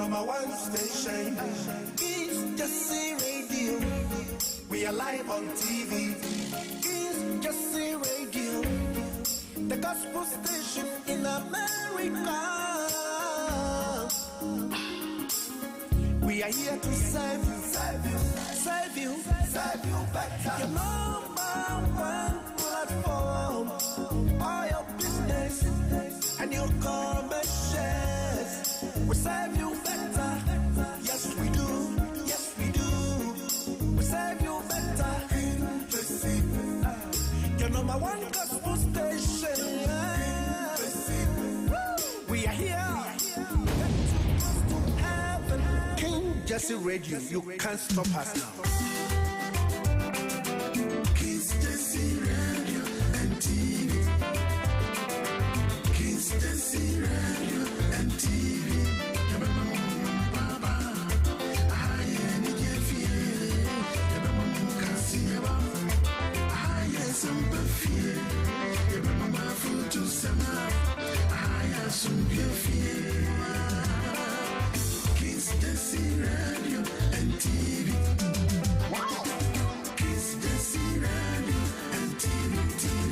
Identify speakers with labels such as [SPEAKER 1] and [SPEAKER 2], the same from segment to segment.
[SPEAKER 1] #1 station. It's Jesse Radio. We are live on TV. It's Jesse Radio, the gospel station in America. We are here to serve you, serve you, serve you, serve you better. Your #1 platform, all your business and your commercials. We serve you better. Yes, we do. Yes, we do. We serve you better. Your #1 gospel station. We are here. Heaven. King Jesse Radio. You can't stop us now. King Jesse Radio and TV. King Jesse Radio and TV. Radio and TV. Kiss Jesse Radio and TV.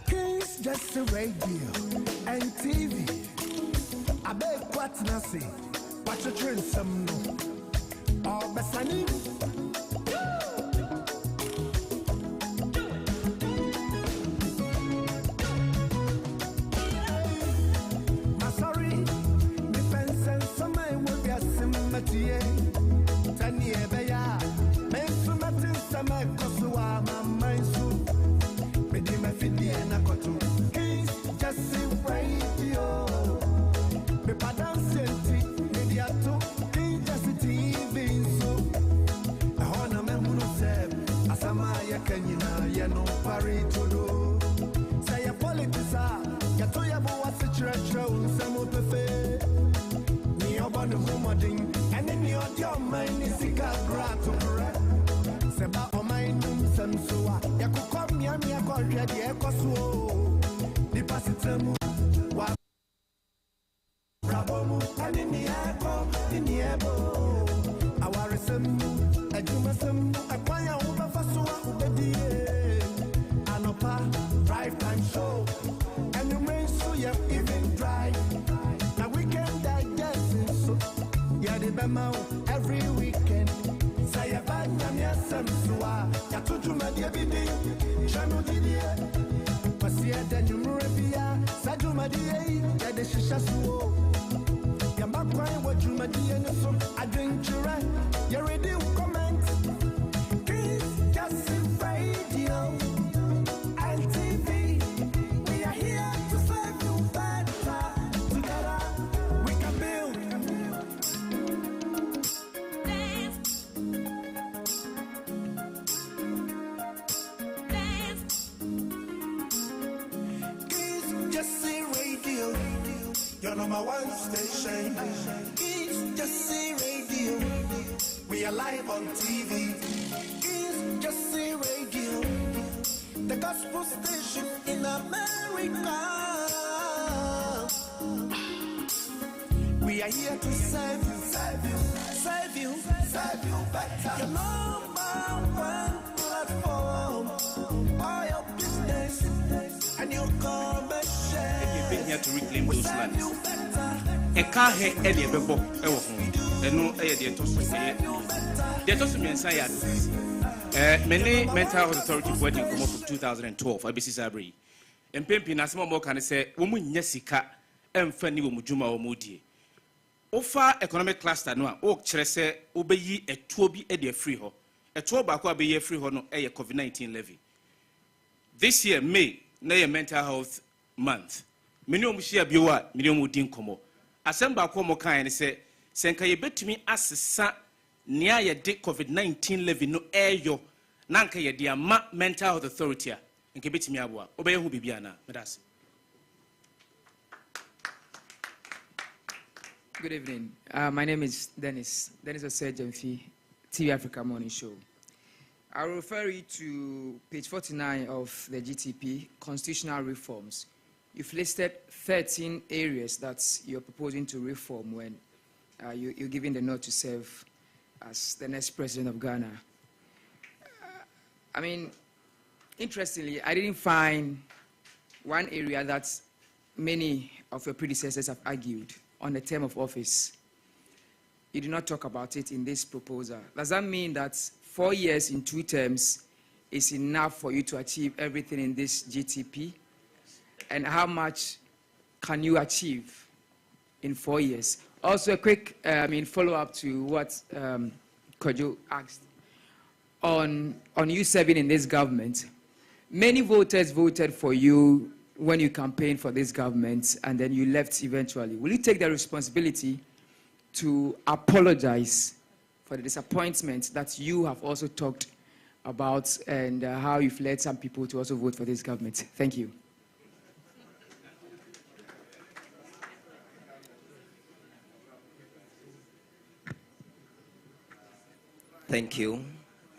[SPEAKER 1] Kiss Jesse Radio and TV. I beg what na say. Watch your trend some no. Oh, Besani. Every weekend, say a band, some sua, Yatujuma, dear Bidi, Shanu Didia, Pasia, then you Murabia, Sajuma, dear, the Shishasu, Yamakwa, what you Madia, I drink you right, you're ready to comment. Please just radio and TV. We are here to serve you better. Together we can build. Your #1 station. It's Jesse Radio. We are live on TV. It's Jesse Radio, the gospel station in America. We are here to serve you, serve you, serve you, serve you better. Your #1 platform, all your business and your commercial.
[SPEAKER 2] You've been here to reclaim those lands. A car here, Eddie Bebo, and no Eddie Tosso. The Tosso means I had many mental health authority wedding come up from 2012. I be Sabri. And Pimpin, as more can say, Woman Yessica, and Fanny Mujuma or Moody. Offer economic cluster no, Oak Chrese, obey a 2B Eddie Freeho, a 12 Aqua be a freeho no a COVID-19 levy. This year, May, nay a mental health month. Minimum share biwa, minimum din komo. Assemble komo kind say, Senka ye bet me as sa near ye dick COVID-19 levy no air yo, Nanka ye dear mental health authority, and kibit me abwa, obey who bibiana, Medas.
[SPEAKER 3] Good evening. My name is Dennis Osejemfi, TV Africa Morning Show. I will refer you to page 49 of the GTP, Constitutional Reforms, you've listed 13 areas that you're proposing to reform when you're giving the nod to serve as the next president of Ghana. I mean, interestingly, I didn't find one area that many of your predecessors have argued on the term of office. You did not talk about it in this proposal. Does that mean that 4 years in 2 terms is enough for you to achieve everything in this GTP? And how much can you achieve in 4 years? Also, a quick follow-up to what Kojo asked. On you serving in this government, many voters voted for you when you campaigned for this government, and then you left eventually. Will you take the responsibility to apologize for the disappointment that you have also talked about, and how you've led some people to also vote for this government? Thank you.
[SPEAKER 4] Thank you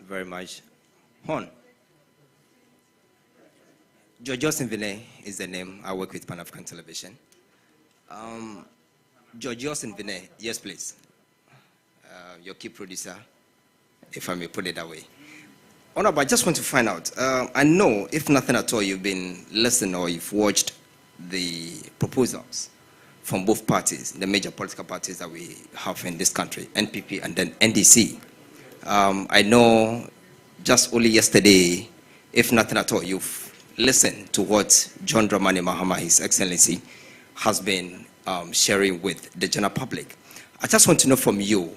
[SPEAKER 4] very much. Hon. Georgios Vinay is the name. I work with Pan-African Television. Georgios Vinay, yes, please. Your key producer, if I may put it that way. Honorable, I just want to find out. I know, if nothing at all, you've been listening or you've watched the proposals from both parties, the major political parties that we have in this country, NPP and then NDC. I know just only yesterday, if nothing at all, you've listened to what John Dramani Mahama, His Excellency, has been sharing with the general public. I just want to know from you,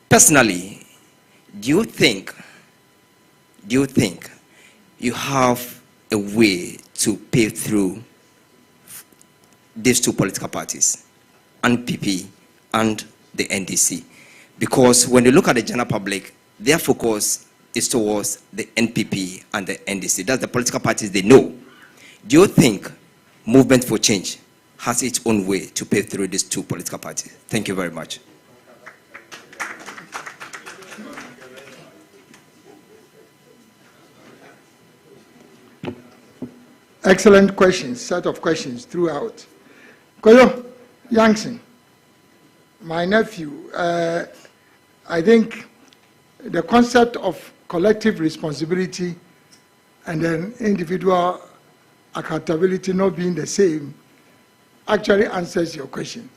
[SPEAKER 4] personally, do you think you have a way to pave through these 2 political parties, NPP and the NDC? Because when you look at the general public, their focus is towards the NPP and the NDC. That's the political parties they know. Do you think Movement for Change has its own way to pave through these 2 political parties? Thank you very much.
[SPEAKER 5] Excellent questions, set of questions throughout. Koyo Yangson, my nephew, I think the concept of collective responsibility and then individual accountability not being the same actually answers your question.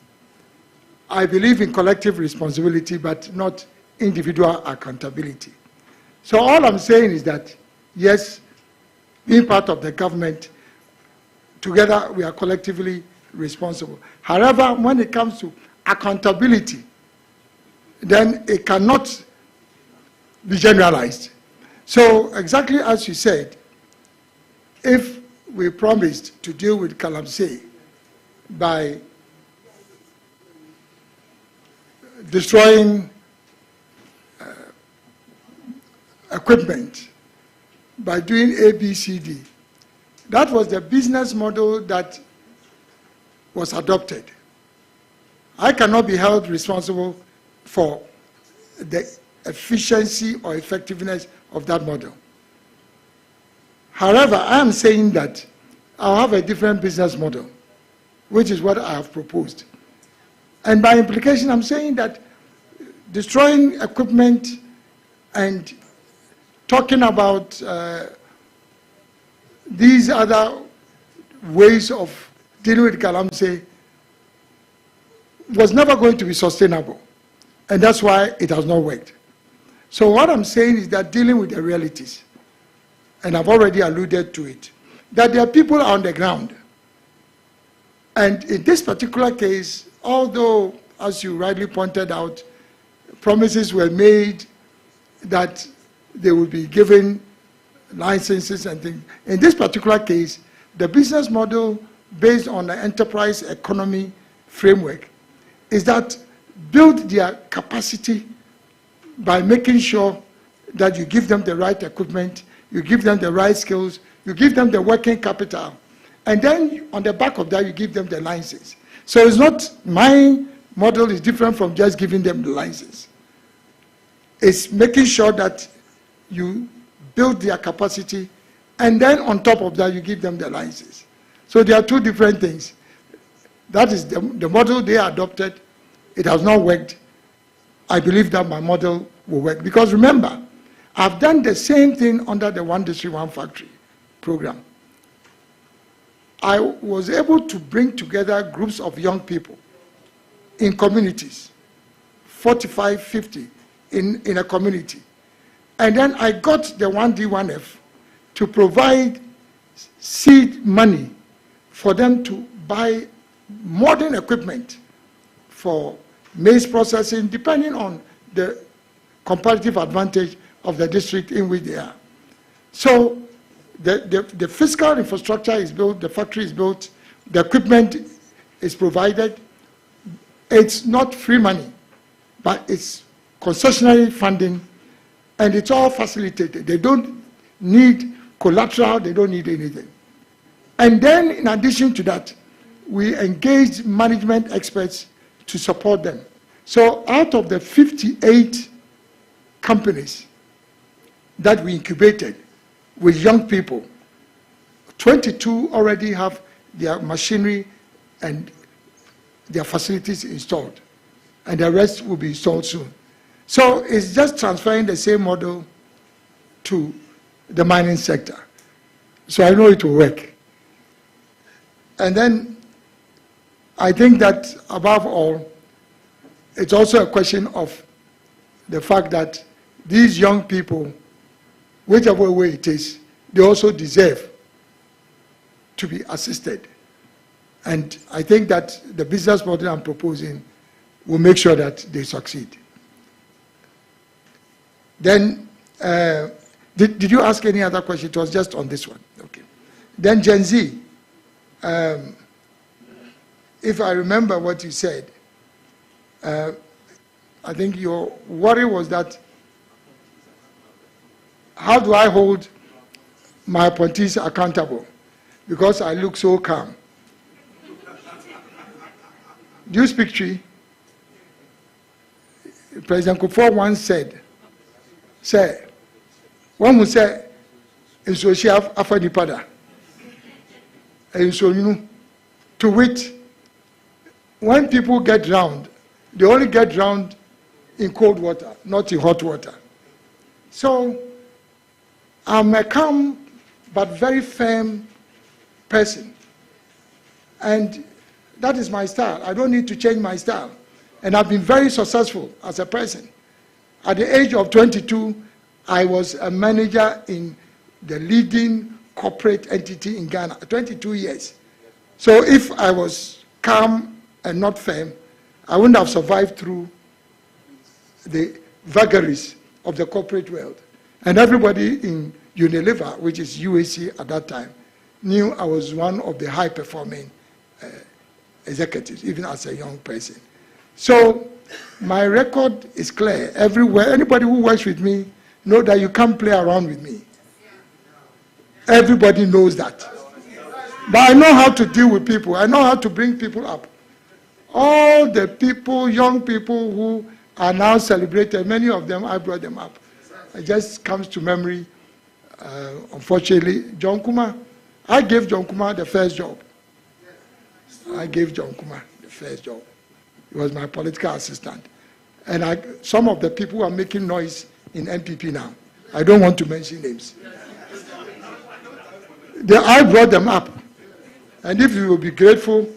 [SPEAKER 5] I believe in collective responsibility, but not individual accountability. So all I'm saying is that, yes, being part of the government, together we are collectively responsible. However, when it comes to accountability, then it cannot be generalized. So exactly as you said, if we promised to deal with Galamsey by destroying equipment, by doing A, B, C, D, that was the business model that was adopted. I cannot be held responsible for the efficiency or effectiveness of that model. However, I am saying that I'll have a different business model, which is what I have proposed. And by implication, I'm saying that destroying equipment and talking about these other ways of dealing with Galamsey was never going to be sustainable. And that's why it has not worked. So what I'm saying is that dealing with the realities, and I've already alluded to it, that there are people on the ground. And in this particular case, although, as you rightly pointed out, promises were made that they will be given licenses and things. In this particular case, the business model based on the enterprise economy framework is that build their capacity by making sure that you give them the right equipment, you give them the right skills, you give them the working capital, and then on the back of that, you give them the license. So it's not, my model is different from just giving them the license. It's making sure that you build their capacity And then on top of that, you give them the license. So there are two different things. That is the model they adopted. It has not worked. I believe that my model will work. Because remember, I've done the same thing under the One District, One Factory program. I was able to bring together groups of young people in communities, 45, 50 in a community. And then I got the 1D, 1F to provide seed money for them to buy modern equipment for maize processing, depending on the comparative advantage of the district in which they are. So the fiscal infrastructure is built, the factory is built, the equipment is provided. It's not free money, but it's concessionary funding, and it's all facilitated. They don't need collateral, they don't need anything. And then, in addition to that, we engaged management experts to support them. So out of the 58 companies that we incubated with young people, 22 already have their machinery and their facilities installed, and the rest will be installed soon. So it's just transferring the same model to the mining sector. So I know it will work. And then I think that above all, it's also a question of the fact that these young people, whichever way it is, they also deserve to be assisted. And I think that the business model I'm proposing will make sure that they succeed. Then, did you ask any other question? It was just on this one. Okay. Then Gen Z, if I remember what you said, I think your worry was that, how do I hold my appointees accountable? Because I look so calm. Do you speak Twi? President Kufuor once said, one who said, "Insoshi afanipada," to wit, when people get drowned, they only get drowned in cold water, not in hot water. So I'm a calm but very firm person, and that is my style. I don't need to change my style, and I've been very successful as a person. At the age of 22, I was a manager in the leading corporate entity in Ghana, 22 years. So if I was calm and not firm, I wouldn't have survived through the vagaries of the corporate world. And everybody in Unilever, which is UAC at that time, knew I was one of the high-performing executives, even as a young person. So my record is clear everywhere. Anybody who works with me knows that you can't play around with me. Everybody knows that. But I know how to deal with people. I know how to bring people up. All the people, young people who are now celebrated, many of them, I brought them up. It just comes to memory, unfortunately, John Kumar. I gave John Kumar the first job. I gave John Kumar the first job. He was my political assistant. And some of the people who are making noise in NPP now, I don't want to mention names. I brought them up. And if you will be grateful,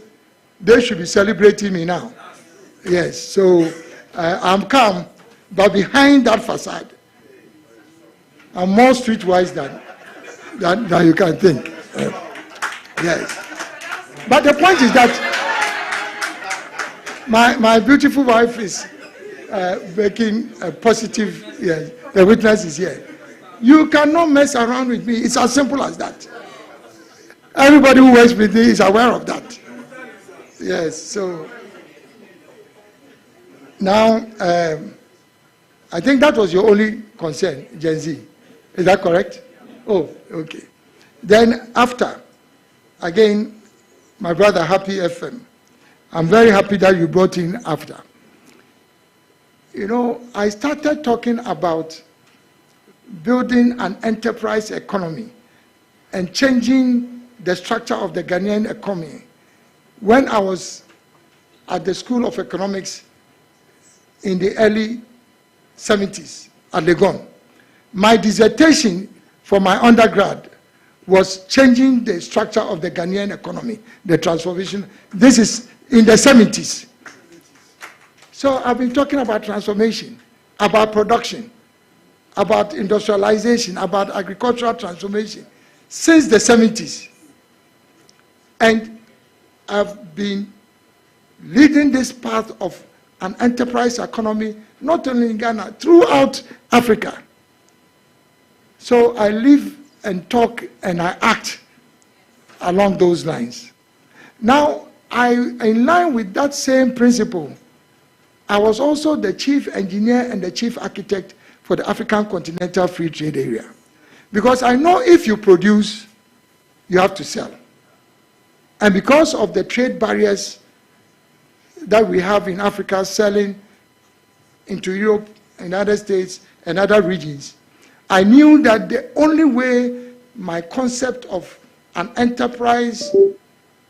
[SPEAKER 5] they should be celebrating me now. Yes, so I'm calm, but behind that facade, I'm more streetwise than you can think. Yes. But the point is that my beautiful wife is making a positive, yes, the witness is here. You cannot mess around with me. It's as simple as that. Everybody who works with me is aware of that. Yes, so now I think that was your only concern, Gen Z. Is that correct? Oh, okay. Then after, again, my brother, Happy FM. I'm very happy that you brought in after. You know, I started talking about building an enterprise economy and changing the structure of the Ghanaian economy when I was at the School of Economics in the early 70s at Legon. My dissertation for my undergrad was changing the structure of the Ghanaian economy, the transformation. This is in the 70s. So I've been talking about transformation, about production, about industrialization, about agricultural transformation since the 70s. And I've been leading this path of an enterprise economy, not only in Ghana, throughout Africa. So I live and talk and I act along those lines. Now, in line with that same principle, I was also the chief engineer and the chief architect for the African Continental Free Trade Area. Because I know if you produce, you have to sell. And because of the trade barriers that we have in Africa, selling into Europe, United States, and other regions, I knew that the only way my concept of an enterprise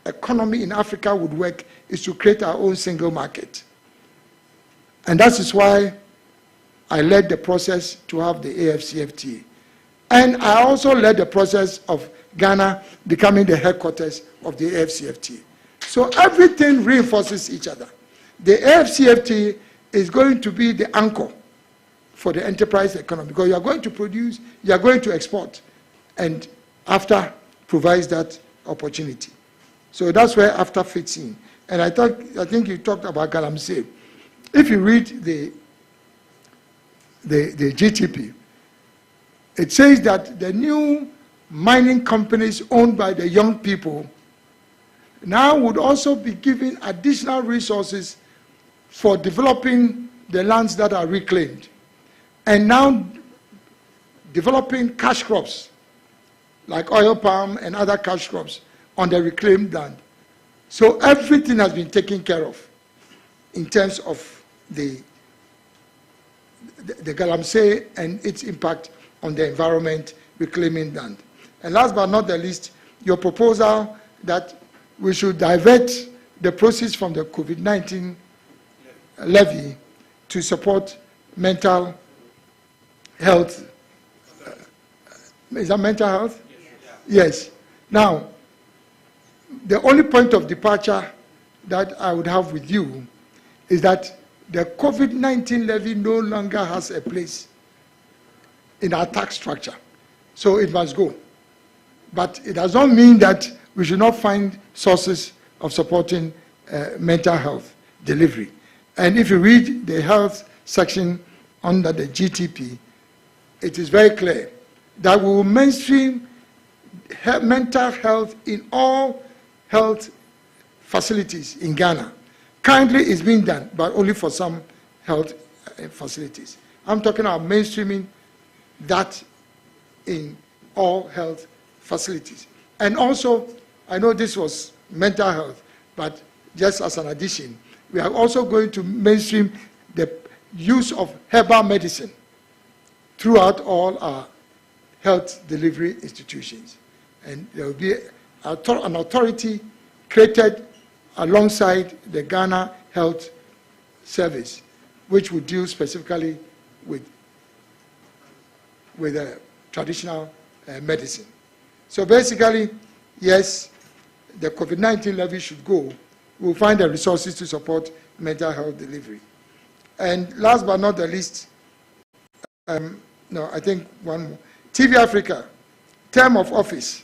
[SPEAKER 5] economy in Africa would work is to create our own single market. And that is why I led the process to have the AFCFTA. And I also led the process of Ghana becoming the headquarters of the AFCFTA. So everything reinforces each other. The AFCFTA is going to be the anchor for the enterprise economy, because you are going to produce, you are going to export, and AFTA provides that opportunity. So that's where AFTA fits in. And I think you talked about Galamsey. If you read the GTP, it says that the new mining companies owned by the young people now would also be given additional resources for developing the lands that are reclaimed, and now developing cash crops like oil palm and other cash crops on the reclaimed land. So everything has been taken care of in terms of the Galamsey and its impact on the environment, reclaiming land. And last but not the least, your proposal that we should divert the proceeds from the COVID-19 levy to support mental health. Is that mental health? Yes. Now, the only point of departure that I would have with you is that the COVID-19 levy no longer has a place in our tax structure. So it must go. But it does not mean that we should not find sources of supporting mental health delivery. And if you read the health section under the GTP, it is very clear that we will mainstream mental health in all health facilities in Ghana. Currently, it's being done, but only for some health facilities. I'm talking about mainstreaming that in all health facilities. And also, I know this was mental health, but just as an addition, we are also going to mainstream the use of herbal medicine throughout all our health delivery institutions. And there will be an authority created alongside the Ghana Health Service, which will deal specifically with traditional medicine. So basically, yes, the COVID-19 levy should go. We'll find the resources to support mental health delivery. And last but not the least, no, I think one more. TV Africa, term of office.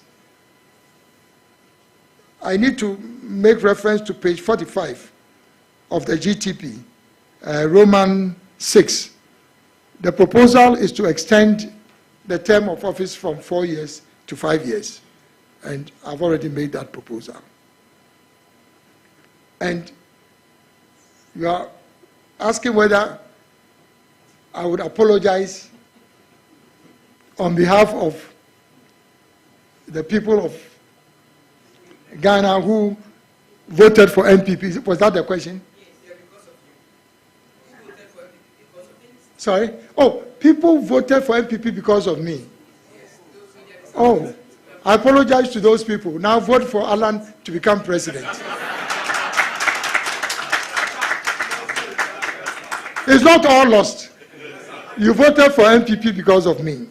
[SPEAKER 5] I need to make reference to page 45 of the GTP, Roman 6. The proposal is to extend the term of office from 4 years to 5 years. And I've already made that proposal. And you are asking whether I would apologize on behalf of the people of Ghana who voted for MPP. Was that the question?
[SPEAKER 3] Yes, because of you. Who voted for MPP because of you?
[SPEAKER 5] Sorry? Oh, people voted for MPP because of me.
[SPEAKER 3] Yes,
[SPEAKER 5] Oh, I apologize to those people. Now vote for Alan to become president. It's not all lost. You voted for MPP because of me.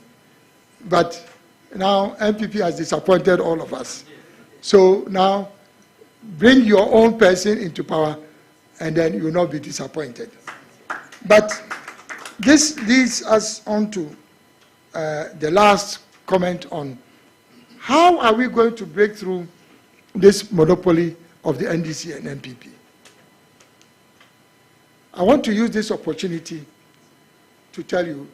[SPEAKER 5] But now MPP has disappointed all of us. So now bring your own person into power and then you will not be disappointed. But this leads us on to the last comment on how are we going to break through this monopoly of the NDC and MPP. I want to use this opportunity to tell you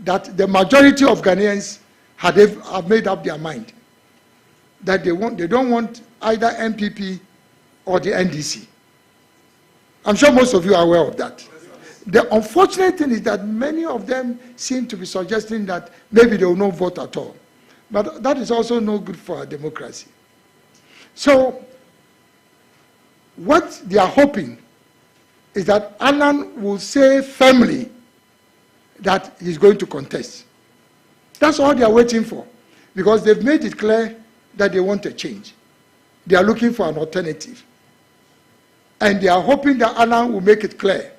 [SPEAKER 5] that the majority of Ghanaians have made up their mind that they don't want either MPP or the NDC. I'm sure most of you are aware of that. The unfortunate thing is that many of them seem to be suggesting that maybe they will not vote at all. But that is also no good for our democracy. So what they are hoping is that Alan will say firmly that he's going to contest. That's all they are waiting for, because they've made it clear that they want a change. They are looking for an alternative. And they are hoping that Alan will make it clear.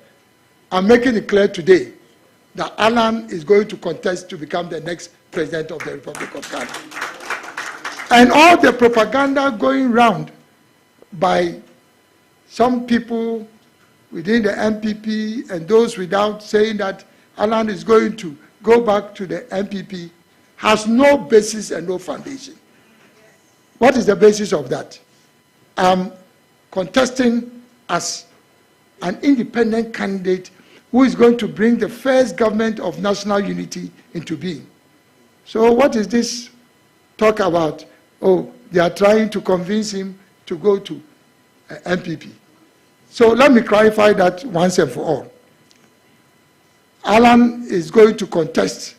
[SPEAKER 5] I'm making it clear today that Alan is going to contest to become the next president of the Republic of Ghana. And all the propaganda going round by some people within the MPP and those without, saying that Alan is going to go back to the MPP has no basis and no foundation. What is the basis of that? I'm contesting as an independent candidate who is going to bring the first government of national unity into being. So what is this talk about? Oh, they are trying to convince him to go to MPP. So let me clarify that once and for all. Alan is going to contest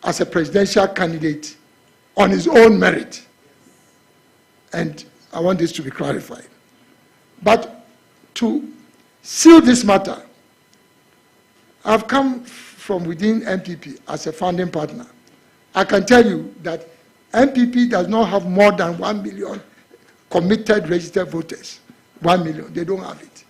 [SPEAKER 5] as a presidential candidate on his own merit. And I want this to be clarified. But to seal this matter, I've come from within MPP as a founding partner. I can tell you that MPP does not have more than 1 million committed registered voters. 1 million, they don't have it.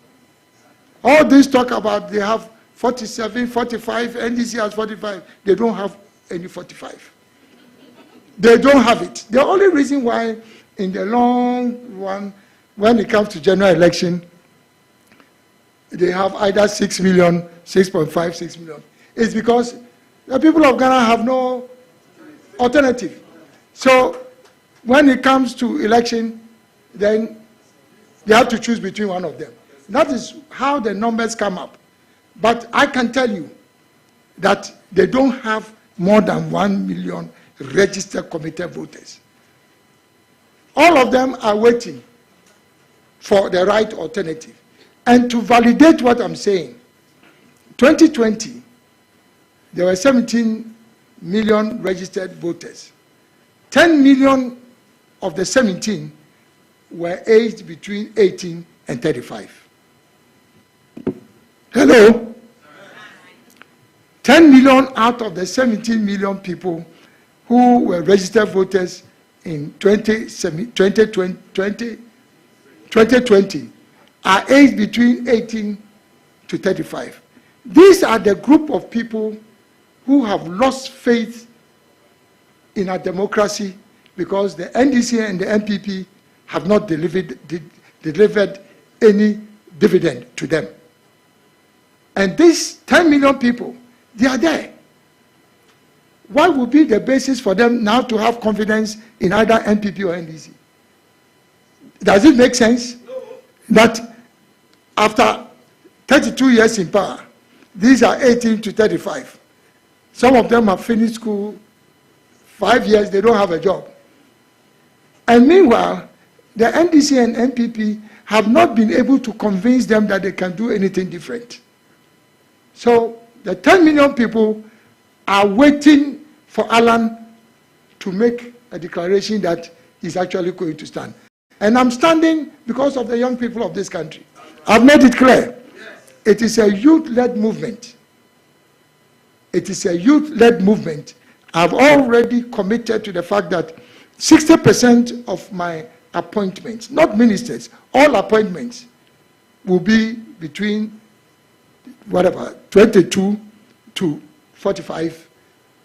[SPEAKER 5] All this talk about they have 47, 45, NDC has 45, they don't have any 45. They don't have it. The only reason why in the long run, when it comes to general election, they have either 6 million, 6.5, 6 million, is because the people of Ghana have no alternative. So when it comes to election, then they have to choose between one of them. That is how the numbers come up. But I can tell you that they don't have more than 1 million registered committed voters. All of them are waiting for the right alternative. And to validate what I'm saying, 2020, there were 17 million registered voters. 10 million of the 17 were aged between 18 and 35. Hello? 10 million out of the 17 million people who were registered voters in 2020 are aged between 18 to 35. These are the group of people who have lost faith in our democracy because the NDC and the MPP have not delivered any dividend to them. And these 10 million people, they are there. What would be the basis for them now to have confidence in either MPP or NDC? Does it make sense that after 32 years in power, these are 18 to 35. Some of them have finished school, 5 years, they don't have a job. And meanwhile, the NDC and MPP have not been able to convince them that they can do anything different. So the 10 million people are waiting for Alan to make a declaration that he's actually going to stand. And I'm standing because of the young people of this country. I've made it clear. It is a youth-led movement. It is a youth-led movement. I've already committed to the fact that 60% of my appointments, not ministers, all appointments will be between whatever, 22 to 45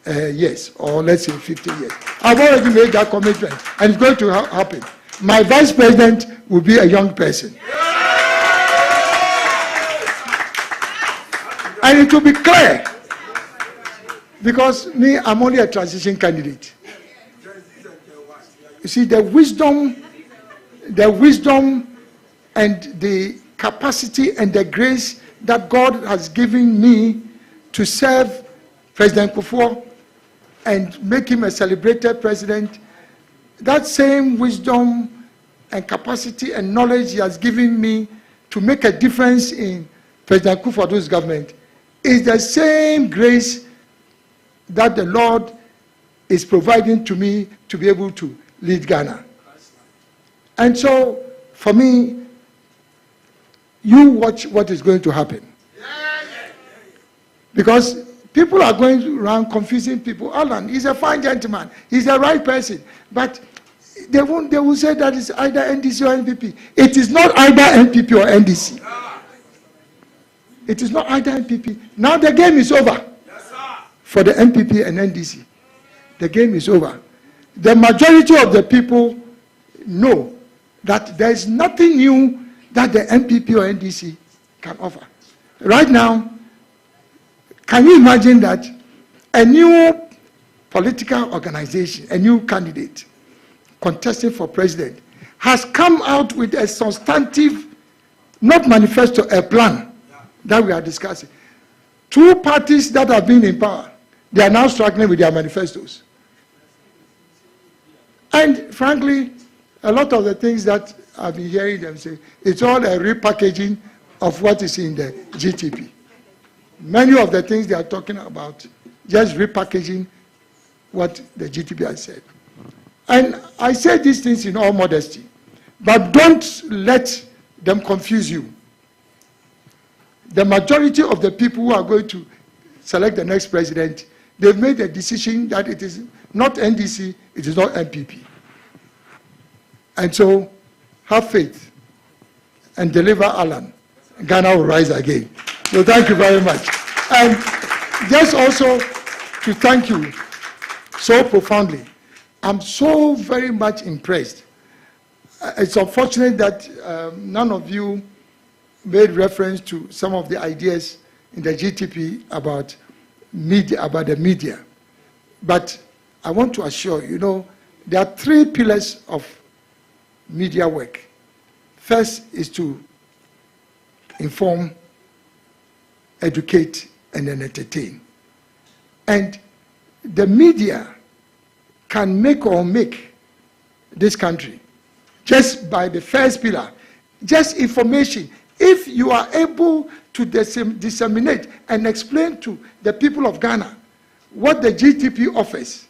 [SPEAKER 5] years, or let's say 50 years. I've already made that commitment, and it's going to happen. My vice president will be a young person. And it will be clear, because me, I'm only a transition candidate. You see, the wisdom and the capacity and the grace that God has given me to serve President Kufuor and make him a celebrated president, that same wisdom and capacity and knowledge he has given me to make a difference in President Kufuor's government is the same grace that the Lord is providing to me to be able to lead Ghana. And so, for me, you watch what is going to happen. Because people are going around confusing people. Alan, he's a fine gentleman. He's the right person. But they will say that it's either NDC or NPP. It is not either NPP or NDC. It is not either NPP. Now the game is over. For the NPP and NDC. The game is over. The majority of the people know that there is nothing new that the NPP or NDC can offer. Right now, can you imagine that a new political organization, a new candidate contesting for president, has come out with a substantive, not manifesto, a plan that we are discussing. Two parties that have been in power, they are now struggling with their manifestos. And frankly, a lot of the things that I've been hearing them say, it's all a repackaging of what is in the GTP. Many of the things they are talking about, just repackaging what the GTP has said. And I say these things in all modesty, but don't let them confuse you. The majority of the people who are going to select the next president, they've made a decision that it is not NDC, it is not NPP. And so, have faith and deliver Alan. Ghana will rise again. So thank you very much. And just also to thank you so profoundly. I'm so very much impressed. It's unfortunate that none of you made reference to some of the ideas in the GTP about media, about the media. But I want to assure you, there are three pillars of media work. First is to inform, educate, and then entertain. And the media can make or make this country just by the first pillar, just information. If you are able to disseminate and explain to the people of Ghana what the GTP offers,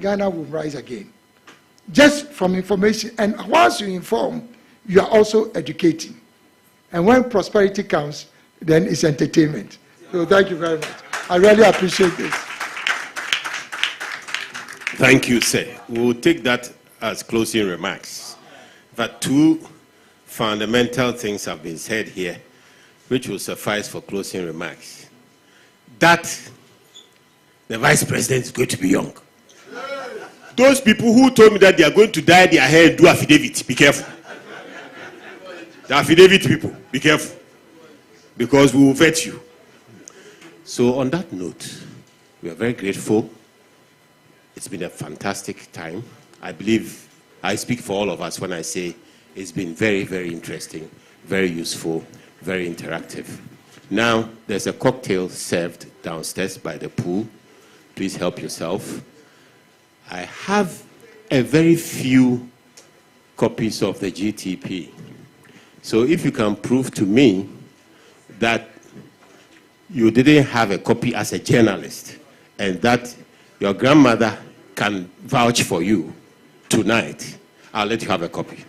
[SPEAKER 5] Ghana will rise again. Just from information. And once you inform, you are also educating. And when prosperity comes, then it's entertainment. So thank you very much. I really appreciate this.
[SPEAKER 6] Thank you, sir. We'll take that as closing remarks. But two fundamental things have been said here, which will suffice for closing remarks. That the vice president is going to be young. Those people who told me that they are going to dye their hair and do affidavit, be careful. The affidavit people, be careful. Because we will vet you. So on that note, we are very grateful. It's been a fantastic time. I believe I speak for all of us when I say it's been very, very interesting, very useful, very interactive. Now, there's a cocktail served downstairs by the pool. Please help yourself. I have a very few copies of the GTP. So if you can prove to me that you didn't have a copy as a journalist and that your grandmother can vouch for you tonight, I'll let you have a copy.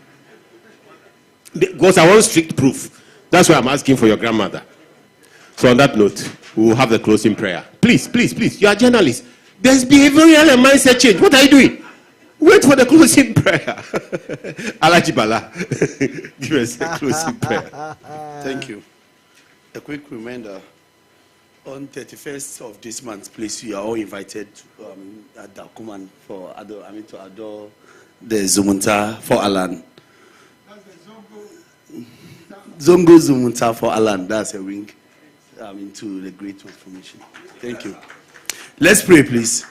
[SPEAKER 6] Because I want strict proof. That's why I'm asking for your grandmother. So on that note, we will have the closing prayer. Please, please, please, you are journalists. There's behavioral and mindset change. What are you doing? Wait for the closing prayer. Alajibala, give us a closing prayer.
[SPEAKER 7] Thank you. A quick reminder. On 31st of this month, please, you are all invited at Dakuman to adore the Zumunta for Alan. Zongo Zumunta for Alan. That's a wink into the great transformation. Thank you. Let's pray, please.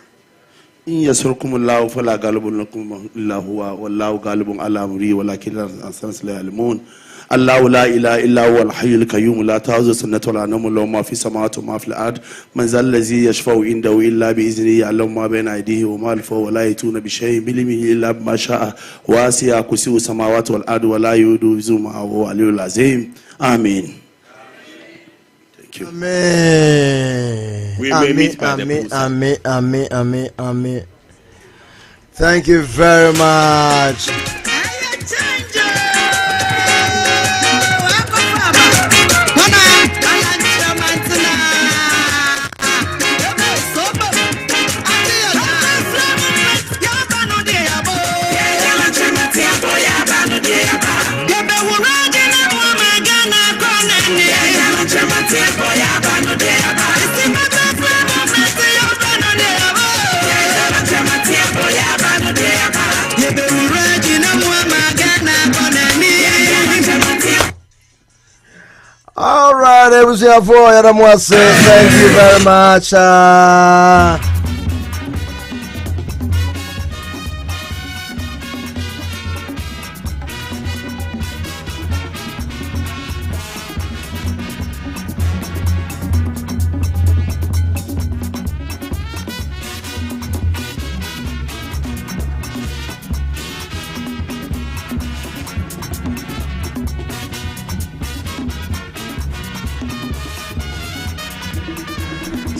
[SPEAKER 7] In yasrukum Allah fala galibun lakum illa huwa wallahu galibun ala amri walakin al-ansas la ya'lamun. الله لا إله إلا هو الحي القيوم لا تأخذه سنة ولا نوم له ما في السماوات وما في الأرض من ذا الذي يشفع عنده إلا بإذنه يعلم ما بين أيديه وما خلفه ولا يأتون بشيء من علمه إلا بما شاء وسع كرسيه السماوات والأرض ولا يؤوده حفظهما وهو العلي العظيم آمين. Thank you.
[SPEAKER 8] Amen.
[SPEAKER 6] We may meet by the poolside.
[SPEAKER 8] Amen. Amen. Amen. Amen. Thank you very much. All right, it was here for you. Thank you very much.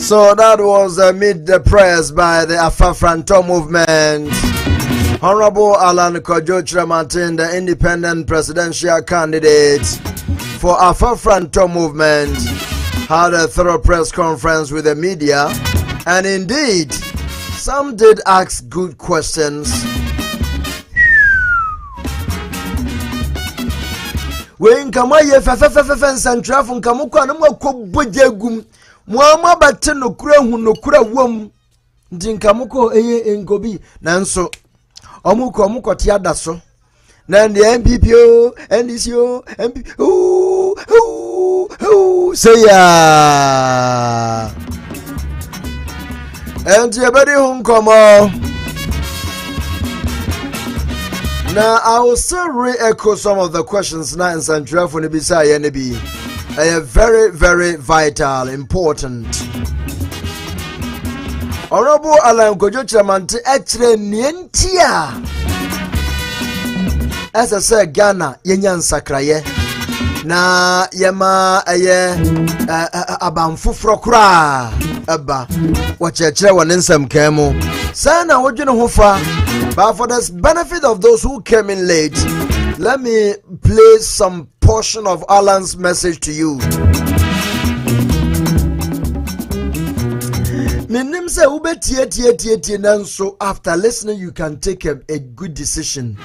[SPEAKER 8] So that was amid the prayers by the Afafranto movement. Honorable Alan Kojo Chiramantin, the independent presidential candidate for Afafranto movement, had a thorough press conference with the media, and indeed, some did ask good questions. When Kamaye Fafafafan Santrafun Kamuka no Kobujegum. Mwama bate nokura hu nokura wom ndinkamuko eye engobi nanso omuko tiada so na the MPP o NDC o MPP say ya and everybody home come on. Now I will still re-echo some of the questions now in Santra for Nibisa Yenebi. Very, very vital, important. Honorable Alan Kojo Chiramantin etre nientia. As I said, Ghana yenyan sakraye na yema abanfufro kra aba wachechere wanensem kemo sana wodwene hofa. But for the benefit of those who came in late, let me play some portion of Alan's message to you. So after listening, you can take a good decision.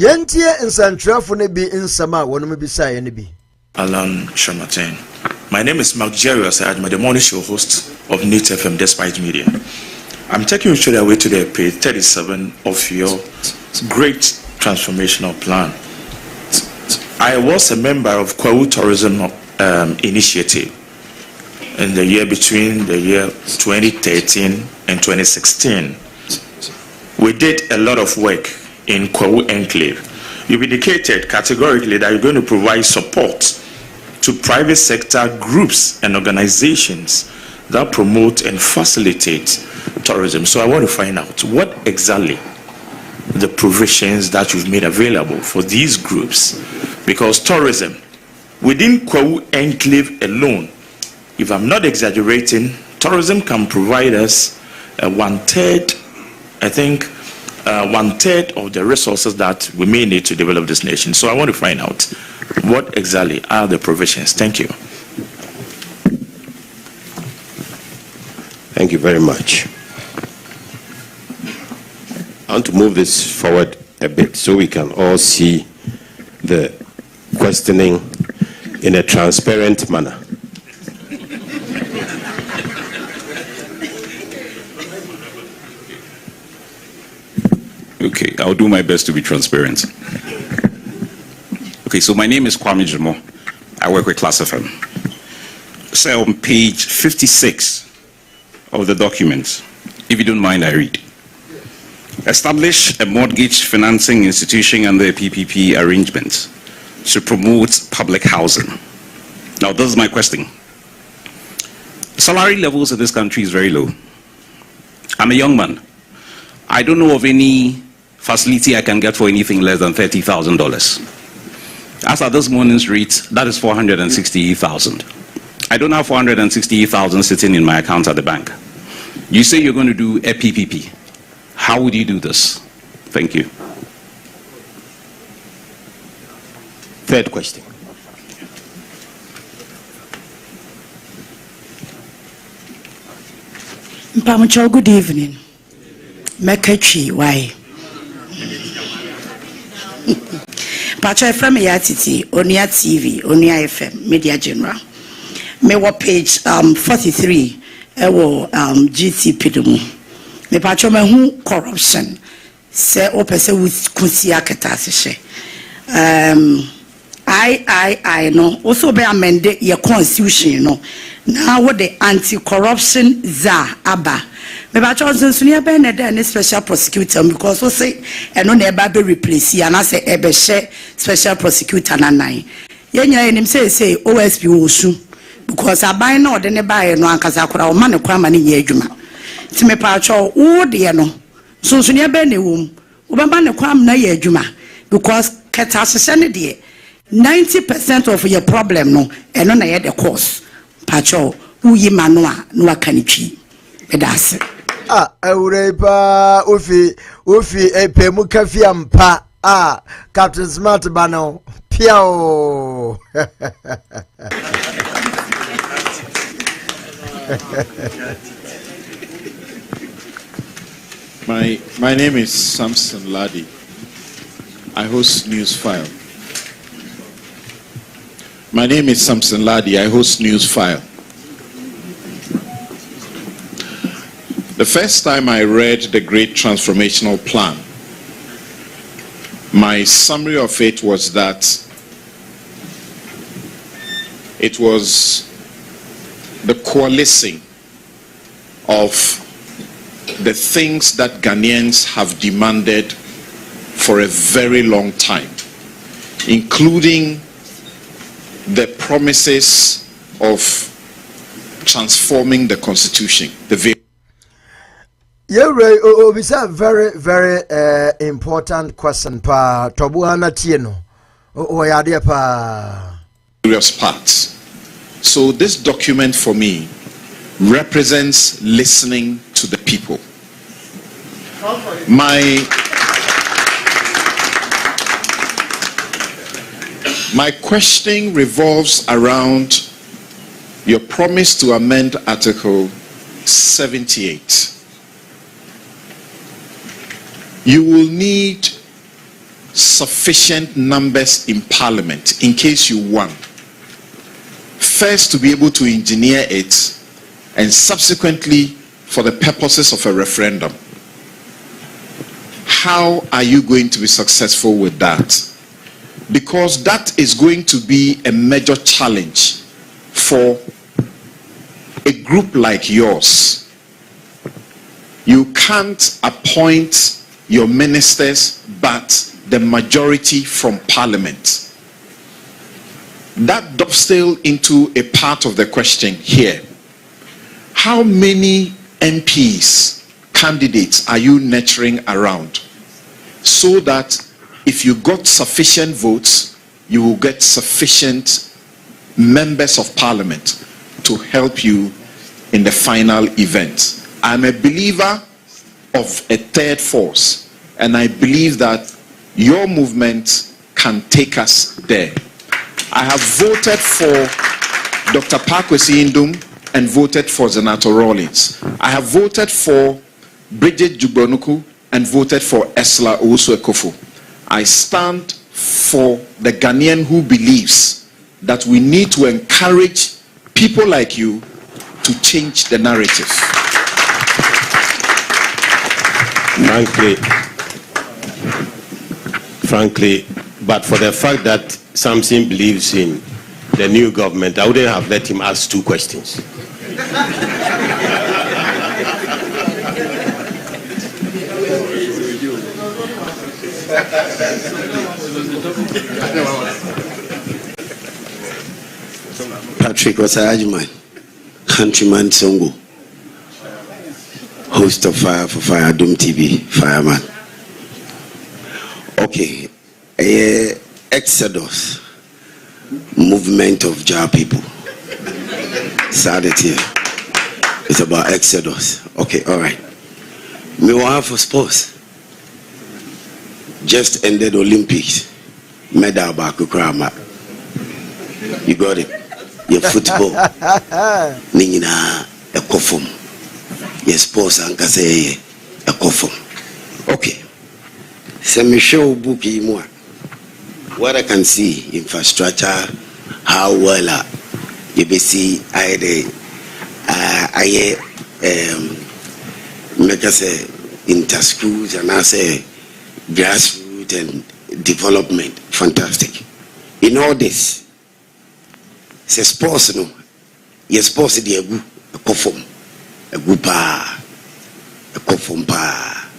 [SPEAKER 8] Yentie nsantrafo ne bi nsama wonum bi sa ye ne bi.
[SPEAKER 9] Alan Shamatin. My name is Mark Jerry Asad, the morning show host of NET FM Despite Media. I'm taking you straight away to the page 37 of your great transformational plan. I was a member of Kwawu Tourism Initiative in the year between the year 2013 and 2016. We did a lot of work in Kwawu Enclave. You've indicated categorically that you're going to provide support to private sector groups and organizations that promote and facilitate tourism. So I want to find out what exactly the provisions that you've made available for these groups, because tourism within Kwawu Enclave alone, if I'm not exaggerating, tourism can provide us one-third of the resources that we may need to develop this nation. So I want to find out what exactly are the provisions. Thank you.
[SPEAKER 6] Thank you very much. I want to move this forward a bit so we can all see the questioning in a transparent manner.
[SPEAKER 10] Okay, I'll do my best to be transparent. Okay, so my name is Kwame Jimo. I work with Class FM. So on page 56 of the document, if you don't mind, I read. Establish a mortgage financing institution under a PPP arrangement to promote public housing. Now, this is my question. Salary levels in this country is very low. I'm a young man. I don't know of any facility I can get for anything less than $30,000. As at this morning's rate, that is $468,000. I don't have $468,000 sitting in my account at the bank. You say you're going to do a PPP. How would you do this? Thank you.
[SPEAKER 6] Third question.
[SPEAKER 11] Mpamucho, good evening. Mekachi, why? Pacho FM Yatiti, Onia TV, Onia FM, Media General. Me wa page 43, ewo GT Pidumu. Me pacho me hu corruption. Se opese kusi aketa I no also be amended your constitution no. Now what the anti-corruption za aba. Me ba Johnson sunia be na da special prosecutor because we say e no na eba be replace ya na say e be share special prosecutor na nine. Yenya enim say OSP osu because aban na ode ne bae no ankasa kora o ma ne kwa ma ne ye adwuma. Ti me pa cho wo de no so sunia be na wom. Wo ba ne kwa ma na ye adwuma because keta hye ne de 90% of your problem no and no na the cause pacho uyi manua no akanitwi edase
[SPEAKER 8] Eurepa ufi epemu kafiampa Captain Smart bano piao.
[SPEAKER 12] My name is Samson Ladi. I host News File. My name is Samson Ladi. I host News File. The first time I read the Great Transformational Plan, My summary of it was that it was the coalescing of the things that Ghanaians have demanded for a very long time, including the promises of transforming the constitution.
[SPEAKER 8] It's a very, very important question.
[SPEAKER 12] Various parts. So this document for me represents listening to the people. My question revolves around your promise to amend Article 78. You will need sufficient numbers in Parliament in case you won. First, to be able to engineer it, and subsequently for the purposes of a referendum. How are you going to be successful with that? Because that is going to be a major challenge for a group like yours. You can't appoint your ministers, but the majority from Parliament. That dovetails into a part of the question here. How many MPs, candidates, are you nurturing around so that if you got sufficient votes, you will get sufficient members of Parliament to help you in the final event? I'm a believer of a third force, and I believe that your movement can take us there. I have voted for Dr. Pakwesi Indum and voted for Zenato Rawlings. I have voted for Bridget Jubronuku and voted for Esla Owusu-Ekofo. I stand for the Ghanaian who believes that we need to encourage people like you to change the narrative.
[SPEAKER 6] Frankly, but for the fact that Samson believes in the new government, I wouldn't have let him ask 2 questions.
[SPEAKER 13] Patrick Osayajman, countryman Songo, host of Fire for Fire, Doom TV, fireman. Okay, Exodus, movement of Jah people. Started here. It's about Exodus. Okay, all right. Me want for sports. Just ended Olympics. Medal back Ukrama. You got it. Your football. Ningina a kofum. Your sports and kase a kofum. Okay. So me show bookie more. What I can see, infrastructure, how well you be see make us say inter-schools and I say grassroots and development. Fantastic. In all this, say sports no, your sports is a kofum, a gupa, a kofum pa.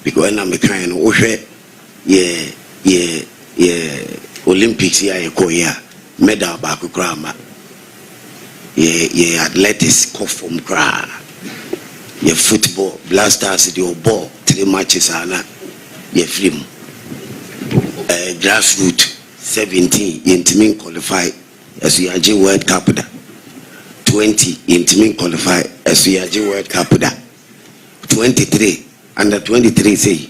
[SPEAKER 13] Because I'm a kind of Olympics here, medal back grandma. Athletics kofum cra. Your football, blasters, your ball, 3 matches ana. Your film. Grassroots 17 intimate qualify as we are World Cup. 20 intimate qualify as we are World Cup. 23 under 23 say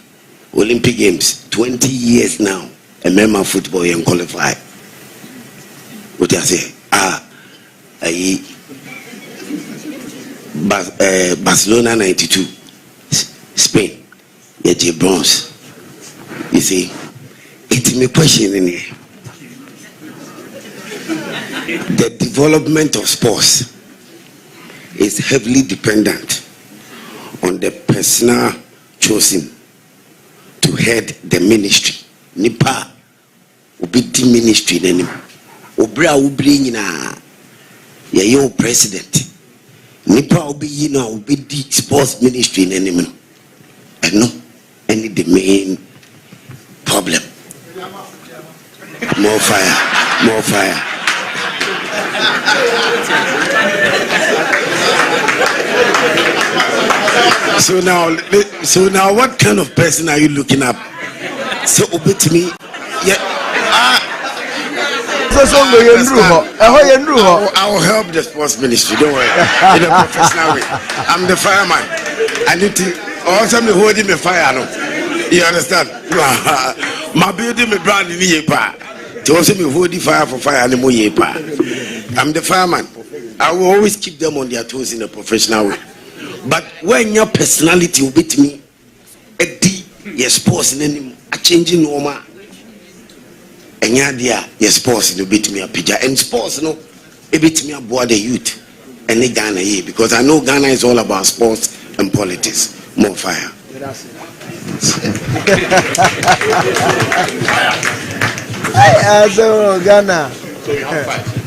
[SPEAKER 13] Olympic Games 20 years now. A member football and qualify. What I say? Barcelona 92, Spain, yeah, bronze. You see, it's me question in here. The development of sports is heavily dependent on the personnel chosen to head the ministry nipa obedi ministry nanim obra obri nyina ye yo president nipa obeyi na obedi sports ministry nanim no eno any the main problem. More fire. So now what kind of person are you looking up? So obey to me. Yeah. I will help the sports ministry, don't worry. In a professional way. I'm the fireman. I need to also me holding the fire. No? You understand? My building me brand in the pa. To also me holding fire for fire and more pa. I'm the fireman. I will always keep them on their toes in a professional way. But when your personality will beat me, your sports and a changing normal. And your sports will beat me a picture. And sports, no, it beat me about the youth and the Ghana here. Because I know Ghana is all about sports and politics. More fire.
[SPEAKER 8] Ghana.
[SPEAKER 5] So you have 5.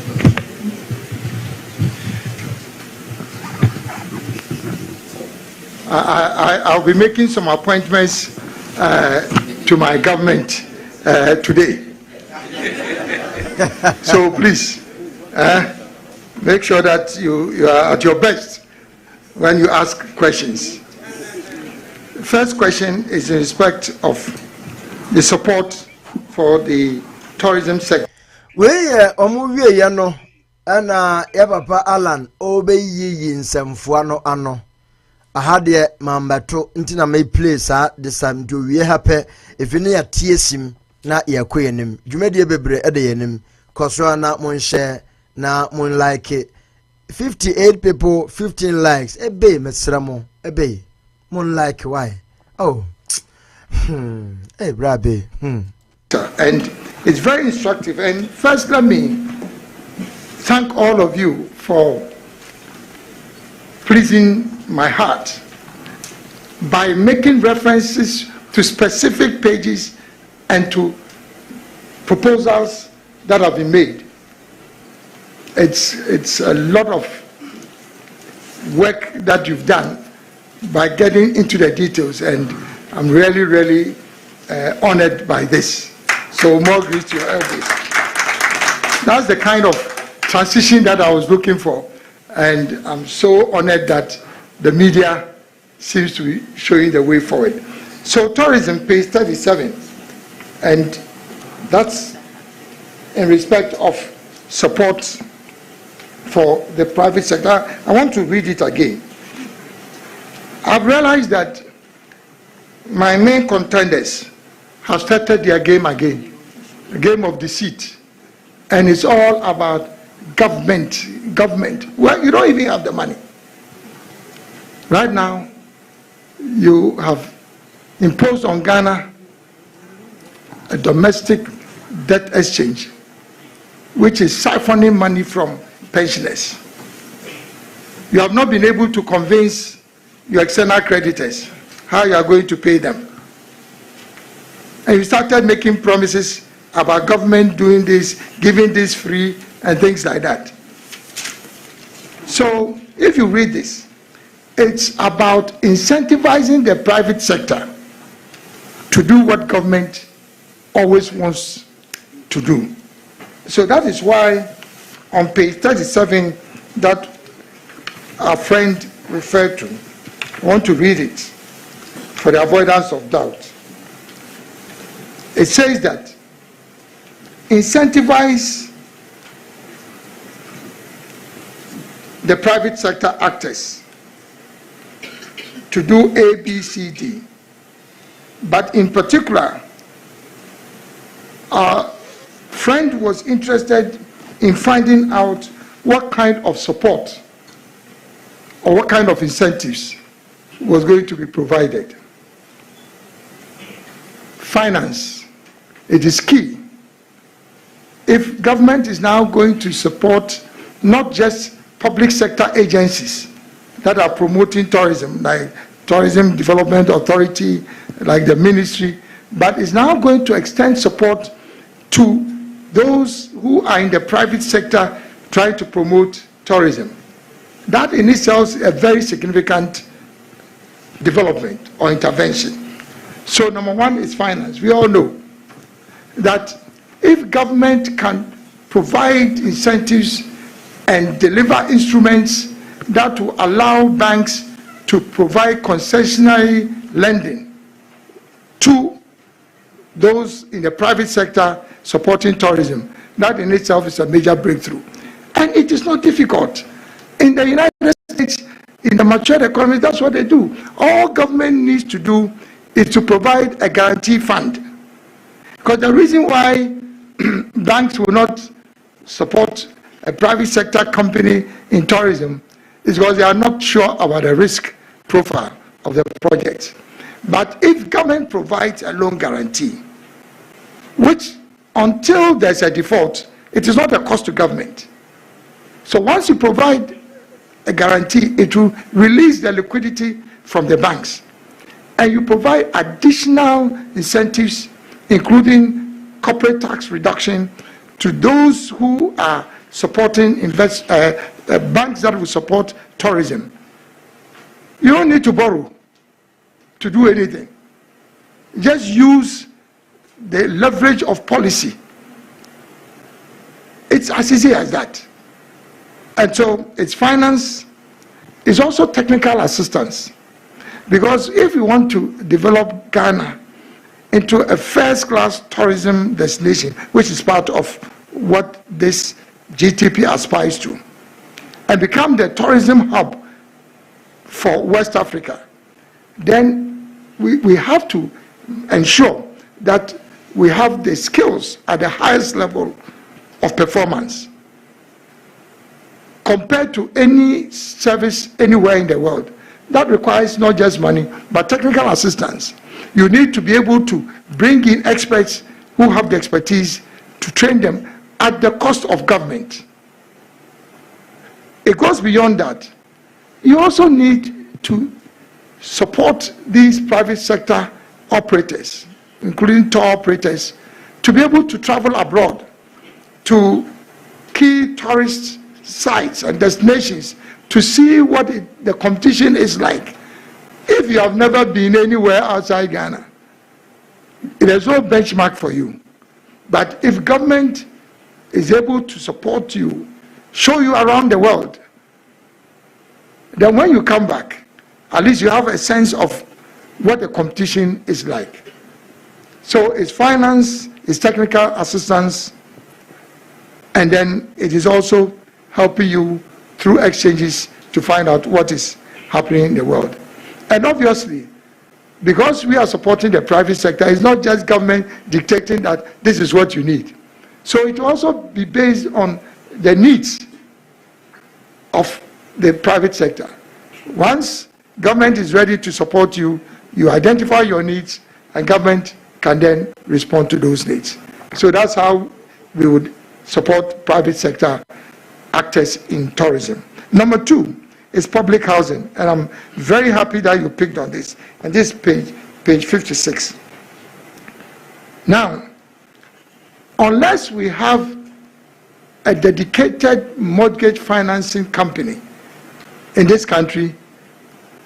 [SPEAKER 5] I'll be making some appointments to my government today. So please make sure that you are at your best when you ask questions. First question is in respect of the support for the tourism sector.
[SPEAKER 8] We omuwie ya no ana ya papa Alan obeyi nsemfuano ano ahade mambato ntina may place the sam do we happy if you near tiesim na yakoyenim dwumade bebre ede yenim koso na mon share na mon like 58 people 15 likes ebe mesramo ebe mon like why oh hey brabe
[SPEAKER 5] And it's very instructive. And first, let me thank all of you for pleasing my heart by making references to specific pages and to proposals that have been made. It's a lot of work that you've done by getting into the details, and I'm really honored by this. So more grace to your elders. That's the kind of transition that I was looking for, and I'm so honored that the media seems to be showing the way forward. So tourism pays 37, and that's in respect of support for the private sector. I want to read it again. I've realized that my main contenders have started their game again, a game of deceit, and it's all about government. Well, you don't even have the money. Right now, you have imposed on Ghana a domestic debt exchange, which is siphoning money from pensioners. You have not been able to convince your external creditors how you are going to pay them. And you started making promises about government doing this, giving this free, and things like that. So if you read this, it's about incentivizing the private sector to do what government always wants to do. So that is why on page 37 that our friend referred to, I want to read it for the avoidance of doubt. It says that incentivize the private sector actors to do A, B, C, D. But in particular, our friend was interested in finding out what kind of support or what kind of incentives was going to be provided. Finance. It is key. If government is now going to support not just public sector agencies that are promoting tourism, like Tourism Development Authority, like the ministry, but is now going to extend support to those who are in the private sector trying to promote tourism. That in itself is a very significant development or intervention. So number one is finance. We all know that if government can provide incentives and deliver instruments that will allow banks to provide concessionary lending to those in the private sector supporting tourism, that in itself is a major breakthrough. And it is not difficult. In the United States, in the mature economy, that's what they do. All government needs to do is to provide a guarantee fund. Because the reason why banks will not support a private sector company in tourism is because they are not sure about the risk profile of the project. But if government provides a loan guarantee, which until there's a default, it is not a cost to government. So once you provide a guarantee, it will release the liquidity from the banks. And you provide additional incentives, including corporate tax reduction, to those who are supporting banks that will support tourism. You don't need to borrow to do anything. Just use the leverage of policy. It's as easy as that. And so it's finance, it's also technical assistance. Because if we want to develop Ghana into a first-class tourism destination, which is part of what this GTP aspires to, and become the tourism hub for West Africa, then we have to ensure that we have the skills at the highest level of performance compared to any service anywhere in the world. That requires not just money, but technical assistance. You need to be able to bring in experts who have the expertise to train them at the cost of government. It goes beyond that. You also need to support these private sector operators, including tour operators, to be able to travel abroad to key tourist sites and destinations to see what the competition is like. If you have never been anywhere outside Ghana, there's no benchmark for you. But if government is able to support you, show you around the world, then when you come back, at least you have a sense of what the competition is like. So it's finance, it's technical assistance, and then it is also helping you through exchanges to find out what is happening in the world. And obviously, because we are supporting the private sector, it's not just government dictating that this is what you need. So it will also be based on the needs of the private sector. Once government is ready to support you, you identify your needs, and government can then respond to those needs. So that's how we would support private sector actors in tourism. Number two is public housing, and I'm very happy that you picked on this. And this page 56. Now, unless we have a dedicated mortgage financing company in this country,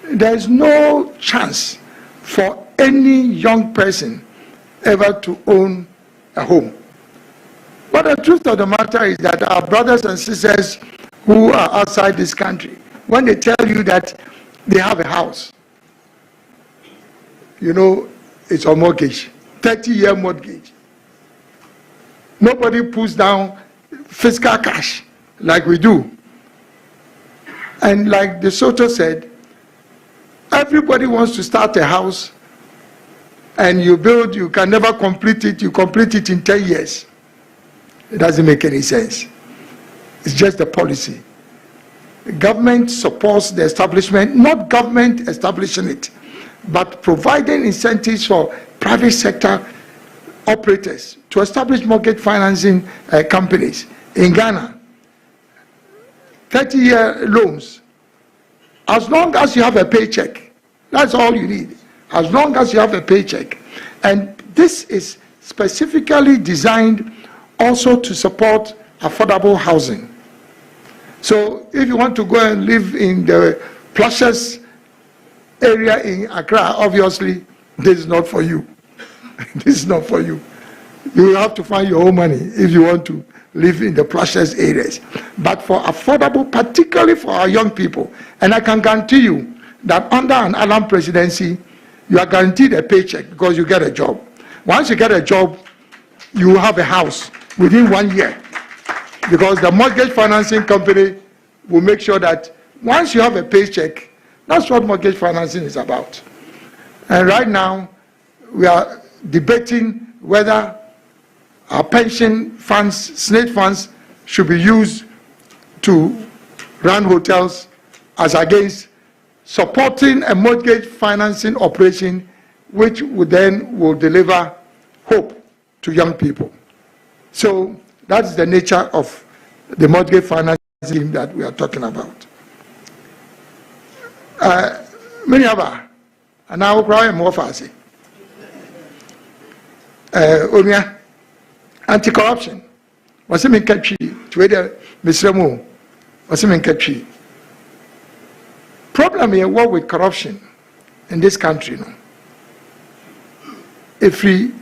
[SPEAKER 5] there is no chance for any young person ever to own a home. But the truth of the matter is that our brothers and sisters who are outside this country, when they tell you that they have a house, you know, it's a mortgage, 30-year mortgage. Nobody puts down fiscal cash like we do. And like De Soto said, everybody wants to start a house, and you build, you can never complete it, you complete it in 10 years. It doesn't make any sense. It's just the policy. The government supports the establishment, not government establishing it, but providing incentives for private sector operators to establish mortgage financing companies in Ghana. 30-year loans. As long as you have a paycheck, that's all you need. As long as you have a paycheck. And this is specifically designed also to support affordable housing. So if you want to go and live in the plushes area in Accra, obviously this is not for you. This is not for you. You will have to find your own money if you want to live in the plushes areas. But for affordable, particularly for our young people, and I can guarantee you that under an Allen presidency, you are guaranteed a paycheck because you get a job. Once you get a job, you will have a house within 1 year, because the mortgage financing company will make sure that once you have a paycheck, that's what mortgage financing is about. And right now, we are debating whether our pension funds, state funds, should be used to run hotels as against supporting a mortgage financing operation which will deliver hope to young people. So that's the nature of the mortgage financing that we are talking about. Many of us, and I will probably more fast. Anti-corruption. Was it in country to whether Mr. Mo was in country? Problem here, what with corruption in this country? No? If we,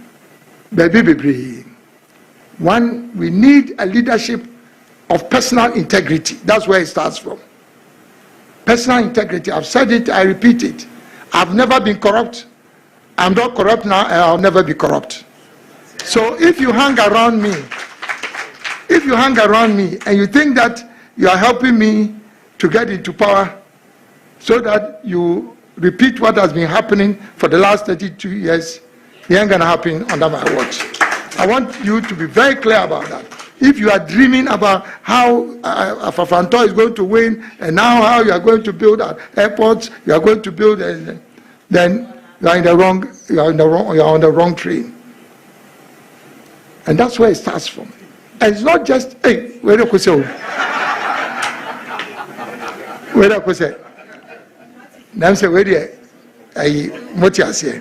[SPEAKER 5] baby, one, we need a leadership of personal integrity. That's where it starts from. Personal integrity. I've said it, I repeat it. I've never been corrupt. I'm not corrupt now, and I'll never be corrupt. So if you hang around me, and you think that you are helping me to get into power so that you repeat what has been happening for the last 32 years, it ain't gonna happen under my watch. I want you to be very clear about that. If you are dreaming about how Afafanto is going to win, and now how you are going to build airports, you are going to build, then you are on the wrong train. And that's where it starts from. And it's not just, hey, where do you say? Where do you say? Now say where do you say?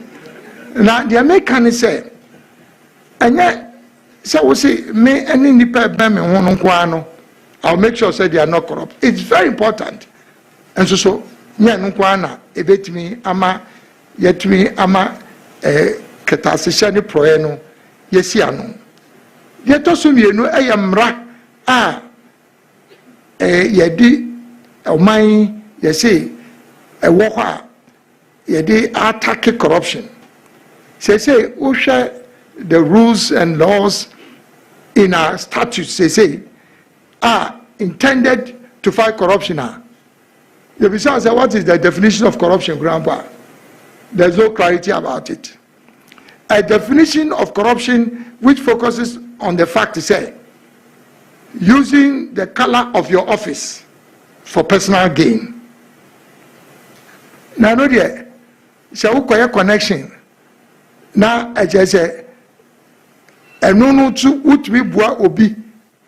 [SPEAKER 5] Now the American say, and yet, so we say, me any nipa be me hono kwano. I'll make sure say they are not corrupt. It's very important. And so me no kwana ebetimi ama yetimi ama ketasisha ni proye no yesi ano. Yeto so mienu eyamra yedi oman yesi ewo ho a yedi attack corruption. Say usha the rules and laws in our statutes, they say, are intended to fight corruption. You be saying, what is the definition of corruption, Grandpa? There's no clarity about it. A definition of corruption which focuses on the fact to say, using the color of your office for personal gain. Now, no, dear, shall we connection? Now, I just say, and no to what we bua obi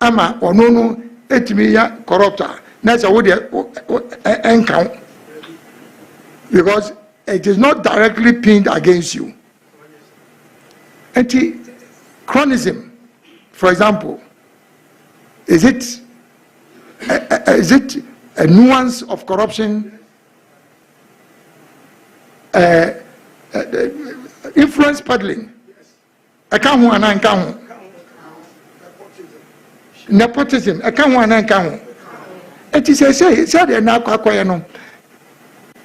[SPEAKER 5] ama or no etimi ya corruptor. That's what they encounter, because it is not directly pinned against you. Anti-chronism, for example, is it a nuance of corruption? Influence peddling. Nepotism. It is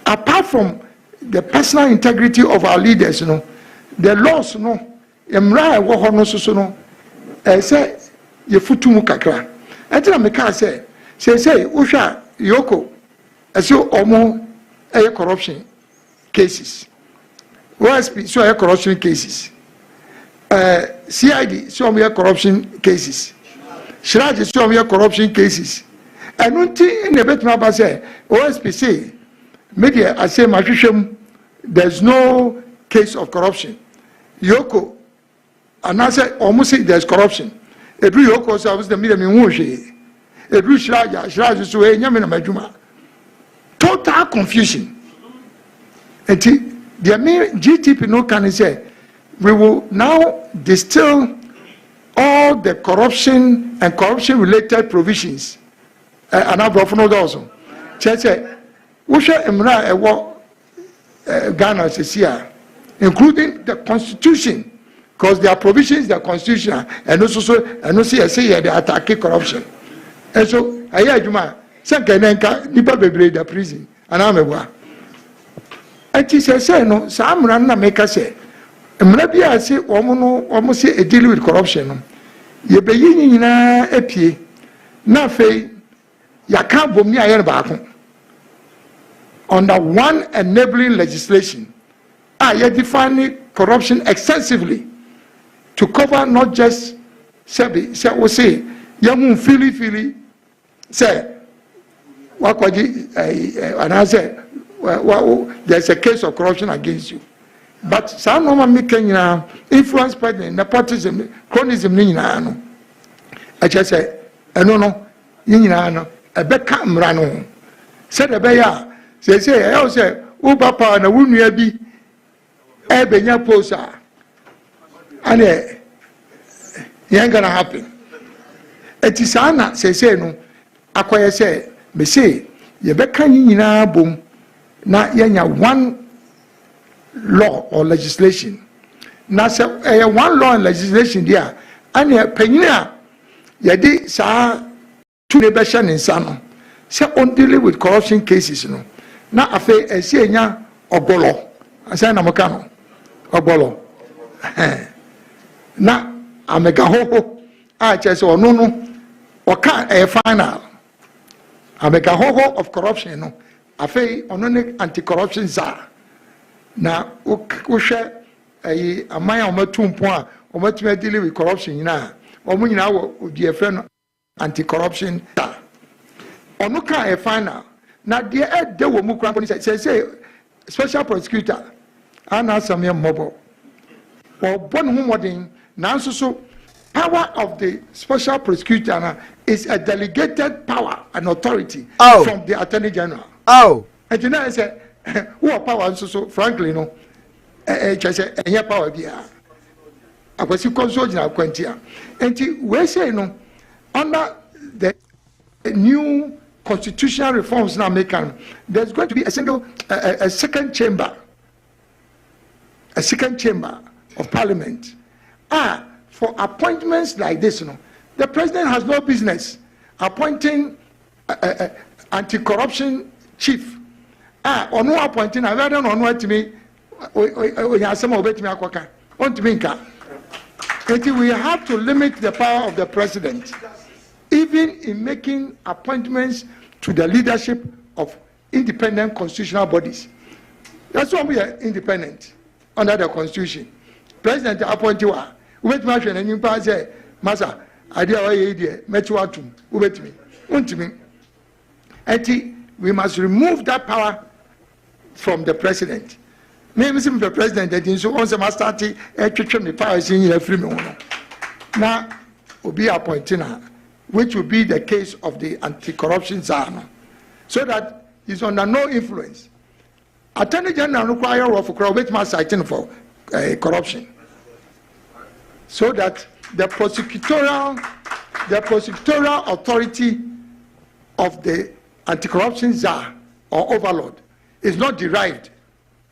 [SPEAKER 5] apart from the personal integrity of our leaders, the laws, emra wo no so no say ye futumu kakra. Etina me ka say uhwa yoko eso omo corruption cases. OSP so corruption cases. CID so we corruption cases. Shiraji so we corruption cases. And until in the bet say OSP say media I say there's no case of corruption. Yoko and I say almost say there's corruption. Every Yoko so was the media every Shiraji so nyamena total confusion. And the GTP no can say we will now distill all the corruption and corruption-related provisions. And I've often also. Ghana says here, including the Constitution, because there are provisions in the Constitution, and also they attack corruption. And so, I hear you, Sankanenka, Nipa Bebre, the prison, and I'm a war. And she says, no, some run make us say, and maybe I say, almost say a deal with corruption. Ye be yin na epie, na fe, ya can't bomb me ayer back. Under one enabling legislation, you define corruption extensively to cover not just say yamu fili say wakwaji and I say there's a case of corruption against you, but some normal making influence by nepotism, cronyism no. I just say no a better mrano said a bear. Say, I say, Ubapa na wunua bi benya posa. And it ain't gonna happen. It is ana say no. Akwaya say, me say, ye beka nyina bom na yenya one law or legislation. Na say one law and legislation there. And penyina ye di sa two nebesha insano. Say on dealing with corruption cases no. Na afe esienya ogolo asa na mokano ogolo na amega hoho a chese onu no oka final amega hoho of corruption no afe onu ne anti-corruption czar na uhwe amaya omatumpo a omatuma deal with corruption nyina omunyina wo die fe no anti-corruption czar onu ka final. Now, there were more say special prosecutor, and Samia Mobile, or Bonhumoding. Now, so power of the special prosecutor is a delegated power and authority from the Attorney General. And you know, I say, who are power? So frankly, no, just any power here. I was consulting our quantia, and we say no under the new constitutional reforms now making, there's going to be a second chamber of parliament. For appointments like this, the president has no business appointing anti-corruption chief. Or no appointing, I don't know to me, we have to limit the power of the president, even in making appointments to the leadership of independent constitutional bodies. That's why we are independent under the Constitution. President appoint you. Wait, my friend, and you pass say, Massa, idea met you out to wait me. And we must remove that power from the president. Maybe the president that in so on the master the power is in free now will be appointing her, which will be the case of the anti-corruption czar, so that he's under no influence. Attorney General require of corruption citing for corruption, so that the prosecutorial authority of the anti-corruption czar or overlord is not derived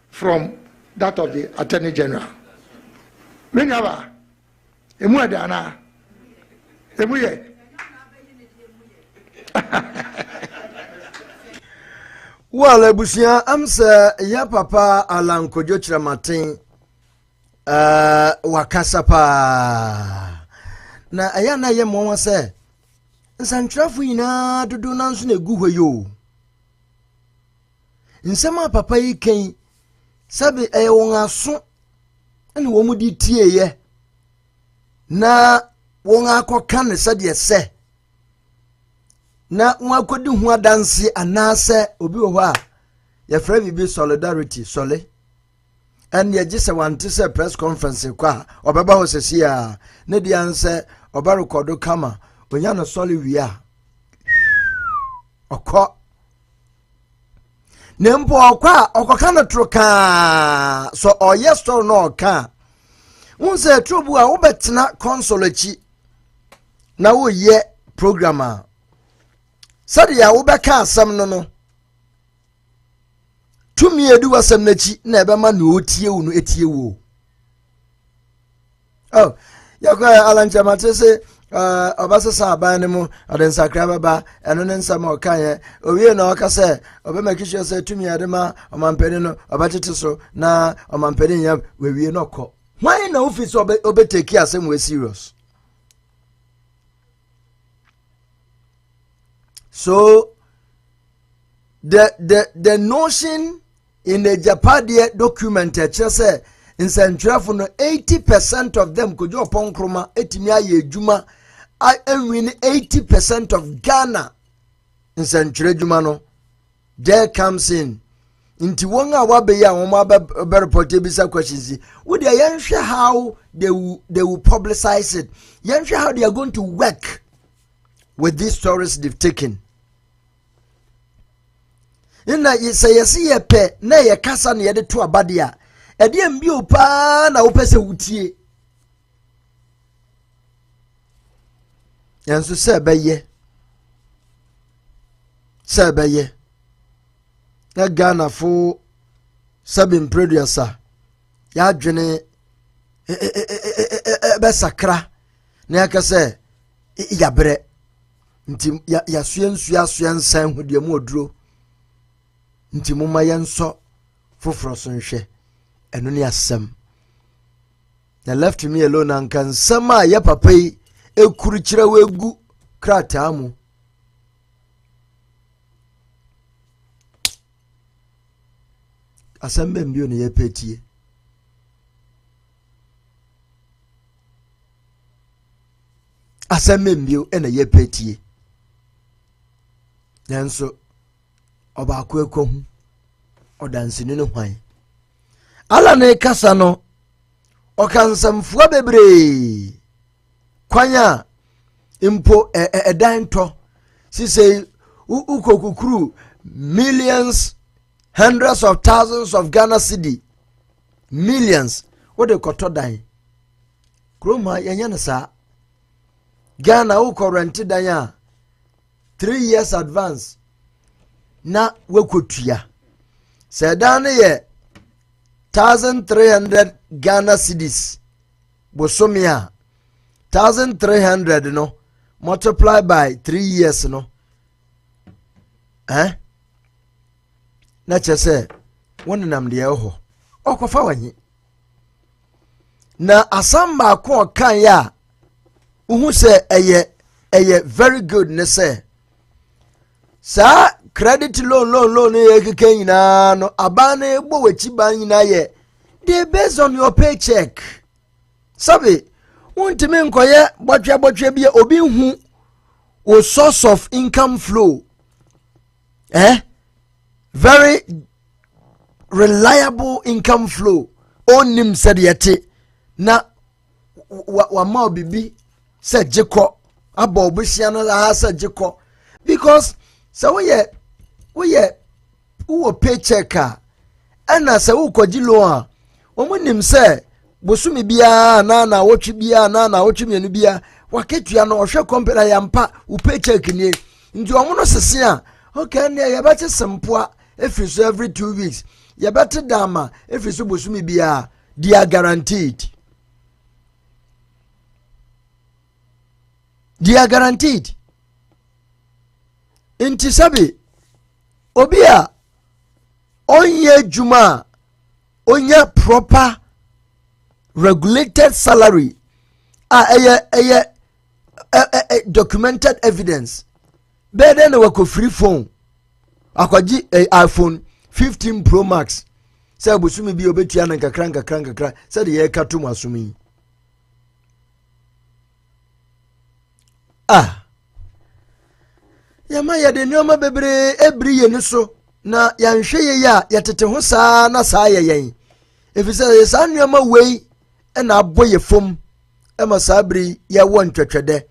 [SPEAKER 5] from that of the Attorney General. Whenever
[SPEAKER 8] well, Ebusia, I'm sir, ya papa Alan Kojo Chiramatin wakasapa na ayana ye mo se nsantrafu ina dudu nanso na gu hweyo nsema papa yi ken sabe won aso ene wo mu di tie ye na won akoka ne sade se na nwa kodi hu adanse anase obi wo a ye fra bibi solidarity sole en ye gise wante se press conference kwa obeba ho sesi a ne dia nse oba record kama onya no sole wi a okọ nempo okwa okoka no troka so oye store no oka Unse trouble a wobetena console chi na wo ye program a sade ya wobeka asem no tumi edu wasem na chi na ebema na otie wo no etie wo. Oh, yakwa alanjamate se obasasa aban mu odensakra baba eno ne nsam okaye owie na okase obemekisho se tumi adema omampeni no obatete so na omampeni nya wewie no kọ. Why na office obeteki asem we serious? So the notion in the Japadia document say in Central no 80% of them could go upon kroma etimia ye juma I win 80% of Ghana in Central Juma no. There comes in into one hour be ya better bisa questions. Would they answer how they will publicize it? Answer how they are going to work with these stories they've taken. Ina yesi ye pe na ye kasa na ye de to abadia e de mbi opa na wo pese wutie yanso se beye na Ghana fo sabin producer ya dwene be sakra na ya kase ya bre nti ya suensan hodie mu oduro nti mumma yenso foforo so nhwe eno ne asem na left me alone and kan sama ya papai ekuru kira wegu krata mu asem be mbio ne yepetie asem be mbio ena yepetie nanso oba akwekohu odansini no hwan ala ne kasa no okansamfua bebre kwanya impo edanto sisei ukokukuru millions hundreds of thousands of Ghana cedi millions what they koto dan kroma yanya na sa Ghana ukorenti dan ya 3 years advance na wekotua sedane ye 1300 Ghana cedis bosomia 1300 no multiply by 3 years no na chese wonenam de ho okofa wanyi na asamba ko kan ya uhu se eye very good ne se sa credit loan ye keke nyina no abana egbo wachi ban nyina ye they based on your paycheck sabe untime nkoye botwe bia obi hu o source of income flow very reliable income flow onim said yete na wa ma obibi se jeko aba obusia no ha se jeko because so we paycheck ana se wo kwaji loan a omunim se bosumi bia na wotwe bia na wotwe mienu bia waketua no ohwe company yampa wo paycheck ni nti omuno sese a okay na ya bache sempoa every 2 weeks ya bete dama every so bosumi bia they are guaranteed inti sabi obia onye juma onye proper regulated salary documented evidence better na wako free phone akwaji iPhone 15 Pro Max say bosumi bi obetua na nkakra say de ye kato mu asumi yama ya de nyoma bebre ebri ye so na yanhwe ye ya yetete ho saa na saa ye yen efise saa nyoma wei na aboye fom ma saa bri ya won twetwede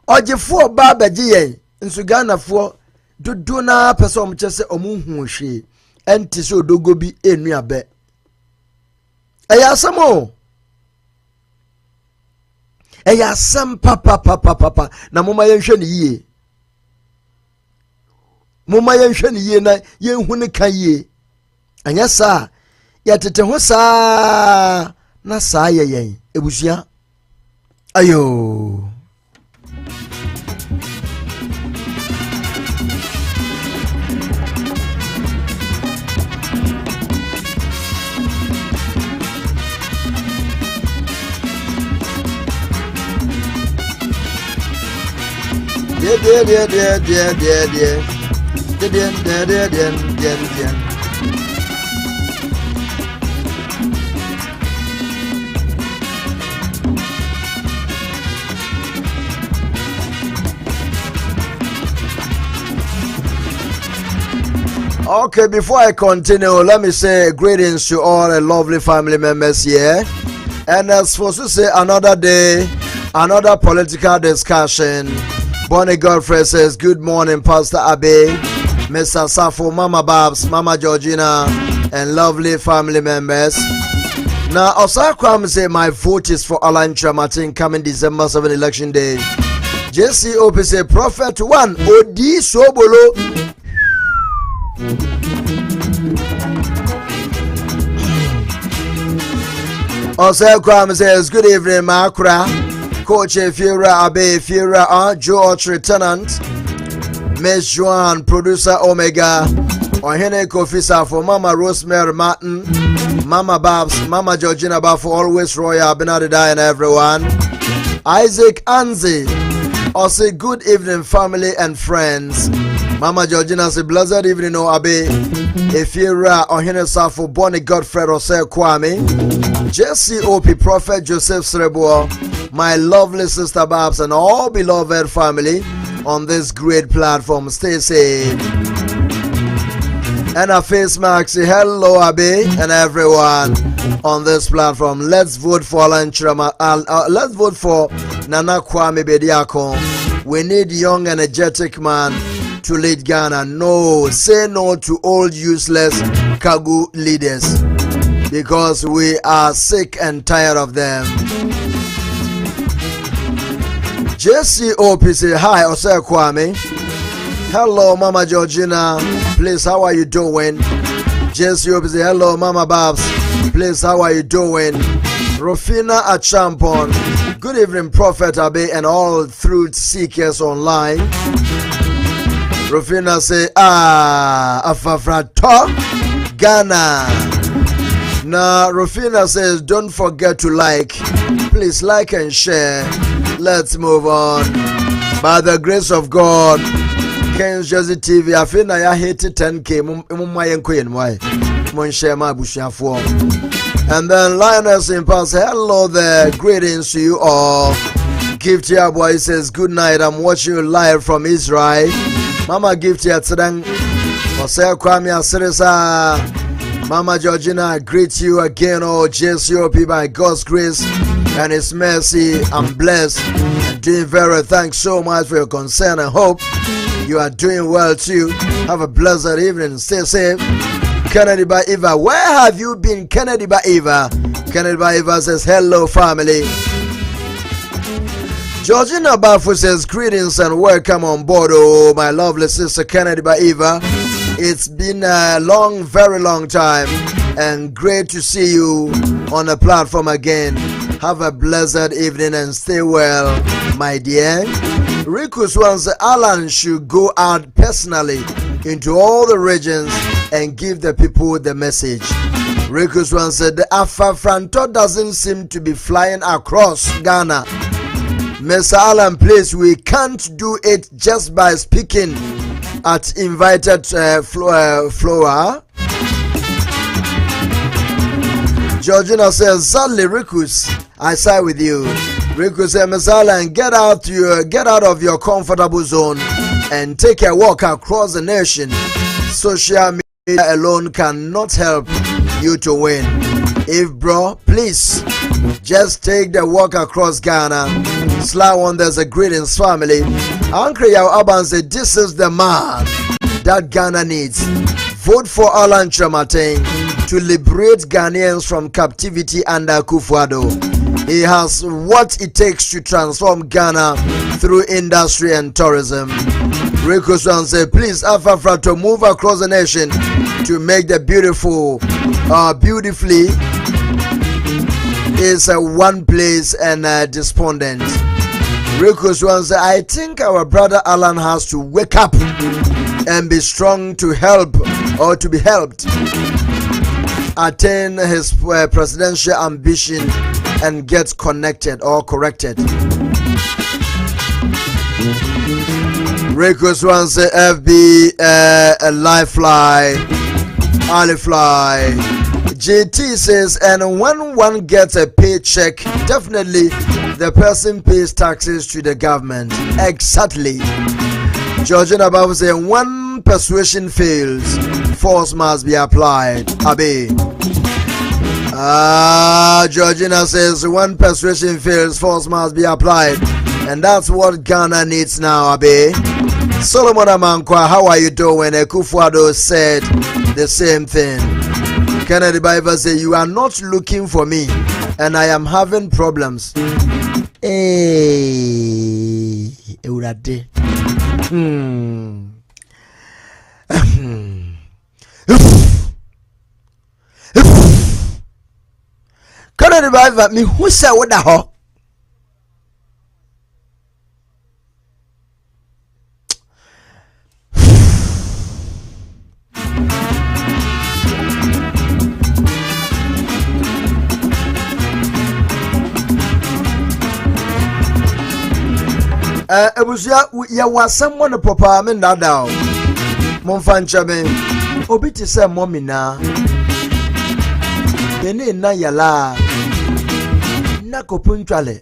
[SPEAKER 8] ogefo ba baje yen nsu Ghanafo dodo na pese omchese omunhu hwe enti se odogo bi enu abe eya samo Eya asem papa na moma yenhwe ne yie. Moma yenhwe ne yie na yenhu ne kan yie. Anya sa ya tete ho sa na sa yeyen ebusua. Ayo. Okay, before I continue, let me say greetings to all the lovely family members here. And as for to say another day, another political discussion. Bonnie Godfrey says, good morning, Pastor Abe, Mr. Safo, Mama Babs, Mama Georgina, and lovely family members. Now, Osakram say my vote is for Alan Martin coming December 7 election day. JCOP say Prophet 1, Odi Sobolo. Osakram says, good evening, Makra. Coach Fiora Abe Fiora Joe Lieutenant Miss Joan Producer Omega Ohene Kofisa for Mama Rosemary Martin Mama Babs Mama Georgina Ba for always Royal Benadida and everyone. Isaac Anzi say good evening family and friends. Mama Georgina say blessed evening o Abe Efiera Ohene Safo Bonnie Godfrey Ose Kwame JCOP Prophet Joseph Srebo, my lovely sister Babs and all beloved family on this great platform. Stay safe. And a face mask say hello Abe and everyone on this platform. Let's vote for let's vote for Nana Kwame Bediako. We need young energetic man to lead Ghana. No, say no to old useless Kagu leaders, because we are sick and tired of them. JCOP say hi, Osei Kwame. Hello, Mama Georgina. Please, how are you doing? JCOP say hello, Mama Babs. Please, how are you doing? Rufina Achampon. Good evening, Prophet Abe and all truth seekers online. Rufina say Afafrato Ghana. Now, Rufina says, don't forget to like. Please like and share. Let's move on. By the grace of God, Ken's Jersey TV, I feel I hate 10K. And then Lioness in Pass, hello there. Greetings to you all. Gift here, boy says, good night. I'm watching you live from Israel. Mama Gift here today. Osei Kwame Asirisa. Mama Georgina, I greet you again, oh JCOP, by God's grace and His mercy. I'm blessed and doing very. Thanks so much for your concern. I hope you are doing well too. Have a blessed evening. Stay safe. Kennedy by Eva, where have you been? Kennedy by Eva. Kennedy by Eva says, hello, family. Georgina Bafu says, greetings and welcome on board, oh my lovely sister Kennedy by Eva. It's been a long, very long time, and great to see you on the platform again. Have a blessed evening and stay well, my dear. Rikus wants Alan should go out personally into all the regions and give the people the message. Rikus wants the Afafranto doesn't seem to be flying across Ghana. Mr. Alan, please, we can't do it just by speaking at invited floor. Georgina says, sadly, Rikus, I side with you. Rikus says, Mr. Alan, get out of your comfortable zone and take a walk across the nation. Social media alone cannot help you to win. If bro, please just take the walk across Ghana. Sly one, there's a greetings family. Uncle Yao Aban said, this is the man that Ghana needs. Vote for Alan Martin to liberate Ghanaians from captivity under Kufuado. He has what it takes to transform Ghana through industry and tourism. Rico Swan said, please, Afafra, to move across the nation to make the beautifully is one place and despondent. Rico Swan said, I think our brother Alan has to wake up and be strong to help or to be helped attain his presidential ambition and get connected or corrected. Rico Swan said, FB, a live fly, Ali fly. JT says, and when one gets a paycheck, definitely the person pays taxes to the government. Exactly. Georgina Babu says, when persuasion fails, force must be applied. Abe. Georgina says, when persuasion fails, force must be applied. And that's what Ghana needs now, Abe. Solomon Amankwa, how are you doing? Ekufuado said the same thing. Kennedy Bible says, you are not looking for me, and I am having problems. Hey, Eurade. Kennedy Bible, me who said what the hell? Ya was someone a papa men that down. Monfanchamen, Obiti say momina. Bene na yala. Nako punchale.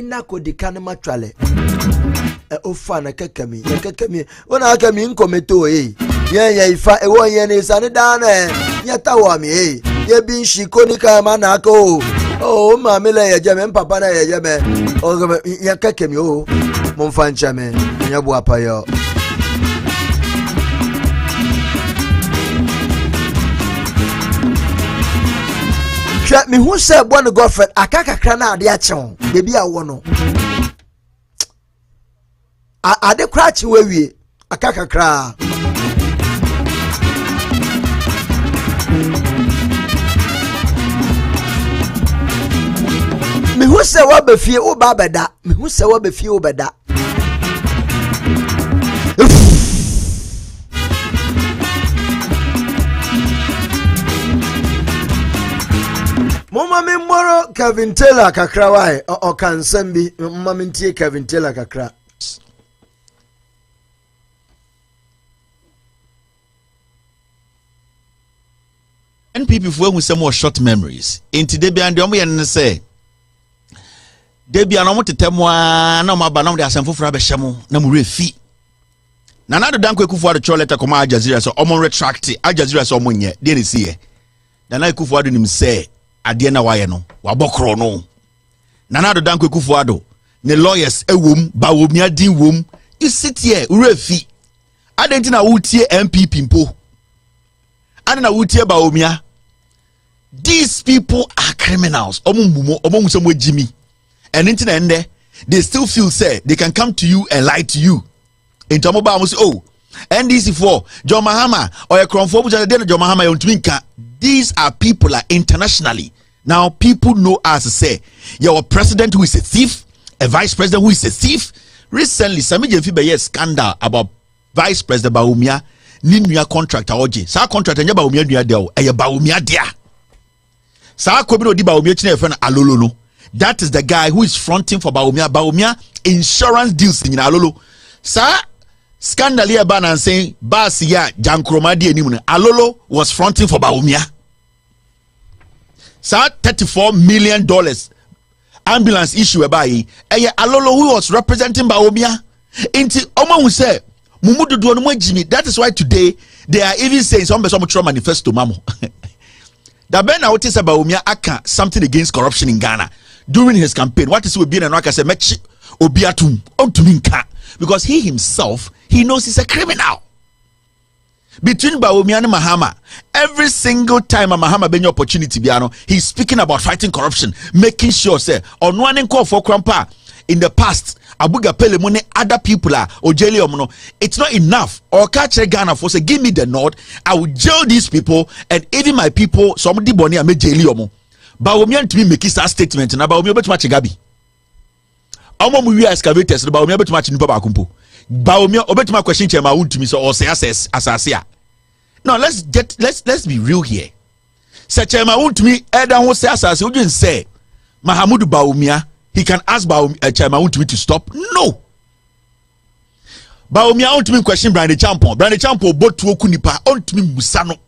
[SPEAKER 8] Nako di kanema trale. Ofana kekemi. Ona kemi nkometo ya ifa ewo yen isane dane. Ya tawami ye bin shikonika manako. Oh, mamela ya jame, papa na ya jame. Oh, ya kakemi oh, monfanchame, ya buapa yo. Chat me who said one girlfriend, akaka krana ade achon, baby a wono. Ade krachi wewie, akaka kra. Me who say what be fear o babeda. Me who say what be fear o beda. Mama me moro Kevin Taylor kakra wai o kan sambi mama me ntie Kevin Taylor kakra.
[SPEAKER 14] NPP for who some more short memories. Into the be and the say Debi anomo tetemwa na ma ba na de asemfo fra be hyemo na mu refi na na do danko ekufu ado cho letter koma Aljazeera so omo retract Aljazeera so omo nye de ne sie na na ekufu ado nim say ade na waye no wabokro no na do danko ekufu ado ne lawyers ewom ba womia din wom you sit here refi adenti na wutie MPP mpo ade na wutie ba womia. These people are criminals omo mbumo omo musemo jimi. And into the end, they still feel say they can come to you and lie to you. In Tomoba, say, oh, NDC4, John Mahama, or a Cronfo, John Mahama, these are people like internationally. Now, people know us to say, you're a president who is a thief, a vice president who is a thief. Recently, Samija Fibe scandal about Vice President Baumia, Ninuya contract, Oji. Sa contract, and Baumia, a Baumia, dear. Sa Kobino di Baumia, friend Alolo. That is the guy who is fronting for Baumia insurance deals in Alolo. Sir, scandal here ban and saying Basia Jankromadi and Alolo was fronting for Baumia. Sir, $34 million ambulance issue by Alolo who was representing Baumia. Inti Oma who say Mumudu do Jimmy. That is why today they are even saying some manifesto mamo. The Ben notice about Baumia aka something against corruption in Ghana. During his campaign, what is being an Raka said, Obiatum, because he himself, he knows he's a criminal. between Bawumia and Mahama. Every single time a Mahama benyo opportunity biano, he's speaking about fighting corruption, making sure say on one call for Krampa in the past. Abuga Pele money other people are or jail omono. It's not enough. Or catch Ghana for say give me the nod. I will jail these people and even my people. Somebody boni ame jail omo. Bawumia to me make that statement. Na Bawumia betu machi gabi. Omo mu excavators. Na Bawumia betu machi nipa bakumpo. Bawumia obetu ma question chema won to me so or say asasia. Now let's be real here. Say chema won to me eda ho say asase. Would you say Mahamudu Bawumia? He can ask Chairman Untumi to stop. No. Bawumia Untumi question Brande Champo. Brande Champo bought to Okunipa Untumi Musano.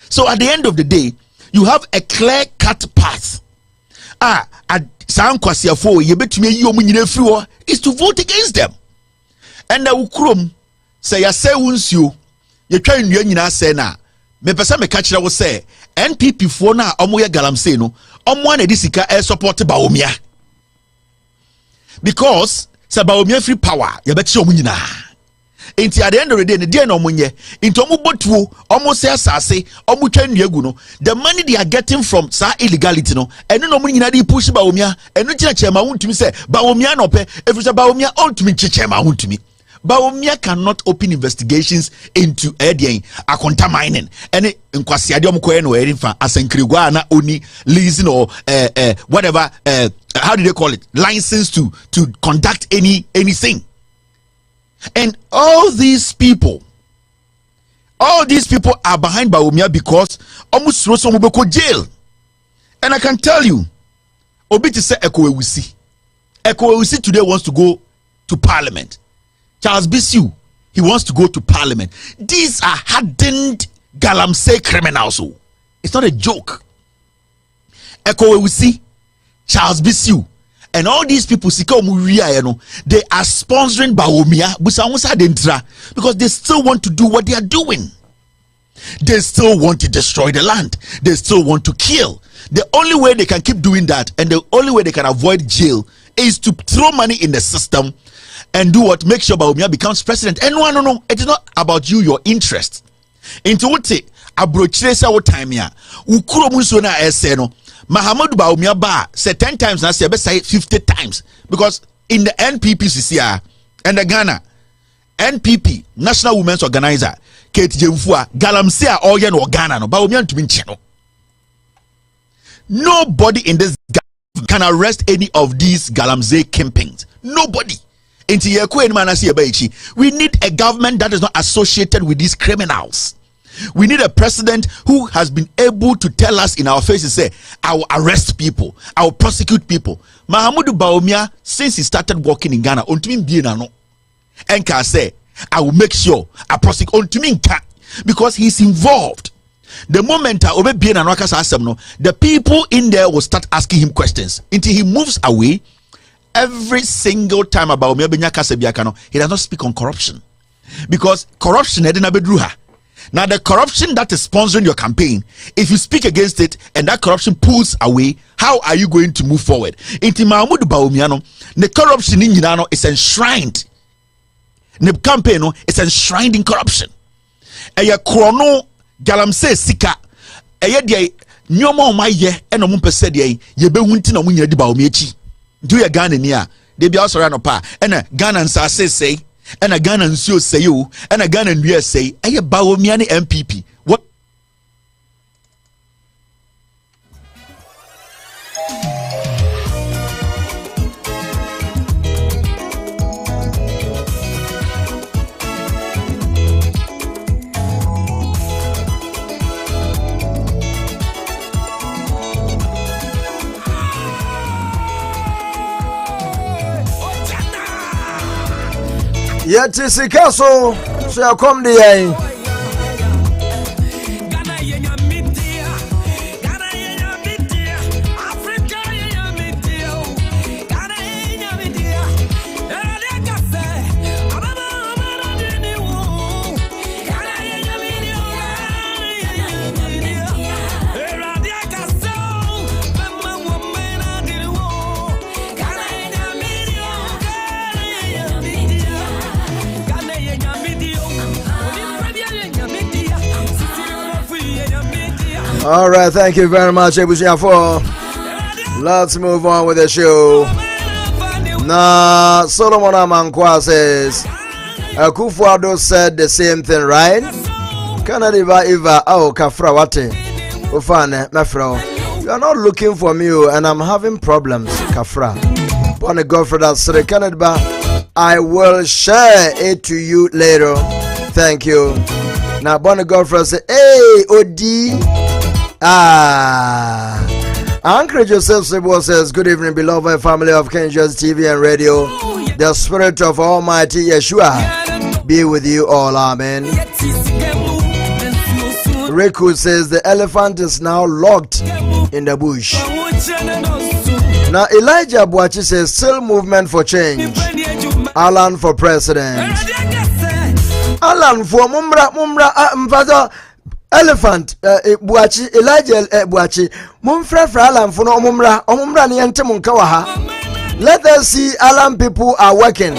[SPEAKER 14] So at the end of the day, you have a clear-cut path. At San Kwasiafo, you bet me you is to vote against them. And the Ukrum say ya say unsio, you try you say na. Me pesa me catch that will say NPP for na omoya galamse no, omwane disika support Bawumia. Because Bawumia free power, you bet you munyina. Inti at the end of the day, the day no munye. Into omubotu, almost say asase, omuchen yeguno. The money they are getting from sa illegality no, and no munyina di push Bawumia, and no chema won to me say Bawumia no pe. If it's Bawumia on to me chema won to me. Bawumia cannot open investigations into akonta mining. Any nkwasiade omko no erinfa asenkrigwa na oni leasing or whatever how do they call it, license to conduct anything. And all these people are behind Bawumia because almost so mubeko jail. And I can tell you, Obiti say Eko Ewusi today wants to go to parliament. Charles Bissiu, he wants to go to parliament. These are hardened galamsey criminals. It's not a joke. Eko Ewusi, Charles Bissiu, and all these people, they are sponsoring Bawumia because they still want to do what they are doing. They still want to destroy the land. They still want to kill. The only way they can keep doing that and the only way they can avoid jail is to throw money in the system and do what? Make sure Bawumia becomes president. And no, it is not about you, your interest. Into what abrochiresa what time ya ukuro munsona eseno Mahamudu Bawumia ba say 10 times na say 50 times because in the NPP and the Ghana NPP National Women's Organizer Kate Jemfua galamsey all yen or Ghana no Bawumia to channel. Nobody in this can arrest any of these galamsey kingpins. Nobody. We need a government that is not associated with these criminals. We need a president who has been able to tell us in our faces, say, I will arrest people, I will prosecute people. Mahamudu Bawumia, since he started working in Ghana, and can say, I will make sure I prosecute because he's involved. The moment the people in there will start asking him questions until he moves away. Every single time about he does not speak on corruption because corruption now the corruption that is sponsoring your campaign, if you speak against it and that corruption pulls away, how are you going to move forward? Inti Mahamudu Bawumia the corruption in is enshrined. The campaign is enshrined in corruption. Eya krono galamsey sika eye de nyoma omaye eno mo pese de ye be hunti na mo nyina di Bawumia echi. Do ya Ghana niya? They be also run up and a Ghana and say and a Ghana and so say you and a Ghana and US say a Bawumia MPP. What?
[SPEAKER 8] Yet is a castle, so come the end. All right, thank you very much, Ebusiafo. Let's move on with the show. Now, Solomon Amankwa says, Akufo-Addo said the same thing, right? Canada Eva, oh, Kafra Wate. Ufane, Mefro. You are not looking for me, and I'm having problems, Kafra. Bonnie Godfrey, that's the Canada. I will share it to you later. Thank you. Now, Bonnie Godfrey said, hey, Odi. Anchorage Joseph Sibo says, good evening, beloved family of King Jesus TV and radio. The spirit of Almighty Yeshua be with you all. Amen. Riku says, the elephant is now locked in the bush. Now, Elijah Boachi says, still movement for change. Alan for president. Alan for Mumra, elephant Boachi, Elijah Boachi, Mumfra Alan for Omumra Niente Munkawaha. Let us see Alan people are working.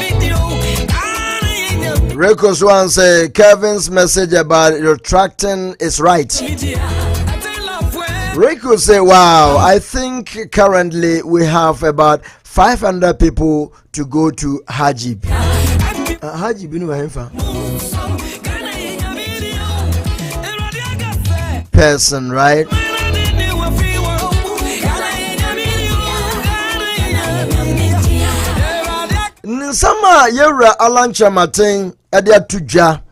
[SPEAKER 8] Rico Swan say Kevin's message about retracting is right. Rico say, wow, I think currently we have about 500 people to go to Hajib. Hajib, you know person, right? Sama yera alancha matin edia tuja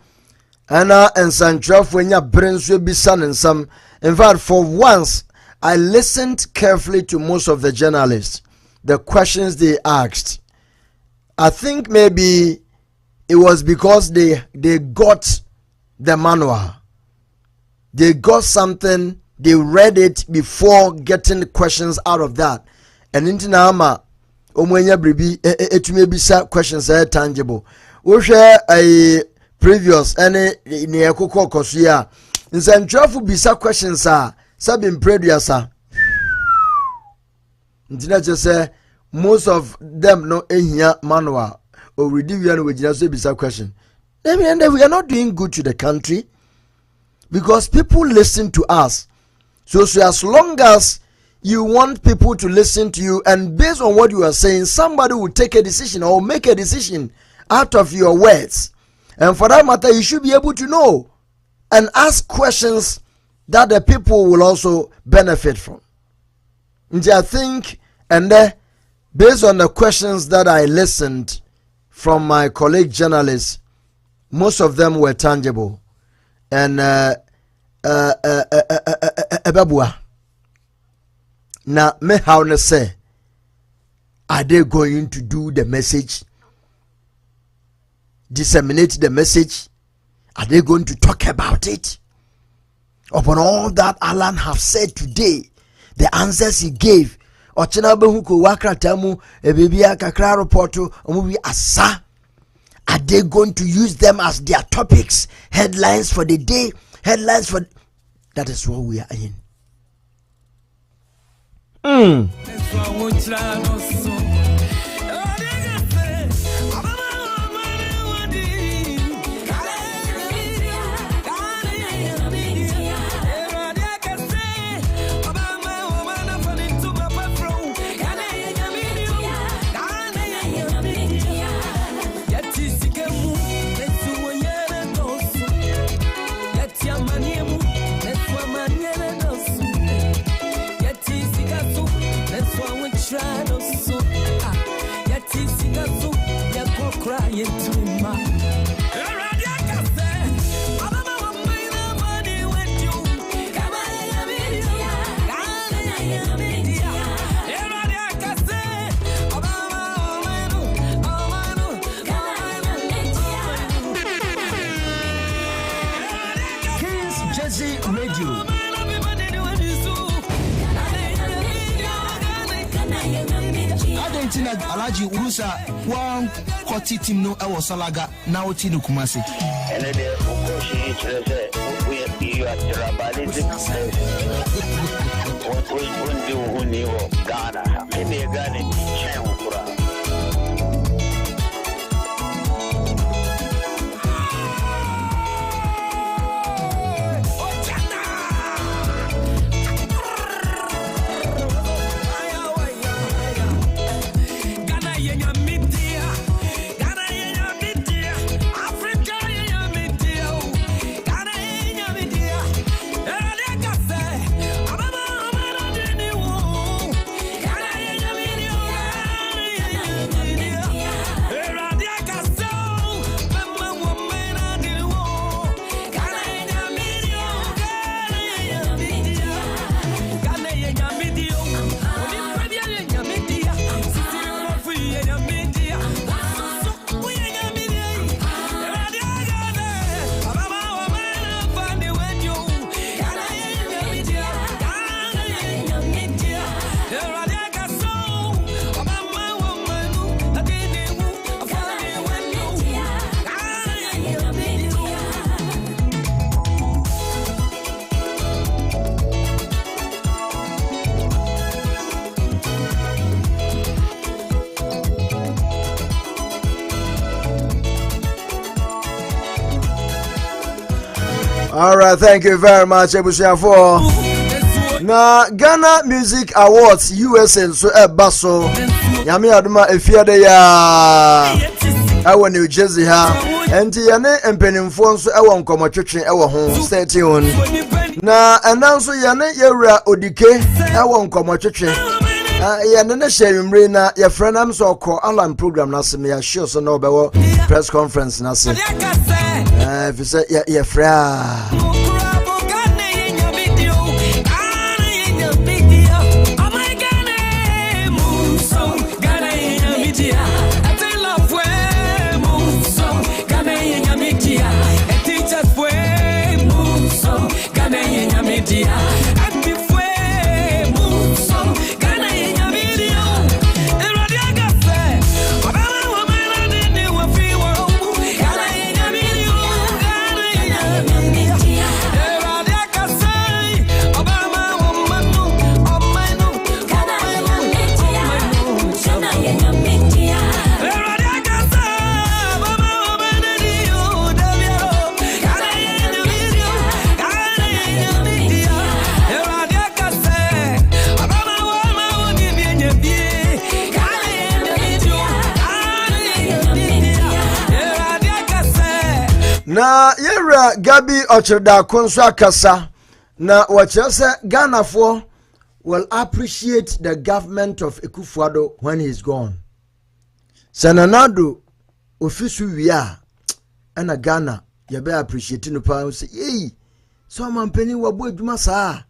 [SPEAKER 8] ana ensantraf wenya brenso bisan nsam. In fact, for once I listened carefully to most of the journalists, the questions they asked. I think maybe it was because they got the manual. They got something, they read it before getting the questions out of that. And into Nama Omwenya bribi etume bisa questions are tangible. We share a previous any ne ekoko kosia. Nsantrafu bisa questions are sabin previousa. Ntina just say most of them no ehia manual or read we just bisa question. We are not doing good to the country because people listen to us. So as long as you want people to listen to you, and based on what you are saying, somebody will take a decision or make a decision out of your words. And for that matter, you should be able to know and ask questions that the people will also benefit from. And I think, and based on the questions that I listened from my colleague journalists, most of them were tangible. And Ebabua. Now, me how to say, are they going to do the message, disseminate the message? Are they going to talk about it? Upon all that Alan have said today, the answers he gave, Ochinabehuko Wakratamu, Ebibia Kakra Reporto, Omubi Asa, are they going to use them as their topics, headlines for the day, headlines for... That is what we are in.
[SPEAKER 15] Alaji Urusa one koti team no ewo Salaga na oti no Kumasi. Ene de okoshi chese we you are tribalism. What do uni wo Ghana? Ene Ghana chen ukura.
[SPEAKER 8] All right, thank you very much, Ebusiafo. Na Ghana Music Awards USA so baso. Yami aduma efiade ya. Ewo New Jersey ha. Enti yane empenimfo nso ewo nkomotwetwe ewo ho. Stay tuned. Na ananso yane yewura odike ewo nkomotwetwe. Yane ne share na ya friend am so call alarm program na se me ya show so na obewo press conference na se. If you say yeah fra. Na yera Gabi Ochirda Kunso akasa na wachese Ghana for will appreciate the government of Akufo-Addo when he's gone. Sananado ofisu wia ana Ghana yabe appreciate no pa say yey so man pani wabo adwuma saa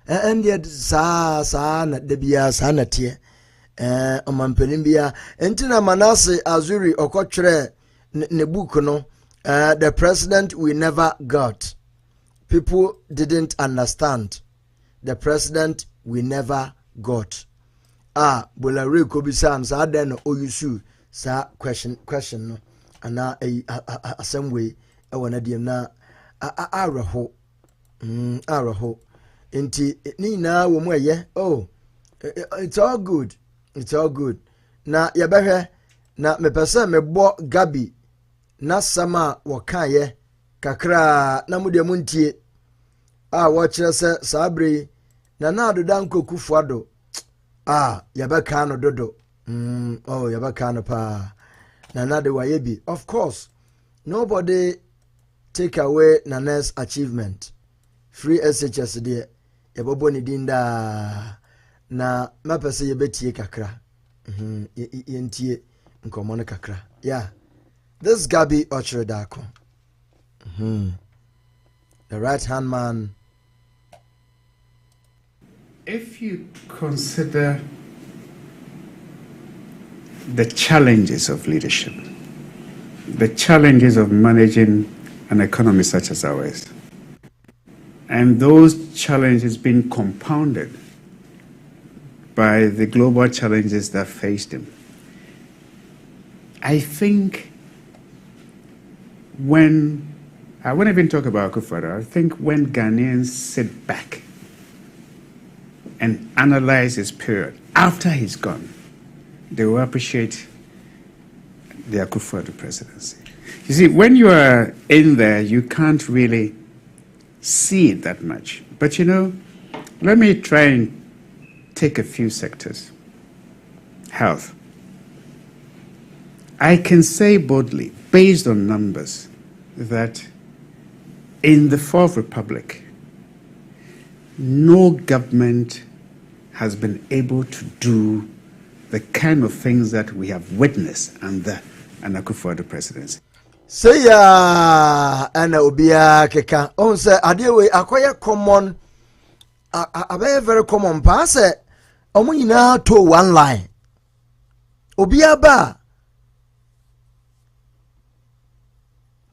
[SPEAKER 8] and saa na debia saa na tie man pani bia entina Manase Azuri okotwere ne book no. The president we never got. People didn't understand. The president we never got. Bolare Kobisan sa den oyusu sa question no. Ana some way I wanna dim na araho. Araho. Inti ni na wo mo ye. Oh. It's all good. It's all good. Na yabehwe na me pese me bo Gabi na sama wakaye kakra na mude muntie wo kire se sabre na adoda Akufo-Addo yabeka no dodo yabeka no pa na de wayebi. Of course nobody take away Nana's achievement. Free SHS there yebobo ni dinda na mapese yebetie kakra yentie nkomo no kakra. Yeah. This Gabi Ochirda. The right-hand man.
[SPEAKER 16] If you consider the challenges of leadership, the challenges of managing an economy such as ours, and those challenges being compounded by the global challenges that faced him, I think when I won't even talk about Akufo-Addo, I think when Ghanaians sit back and analyze his period after he's gone, they will appreciate the Akufo-Addo presidency. You see, when you are in there, you can't really see it that much. But let me try and take a few sectors. Health. I can say boldly, based on numbers, that in the Fourth Republic, no government has been able to do the kind of things that we have witnessed under an Akufo-Addo presidency.
[SPEAKER 8] Say ya ana obia keka on say adewe akoye common a very common pa say omo nyina to one line obia ba.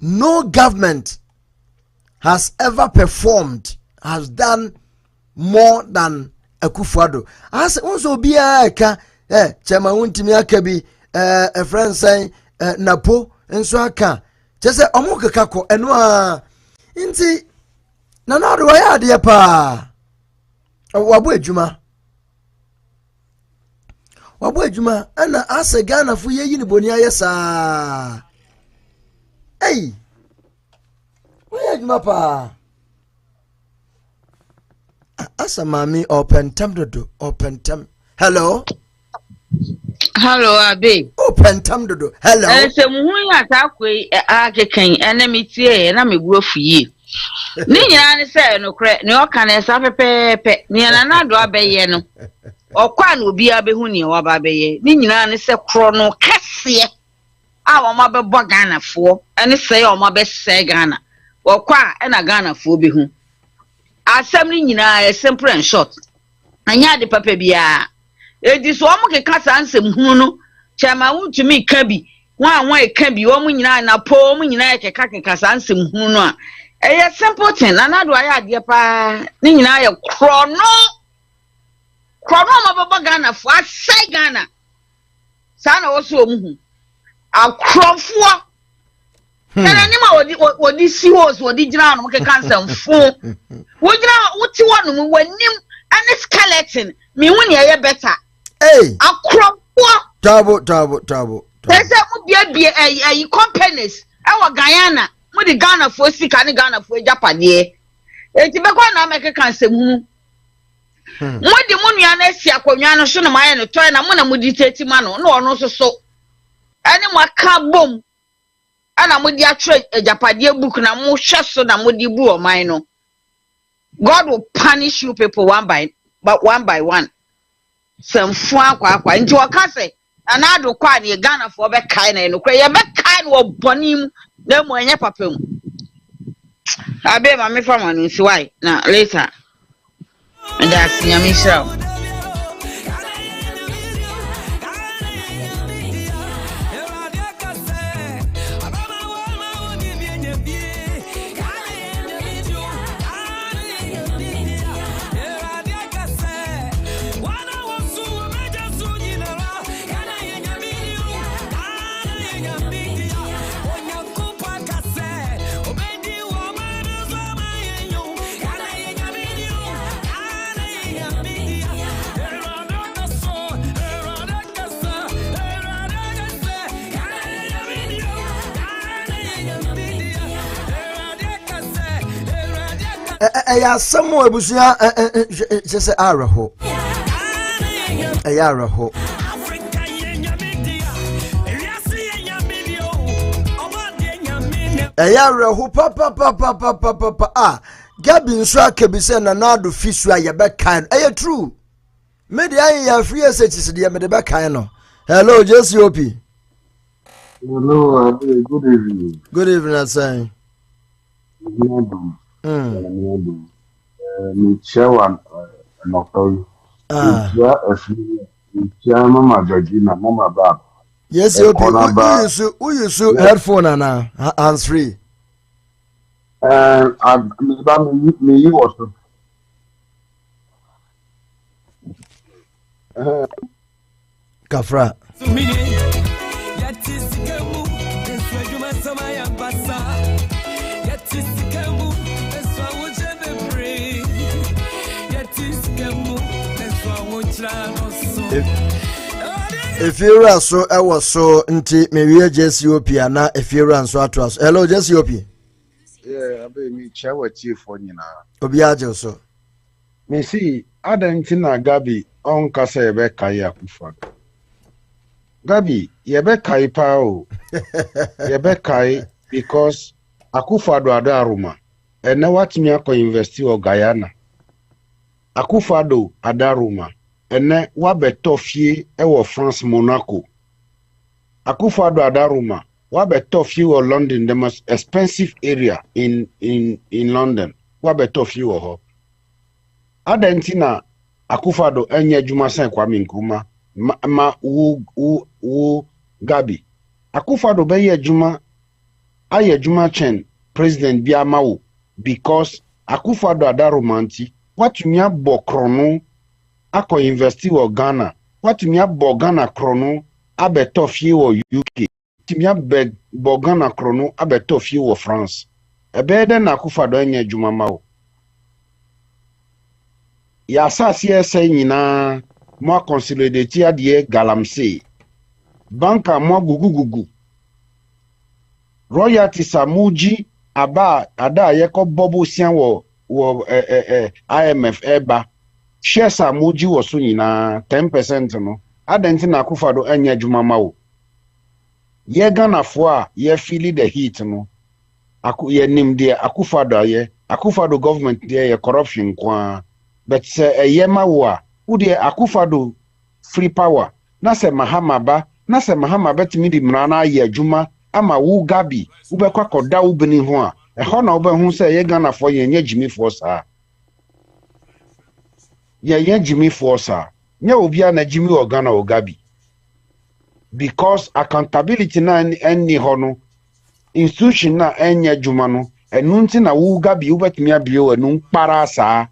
[SPEAKER 8] No government has ever performed, has done more than Akufo-Addo. As also be a Chairman Wuntimi Akabi, a friend saying Napo, and so I can. Just say Omoka Kako, and inti Nana do I add ya pa Wabwe Juma. Wabwe Juma, and I ask a Ghana for ye Bonia, yes, Hey, where is my pa? Asamami open dodo open tem. Hello.
[SPEAKER 17] Hello, Abe.
[SPEAKER 8] Open dodo. Hello.
[SPEAKER 17] Se muhu ya ta kwe akekan ene mitie na meguro fuyi. Ni nyina ne se no kre ne oka na esa pepepe ne na na do abeye no. Okwa na obi abehu ne wa ba abeye. Ni nyina ne se kro no kese. A wo ma be bo Ghana fo. Ene se o ma be se Ghana. Okwa e na Ghana fo behu. Asem ni nyina e simple and short. Anya de papa bia. Edi so omo ke kasa ansem hu no. Chama wuntumi ka bi. Wan e ka bi omo nyina na po omo nyina e ke kasa ansem hu no a. Eye simple thing na na do aya ade pa. Ni nyina ye krono. Krono ma baba Ghana fo asai Ghana. Sa na wo so omo hu. Akrofo. Na ni ma odi si hos odi gina no ke cancer fo. Wo gina wuti wonu mu wanim ane skeleton me hu ne ye better.
[SPEAKER 8] Hey.
[SPEAKER 17] Akrofo.
[SPEAKER 8] Tabo.
[SPEAKER 17] Tese mu bia ayi companies e wo Guyana. Mu di Ghana fo sika ne Ghana fo Japade. Enti be kwa na make cancer mu. Mu di mu nua na si akonwa no so na maye no toy na mu na mu di teti ma no na ono so. Ani mu aka bom. Ana mu di atre Japade book na mu hwe so na mu di bu o man no. God will punish you people one by one. Some fun kwa nti waka se ana ado kwa ne Ghana fo be kai na no kwa ye be kai no bonim na mu anya papam. Abe ma me fama no si why na later. And that's nyami show.
[SPEAKER 8] Ya samu ebusia je se araho. Ya araho. Ya araho papa ah Gabi nso akebise na nado fisu aye be kan. True. Me de aye ya free SHS de me de be kan no. Hello JCOP.
[SPEAKER 18] Hello, good evening.
[SPEAKER 8] Good evening, sir.
[SPEAKER 18] Me chairman no Mama Georgina, Mama Bab.
[SPEAKER 8] Yes, you use headphone and hands free.
[SPEAKER 18] Me was
[SPEAKER 8] Kafra. If you are so, I was so into maybe JCOP and not if you run so at us. Hello, JCOP.
[SPEAKER 18] Yeah, I be me chair with you for you now.
[SPEAKER 8] Obiajo so.
[SPEAKER 18] Me see, I don't think Gabi on Kasa Ebe Kaya Kufa. Gabi, Yebe Kai Pao. Yebe Kai because Akufado Adaruma. And now what me ako investi o Guyana. Akufado Adaruma. Ene wa beto fie ewo France Monaco. Akufado Adaruma wa beto fie o London, the most expensive area in London. Wa beto fie o ho. Adentina Akufado enye juma sen Kwame Nkrumah ma u Gabi. Akufado be ye juma aye juma chen president biamawo because Akufado Adaruma anti what you bokrono ako investi wo Ghana. What me abo Ghana krono abeto fie wo UK. Me abo Ghana krono abeto fie wo France. Ebe na Akufado enye juma mawo. Ya asasi ese nyina mo consolidate adie galamsey. Banka mo gugugugu. Royalty samuji aba ada yeko bobo sian wo IMF eba shares a moji wɔ so nyinaa 10% no adɛnti na Akufo-Addo anya adwuma ma wo ye Ghanafoɔ a ye feel the heat no ye nim de Akufo-Addo ayɛ Akufo-Addo government de ye corruption kwa but sɛ ɛyɛ ma wo a wo de Akufo-Addo free power na sɛ Mahama ba na sɛ Mahama betimi di mmara na ayɛ adwuma ama wo Gabi wo bɛkɔ akɔda wo beni ho a ɛhɔ na wo bɛhu sɛ ye Ghanafoɔ yɛ nyɛ gyimifoɔ saa yɛ gyimifoɔ saa nyɛ obi a na gyimi wɔ Ghana wɔ Gabi because accountability na ɛnni hɔ no institution na ɛnyɛ adwuma no ɛnu nti na wo Gabi wo bɛtumi abie wɔ ɛnu kpara saa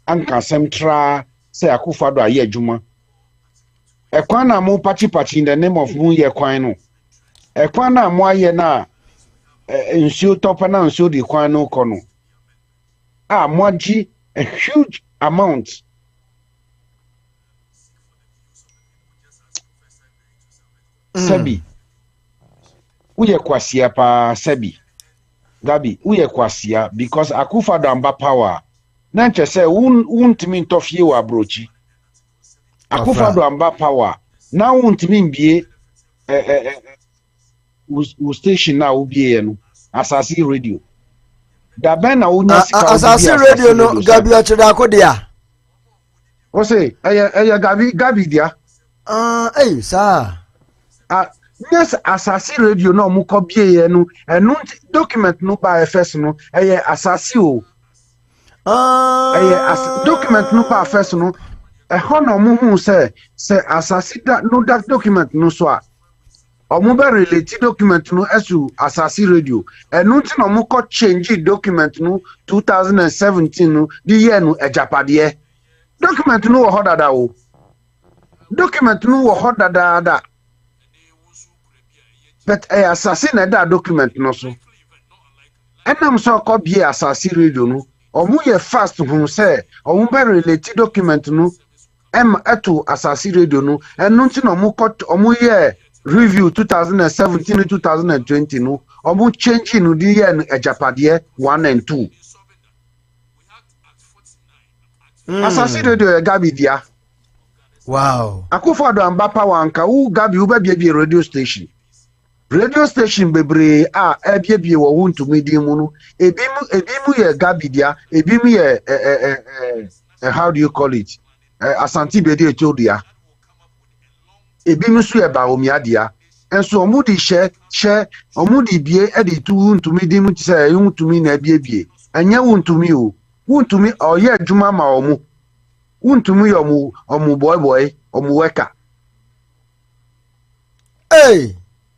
[SPEAKER 18] anka asɛm traa sɛ Akufo-Addo ayɛ adwuma ɛkwan na mo pachi in the name of mo yɛ kwan no ɛkwan na mo ayɛ na nsuo tɔpɛ na nsuo di kwan no kɔ no a mo agye a huge amount Sebi uye kwasia pa Sebi Gabi uye kwasia because Akufo-Addo amba power na nche se untimi ntofie wa brochi Akufo-Addo amba power na untimi mbie station na ubie no Asasi radio da ben na unya sika
[SPEAKER 8] Asasi radio no Gabi ochida akodia
[SPEAKER 18] o say eye Gabi dia
[SPEAKER 8] sir
[SPEAKER 18] yes Asasi radio no mu ko bie no enu document no ba FS no Asasi o document no ba FS no ho no mu hu say Asasi no that document no so a omu be relate document no esu Asasi radio enu ti no mu ko change document no 2017 no di year no ejapade document no wo ho dada o document no wo ho dada but Asasi na that document no so enam so ko bie Asasi radio no omu ye fast hu say omu be relate document no eto Asasi radio no enu nti no mu ko omu ye review 2017 2020 no omu change no di ye no ejapade 1 and 2 Asasi radio Gabi dia
[SPEAKER 8] wow
[SPEAKER 18] Akufo-Addo amba power anka u Gabi u be radio station bebre a ebiebie wo wuntumi di mu no ebimu ye Gabi dia ebimu ye how do you call it Asante bedi etodia ebimu su ye Baomia dia enso omudi she omudi bie edi tu wuntumi di mu tse wuntumi na ebiebie anya wuntumi o wuntumi oye adwuma ma omu wuntumi omu boy omu weka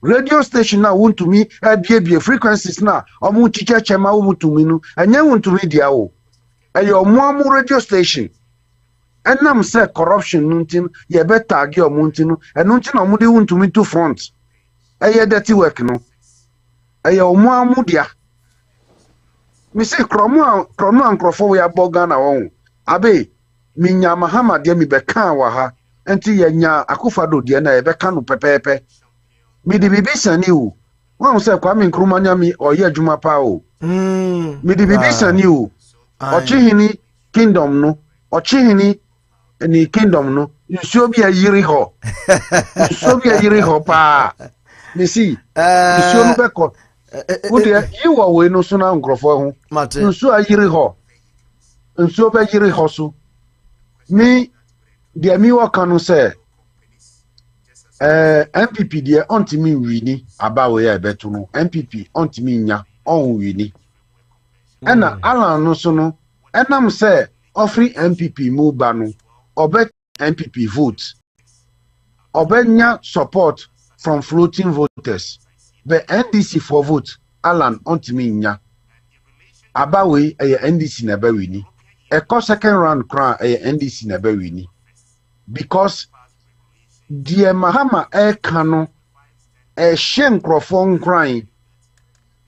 [SPEAKER 18] radio station na wuntumi ebiebie frequencies na omu chicheche ma wuntumi no anya wuntumi dia o omu radio station enam se corruption nuntin ye beta gi omu ntino enuntin omu di wuntumi to front dirty work no omu dia mi se kromu ankrofo we aboga na won abe minya Mahama dia mi beka wa ha enti ye nya Akufo-Addo dia na ye beka no pepepe mi di bibi sani o won se Kwame Nkrumah nya mi oye adwuma pa o mi di bibi sani o ochihini kingdom no ochihini ni kingdom no nsuo bi ayiri ho pa mi si nsuo no beko wo de yiwo we no so na nkrofo ho nsuo ayiri ho nsuo be yiri ho so mi de mi waka no se MPP de ontimi wini abawe ya betu no MPP ontimi nya on wini ena ala no so no enam se offering MPP mu ba no obet MPP vote obenya support from floating voters the NDC for vote Alan ontimi nya abawe NDC na ba wini second round crown NDC na ba wini because dear Mahama kano shen crofon crying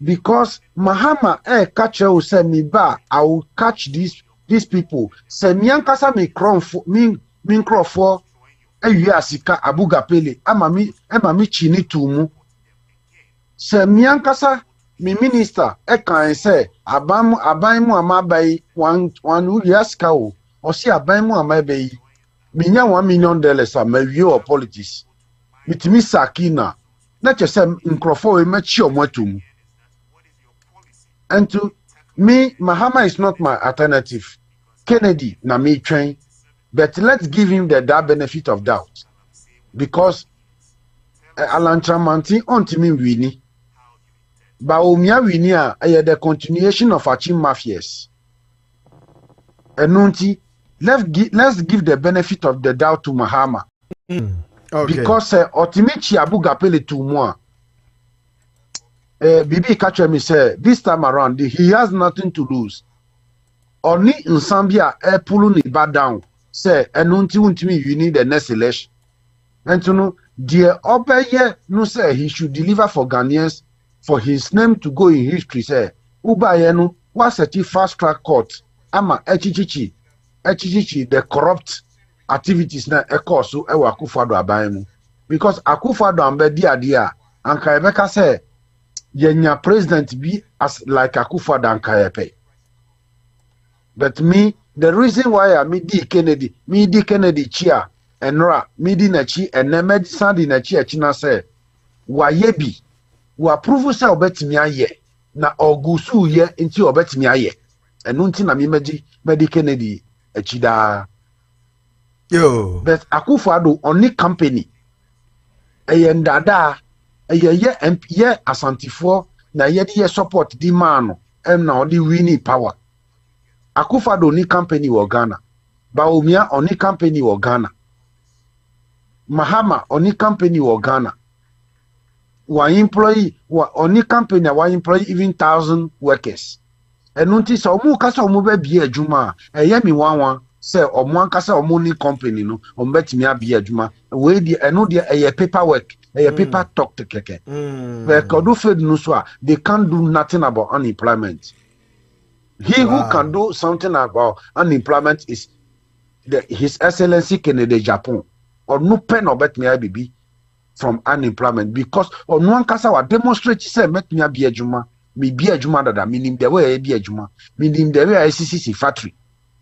[SPEAKER 18] because Mahama catch you say me ba I will catch these people say me ankasa me crofo asika abuga pele ama mi chini tumu say me ankasa me minister kan say aban mu amabai one asika o osi aban mu amabe yi minya $1 million a mawie or politics mitimi sakina na chese nkrofo we machi omatum. And to me, Mahama is not my alternative. Kennedy na me train, but let's give him that benefit of doubt because Alan Tramanti onto me winnie. But Umia winnie the continuation of Achim mafias. And nunti let's give the benefit of the doubt to Mahama.
[SPEAKER 8] Okay.
[SPEAKER 18] Because Otimichi Abu Gapele to moi. Bibi catch me say this time around he has nothing to lose. Only in Zambia pulling the bar down. Say enunti you need the next election. And to know dear Obeye no say he should deliver for Ghanaians for his name to go in history. Say Ubayenu was a fast track court. Ama echichichi the corrupt activities na ekoso ewa Akufo-Addo aban because Akufo-Addo ambe dia anka ebeka say yenya president be as like Akufo-Addo anka epe. But me the reason why I me di Kennedy chia enra me di na chi ene medicine di na chi na say wa yebi wa prove say obetimi aye na ogusu ye nti obetimi aye enu nti na me medi Kennedy echida.
[SPEAKER 8] Yo.
[SPEAKER 18] But Akufo-Addo only company eye ndada ye asantifo na ye di support di man na odi winning power. Akufo-Addo only company wo Ghana. Baumia only company wo Ghana. Mahama only company wo Ghana. Wa employee wa only company wa employee even 1,000 workers. Enunti so omu kasa omu be bia adwuma eye mi wanwan say omu ankasa omu ni company no omu betimi abia adwuma we di eno di eye paperwork eye paper talk to keke. But kodu fed no so they can't do nothing about unemployment. He who can do something about unemployment is His Excellency Kennedy Japan or no pen or bet me IBB from unemployment because or no one kasa wa demonstrate say met me abia adwuma. Me be a juma dada minim the way be a juma minim the way ICCC factory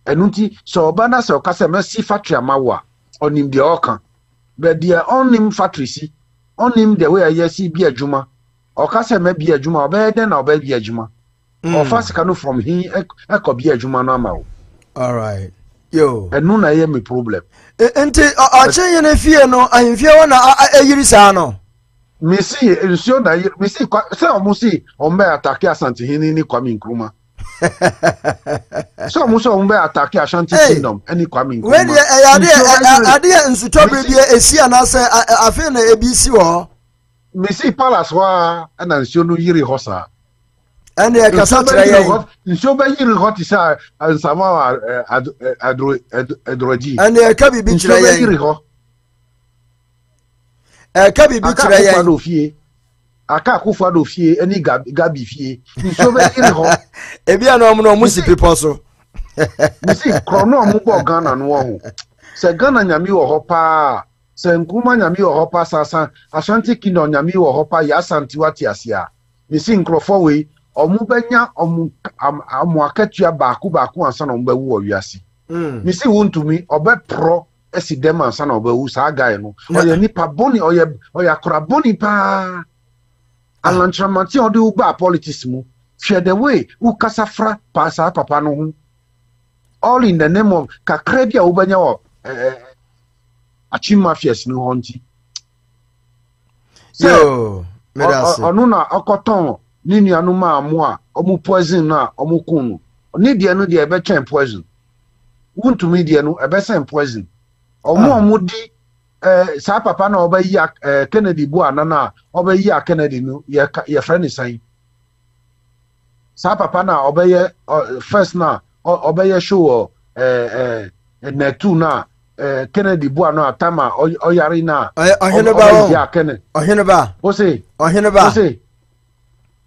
[SPEAKER 18] enunti so obana so kase mercy factory amawa onim the okan but the onim factory si onim the way ICCC be a juma or kase me be a juma obe den na obe be a juma or fast kanu from he e be a juma no amawo.
[SPEAKER 8] All right. Yo.
[SPEAKER 18] Enu na ye me problem.
[SPEAKER 8] Enti a chen ne fie no ahemfie wona ayiri sa no.
[SPEAKER 18] Missy, ensure that Missy say omusi ombe atake Asante hini ni Kwame Nkrumah. So omuso ombe atake Ashanti Kingdom any Kwame Nkrumah.
[SPEAKER 8] When ade nsuto bebie esi anase afi na ebisi wo.
[SPEAKER 18] Missy palace wa na nsio no yiri hosa.
[SPEAKER 8] And e kasa tra ye.
[SPEAKER 18] Nsio ba yiri hot isa ansama adroji.
[SPEAKER 8] And e ka bibi tra ye.
[SPEAKER 18] Yiri ho.
[SPEAKER 8] Ka bibi tra ye.
[SPEAKER 18] Aka Akufo-Addo fie any gabi fie. Nsio ba yiri ho.
[SPEAKER 8] Ebi ana omo musi people so.
[SPEAKER 18] Missy krono omo bo Ghana no ho. Se Ghana nyami wo ho pa. Se Nkrumah nyami wo ho pa sasa Ashanti Kingdom nyami wo ho pa ya Asante wati asia. Missy nkrofo we omu benya omu akatua baako ansa na omu bewu wo wiase. Missy wontumi obe pro esi dem ansa na obewu sa guy no. Oye nipa boni oye akora boni pa. Alantramanti odi uba politics mu. Share the way ukasafra pasa papa no hu. All in the name of kakrebia ubanya wo Achim mafias no honti.
[SPEAKER 8] Yo, medasi.
[SPEAKER 18] Onuna okoton nini anuma amua omu poison na omu kunu. Ni die no die ebe chen poison. Wuntumi die no ebe sen poison. Omu di sa papa na oba yi Kennedy bu anana oba yi Kennedy no ye friend sign. Sa papa na oba ye first na oba ye show netu na Kennedy bu anana atama oyari na
[SPEAKER 8] Oheneba
[SPEAKER 18] Ose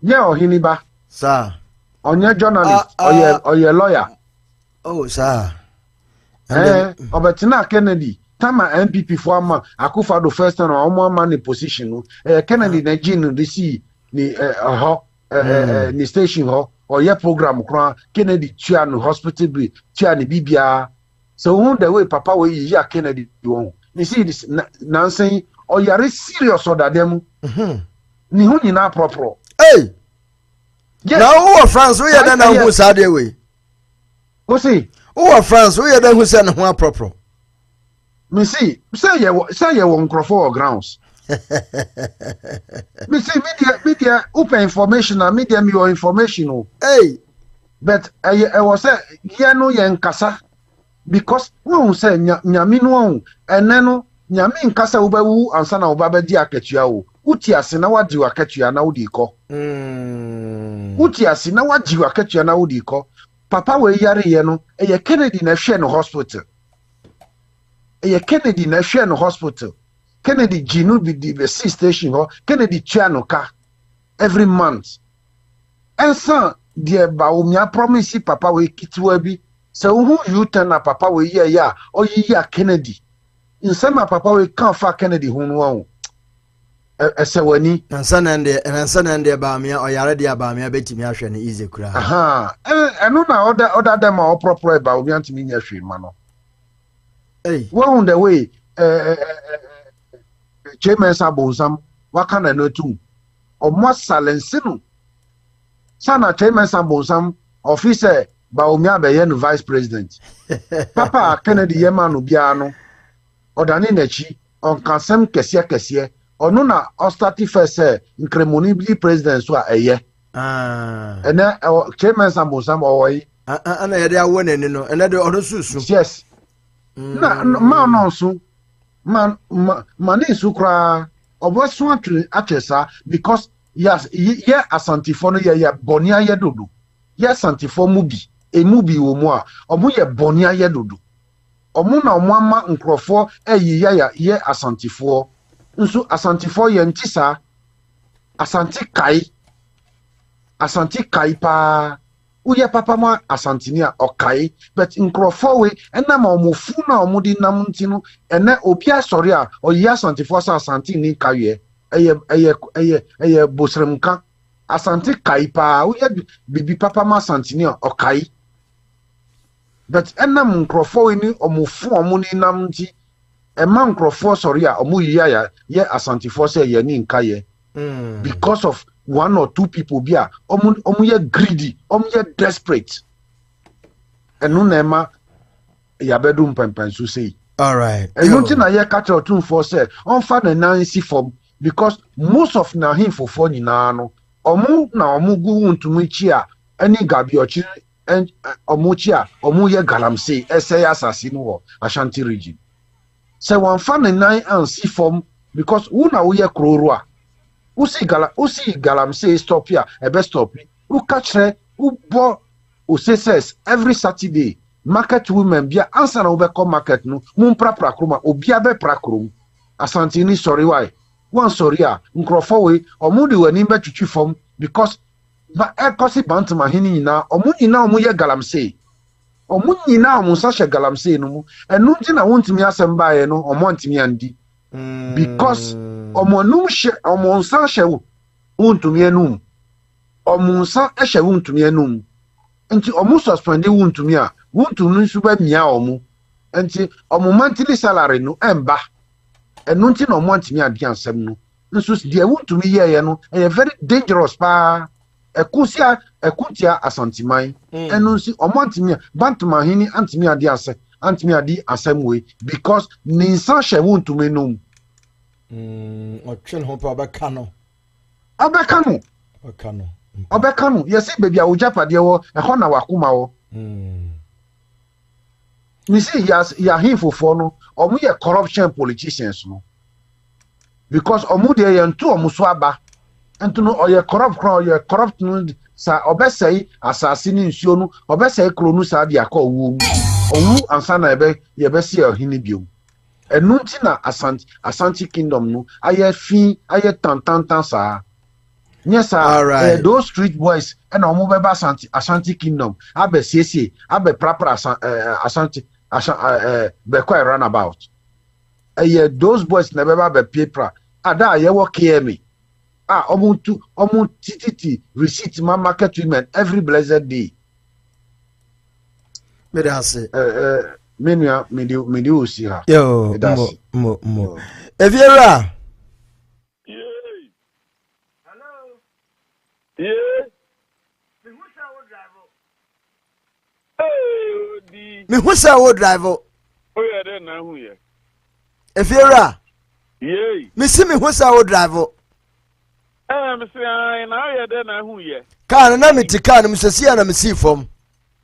[SPEAKER 18] yeah Oheneba
[SPEAKER 8] sir
[SPEAKER 18] onye journalist oye lawyer
[SPEAKER 8] sir
[SPEAKER 18] obetina Kennedy tama MPP for ama Akufo-Addo first time omo man in position no Kennedy na gin the see ni ni station ho oye program kra Kennedy tua no hospital bill tua ni bibia So who the way Papa we ya Kennedy do. You see this Nancy or you are serious or that them. Ni hu nyina proper.
[SPEAKER 8] Hey. Yes. Now who are France we then who say that way?
[SPEAKER 18] Who say?
[SPEAKER 8] Who are France we then who say na hu proper?
[SPEAKER 18] Me see, say you won crofo grounds. Me see media open information and media me your information o.
[SPEAKER 8] Hey.
[SPEAKER 18] But I was say here no yen kasa because who say nyame no and no nyame nkasa wo ba wu ansa na wo ba di akatua o. Uti ase na wadi akatua na wo di ko. Uti ase na wadi akatua na wo di ko. Papa we yare ye no eye Kennedy na hwe no hospital. Eye Kennedy na hwe no hospital. Kennedy Ginu be the C station ho Kennedy Chiano ka every month. And so dear ba o mia promise papa we kitwa bi so who you turn na papa we ya or ya Kennedy. In some papa we can't fa Kennedy hu no esewani
[SPEAKER 8] ansana nde ba mia o yare dia ba mia betimi ahwe ne easy kura.
[SPEAKER 18] Aha eno na other dem are proper ba o mia ntimi nya hwe ma no. Hey, well on the way Chairman Sabonsam, what can I know too? Or more silence, no. Sana Chairman Sabonsam, officer, Baumia Bayan Vice President. Papa Kennedy Yeman Ubiano, or Daninechi, on Kansem Kessia, or Nuna, or starting first, incremonibly president, so a year. And then Chairman Sabonsam, or
[SPEAKER 8] and I went in, and I do susu.
[SPEAKER 18] Yes. Man, also. Man sukra oboso atwesa because yes ye asantifo no ye bonia ye dodo ye asantifo mubi wo mu a omo ye bonia ye dodo omo na omo ama nkrofo eyi ye asantifo nso asantifo ye ntisa asanti kai pa uye papa ma asantinia okai but nkrofo we ena ma omofu na omudi nam ntino ene obi asori a oyi asantifo sa asanti ni kaye eye bosremka asanti kai pa uye bibi papa ma asantinia okai but ena nkrofo we ni omofu omudi nam nti ema nkrofo sori a omuyi ya ye asantifo se ye ni nkaye because of one or two people bia omu greedy omu desperate enu nema ya bedum pempensu say
[SPEAKER 8] all right
[SPEAKER 18] enu ti na ye catch or two for say on fa na nancy form because most of na him for nyina no omu na omu gu ntumi chi a ani gabi ochi omu chi a omu ye galamsey essay assassin wo Ashanti region say one fa na nan ansi form because who na wo ye kroro a usi galamsey stop here ebe stop u catch u bo uses every Saturday market women bia answer na ube come market no mun prapra kroma obia be prakrom Asante ni sorry why one sorry a nkrofo we omudi wani be twitwi fom because ba ekosi bantama hini nyina omu ye galamsey omu nyina omu sa she galamsey no mu enu nti na wontimi asem baaye no omo ntimi andi because omonum omonsa shewu untumi enum omonsa ehyewu untumi enum nti omu suspendi untumi a untumi nsu ba mia omu nti omu monthly salary no emba enu nti na omo ntumi adi ansem no nso de untumi ye no e very dangerous pa ekutia asantiman enu nsi omo ntumi bantuma hini antumi adi asem we because ninsa shewu untumi enum
[SPEAKER 8] Ochen hopa obekano
[SPEAKER 18] yesi baby awujapade wo eho na wakuma wo mi see ya hinfofo no omu ye corruption politicians no because omu de ye nto omu so aba nto no oye corrupt no sa obesai asase ni nsuo no obesai kronu sa dia ka owu owu ansa na ye be see ohini biom enunti na Ashanti kingdom no aye tantantan sa yes sir those street boys and omo beba Ashanti kingdom abe sese abe prapra Ashanti be quite runabout those boys na beba be paper ada ye work here me omo titi receipt ma market women every blessed day
[SPEAKER 8] me dey say
[SPEAKER 18] menua mede osi ha.
[SPEAKER 8] Yo, mo. Eviera. Me who say wo drive? Oh
[SPEAKER 19] yeah, then na who yeah.
[SPEAKER 8] Eviera.
[SPEAKER 19] Yeah.
[SPEAKER 8] Me see me who say wo drive?
[SPEAKER 19] Me say na yeah then na who yeah.
[SPEAKER 8] Car na me ti car na me see na me see from.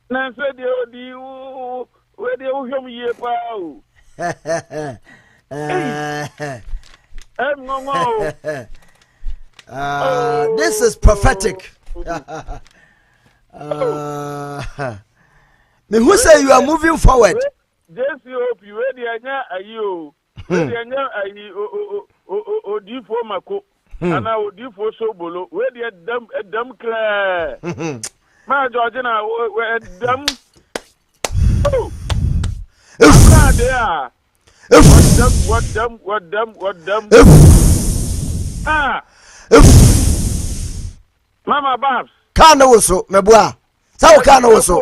[SPEAKER 19] Na say di we dey wo hwem ye pa o.
[SPEAKER 8] This is prophetic. Me who say you are moving forward?
[SPEAKER 19] Just hope you we dey anya ayi we dey anya ayi odifo mako ana odifo sobolo we dey dam kra ma George na we dam oh there what them ah Mama Babs
[SPEAKER 8] kana woso meboa sawo kana woso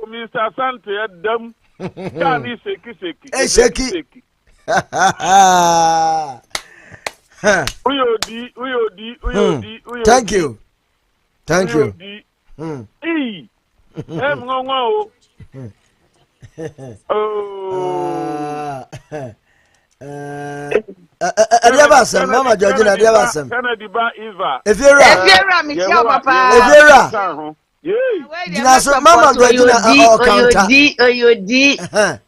[SPEAKER 19] Mr. Sante dam kani seki
[SPEAKER 8] sheki
[SPEAKER 19] uyodi
[SPEAKER 8] thank you
[SPEAKER 19] ngongo
[SPEAKER 8] Adiabasem, Mama Georgina, Adiabasem.
[SPEAKER 17] Efiera, Michelle, Papa.
[SPEAKER 8] Efiera. Mama Georgina,
[SPEAKER 17] Oyodi.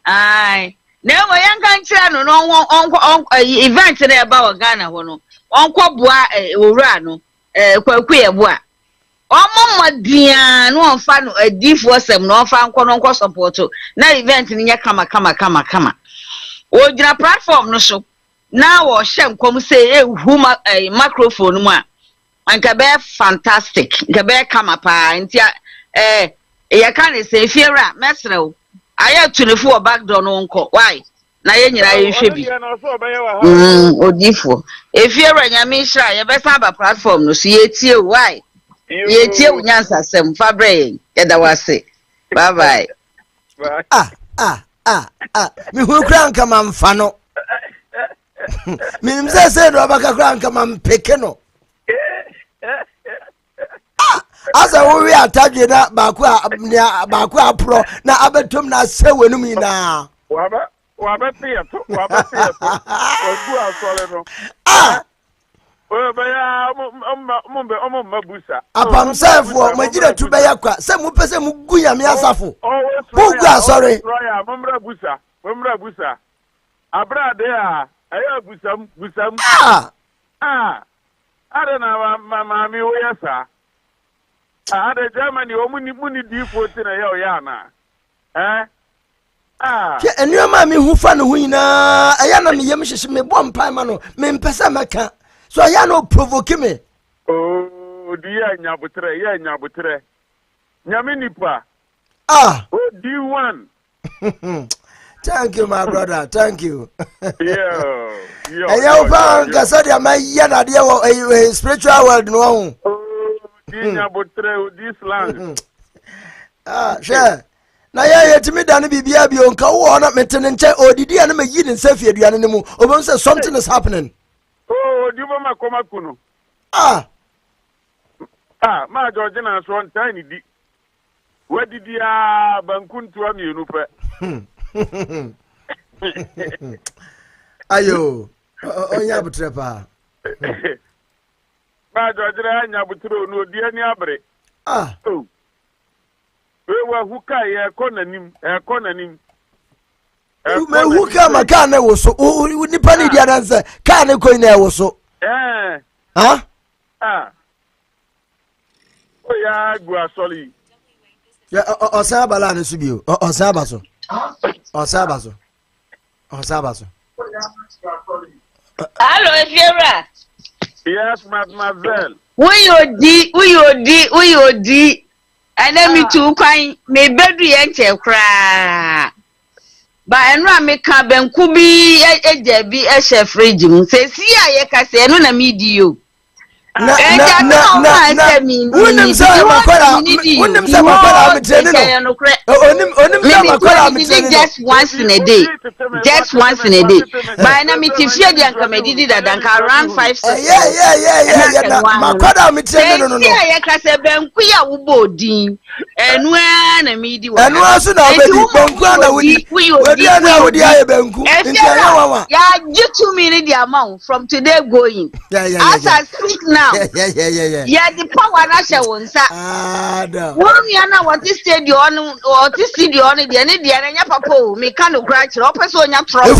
[SPEAKER 17] Aye. Now, my young country, no event today about Ghana. Uncle Bois, Urano, Quaquia Bois. Mama dear, no fan a deep was some no fan, quote support. Now, event in your kama. O jina platform no so na wo hye kom say huma microphone mu a anka be fantastic nka be kama pa nti ya kan say Fiera mesrew aya tunefo o back door no nko why na ye nyira ye hwe bi odifo Fiera nyame hira ye be saba platform no so ye tie why ye tie unyansa sem fabre ye da wase bye bye
[SPEAKER 8] me hu kranka mamfa no minim say do abaka kranka mampeke no asa wo wi atadwe na baako apro na abetom na sewenum ina
[SPEAKER 19] waba pia to ogu asole no mabusa
[SPEAKER 8] apam sefo magire tu be yakwa se mu pese mu gu yame asafo bugu asore
[SPEAKER 19] momra busa abrade aya busam ada na mama mi oyasa ada Germany o muni difo tina ya na
[SPEAKER 8] ke enu ma mi hu fa no hu ina aya na me yem hyehye me bom pai ma no me mpesa meka so aya no provoke me
[SPEAKER 19] di ya nyabutre nyame nipa D1
[SPEAKER 8] thank you my brother thank you
[SPEAKER 19] yeah
[SPEAKER 8] aya fa ngasa dia ma ya na dia wo spiritual world no ho
[SPEAKER 19] di nyabutre this land
[SPEAKER 8] sure na ya yetimi da no bibia bi onka wo na metene nche odidi ya na mayi ne nsafi aduane ne mu obon say something is happening
[SPEAKER 19] di bo makoma kuno ma Georgina so ntani di wadidi bankuntu amienu pe
[SPEAKER 8] ayo onya butrepa
[SPEAKER 19] ma Georgina anya butre no odi ani abre we huka ye konanim
[SPEAKER 8] me huka maka na wo so nipa ni dia dan say ka ne koi na wo so
[SPEAKER 19] oya gu asoli
[SPEAKER 8] ya osa bala ne su bio osa baso
[SPEAKER 17] Hello Fiera.
[SPEAKER 19] Yes mademoiselle
[SPEAKER 17] uyodi enemi tu kwan me bedu ye nche kra ba enu ameka benku bi eja bi ehye fridge mu se si aye kase enu na mi di yo just once in a day. Just once in a day. By na me tifia di anka medidi da danka around 5 6.
[SPEAKER 8] Yeah. Makwada me tiene no.
[SPEAKER 17] Say ya ka se benku ya wo bodin. Enu na me di wo.
[SPEAKER 8] Enu aso na obedi benku na wodi. Wodi na wodi aye benku. Nti anya wawa.
[SPEAKER 17] Ya you 2 minutes the amount from today going. As I speak now. Yeah, the power na she wonsa. Won ya na what is stadium or this studio on the any dia nya papa me kan okra kire opeso onya trouble.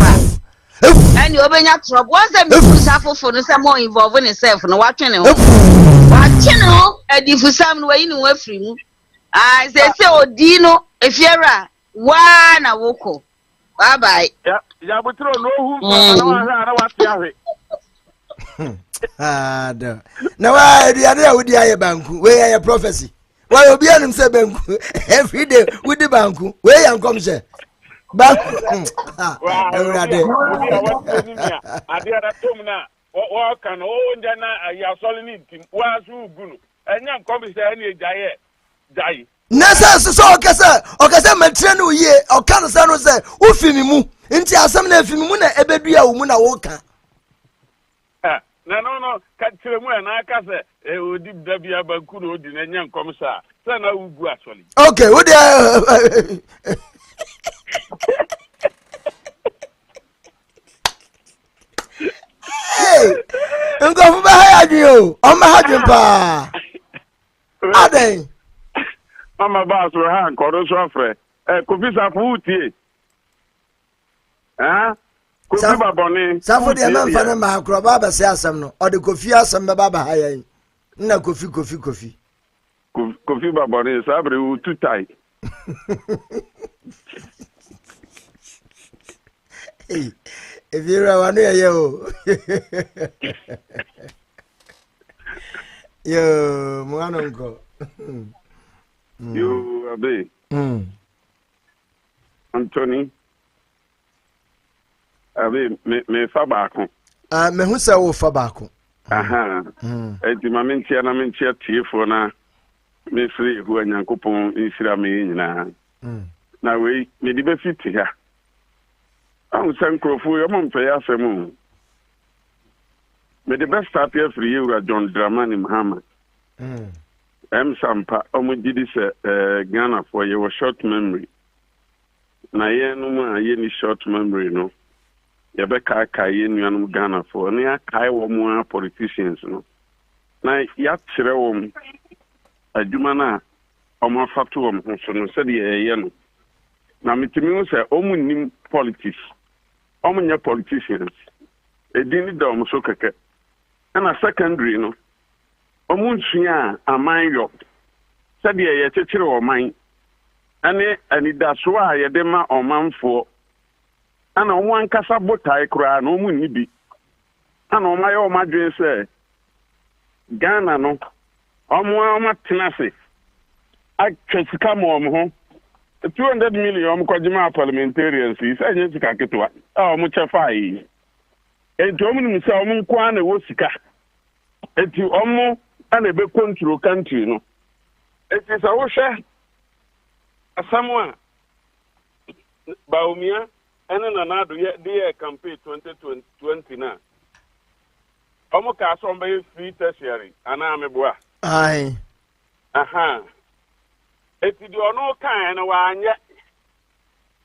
[SPEAKER 17] And you obenya trouble. Once them suffer for no say more involved in itself no watching ho. Watching ho e di fusam no we ni we free mu. I say odi no efiera wa na woko. Bye bye.
[SPEAKER 19] Ya butro no hu na wa ti ahwe.
[SPEAKER 8] Na wa dia na wodi aye banku we aye prophecy. Why obi anum say banku every day with the banku we yan come say banku.
[SPEAKER 19] Ade ada tom na o kan o nja na ya soli ni tim wa su gunu enya come say na ejaye jai.
[SPEAKER 8] Nasa so okasa matre no ye okano sa no say wo fimi mu nti asam na fimi mu na ebedua wo mu na wo ka.
[SPEAKER 19] No, ka tire mu na aka se odi da bia banku no odi na nya nkom sa na ugu asoli.
[SPEAKER 8] Okay, wo dey Hey, ngo ba ha yadwo o ma hadwen pa. Aden.
[SPEAKER 19] Mama ba so ha nkoro so afre. Kofi safu tie. Kofi baboni.
[SPEAKER 8] Safu de man fa na ma akro ba ba se asem no. O de kofi asem be ba ba ha yan. Na kofi. Kofi
[SPEAKER 19] baboni sabre u tutai.
[SPEAKER 8] Hey, if you are one yo. Yo, mwanonko.
[SPEAKER 19] Yo, abe. Anthony. Abe, me fa baako.
[SPEAKER 8] Me hu se wo fa baako.
[SPEAKER 19] Aha. Enti ma mentia na mentia tiefo na me free hu anyankopon insira me nyina. Na we me di be fit ha. Awu sankrofo yo mo mpe ya femu. Me the best start here for you John Dramani Muhammad. Sampa omudidi se Ghana for your short memory. Na ye no ma ye ni short memory no. Ye be ka ye nuanum Ghana for na ya kai wo mu politicians no. Na ya kire wo mu adwuma na omo fatu wo mu so no se de ye no. Na mitimi wo se omu nim politics. Omu nya politicians. Edini da omu so keke. And a secondary no. Omunsia amanyo. Said ye chechire o man. Ani daswa ye dema o manfo. Ana omu ankasa botai kura na omu ni bi. Ana o mayo o madwen se Ghana no. Omu tenase. Akesika mo ho. 200 million kwajima parliamentarians is anye sika ketwa. Omu chefai. Enti omu ni sa omu kwa na wo sika. Enti omu ana be control country no. Enti sa wo hwe asamwa baumia ene na nado ye de campaign 2020 na. Omu ka so mbe free tertiary ana ameboa.
[SPEAKER 8] Ai.
[SPEAKER 19] Aha. Enti di ono kan na wa anye.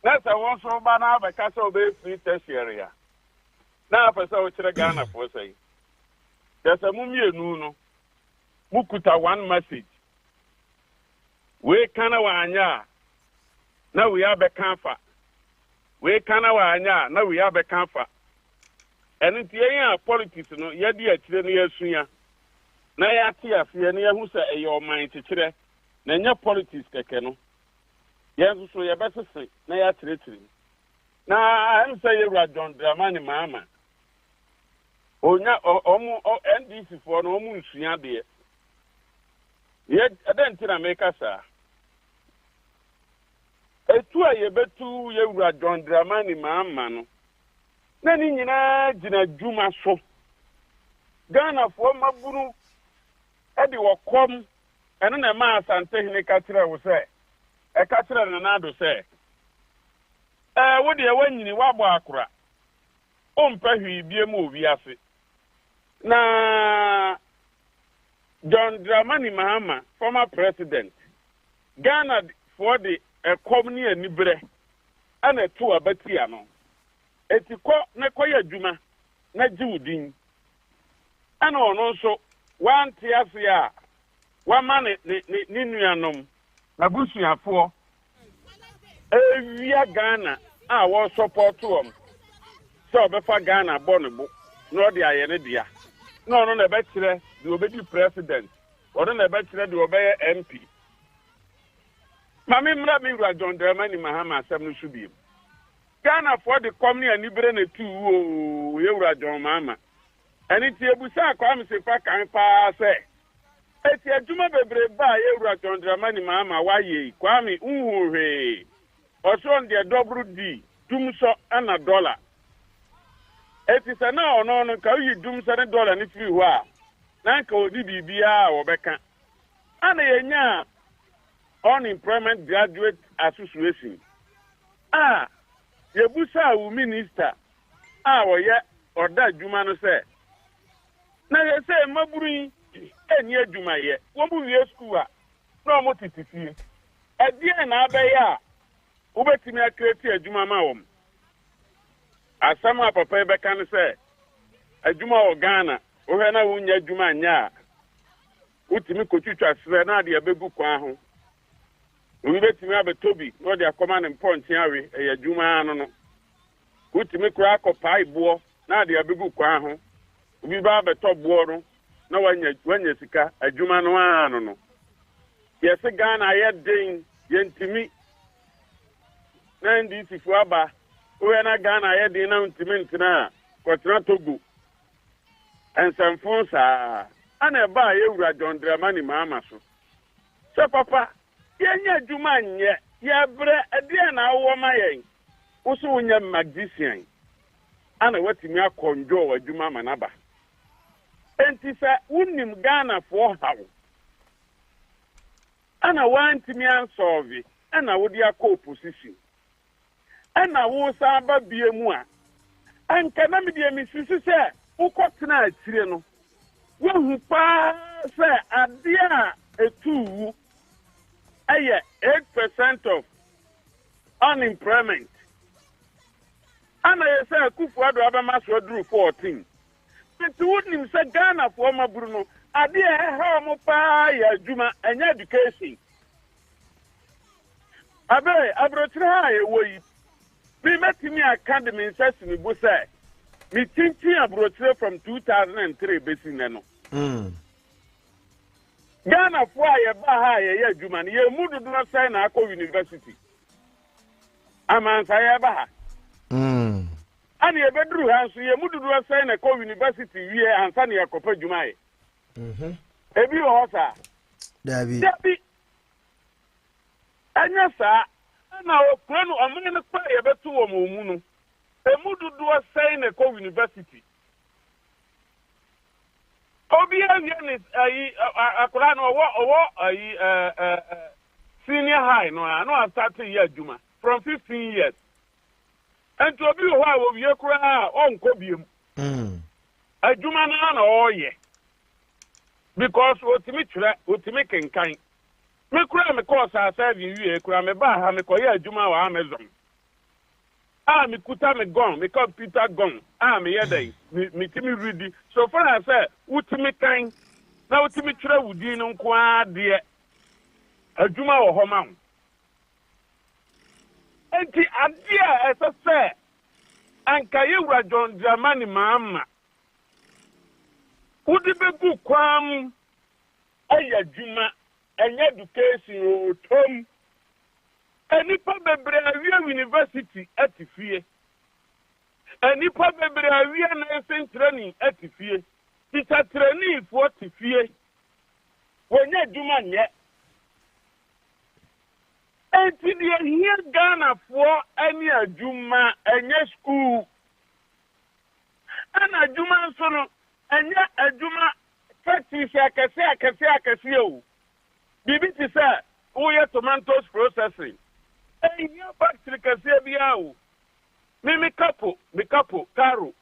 [SPEAKER 19] Na sa won so ba na ba ka so be free tertiary ya. Na fa sa wo kire Ghana for say. There's a mumienu no. Mukuta one message. We kana wa anya. Na we have a kanfa. We kana wa anya. Na we have a kanfa. And in the politics no, ye di akire na yesuya. Na ya ti afie na ye hu se e your mind kire. Na nya politics keke no. Ye so ye besese na ya tire. Na am say ye John Dramani Mama. Onya omu NDC for no omu nsua de. Ye adantina meka sa. Etu a ye betu ye wura John Dramani Mama no. Na ni nyina gina dwuma so. Ghana for mabunu Edi wakom eno na ma asante hini kachire wo se e kachire na nado se wo de wanyini wabo akura o mpa hwi bie mu obi ase na John Dramani Mahama former president Ghana for the economy anibre ana to abatia no etiko na koya adwuma na jiwudin ana ono nso wanti ase a wama ne nuanom na busuafo ewia Ghana a wo support wom so obefa Ghana bonebo no de aye ne dia no no na be kire de obedi president odo na be kire de obeye MP mami mra mi ru John Dramani Mahama asem no subiem Ghana for the company anibere na tu o yewura John Mahama ani ti ebusa kwa mi se fa kan pa se eti adwuma bebre ba yewura John Dramani Mahama waye kwa mi unhuhwe oso de double D tumso ana dollar eti se na ono no ka yi dumso ne dollar ni firi ho a na nka odi bibia wo beka ana yenya unemployment graduate association yebusa wu minister woye oda adwuma no se na ye se maburu eni adwuma ye wo bu wie school a na mo titifie edie na abeya wo betimi akreti adwuma ma wom asama papa be kan se adwuma wo Ghana wo he na wo nya adwuma anya utimi kotwitwa sre na de abegu kwa ho we betimi abetobi no de akoma ne mponti awe adwuma ano no utimi kura akopa ibo na de abegu kwa ho obi ba beto bo no na wanya sika adwuma no ano no yesi Ghana ye den yentimi na ndi sifu aba we na Ghana ye den na ntimi ntina kwatra Togo ensamfonsa ana ba ye wura John Dramani Mahama so papa yenya adwuma nye ya bre ade na awo ma yen usu unya magician ana watimi akonjo adwuma manaba enti sa unim Ghana for hawo ana wantimi ansolve ana wodi akọ opposition ana wo sa ba biemu a anka na me de misisi se ukotena atire no wo hu pa se ade a etuwu aye 8% of unemployment ana yesa akufu ado abama so duru 14 nti wonim se Ghana for maburu no ade e ha mo pa ya adwuma anya education abe abrotire ha ye woyi bi metimi academy nsasi ni bu se mi tintin abrotire from 2003 besi ne no Ghana for ye ba ha ye adwuma ne ye mudu do sai na akọ university amansa ye ba ha ani e bedru ha so ye mudu do sai na akọ university wie ansa ne yakopa adwuma ye ebi ho sa
[SPEAKER 8] Dabi
[SPEAKER 19] anya sa na o planu amene ne kwa ye betu wo mu no emudu do sai na akọ university obi ani ayi akura no owo ayi senior high no start year adwuma from 15 years and obi ho a wo wie kura onko biem adwuma na oye because otimi tire otimi kenkan me kura me course serving wie kura me ba ha me ko ye adwuma wa Amazon me kuta me gun me computer gun me yedai me timi ready so far as say utimi kan na utimi tire wudi no nko ade adwuma wo ho ma ho enti ade a ese anka yewura John Dramani Mahama udi begu kwam aya adwuma enya education otom enipa bebre awia university atifie enipa bebre awia na training atifie teacher training for atifie wonya adwuma nye enti de here Ghana for any adwuma enya school ana adwuma so no enya adwuma factories akɛse o bibi ti sɛ woyɛ tomatoes processing ɛnyɛ factory kɛse biara o me kapo karo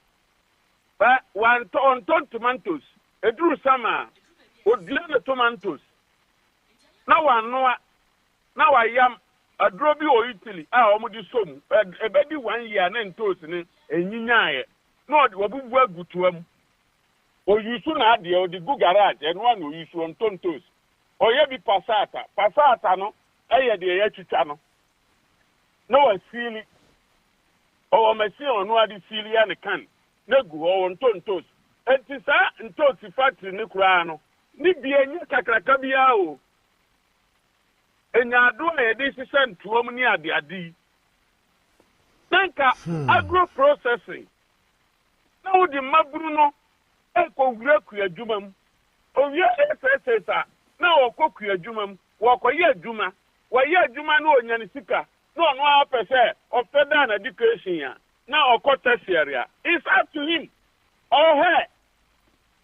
[SPEAKER 19] ba on tomatoes eduru sama odile ne tomatoes na wanoa na wayam aduro bi o Italy a omo di som ebedi 1 year na ntos ne enyinyae na odi wabubu agutuam o yusu na ade o di gu garage eno na o yusu on tontos o ye bi pasata no eye de ye twitwa no na wasili o machine ono ade sili ya ne kan na gu o on tontos enti sa ntosi factory ne kura no ni bia nya kakraka bia o enyado a yɛde hyehyɛ ntuom ne adeade nanka agro processing na wodi maburu no ekowura kuadwuma mu owia SSS na okokua adwuma mu wɔkɔyɛ adwuma wɔyɛ adwuma na onya ne sika na ɔno apɛ sɛ ɔfɛda na education a na ɔkɔta seria it's up to him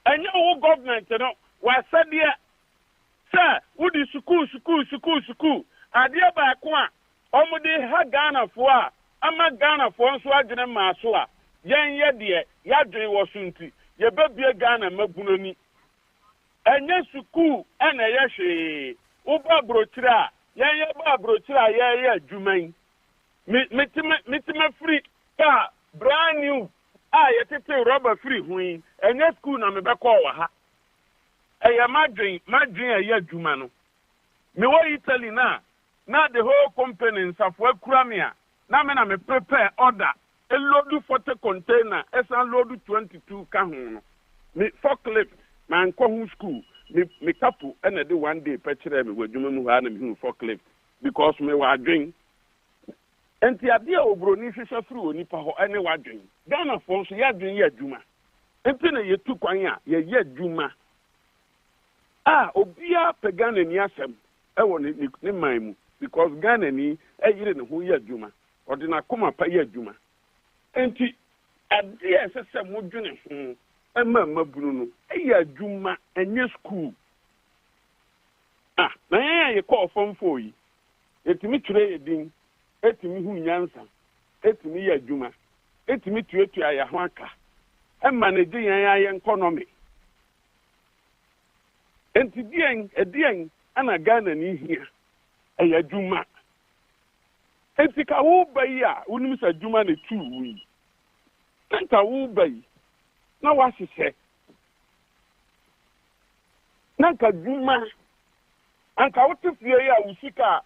[SPEAKER 19] ɛnyɛ wo government no wasɛdeɛ sɛ wodi sukuu adeɛ baako a ɔmode ha Ghanafoɔ a ama Ghanafoɔ nso adwene maa so a yɛnyɛ deɛ yɛadwene wɔ so nti yɛbɛbie Ghana mabunoni ɛnyɛ sukuu ɛna ɛyɛ hwee woba aburokyire a yɛnyɛ ba aburokyire a yɛyɛ adwuma yi metime firi ka brand new a yɛtete rɔba firi ho yi ɛnyɛ sukuu na mebɛkɔɔ wɔ ha ɛyɛ madwen ɛyɛ adwuma no me wɔ Italy na the whole company nsafo akura me a na me na me prepare order load 40 container esan load 22 ka ho no me forklift man ko hu school me kapo na de 1 day pɛkyerɛ me wadwuma mu ha na me hu forklift because me wadwen enti ade a obroni hwehwɛ firi onipa hɔ ɛne wadwen Ghana fo nso yɛ adwen yɛ adwuma enti na yɛtu kwan a yɛyɛ adwuma obia pe Ghana ni asem ewo ne man mu because Ghana ni eyire ne ho ye adwuma odi na koma pa ye adwuma enti ade esese modwene ho mabunu no eye adwuma enye school na ye call form for yi etimi twere yedin etimi hu nyansa etimi ye adwuma etimi tuetu aya ho aka manage yan economy enti dian ana Ghana ni hia eya dwuma enti ka wo bayi a wonim sa dwuma ne tu wi nta wo bayi na wahyehyɛ nanka dwuma anka wote fie ya usika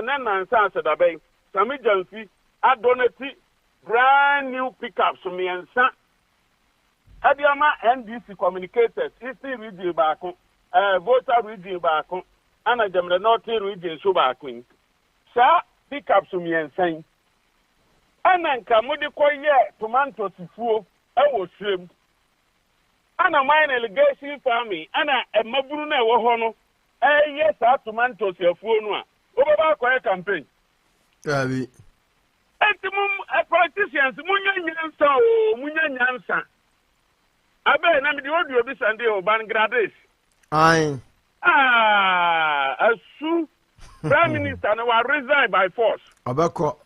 [SPEAKER 19] na nsa asedabai sami jansi adonati brand new pickups miensa adiama NDC communicators isi region baako voter region baako ana jamre north region so baako sa pickups miensa ana nka mudi koye tomato sifuo ewo srem ana mine irrigation farming ana emaburu na ewo ho no yes sa tomato sifuo no a obaba koye campaign
[SPEAKER 8] abi
[SPEAKER 19] etimum politicians munya nyansa abe na me di odu obi sande o Bangladesh
[SPEAKER 8] ai
[SPEAKER 19] asu prime minister na wa resign by force
[SPEAKER 8] abako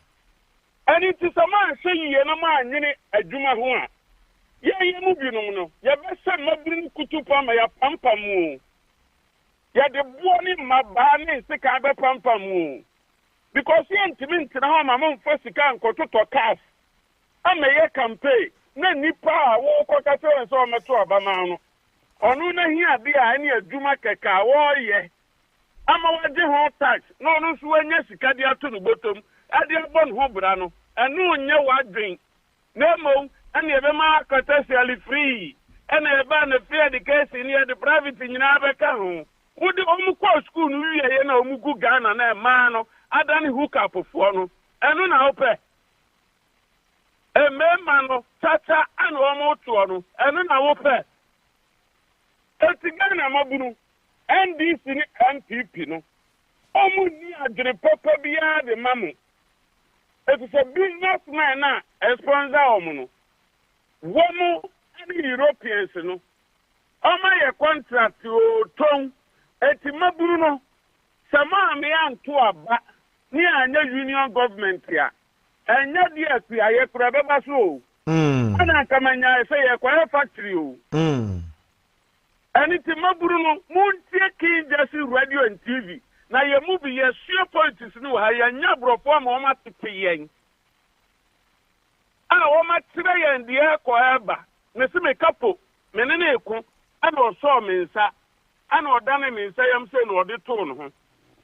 [SPEAKER 19] ani ti sama se yiye na ma anyene adwuma ho a ye mu binom no ye be se mabiri kutupa ma ya pampamu ya de buo ni maba ni sika be pampamu because ye ntimi ntina ho ma mo mfa sika nkototo cars ama ye campaign na nipa a wo kokata so o meto abama no onu na hia de a ene adwuma keka wo ye ama waje ho tax no no so anya sika de ato no botom ade abon ho bra no enu nya wadwen na mo ene ebe ma courtesy free ene ebe na free education ni the private nyina abeka ho wodi omu kwa school no wiye na omu gu Ghana na ma no adani hook up for no enu na ope emema no tata anu omu to no enu na ope etigana mabunu NDC ni MPP no omu ni adre papa bia de mamu it is a businessman na sponsor omu no womu ani Europeans no Oma ye contract o ton eti maburu no sama me anto aba ni anya union government ya enya dia pia ye kura beba so ana kamanya say ye kwa factory o aniti maburu no muntie kin jasi radio and TV na ye movie ye sure politics no ha ye nya brofo ma o ma tete yen a o ma tire yen dia ko eba me se me kapo me ne na eku ana o so me nsa ana o dane me nsa yam se no de to no ho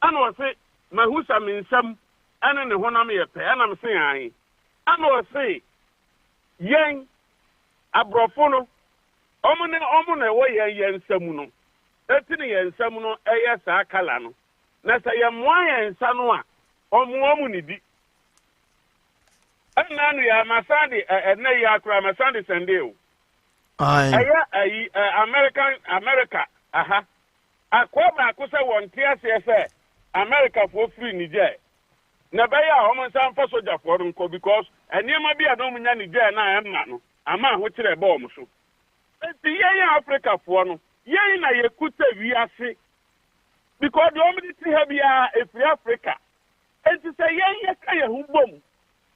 [SPEAKER 19] ana o se mahusa me nsam ana ne honam ye pe ana me se an ana o se yen abrofo no omo ne wo yen nsam no eti ne yen nsam no eye sa kala no na sa ye moa yen nsa no a omo ne di ana no ya masande na ya akra masande sendeo ayi America aha akoba akosa wonte ase America for free Niger na be ya omo nsa mfa soja for nko because eniema bi adom nya Niger na emma no ama ho kire be omo so eti ye Africa for no ye na ye kuta wi ase because the only thing have ya free Africa eti say ye ka ye hubom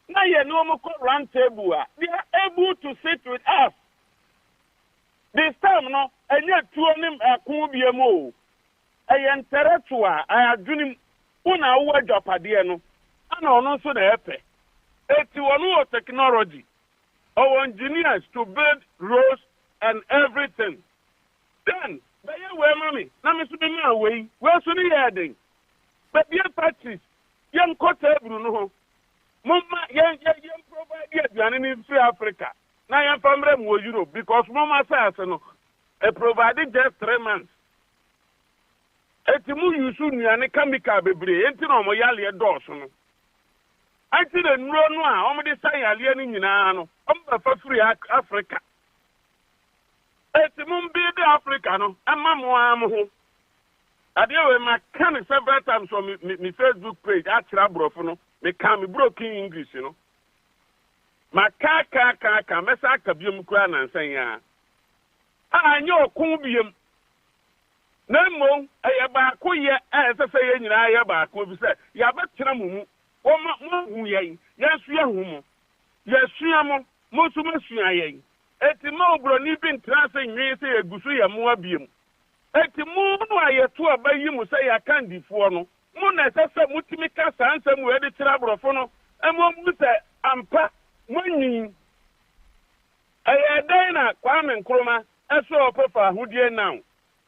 [SPEAKER 19] na ye no mo ko round table they are able to sit with us. This time, no, and yet two of them are cool be a mo. I enter to I dream una word of Adiano. I know no so the epe. It's one technology. Our engineers to build roads and everything. Then, they were mommy. Now, Mr. Bima away. Where's the heading? But dear parties, young Cotta Bruno. Mama, young provide yet in Free Africa. Now I am from Europe because Mama says no, provided just 3 months. Etimu yusu ni ane kamika bebre enti no mo yale dɔɔso no. Anti de nro no a omo de san yale ni nyinaa no, omo ba fa free Africa. Etimu bi de Africa no, ama mo ho. Ade we ma kan several times on me Facebook page akira brofo no, me kan me broken English no. Makaka mesa kabium kura na nsan ya anyo okun biem na mo eye ba ko ye sese ye nyina ye ba ko bi se ya betena mumu o ma hu ye yesu ye hu mo yesu ya mo so masua ye eti mo bro ni bi ntrase nwi se egusu ye mo abiem eti mo no ayeto abayi mu se ya kandifo no mo na sese mutimi ka sansam we de tira brofo no emo mu se ampa monyi ayedena Kwame Nkrumah eso opefa ahudie now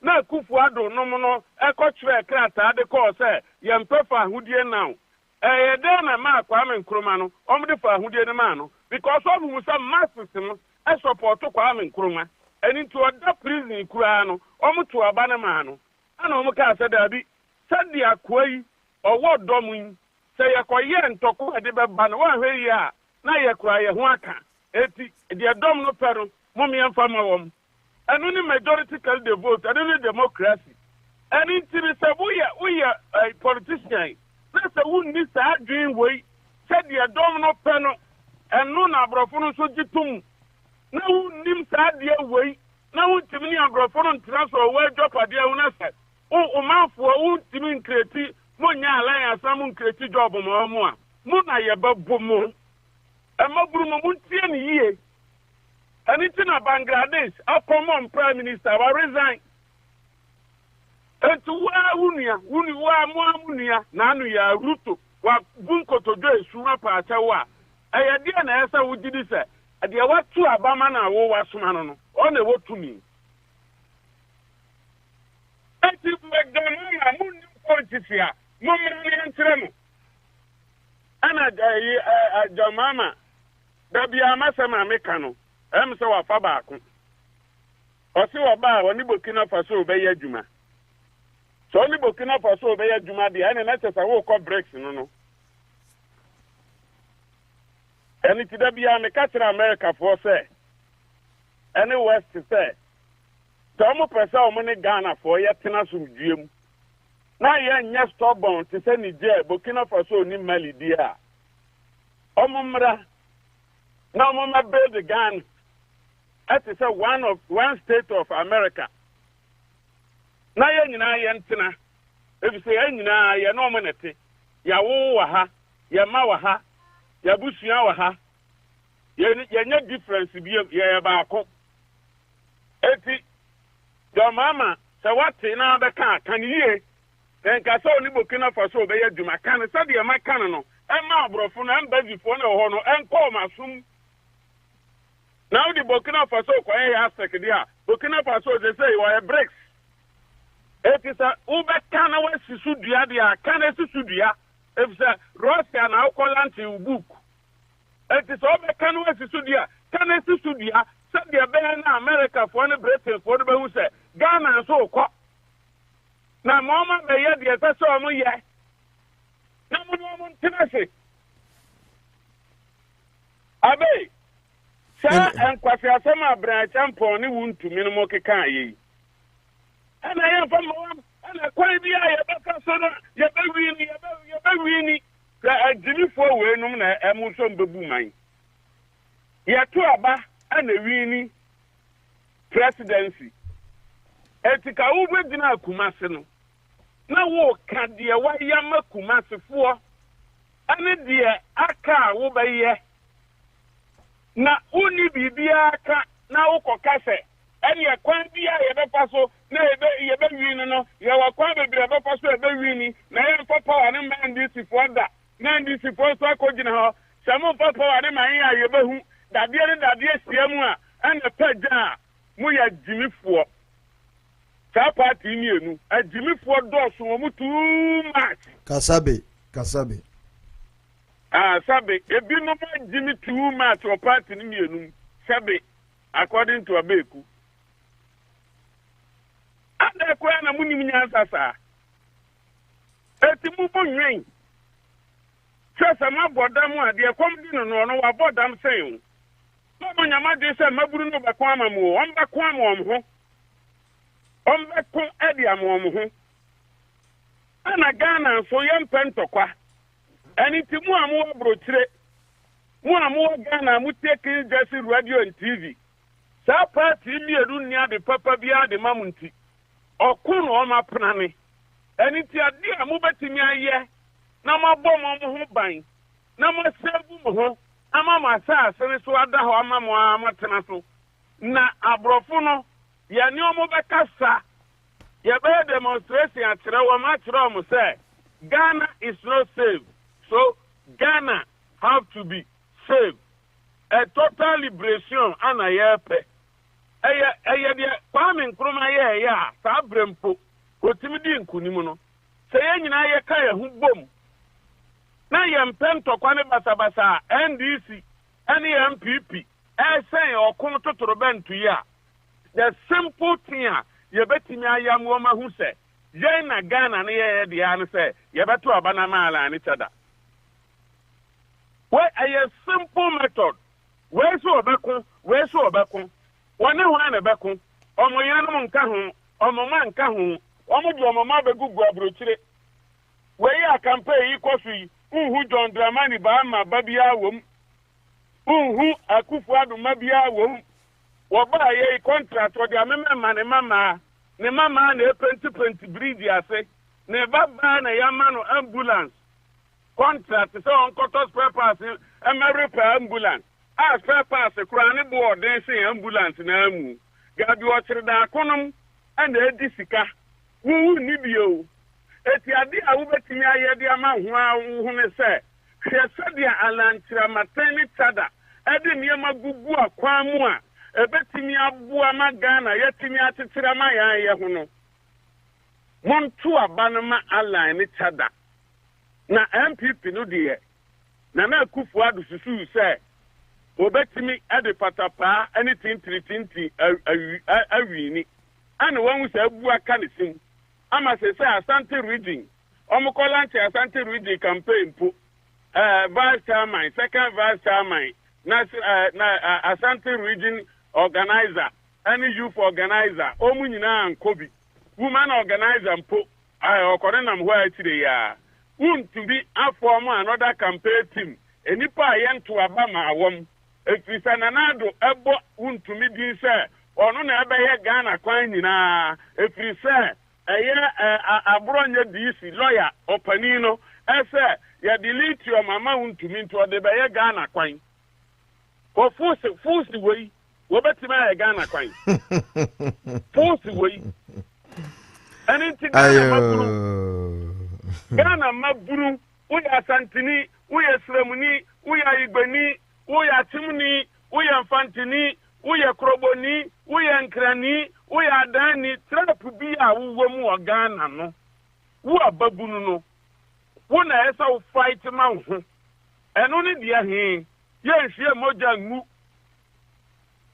[SPEAKER 19] na Kufu Ado no no ekochire krata de ko se ye mpefa ahudie now ayedena ma Kwame Nkrumah no omde fa ahudie ne ma no because of who some masses no e support Kwame Nkrumah eni to oda prison kura no omto aba ne ma no ana omka se da bi sadi akwai owo domun se ye koye ntoko ade be ba no wa hwe yi a na ye kura ye ho aka eti de dom no pero mo me amfa ma wom anu ni majority call the vote anu ni democracy ani tiri se we politician na se wunni sa adwin wei se de dom no pe no enu na abrofo no so gitum na wunnim sa de wei na wuntimi ni abrofo no ntra so we jopade hu na se o manfo wuntimi nkreti mo nya alliance am nkreti job mo a mo na ye babbo mo Amaburu muntie ni yie. Anything na Bangladesh, a common prime minister will resign. Etu wa unia wa munia na anu ya Ruto wa bunko to do esuma pa achawa. Aya dia na esa wugidi se, ade watu abama na wo wasuma no no. O na wotu mi. Eti megdanu na munni politicia. Mumri ntremo. Ana jamama dabi amasema mekano em se wa fa baako o se wa ba woni Burkina Faso be ya djuma so ni Burkina Faso be ya djuma de ene na chesa wo ko breaks no eni ti dabi me ka tira America for say ene West say to mo pesa o mo ni Ghana for ya tena sumduem na ye nya stubborn ti se Niger Burkina Faso ni Mali dia omumra na omuma build the gun at is one state of America na ye nyina ye ntena ebise ye nyina ye no mo nete ya wo wa ha ye ma wa ha ya busua wa ha ye nya difference bi ye ba ko eti do mama se wate na be kan yie den ka so ni Burkina Faso be ye dwuma kan se de ma kan no e ma abrofo no en bazifo no ho no en ko masum now the Burkina Faso ko e ya sek dia Burkina Faso they say you are bricks. It is a ube kana we sisu dua dia kana sisu dua if say Russia na ukolanti book. It is ube kana we sisu dua kana sisu dua say dia be na America for na Britain for be hu say Ghana so ko na mama be ye dia say so mo ye na mo tinase abe sa enkwasi asema bran champion ni wuntumi no mo keka yi ana ye fa mo ana kwai bi ya be ka so na ye be wini ka ajilifo we num na emu so mbebu man ye to aba ana wini presidency etika wo be dina akumase no na wo ka de wa ya makumase fo ane de aka wo be ye na uni bibia aka na ukoka se eni ekwan bia ye be paso na ye be wini no ye wa kwa bebre be paso ye be wini na ye papa wa ne man dis for da na dis for so akogina ho samu papa wa ne man ya ye be hu dadie siamu a ena pagya mu ya jimifo ta party ni enu a jimifo doso wo mu too much
[SPEAKER 8] kasabe
[SPEAKER 19] sabe ebi no ma jimi too much or party ni mienu sabe according to abeku ada ko na munim nyansa sa eti mu bonwen sasa ma bodam ade kom di no no wa bodam sen no mo nyama de se maburu no bakwa amamu on bakwa amom ho on bakko ade amom ho ana Ghana so yempentokwa ani ti mu amu brochire mu amu Ghana mu take Jesse radio and TV sa party mi edu ni ade papa bia de mamunti okunu o ma pnane ani ti ade amu betimi aye na mabom mo ho ban na mo sebu mo ho ama ma sa asere so ada ho ama mo amatena so na abrofo no ya ni o mo bekasa ya be demonstration atere wo ma atere o mo say Ghana is not safe. So Ghana have to be saved. A total liberation and a yepe. Kwame Nkrumah ya sa brempo. Otimidi nkunimuno. Se yenyina ye ka ye hu bom. Na ye mpento kwane basabasa NDC, any MPP, say okun totorobentu ya. The simple thing ye betimi ayam wo ma hu se. Ye na Ghana na ye de an se ye beto abana mala ani tada. Where a simple method. Where so obekun, where so obekun. One na bekun. Omo yanum nka ho, omo ma nka ho. Omo di omo ma begugu abrochire. Where ya campaign ikofi, unhu John Dramani ba ma babia wom. Unhu Akufo-Addo mabia wom. Wo ba ye contract wo dia mema ne mama. Ne mama na penti bridge ase. Ne baba na yamano ambulance. Contract so on cut spare parts repair ambulance. Spare parts krani board den say ambulance na amu. Gabi o chire da konom and edi sika. Wu ni bio. Eti ade a wo betimi aye de ama ho ne say. Hwe sadia alantira mateni tada. Ede niema gugu akwan mu a ebetimi abu ama Ghana yetimi atetira ma ya ho no. Montu abanama align ni tada. Na MPP no de na Akufo-Addo susu say obetimi ade patapa anything tinti awini ana wan say abu aka ne sim ama say Asante region omokolanche Asante region campaign po vice chairman second vice chairman na Asante region organizer any youth organizer omu nyina ankobi woman organizer mpo okore nam ho atire ya to be form another campaign team. Enipa yentu abama awom. Efisa nanado ebo to me din say ono na ebe ye Ghana kwan nyina. Efisa abronye DC lawyer opanino ese ya delete your mama untumi nto de be ye Ghana kwan ko fusi wey wo betima ye Ghana kwan fusi wey ani ti Ghana maburu uya santini uya sremuni uya igbeni uya timni uya mfantini uya kroboni uya nkrani uya dani trap bi a wo mu o Ghana no wo ababunu no wo na esa wo fight ma ho eno ne dia he ye hwie moja ngu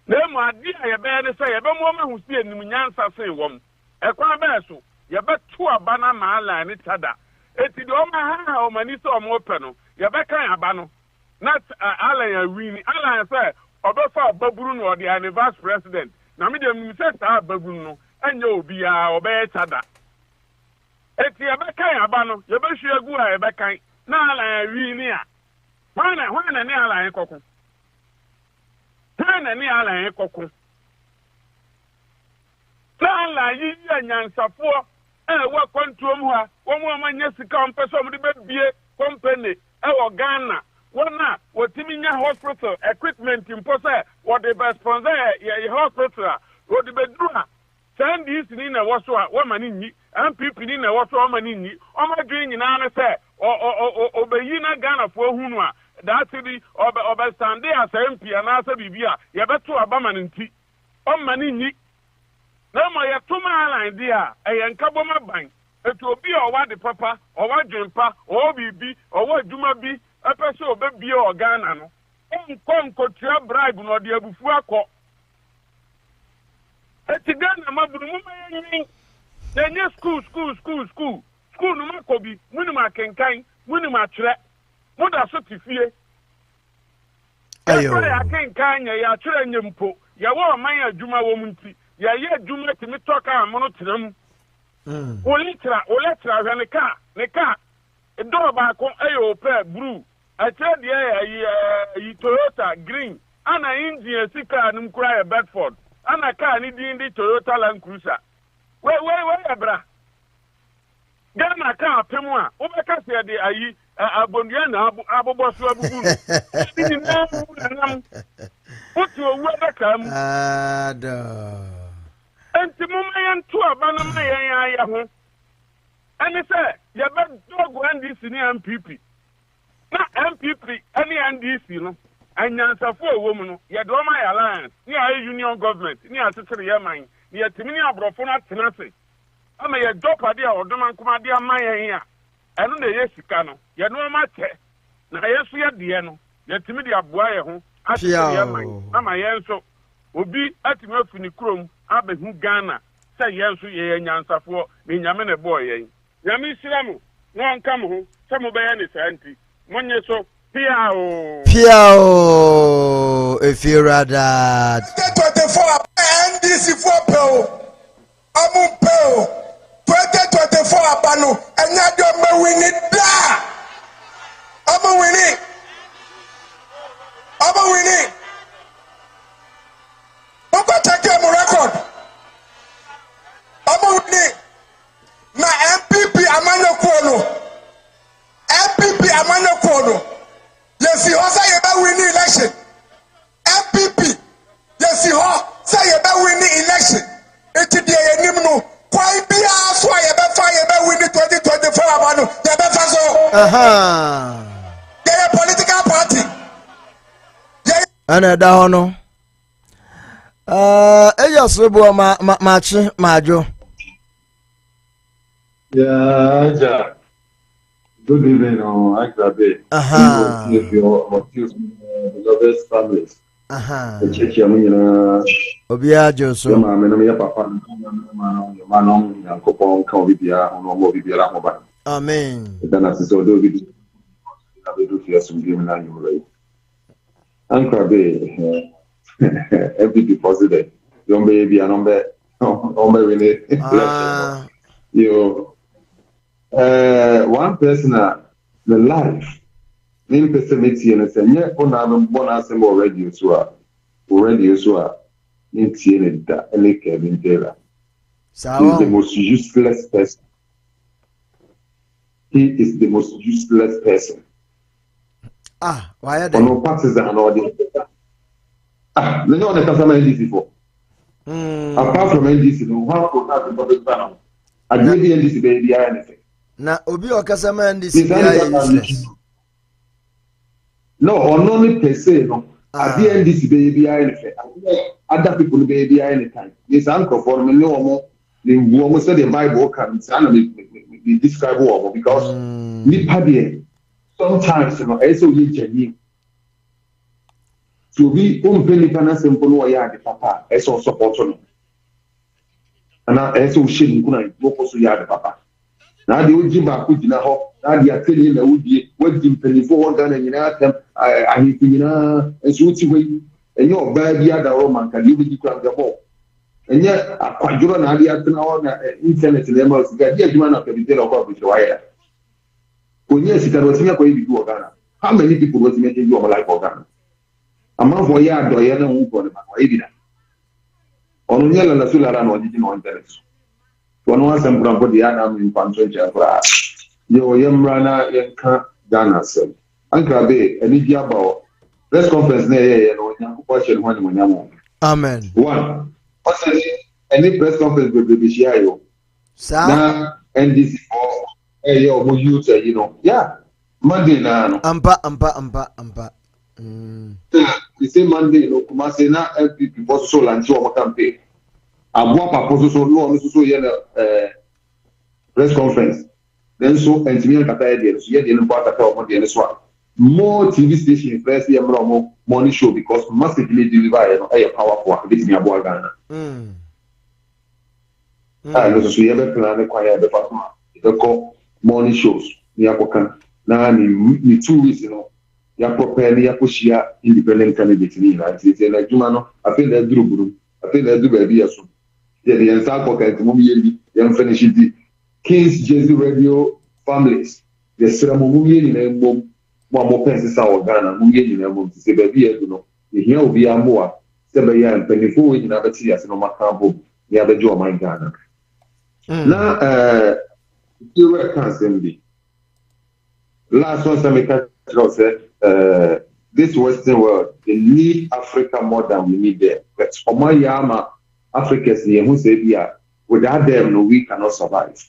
[SPEAKER 19] na mu ade a ye be ne se ye be mo ma hu sie enim nyansa se wom ekwa be so ye be to aba na ma ala ne tada eti do ma ha o mani so mo pe no ye be kan aba no na ala ya wini ala ya se obefa baburu no the anniversary president na me dem se ta baburu no anya obi a obe tada eti ye be kan aba no ye be hwe agu a ye be kan na ala ya wini a hwana ne ala ya kokko hwana ne ala ya kokko na ala yi nyansafo wa kwantuom ha wo mo amanya sika ompeso mo de bebie company wo Ghana wona wotimi nya hospital equipment impose wo de be sponsor ye hospital wo de be dura send this ni na wo so a wo mani nyi MPP ni na wo so wo mani nyi o ma dwen nyina na se o be yi na Ghana fo hunu a that be o be stand there as MP na asa bibia ye beto abama nti o mani nyi na ma ya tuma ala dia eyenka boma ban etu obi o wa de papa o wa dwempa o bibi o wa djuma bi epese obebie o Ghana no enko tia bribe no de abufu akọ eti Ghana maburu mu mayenyin yenye school no makobi munu makenkan munu machire muda so tifie ayo ya kenkan ya chire nyempo ya wo man adwuma wo munti ya ye adwuma timi toka amono tinam oletra ne ka do ba ko ayo pe blue a trade ye Toyota green ana engine sika num kura ya Bedford ana ka ni di Toyota Land Cruiser we abra Ghana ka apemu a obeka se de ayi abondua na aboboso abubu ni na otu owu adaka mu enti mumayan to abana mayan ya ho ani se ye be dog NDC ni MPP na MPP ani NDC no anyansafo ewo mu no ye do ma alliance ni ayi union government ni asetere ye man ni yetimi ni abrofo na tenase ama ye dopade a odoman kuma de amayan ya eno na ye sika no ye no ma che na ye so ye de no yetimi de aboa ye ho asetere ye man ama ye nso obi atimi afuni krom abehu Ghana say yenso ye nyansafo ni nyame ne boy yen nyame siramu no nka mo ho se mo be ya ne santi monye so piao
[SPEAKER 8] efirada
[SPEAKER 1] 2024 NDC for peo amu peo 2024 abanu enya do me wini da amu wini Papa take a record. Na MPP amano kono. Yes, you say you win election. MPP. Yes, you say you win election. It is the enemy. Quite be asked why you win 2024 amano. You better so. They're a political party.
[SPEAKER 8] Ana da hono. Eya sebo machi majo.
[SPEAKER 20] Yeah, ja. Good evening, Agbabe. If your beloved families. Check your money.
[SPEAKER 8] Obiajo so.
[SPEAKER 20] Ma me no me papa. Ma no yankopon kan bibia no mo bibia la mo ba.
[SPEAKER 8] Amen.
[SPEAKER 20] Then as so do we do fear some game na you right. Agbabe. Every deposit, don't baby, and on winning. You, one person, the life, name personality, and say, yeah, on I'm born as a more radio, so, in Tienita, and Kevin Taylor. He's the most useless person. He is the most useless person.
[SPEAKER 8] Why are
[SPEAKER 20] they? No partisan or the. They know the customer NDC for. Apart from NDC, no one could have the public panel. I did the NDC baby anything.
[SPEAKER 8] Na obi o customer NDC be useless.
[SPEAKER 20] No, only per se no. I did NDC baby anything. Other people baby anytime. Yes, I'm conforming no more. The woman said the Bible can describe war because sometimes you know also genuine. So we penny simple no ya the papa eso support no. And also shame kuna go so ya the papa. Na de oji ba ku gina ho na de ateli na wudie wadi penny for one Ghana nyina atam ahifi nyina enso ti we enye oba bi ada ro man ka de bi ku anga bo. Enye akwaduro na ade atena ho na internet na ma sika dia adwuma na pebite na ko bi wire. Onye sika ro tinya ko ibi ku Ghana. How many people was making you like Ghana? Ama for ya do ya na hu ko na ko ibi da. Onu nyela na sulara no di no internet. One was some brand for the Adam in Pantoja. Yo, Yamrana, Yanka, Ghana, sir. Uncle Bay, and India Bow. Press conference near question one.
[SPEAKER 8] Amen.
[SPEAKER 20] One. Any press conference will be Shio. Now, and this is for your youth, you know. Yeah. Monday now.
[SPEAKER 8] Ampa.
[SPEAKER 20] The same Monday, you know, Kumasena, LP, was so and so campaign. Abua Paposo so no so yen press conference. Then so engineer kata there so yen no part aka omo there so more TV station first year morning show because massively deliver no e powerful this me abua Ghana. No so yen be plan kwa ya be fatuma. E go morning shows ni akoka na ni 2 weeks no ya prepare ya pushia independent candidate ni na ti na juma no afi na duruburu afi na du ba bi yaso. The entire pocket, young finish the King's Jersey Radio families. The ceremony in one more pences our Ghana, Muyen in a month to say, baby, you know, the here will be a more 7 years and 24 in other tears no matter the other job, my Ghana. Now, you can't be. Last one, some said, this Western world, they need Africa more than we need there. But for my Yama, Africans who say, yeah, without them, no, we cannot survive.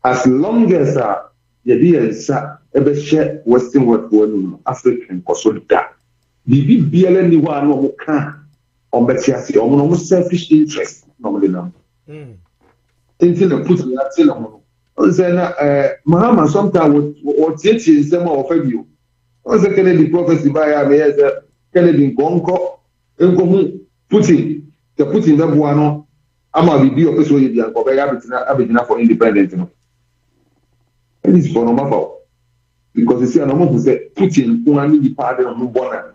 [SPEAKER 20] As long as the idea is ever share Western world for African consolidate, the BBL anyone who can on Betiasi or no selfish interest normally now. Thinking of putting that in on. Mahama sometimes what teaching some of you. Also, Kennedy prophecy by a Kennedy Gonko, Putin. The Putin that one, I'm a video of Abidina for independence. And it's for no because you see, a normal who said Putin, who I need the pardon of Mubona,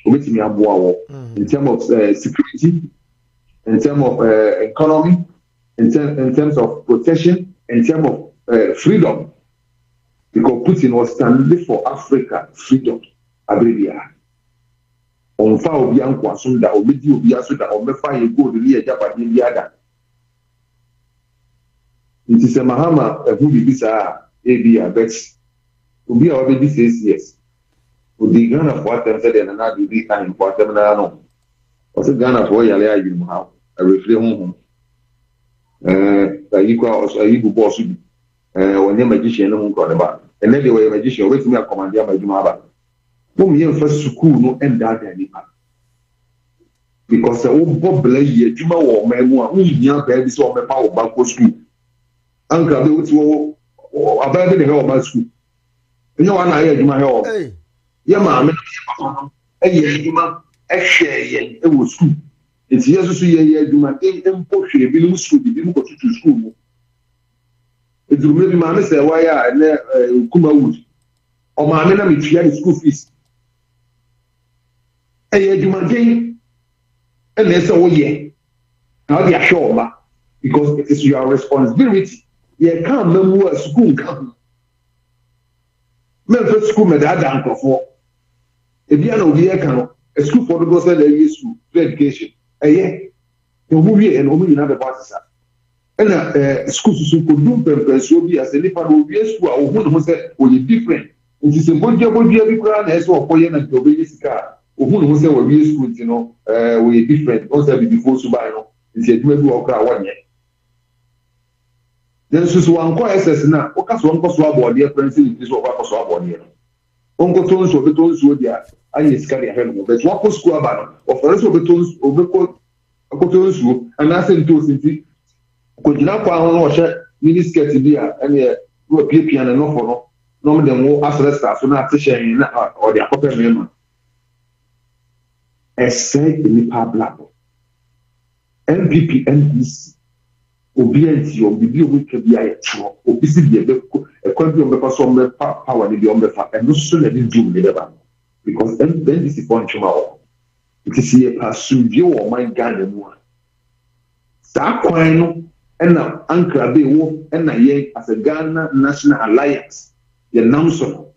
[SPEAKER 20] which me in terms of security, in terms of economy, in terms of protection, in terms of freedom. Because Putin was standing for Africa freedom, Arabia. On fa obi ankwaso da obedi obi aso da o mefa ye gold ni eja ba ni ada nti se mahama ehu bi bisa ebi abet obi a obedi 6 years odi Ghana for atem se de na do bi kan for atem na no o se Ghana for yale ayi mu ha a refle hu ayi kwa o ayi bu boss bi onye magician no nko ne ba ene de we magician o betimi akomande amajuma ba first school no end that anyone. Because the old bubble ye, Juma or Memo, young baby saw my power back school. Uncle, they would abandon the hell of my school. You know, I had my home. Yeah, mamma, a share, it was school. It's yes to see a human and push a bill school, didn't go to school. It will maybe mamma say, why I Kuma wood. Or my enemy, she had school fees. You maintain and that's all yeah. Now they are sure because it is your responsibility. You can't remember a school come. Memphis school made that uncle for if you know the can a school for the girls that they use to education. Yeah, the movie and only another party. ɛna school so kodum pɛmpɛnsuo bi ase nipa no owie school a ohun ne ho sɛ oye different nti sɛ bodua bi koraa na ɛsɛ ɔkɔyɛ na nti ɔbɛyɛ sika ohun ne ho sɛ wɔwie school nti no oye different ɔsɛ bibifo so ban no nti adwuma bi wɔ koraa wɔnyɛ then so wankɔ ss na wɔka so wɔnkɔ so abɔɔdeɛ pɛrɛnsi ne ti so ɔkɔ so abɔɔdeɛ no wɔnkɔ to nsuo bɛtɔ nsuo deɛ ayɛ sika deɛ ahwɛ no ho bɛtɔ wakɔ school aba no ɔfɔre sɛ ɔbɛkɔ akɔtɔ nsuo anaasɛ ntoosi nti kɔgyina kwan ho na ɔhyɛ mini skirt bi a ɛne wɔapiapia ne nɔfɔ no na ɔmo de ngo asrɛsra so na ate hyɛn na ɔde akɔpɛ mmarima ɛsɛe nnipa abrabɔ npp ndc obi anti obi obi ka bi ayɛ kyerɛ obi si deɛ bɛkɔ ɛkwan bi ɔmbɛfa so ɔmbɛfa power ne bi ɔmbɛfa ɛno so na ne dum ne bɛba because ndc fɔ ntwoma wɔ nti si yɛ pa sumdue wɔ ɔman ghana mu a saa kwan no ɛna ankrabe wo ɛna yɛn as a Ghana National Alliance yɛnam so no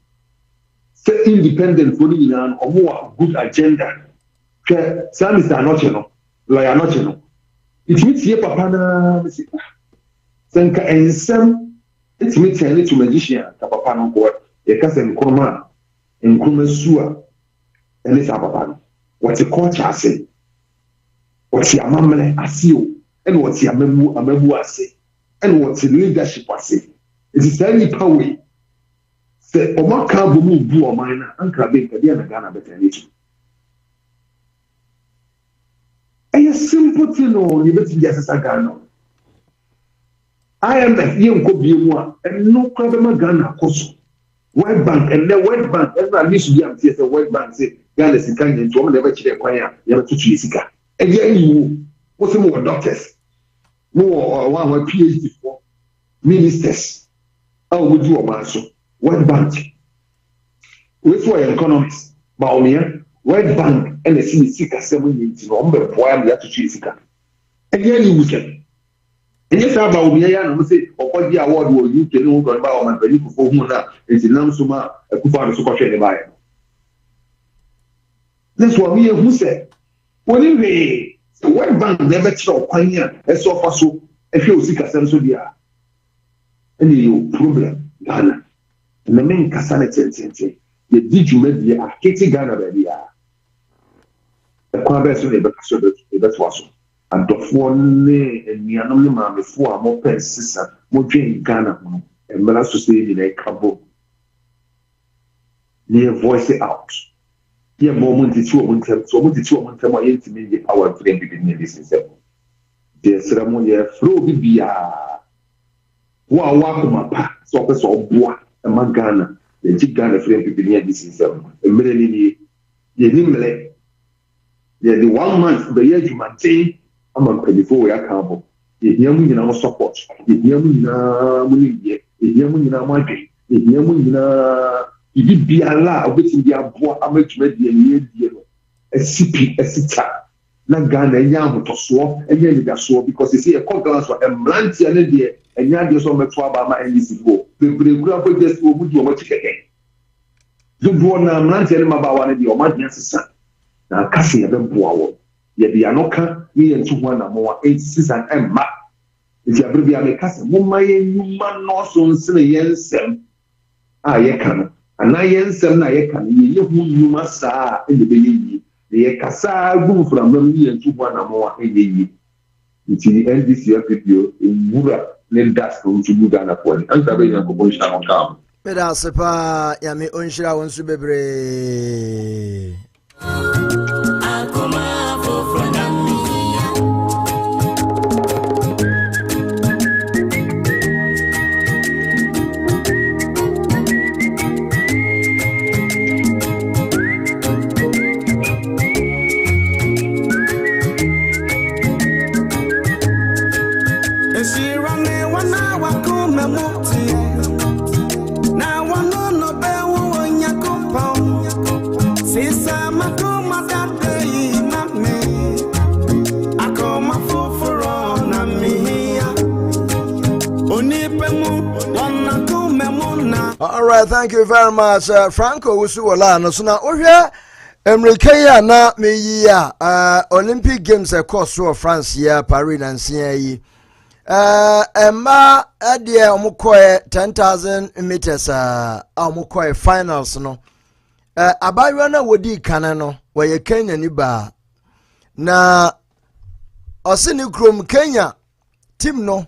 [SPEAKER 20] sɛ independent fo no nyinaa no ɔmo wɔ good agenda hwɛ saa Mr. Anɔkye no lɔya Anɔkye no ɛtumi tie papa naa sɛ nka nsɛm ɛtumi tie ne to magician ka papa no nkɔ yɛka sɛ nkroma su a ɛne saa papa no wɔte culture ase wɔte amammerɛ ase o ɛna wɔte amabu ase ɛna wɔte leadership ase nti saa nipa wei sɛ ɔmo aka abɔ mu bu ɔman na ankrabe nkadeɛ na Ghana bɛtɛ n'akyi ɛyɛ simple thing o yɛbɛtumi asesa Ghana IMF yɛnkɔ bie mu a ɛno kora bɛma Ghana akɔ so World Bank ɛnɛ World Bank ɛna alisu bi amteɛ sɛ World Bank sɛ Ghana sika nyɛ nti ɔmo na ɛbɛkyerɛ kwan a yɛbɛtoto yɛ sika ɛyɛ ayiwo mo sɛ mo wɔ doctors mo wɔ wɔn PhD for ministers a wɔn di wɔn so World Bank wɔn so wɔyɛ economists ba wɔn yɛ World Bank ɛna esi ne sika sɛm nyɛ nti na wɔn bɛ boa mo yɛatoto yɛ sika ɛyɛ ayiwo sɛ ɛnyɛ saa ba wɔn yɛ yɛ anam sɛ ɔkɔgye award wɔ UK ne wɔn kɔn ba wɔn mpanyinfo fo ho na eti nam so ma ɛkufa ano so kɔhwɛ ne ba yɛ ne so wɔn yɛ hu sɛ wɔn ni hwee. The World Bank never tell Kwanya, as so far so, if you see Cassan so dear. Any problem, Ghana. And the main Cassanity, the did you make the Katie Ghana baby? The Quabes will never so that was. And the phone and the anonymous before more pen sister, more Jane Ghana, and Melas to say in a cabo. Near voice it out. Here moment is 2 months, so much 2 months, my intimate power to them begin this is them. The ceremony flow bibia. Wakuma, so person of bois, a magana, the Ghana frame begin this is them. A million ye nimble. The 1 month, the year you maintain, I'm on 24 year cabo. If you in our support, if you in a money, if you in a market, if you in a ibi biara obetimi bi aboa amatuma die nie die no SCP esita na Ghana enya ahotoso enya lidaso because you see a conference for emlantia ne die enya die so meto aba ma NDC go bebre kura ko just wo budi o ma tikeke do na emlantia ne mabawa ne die o ma dia sesa na kase ye be boa wo ye de anoka ne ye ntu ho na mo wa 86 emma nti abre bi amekase mo ma ye nyuma no so nsene yensem a ye kan ana yensem na ye kan ye hu nyuma saa e be ye ye kasa gu from no ye ntu ho na mo wa ye ye nti NDC FPO ewura ne das ko ntu buga na ko ni anta be yan ko bo sha on kam
[SPEAKER 8] me da sepa ya me onhira won su bebre akoma fo from me. All right, thank you very much, Franco Usuwala. No, so now, America na me Olympic Games course of France here, Paris and CIE. Emma Adia Omukoe 10,000 meters Omukoe finals no. Abaywana wodi kanano weye Kenya ni ba. Na osini krom Kenya team no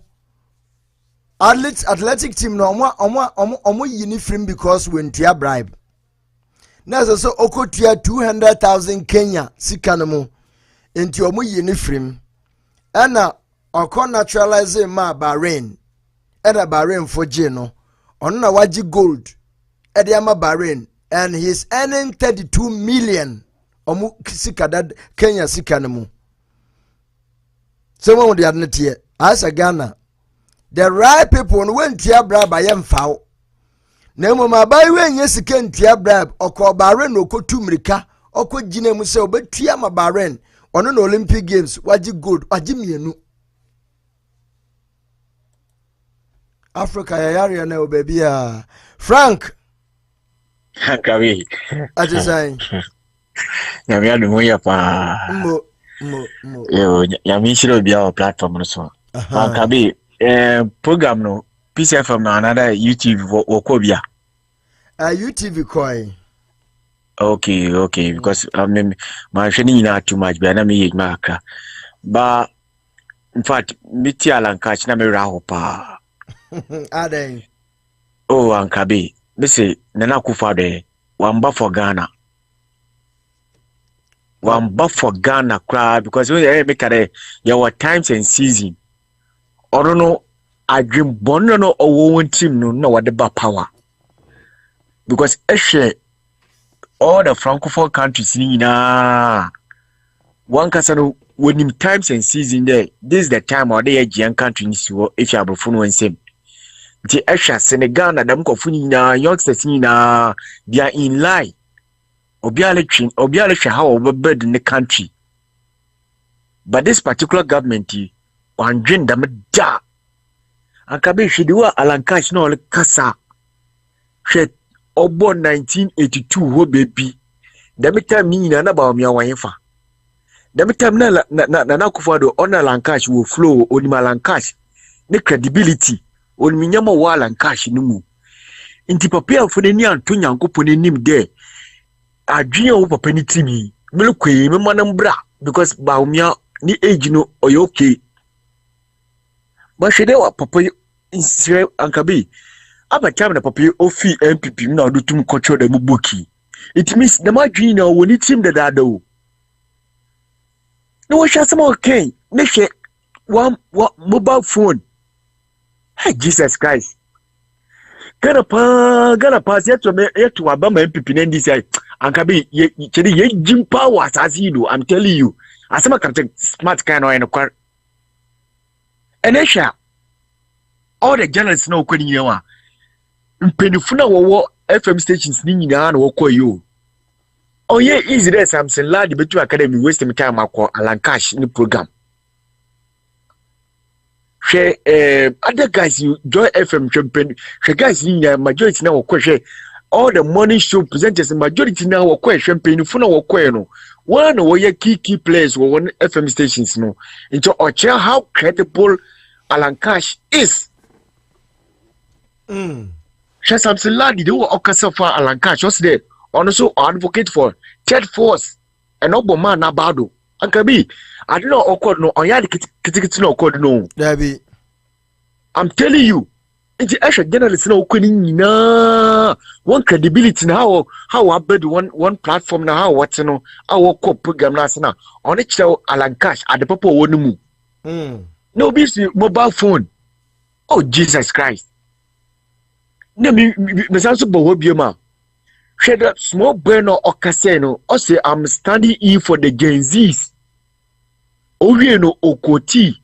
[SPEAKER 8] athletic team no omo uniform because when tia bribe. Na so okotua 200,000 Kenya sikanamu enti omo uniform. Ana oko naturalize ma Bahrain. Ena Bahrain for Jeno. Ona waji gold. Ede ama Bahrain. And he's earning 32 million. Omu sikadad Kenya sikanamu. Someone with the adnetier. As a Ghana. The right people when tia bribe I am foul. Nemo ma buy when yes can tia bribe. Oko Bahrain oko tumrika. Oko jine muse obe tia ma Bahrain. On Olympic Games. Waji gold. Waji mienu. Africa yari na baby Frank
[SPEAKER 21] Kawi
[SPEAKER 8] atisai
[SPEAKER 21] nyamia dumoya pa yo nyamia shiro bia o platform no so Kabi program no PCFM na another YouTube wokobia
[SPEAKER 8] YouTube koi
[SPEAKER 21] okay because my sheni na too much bia na me yema ba in fact miti alanka china me raho pa
[SPEAKER 8] Aden.
[SPEAKER 21] Oh, Ankabi. Missy, Nana Kufade, Wamba for Ghana. Wamba for Ghana crowd because when you make there were times and season. I don't know, I dream bono or one team no what the power. Because actually all the Francophone countries one can when in times and season there, this is the time or the Asian countries if you have a phone one same. The Asha Senegal na them kofuni na youngsters na they are in line. Obiale how overburden in the country. But this particular government on gender da. Ankabe shidiwa alankash no kasa. She obo 1982 ho baby. Demi time ni na ba omiya wanyefa. Demi time na kufado on alankash will flow on alankash. The credibility on minyama wala nkash numu. Inti papia mfuneni antonya nkopone nim de. Adwenya wo papa ni timi. Melukwe memana mbra because baumia ni age no oyoke. Ba shede wa papa insire Ankabi. Aba time na papa ofi MPP na odutum control da mubuki. It means the madwenya na woni team da dada o. No sha sama okay. Ne she one mobile phone. Hey, Jesus Christ. Gana pa yet to Abama MPP and this Ankabi ye Jim Power as you do. I'm telling you. As some can smart kind of in a car. And Esha all the journalists know when you are Penifuna war FM stations Nina or you. Oh, yeah, easy there, Samson Lad, but you academy wasting time Alankash in the program. Other guys you join FM champion. Guys in the majority now question all the morning show presenters majority now question champagne for no question. One of your key players were one FM stations no. Into Ocha how credible Alankash is. Samson Ladi do okasa for Alankash was there. Also advocate for third force and Obama Nabado. Ankabi, I don't know awkward no on ya no awkward no. I'm telling you, it's actually journalists no na one credibility now how I build one platform now how what's no our program na on it show Alankash at the papa one no busy mobile phone. Oh Jesus Christ. No me also bohobiema. Share that small burner or casino or say I'm standing in for the Gen Zs. Orieno okoti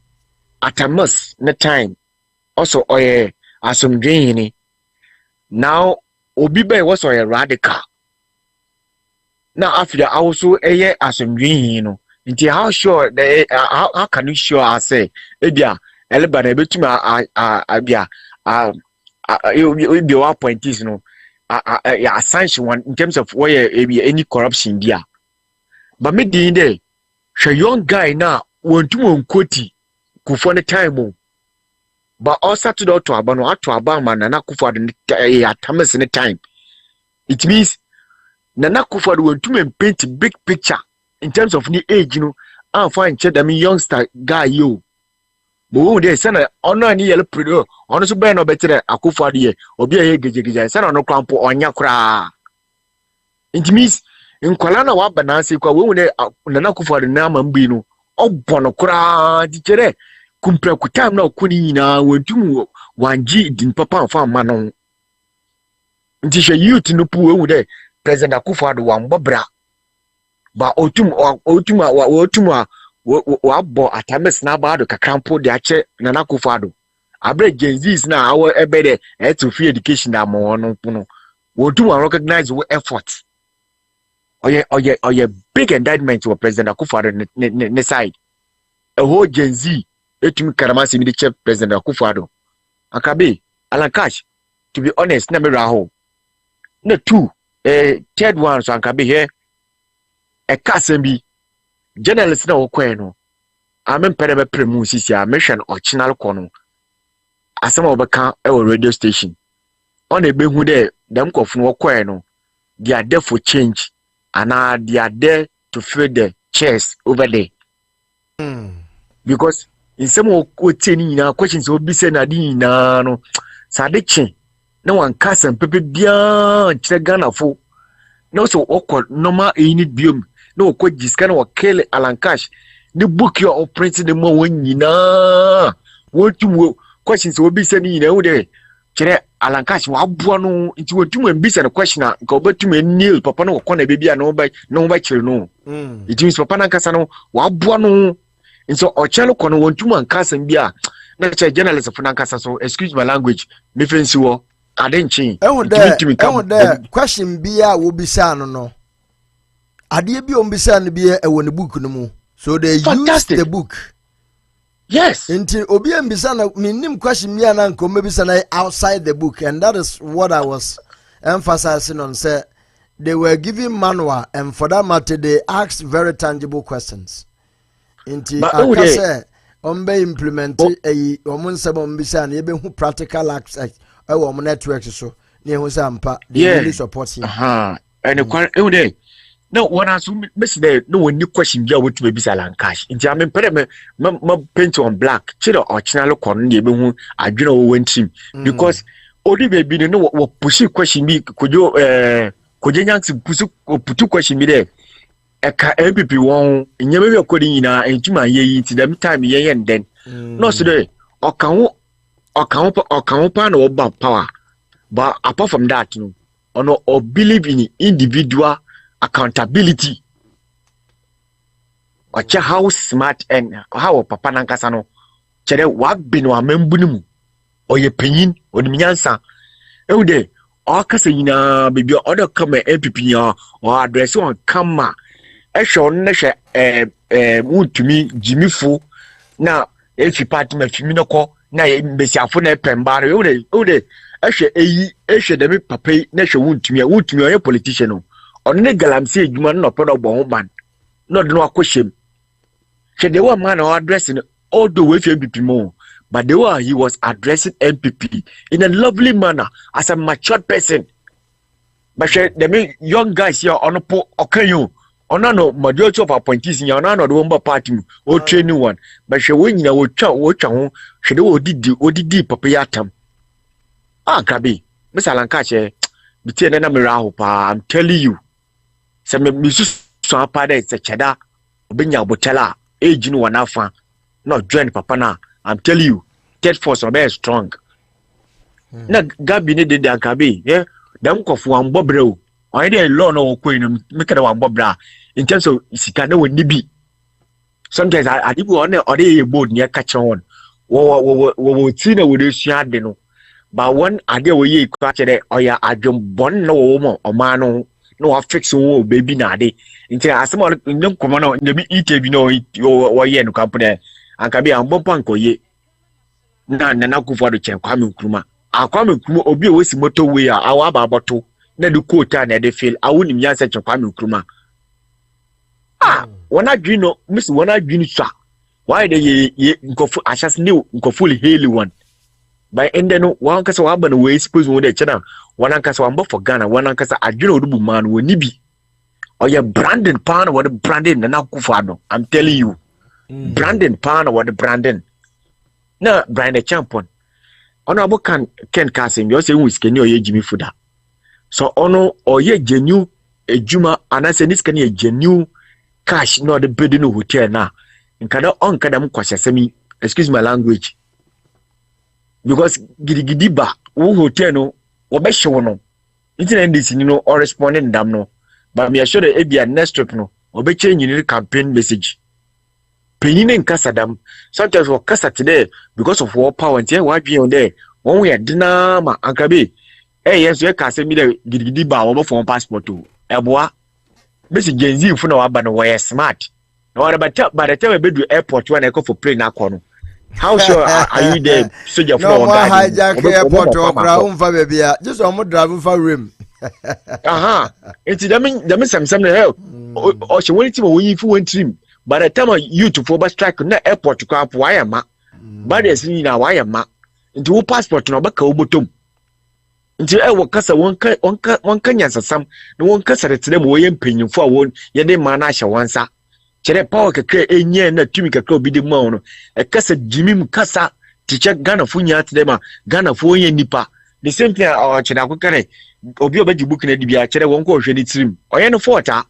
[SPEAKER 21] at a must na time. Also oye asomdwene. Now obibe was a radical. Now after I also asomdwene no. Nti how sure how can you sure I say ebia eleba na betuma abia you be 1 point is no assange one in terms of where any corruption there. But me dey the young guy now want to quote ku for the time but also to do to abano to abama Nana Akufo-Addo atames in time. It means Nana Akufo-Addo want to paint a big picture in terms of the age, you know. I find that I'm a youngster guy, you. But they send a honor and yellow predo. Honest be no better Akufo-Addo or be a gigi. Send no crampo on your cra. It means in Kolana wa banansi kwa we Nana Akufo-Addo na mambino. O bono kra dichere. Kumpre kutam na okuni na wentumu wanji din papa fa manon. Nti hwe youth no pu we de President Akufo-Addo wa mbobra. Ba otum wa bo atames na ba do kakrampo de ache Nana Akufo-Addo. Abre Gen Z's na awo ebede to free education na mo no puno. Wotum recognize we effort. Oye big indictment to President Akufo-Addo ne side. A whole Gen Z etumi karamasi mi de chef President Akufo-Addo. Akabe Alan Cash, to be honest na me raho. No two third one so Akabe here a kasembi journalist na okwen no amen perebe premu sisi a mission original kono asema obeka e radio station on e behu de dem kofunu okwen no they are there for change and they are there to fill the chairs over there. Because in some of questions will be said na no sadechi no one cousin pepe bia Ghana fo no so awkward normal unit biom no ko jiska no kill Alan Cash the book you are printing the mo nyina what you questions will be said nyina wo de kire Alan Cash wa aboa no nti wotum ambisa the question ka obetum kneel papa no ko na bebia no ba kire no it means papa na kasa no wa aboa no so ochelo kono wontum ankasa bia na che journalist for nankasa so excuse my language me fancy wo adenchin
[SPEAKER 8] the question bia wo bisa no ade bi o bisa no bia e woni book no mu so they use the book.
[SPEAKER 21] Yes.
[SPEAKER 8] Until obi mbisa na minim question bia na nko mebisa na outside the book, and that is what I was emphasizing on. Say they were giving manual, and for that matter they asked very tangible questions. Inti akase ombe implement eyi omunse bombisa na ebe hu practical acts e wo mo network so na ehu sampa they really support him.
[SPEAKER 21] And the no one has miss there no one new question bia wo to be Alan Cash. Inti am pere me paint on black chiro original kon na ebe hu adwena wo wantim because odi baby no wo push question bi kojo nyansi putu question bi there. Eka MPP won nyame bi akodi nyina entuma yeyi ti dem time yen den no so dey okan pa na oba power but apart from that no ono or believe in individual accountability or how smart and how papa nankasa no chere wa bi no amembu nimu oye panyin onimnyansa e dey o kasa nyina bebi o come MPP ya o address on kama Eshon neshe mutumi jimifu na efi party mafimi noko na mbesiafo na pembare ode eshe demi papai neshe mutumi oye politician no on ne galamsi edwuma no podo bo ho ban no de no akoshem she de one man addressing all the way MPP mo but the way he was addressing MPP in a lovely manner as a matured person but she the young guys here on po okayo no majority of appointees in yana no the party o training one but she when you wo twa ho she de odidi papa yatam kabi Mr. Alan Cash bi tie na me raho pa I'm telling you say me so apa da se cheda obenya botela age no wana fa no join papa na I'm telling you third force no be strong na gabi ne de kabi dem kofu an bobreo I did law no queen make it one bobra in terms of sika no nibi. Sometimes I did go on or a board near catch on. Wo tina with share no. But one idea we catch it or ya I jump bon no woman or man no fix baby nade. Until I some no come on the eat you know or yen company and can be a bompanko ye. Na Akufo-Addo chen kwame nkruma. Kwame nkruma obi o si motorway a awa baboto. Na du quota na de fail awuni miyanse kwame nkruma wana dwino miss wana dwini swa why de ye nkofu assassinate nkofu heli one by ende no wan kasa wa ba no we suppose wo de chena wan kasa wan ba for Ghana wan kasa adwene odubu man wo ni bi oye branding pan what branding na Akufo-Addo I'm telling you branding pan what branding na brand champion ono abo kan Ken Kasim yo say whiskey ni oye Jimmy Fuda so ono oye genuine ejuma anase ni skani e genuine cash no the building no hotel na nkada on kada mkwashasemi excuse my language because gidi ba wo hotel no wo be hye wo no internet this ni no or responding dam no but me assure e bia next trip no wo be change ni campaign message penine nkasa dam sometimes wo kasa today because of war power ntia wa dwen on there won we dina ma ankabe yes we ka say me the gidi ba wo for passport o eboa besi genzi fu na wa ba no we smart no what by the time we do airport when I go for plane akono how sure are you there soldier for
[SPEAKER 8] no more hijack airport or crown for baby just on drive for rim
[SPEAKER 21] aha it's them some the hell or she went to when you went trim by the time you to for strike na airport ko apo why am but there's ni na why am into passport no ba ka obotom nti wo kasa wonka nyansasam na wonka sare tire mo ye mpanyimfo a won ye de ma na ahye wansa kire power keke enye na tumi keke obi de ma wono e kasa jimim kasa tiche Ghana fu nya tire ma Ghana fu onye nipa the same thing o kire akokare obi obaji book na dibia kire wonko ohwe ni tirim oye no forta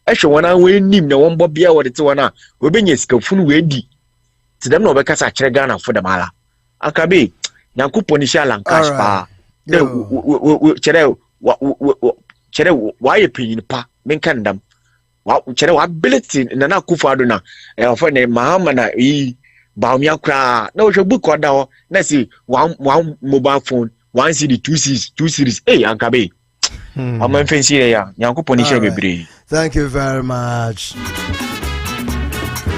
[SPEAKER 21] ehwe wona we nim na won bobia wo de te wona obenya sikafunu we di tidam na obekasa kire Ghana fu de mala akabe nyankopon ni sha lankash pa chere why opinion pa menkan dam chere wa ability na Akufo-Addo na for ne mahama na yi ba mi akra na wo book order ho na si one mobile phone one CD two series ankabe am fancy ya Nyankopon ni share bebre.
[SPEAKER 8] Thank you very much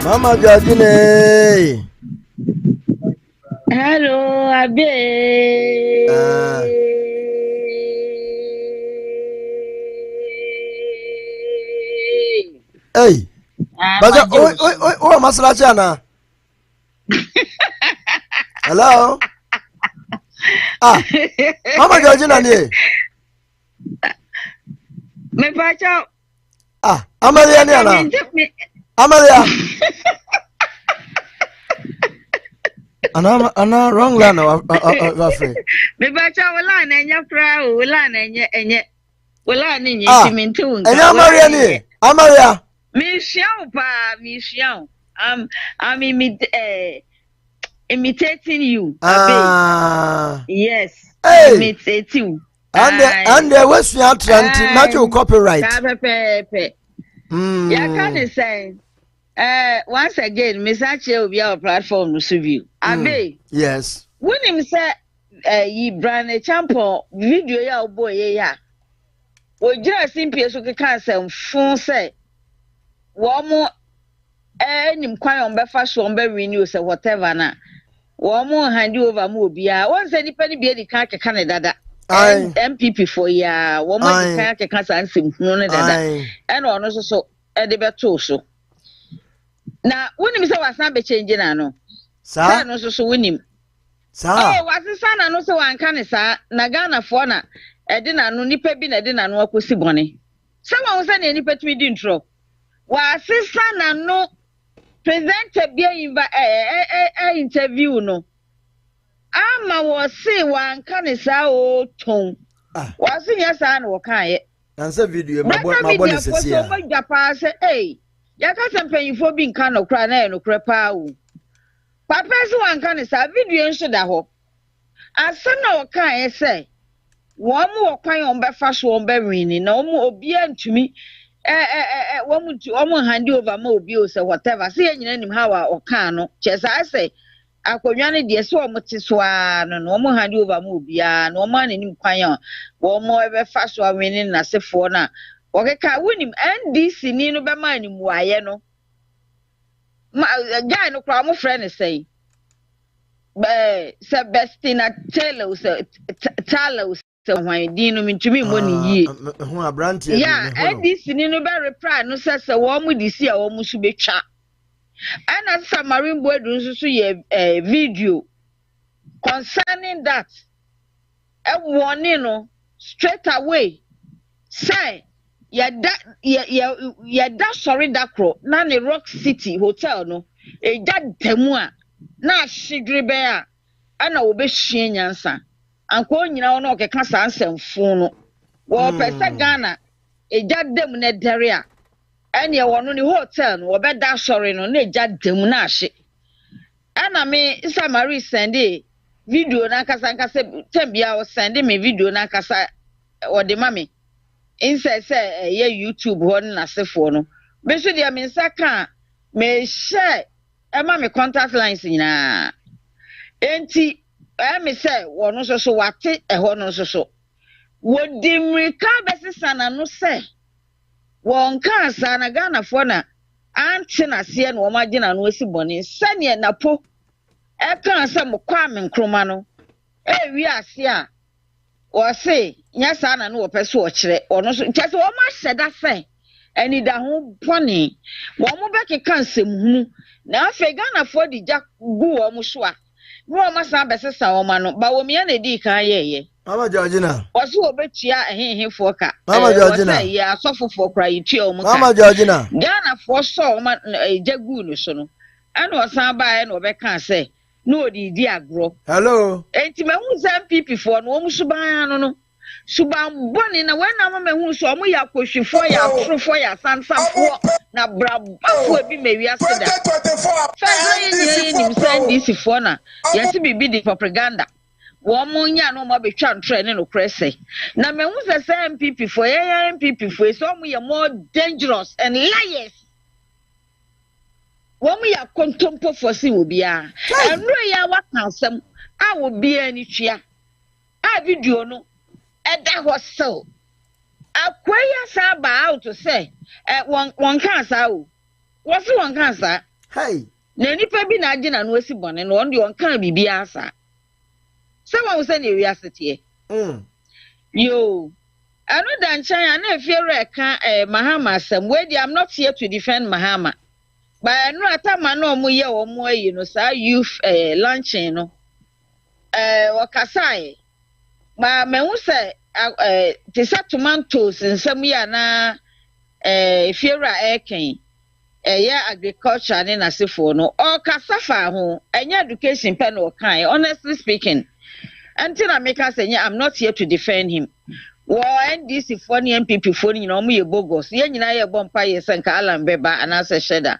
[SPEAKER 8] Mama Georgine.
[SPEAKER 17] Hello, Abe.
[SPEAKER 8] Hey. Baja, oh, masala chana. Hello. Mama Georgina ni.
[SPEAKER 17] Me pacha.
[SPEAKER 8] Amalia ni ana. Amalia. Ana wrong line afre.
[SPEAKER 17] Me bacha wala na nya fra o wala na enye wala ni nyi timintu nka.
[SPEAKER 8] Enya Amalia ni. Amalia.
[SPEAKER 17] Me shiao. I'm imitating you. Yes.
[SPEAKER 8] Hey.
[SPEAKER 17] Imitating you.
[SPEAKER 8] And there was your Atlantic natural copyright.
[SPEAKER 17] Ya can say once again, Miss Ache will be our platform to view. Abe.
[SPEAKER 8] Yes.
[SPEAKER 17] When him say ye brand a champion video ya boy ya. We just simply so can say phone say one more nim kwan on be fast on be renew say whatever na. One more hand you over mo bia. Once any penny be the can Canada. MPP for ya. One more can san sim no dada. And on so e de beto so. Na wonim se wasan be change na no sa no so wonim sa wasan na no se wanka ne sa na Ghana fo na e de na no nipa bi na de na no akosi bone se wan se na nipa tumi di ntro wasan na no presenter bia interview no ama wo se wanka ne sa o ton wasan ya sa na wo kan ye
[SPEAKER 8] na se video mabo ne se sia
[SPEAKER 17] ma japa se yakasa mpanyifo bi nka no kra na no kra pa o papa so wanka ne sa video nso da ho asa na o kan e se wo mu o kwan on be fa so on be win na o mu obi antumi wo mu hand over ma obi o se whatever se nyina nim ha wa o kan no che sa se akonwa ne de se o mu ti so a no wo mu hand over ma obi a no ma ne nim kwan wo mu e be fa so a win na sefo na okeka wonim NDC ni no be man ni muaye no guy no kwa mo friend say Sebestina Taylor say wan di no mintumi mo ni yi
[SPEAKER 8] ho abrante
[SPEAKER 17] ya NDC ni no be reply no say wo mu di si a wo mu su betwa ana Samarin boy do nso so ye video concerning that warning no straight away say yada sorry dakro na ne Rock City Hotel no eja demu a na shigre be a ana obehie nyansa anko nyina wo na okeka sa ansemfo no wo pese Ghana eja dem na dere a ene wo no ne hotel no obeda sorry no na eja dem na ahye ana me Samari send video na kasa tembia o send me video na kasa o de mame inside say YouTube ho na sefo no be so dia me nsaka me share e ma me contact lines nyina enti me say wono so wate e ho no so wodi mrika besisa na no say won kan sa na Ghana fo na anti na se na wo magina no esi boni sane na po e kan sa mo kwa me nkroma no e wi ase a o say nya sa na no wo pese o kire ono so ntia se wo ma hyeda fe ani da ho boni wo mo be keka nsem hu na afa Ghana fo di ja gu wo mo so a wo ma sa besesa wo ma no ba wo me na di kan ye
[SPEAKER 8] Mama Georgina.
[SPEAKER 17] Osi obetua ehenhefo ka.
[SPEAKER 8] Mama Georgina.
[SPEAKER 17] Ya asofofo kra yitua omu ka.
[SPEAKER 8] Mama Georgina.
[SPEAKER 17] Ghana fo so ma jagu no so no. Ana osan ba e na obeka say no odi di agro.
[SPEAKER 8] Hello.
[SPEAKER 17] Enti me hu MPP fo no omu suban no no. Suban boni na we na me hu so omu ya kohwefo ya afrofo ya sansanfo na brabafo ebi mewi aseda. Fa ye ni msan DC fo na. Yesi bibi di propaganda. Womunya no mo betwa ntre ne no krese na me hu se MPP for MPP for so mo ye more dangerous and liars womu ya kontompo for si obia enro ya wakansem a obia ni twia a video no eda hostel akwaya sa ba out to say won kan sa o wo se won kan sa
[SPEAKER 8] hey
[SPEAKER 17] na nipa bi na agina no esi bone no on de won kan bibia sa someone was saying we are sitting yo I know that China na fear can Mahama some way I'm not here to defend Mahama but I know at time no mu ye o mu you know say youth luncheon no wakasai ma me hu say te sa tomatoes nsem ya na fear eken agriculture ne na sefo no o kasafa ho enya education pen o kan honestly speaking. Until I make us say, I'm not here to defend him. Well, NDC funny MPP funny, you know, me bogus. Yen na ye bompa ye senka Alan Beba and asa sheda.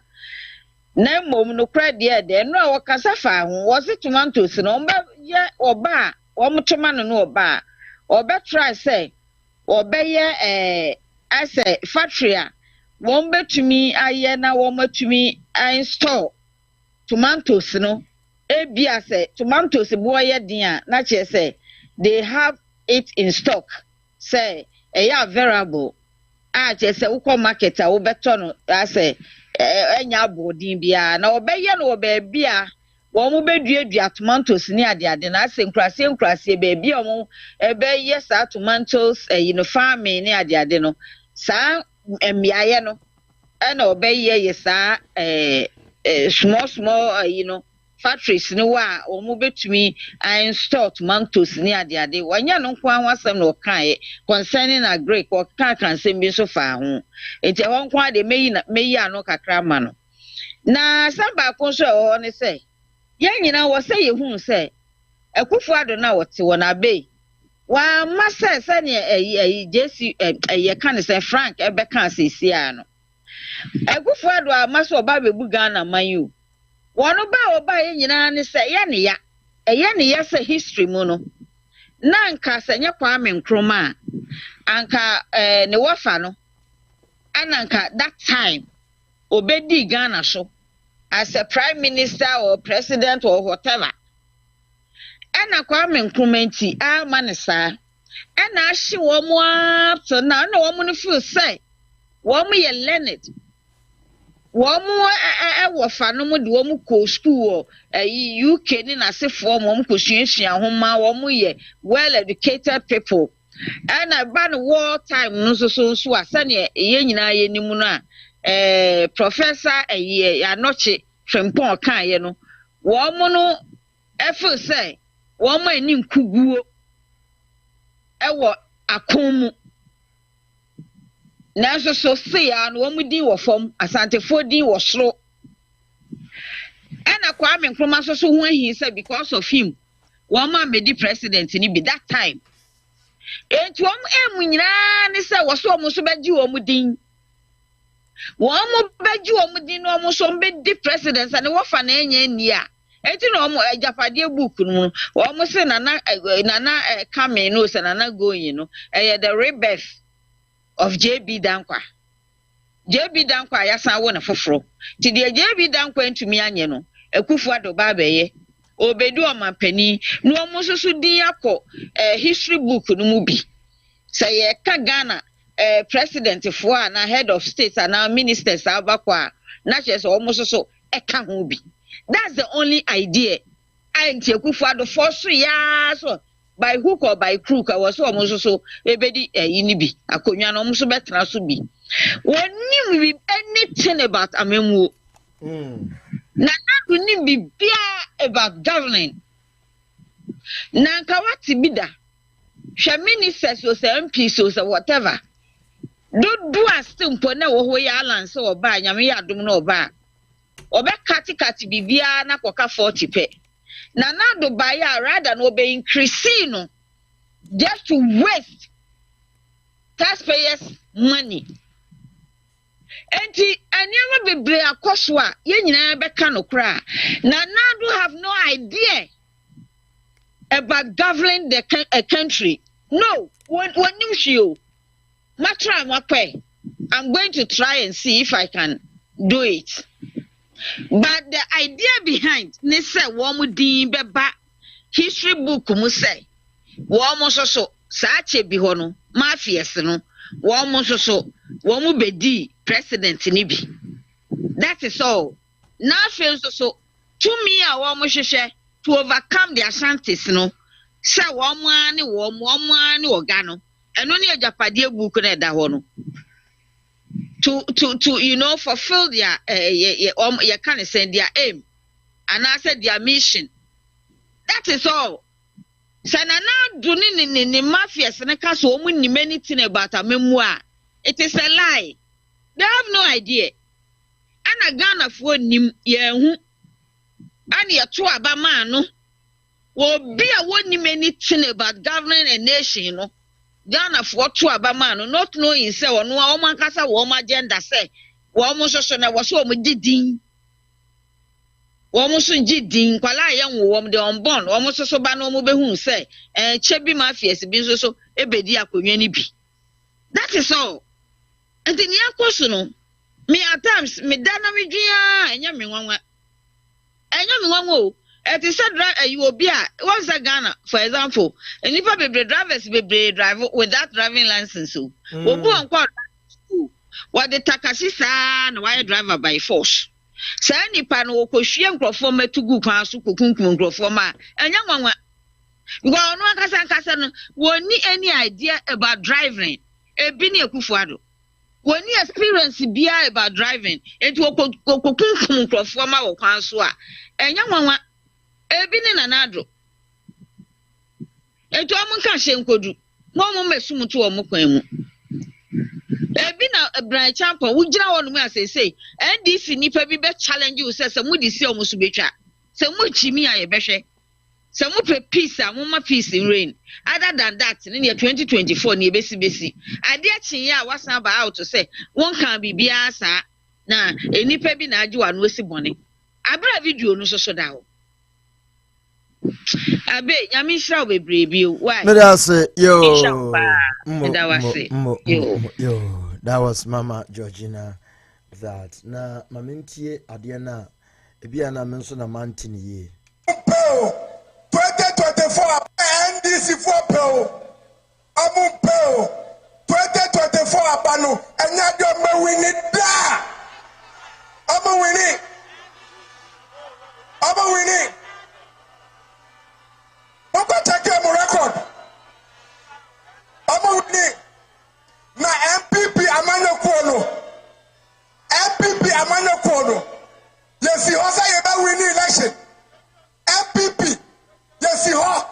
[SPEAKER 17] Na mom no credit there. No, wakasafa was it tomatoes no mba ye oba. Omuchoma no oba. Oba try say. Oba ye I say factory. Wombe to me aye na wombe to me I install tomatoes no. Ebia say tomatoes boy dia na che say they have it in stock say available che say wo market a wo beto no say enya bodin bia na obeye no bia wo mo beduadua tomatoes ni ade na say nkrase bia wo ebeye sa tomatoes farming ni ade no sa emiaye no na obeye ye sa small factories no wa omo betumi install tomatoes ni ade wanya no kwa wasem no kan concerning agric or kan sem bi so fa ho enti ho kwa de meyi ano kakra ma no na samba ko so o ne say ye nyina wo say ye hu say Akufo Addo na wote wona be wa ma say ne JC ye kan say Frank ebe kan sisi ano Akufo Addo amaso oba bebu Ghana mayu Wano ba oba ye nyina ne se ye ne ya se history mu no na anka se nye Kwame Nkrumah anka ne wafa no ananka that time obedi Ghana so as a prime minister or president or whatever ana Kwame Nkrumah nti ama ne sa ana ahye wo mu up to now na wo mu no feel say wo mu ye learned Womu wafa no mu de womu ko school UK ni na sefo mo ko suasua homa womu ye well educated people and ban war time no so asane ye nyina ye nimu no professor ye anoche Frempong kan ye no womu no feel say Woman any kuguo ewo akomu. Nanso so say and woman din wo fom asante fo din wo soro. And Kwame Nkrumah so when he said because of him, woman made the president ni be that time. Enti wom nyina ne se wo so omo so beji omo din. Womo beji omo din no omo so be the president and wo fa na enya ni a. Enti no omo ajapade book no omo se nana Kame no se nana going no the rebirth of JB Dankwa. JB Dankwa ya san wo na foforo. Ti de JB Dankwa ntumi anye no Akufo-Addo ba beye. Obedu omampani no omo so din akọ history book no mu bi. Say ye ka Ghana president fo na head of state and ministers abakwa na che so omo so eka ho bi. That's the only idea. Anti Akufo-Addo force ya so by hook or by crook I was almost so ebedi yinibi akonwa no omo so betra so bi. Woni we anything about amemu. Na nadu ni bibia about governing. Na nkawati bida. Sha ministers or MPs or whatever. Do a stimpo na wo ho ya alance oba nyame ya dum na oba. Obe kati bibia na koka 40 pe. Na nadu baya rather no be increasing no just to waste taxpayers' money. Enti anyama bebre akoso a ye nyina beka no kra na do have no idea about governing a country. No, when you I'm going to try and see if I can do it. But the idea behind ne say womu din beba history book mu say womu so saache bi ho no mafias no womu so womu bedi president ni bi. That is all. Now feels so to me a womu hwehwe to overcome the Ashantis no say womu ani oga no eno ne ajapade book na da ho no to you know fulfill their can say their aim and I said their mission. That is all. Sanana do ni mafias na ka so omu ni anything about amemu a it is a lie. They have no idea. Ana Ghana fo nim ye hu ani ye to aba man no wo bi a woni anything about governing a nation no Ghana for to abama no not knowing say ono a oman kasa wo ma agenda say wo mo so na wo so mo didin wo mo so didin kwala ye nwo wo de unborn wo mo so ba no mo behun say chebi mafias bi so ebedi akonwa ni bi. That is all. And then yakoso no me at times me dana me dua enya me nwanwa o. It is said you will be once a Ghana, for example, and if a drivers be drive without driving license. So, what the Takasisa and why driver by force. Sani pano Koshian Croforma to go pass Kukum Croforma, and young one. Well, no Casan won't need any idea about driving. A Bini Akufo-Addo. When you experience be about driving, it will Kukum Croforma or Pansua, and young one. Ebini na nadro eto omo ka hyenkodu mo mo mesum to omo kwan mu ebi na Brian Champion wugina wonu mu asese NDC nipa bi be challenge you say mu di si omo so betwa say mu chimi aye behwe say mu pe peace a mu ma peace in reign other than that in 2024 ni besi ade achi ya wasan ba out to say won kan bibia sa na enipa bi na age wa no esi bone abra video no so da ho Abe, Yamisha will be you. Why?
[SPEAKER 8] Yo, that was Mama Georgina. That na Mamintie Adiana, Ebiana Mensona Mantini ye.
[SPEAKER 1] 2024 NDC 4 Pell. Amu Pell. 2024 Abano, and now you're winning da. I'm winning. Don't check your record. I'm winning. Na MPP Amano Kono. MPP Amano Kono. Yes, you also winning election. MPP. Yes, you are.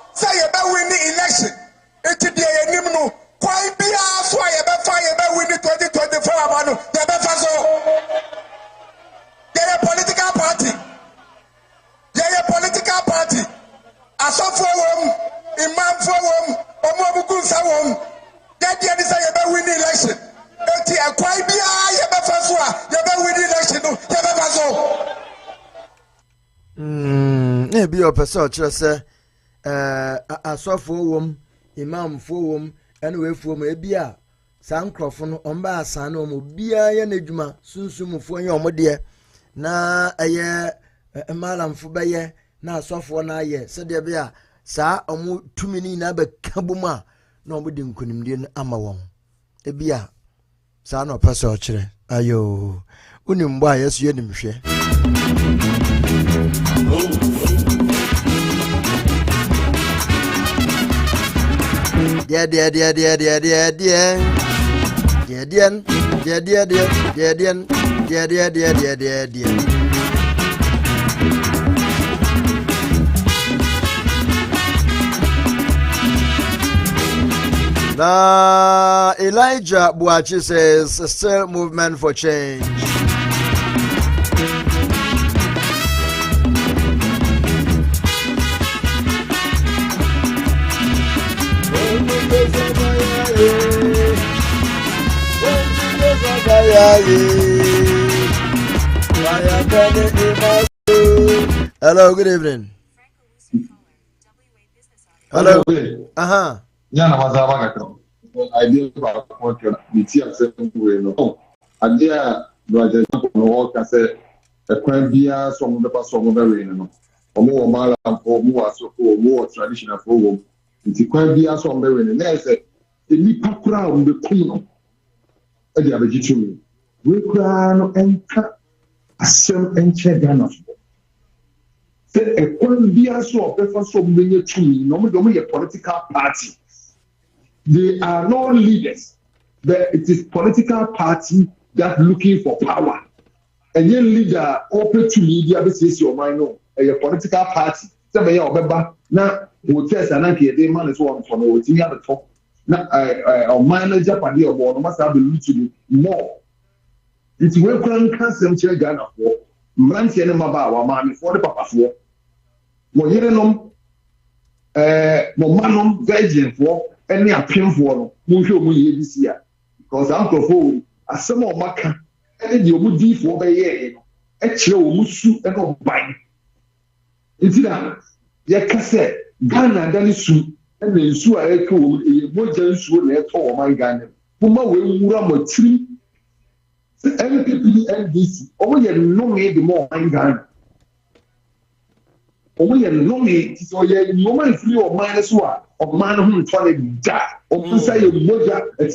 [SPEAKER 8] Be your person, say, asofo wom, imam fo wom, and we for me bia. Sancrophone on ba sano mo bia ye nedwuma sunsum fo ye omode na eye malam fo beye na asofo na ye se de bia sa omo tumini na be kabuma na omo de nkunimde no ama won e bia sa na opese o kire ayo unim ba yesu ye nimhwe Now Elijah Buachi says still movement for change. Hello, good evening. Hello.
[SPEAKER 20] Nyana mazaba gato. Idea about what the team said we know. Idea do I just know ka say e kwan bia so mo bepa so mo be we no. Omo mala for mo aso for mo traditional for wo. Nti kwan bia so mo be we no. Na say e nipa kura o be kum no. E dia be gitu. We kura no enka asem enche Ghana. Say e kwan bia so bepa so mo be tumi no mo do mo ye political party. They are not leaders, but it is political party that looking for power. And your leader open to media, this is your mind, no, a political party. Some of your member now hotels and they man is one for no thing at the top. Now, a manager party or one must have been to more. It's where cancer chair Ghana for Manti and Maba, man, for the papa for. More yerenum, Momanum, virgin for. Any appeal for no show me this year because Uncle Fo, as some of Maka, and the Omudi for the year, actually, Musu and of buying. It's that, Yakase, Ghana, Danisu, and then Su Echo, a modern Su let all my Ghana. Puma will Muramo tree. MPP NDC, only a no made more my Ghana. Only a no made, so you're no man free or minus one. Man who toilet da or say your mother at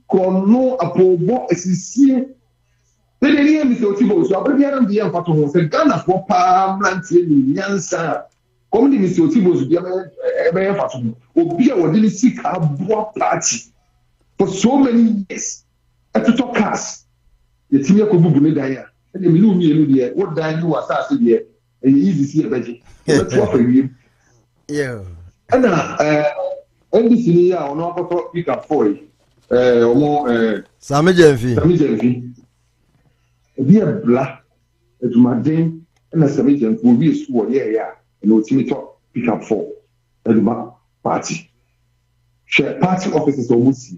[SPEAKER 20] Chrono Apobo as you see. Then any Mr. Tibo, so I'll be able to be for say Ghana for Pamlantin, Yansa. Only Mr. Tibo's be a bear for or be a really sick a party for so many years. At the top cast, the Timia Kubu Daya, and the Milumi, what Diane was asked here, and easy see a veggie. That's what for you.
[SPEAKER 8] Yeah.
[SPEAKER 20] And NBC here on our pick up for it.
[SPEAKER 8] Sammy Jenfi.
[SPEAKER 20] Be a black, a Jumadin, and a Sammy Jenfi will be a sword, yeah, and ultimate pick up for the party. Share party offices almost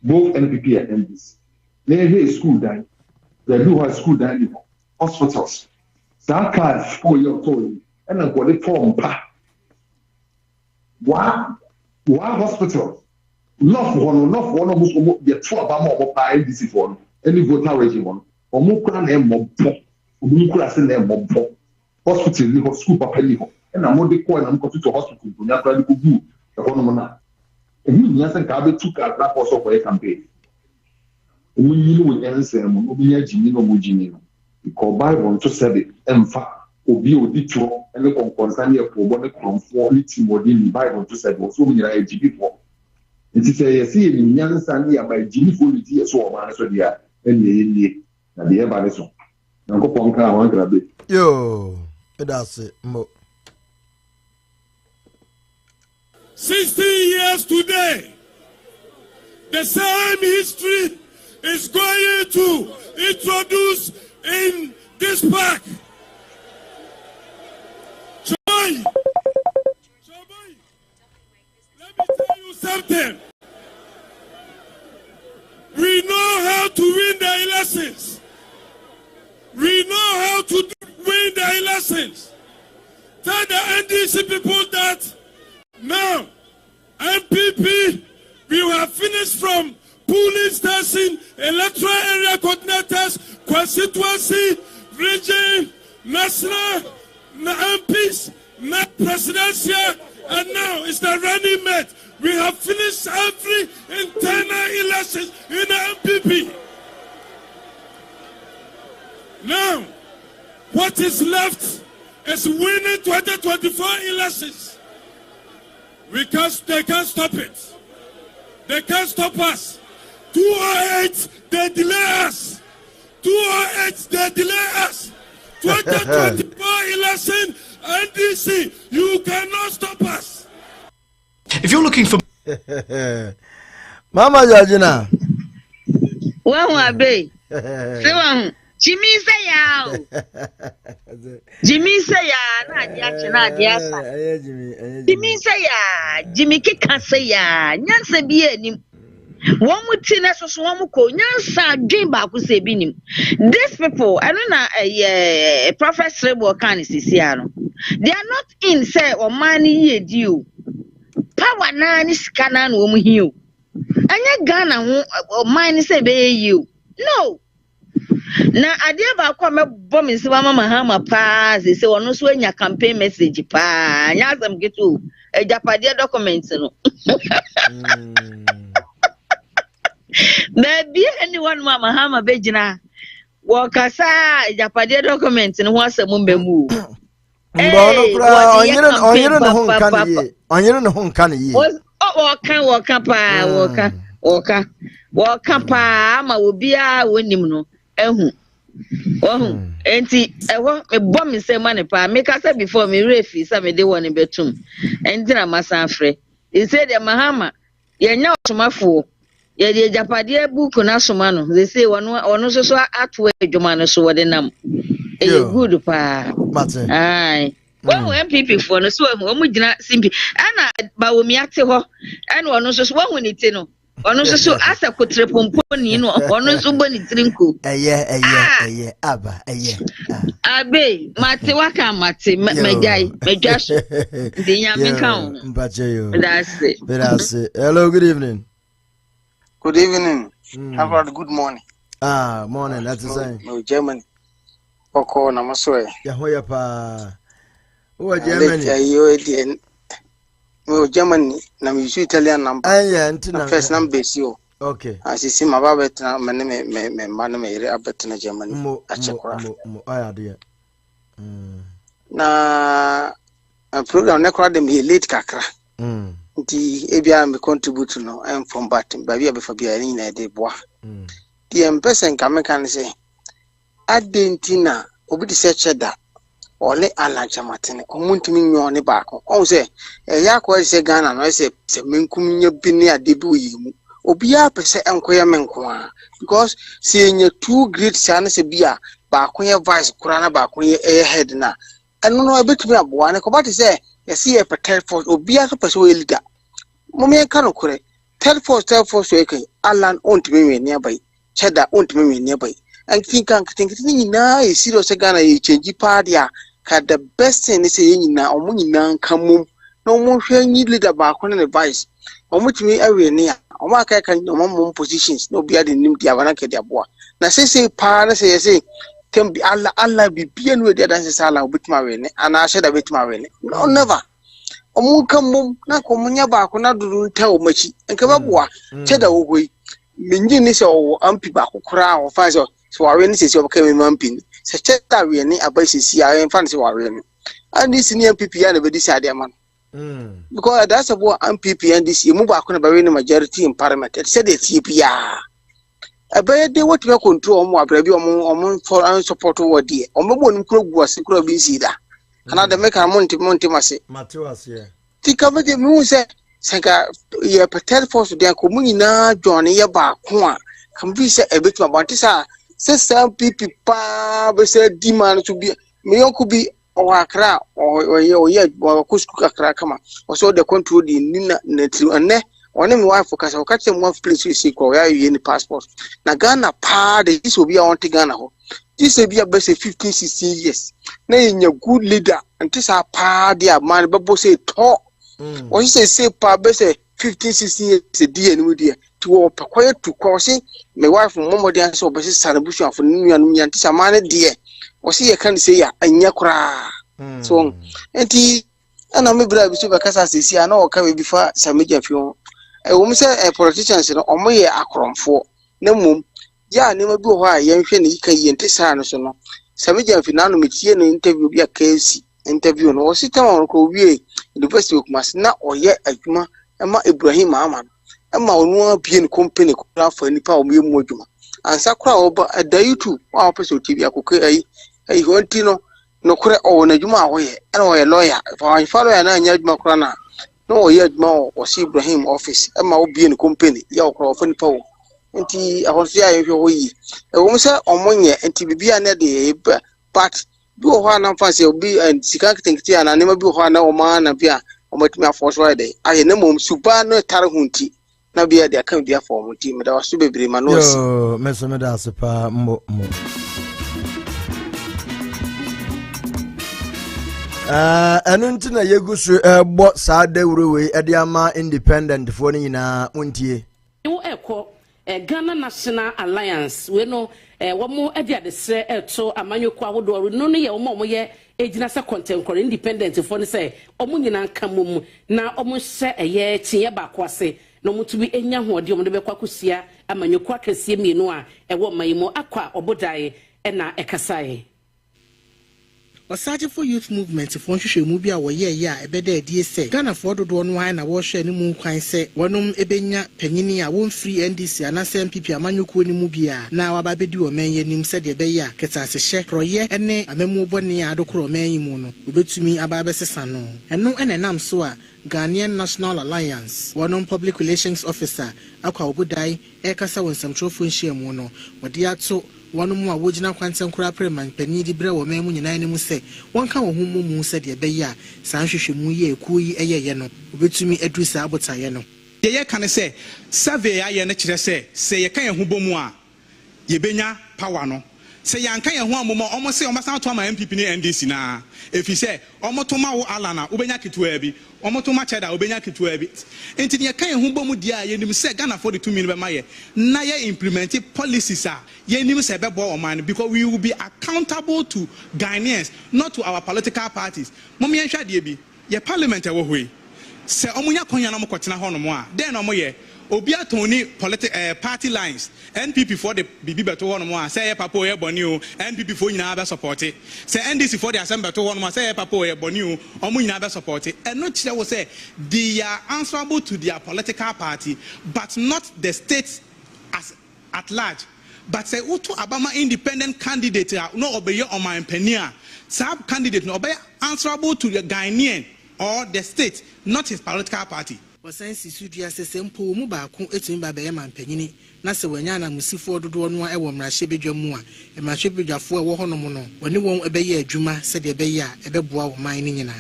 [SPEAKER 20] both NPP and NBC. They have a school dining. They do have school dining hospitals. That card for your toy, and I've got it from pa. One hospital, not one almost the 2 about NDC for any voter regime one. Or Mukran and Mobbo, Mukras and Mobbo. Hospital, of school papa, and I'm on the coin, I'm going to hospital to not try to do the Honomana. And you Nansen Gabe took a black also for a campaign. We knew with answer, Mobia Jimino Mujimino. We call Bible to sell it, and fact. Obi oditro ene konkonsan ye po bo ne kronfo ni timodi ni Bible to say so mi na ejibi fo nti say ye see ni nyansa ni ya ba ejibi fo ni tie so o ma so dia ene na de e ba ne so na ko pon ka wan grabe
[SPEAKER 8] yo that's it mo
[SPEAKER 2] 60 years today the same history is going to introduce in this park. Let me tell you something. We know how to win the elections. We know how to win the elections. tell the NDC people that now, MPP, we have finished from polling station, electoral area coordinators, constituency, region, national, MPs, presidential, and now it's the running mate. We have finished every internal elections in the MPP. Now, what is left is winning 2024 elections. They can't stop it. They can't stop us. 208, they delay us. 208, they delay us. 2024 election, NDC, you cannot stop us.
[SPEAKER 15] If you're looking for
[SPEAKER 8] Mama Georgina.
[SPEAKER 17] Well, babe. Jimmy say ya. Jimmy say ya. Jimmy say ya. Jimmy kika say ya. Nyanse biye ni. One would see us was one ko. Nyansa dream ba ku se bi ni. These people, I don't know a professor will can sisiano. They are not in say or money ye due. Power na ni scanner no mu hiu. Anya Ghana or mine say be you. No. Na adia ba kwa me bom nsi mama mahama pa se ono so anya campaign message pa nya asem gitu ejapade document no maybe anyone mama mahama bejina wo kasa ejapade document no ho asem mbemu
[SPEAKER 8] mbono kura onyere no ho nka ye onyere no ho nka ye
[SPEAKER 17] wo kan pa wo kan pa ama obia wonim no ehu enti ewo me bom say money pa me ka say before me refi say me dey one betum enti na masan frɛ e say the mahama ye nya osomafo ye dey japade book na soma no they say ono so atwe adwuma no so wode nam e good pa ai wo MPP for no so wo mu gina simpi ana ba wo mi ate ho ana ono so wo hu ni ti no ono so asa kotre pomponi no ono so boni trinko
[SPEAKER 8] eye aba
[SPEAKER 17] abe mate waka mate medjai medjaso de nyame kan
[SPEAKER 8] mbacheyo
[SPEAKER 17] that's it.
[SPEAKER 8] Hello, good evening.
[SPEAKER 4] Good evening. How about good morning?
[SPEAKER 8] Morning, that's the same.
[SPEAKER 4] No Germany. Oko na masoe.
[SPEAKER 8] Ya hoya pa. Who Germany?
[SPEAKER 4] No Germany na mi Italian number.
[SPEAKER 8] Ntina.
[SPEAKER 4] First number is you.
[SPEAKER 8] Okay.
[SPEAKER 4] Asisi mababa betna me man me ire abetna Germany. Achekura.
[SPEAKER 8] Aya dia.
[SPEAKER 4] Na program na kwa dem late kakra. Nti ebia me contribute no I'm from Batim. Ba bia be for bia ni na de boa. The person can say Adentina obi de se cheda ole alaja matene omuntimi nyo ne baako on se ya kwa se Ghana no se menkum nya bi ne ade bi oyimu obi a pese enkoya menko a because se nya two great san se bia baako ye vice kura na baako ye head na eno no abetumi aboa ne ko ba te se yesi ye protect force obi a pese we leader momye ka no kure third force we kan alan ontimi we ne bai cheda ontimi we ne bai and think na e serious Ghana e change party a ka the best thing is say nyina omo nyina nkamum na omo hwe nyi leader ba ko na vice omo timi awe ne a omo aka ka omo positions no bia de nim dia bana ke dia boa na say pa na say can be Allah be bia no dia dan say Allah obitima we ne ana hye da bitima we ne no never omo nkamum na ko munya ba ko na duru nta o machi enka ba boa che da wo hoi menji ni say o ampi ba ko kura o fa so awe ni say o ka me mampi se cheta we ni abasisi a en fan se wa we ni and this ni MPP ya na be this ade man because that's about MPP and this mu ba ko na ba we ni majority in parliament it said it ya abe de what we control omo abra bi omo for and support wo de omo bo ni kro gu ase kro bi sida kana de make monti mase
[SPEAKER 8] Matewas ye
[SPEAKER 4] ti ka be mu se senka ye patel force de ko mu nyina join ye ba ko a kan bi se ebetu abonti sa se some people pa be say demand to be me yonku bi o akra o ye kusku akra kama o so the control the nina netri ane one me wife focus o catch one place we see ko ya ye ni passport na Ghana pa de this will be on Ghana ho This will be a best 15, 16 years. Now you're good leader, and this are party of man, but say talk. Or he say, pa, best 15, 16 years a day, and we to acquire to crossing. My wife from Momo dance or Bessie Sanabush for New and Tishamana, dear. Or see, I can say, and yakra. So, and he, and I'm a brother, because I see, I know, can before some major few. A woman say a politician, or my acron for no mum. Ya never go why young Fanny can yen Tessano. Some major finano material interview be a case interview, no sit on Korea, University of Masna or yet a Juma, and my Ibrahim Aman. And my own being company for any power me mojuma. And Sakra over a day too, our person TV a cook a Hontino, no correct or Najuma way, and a lawyer. If I follow an Yajma Crana, no Yajma or see Ibrahim office, and my being company, Yaw for any power. Nti ahosia ehwe yi ewom se omonye nti bibia na de but bi ho ana fancy obi sika kitenkiti ana ne ma bi ho ana o ma na bia o matimi afoswa de aye na mom suba no tare hunti na bia de aka bia for mo ti me da waso bebre ma no si
[SPEAKER 8] yo meso me da sepa mo anu nti na yegusu bo saa da wurewe e de ama independent fo ni nyina muntie
[SPEAKER 3] Ghana National Alliance, we know one more at the say to Amanyokwa would no near or ye ejinasa contemporary independent for the say, Omunyan Kamum, now almost say a year, Tia Bakwase, no more to be any one of the Bekwakusia, Amanyokwa can see me noa, and what my mo aqua or bodai, and na ekasai.
[SPEAKER 22] Osaje for youth movement for hwehwe mu bia wo ye ya ebede die se Ghana for do no wan na wo hwe ni mu kwan se wonom ebenya panyini a won free NDC anase MPP amanyuko ni mu bia na waba bedi wo menye nim se de be ya ketase hye proye ene amemu boni adokoro menyi mu no obetumi aba besesa no eno ene nam so a Ghanaian National Alliance wonom public relations officer akwa obudai ekasa wonsam trofo nhia mu no wode ato one more wojina kwanten kura preman pani di bre wo memu nyina ne mu se wonka wo hu mu se de be ya san hwehwe mu ye kuyi eyeye no obetumi adrusa abotaye no ye kan se survey aye ne kire se ye kan ye hu bomu a ye benya power no se yan kan ye hu amomo omo se omo san to ama MPP ne NDC na efi se omo to ma wo alana obenya ketua bi omo to ma cheda obenya ketua bi enti ne kan ye hu bomu dia ye nim se Ghana for the 2 million be maye na ye implement policies a ye nim se be bo man because we will be accountable to Ghanaians, not to our political parties. Mom ye hwa de bi ye parliament e wo hoi se omunya konya na mo kwotena ho no mo a den no mo ye obi atoni party lines NPP for the bibi beto ho no mo a say ye papa ye boni o NPP for nyina be support it say NDC for the assembly beto ho no mo say ye papa ye boni o omo nyina be support it and no kire wo say they are answerable to their political party but not the state as at large. But say uto abama independent candidate no obey on my penia sub candidate no obey answerable to the Ghanaian or the state, not his political party. Wasansi sudia se sempo mu ba ko etumi ba be man panyini na se wanya na musifo dodo no e wo mrahye bedwa mu a e mrahye bedwafo e wo hono mo no woni won ebeye adwuma se de be ya e beboa wo man ni nyina.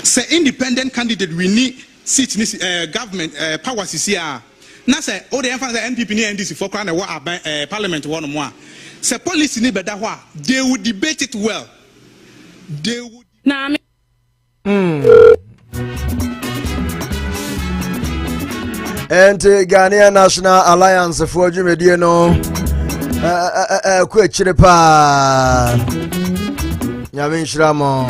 [SPEAKER 22] Say independent candidate we need seat in government powers here. Na say all the emphasis NPP ni NDC for crown the parliament one more. Say policy ni beda ho they would debate it well. They would na
[SPEAKER 8] and Ghanaian National Alliance for Jumedie no kwechire pa Nyamin Shramo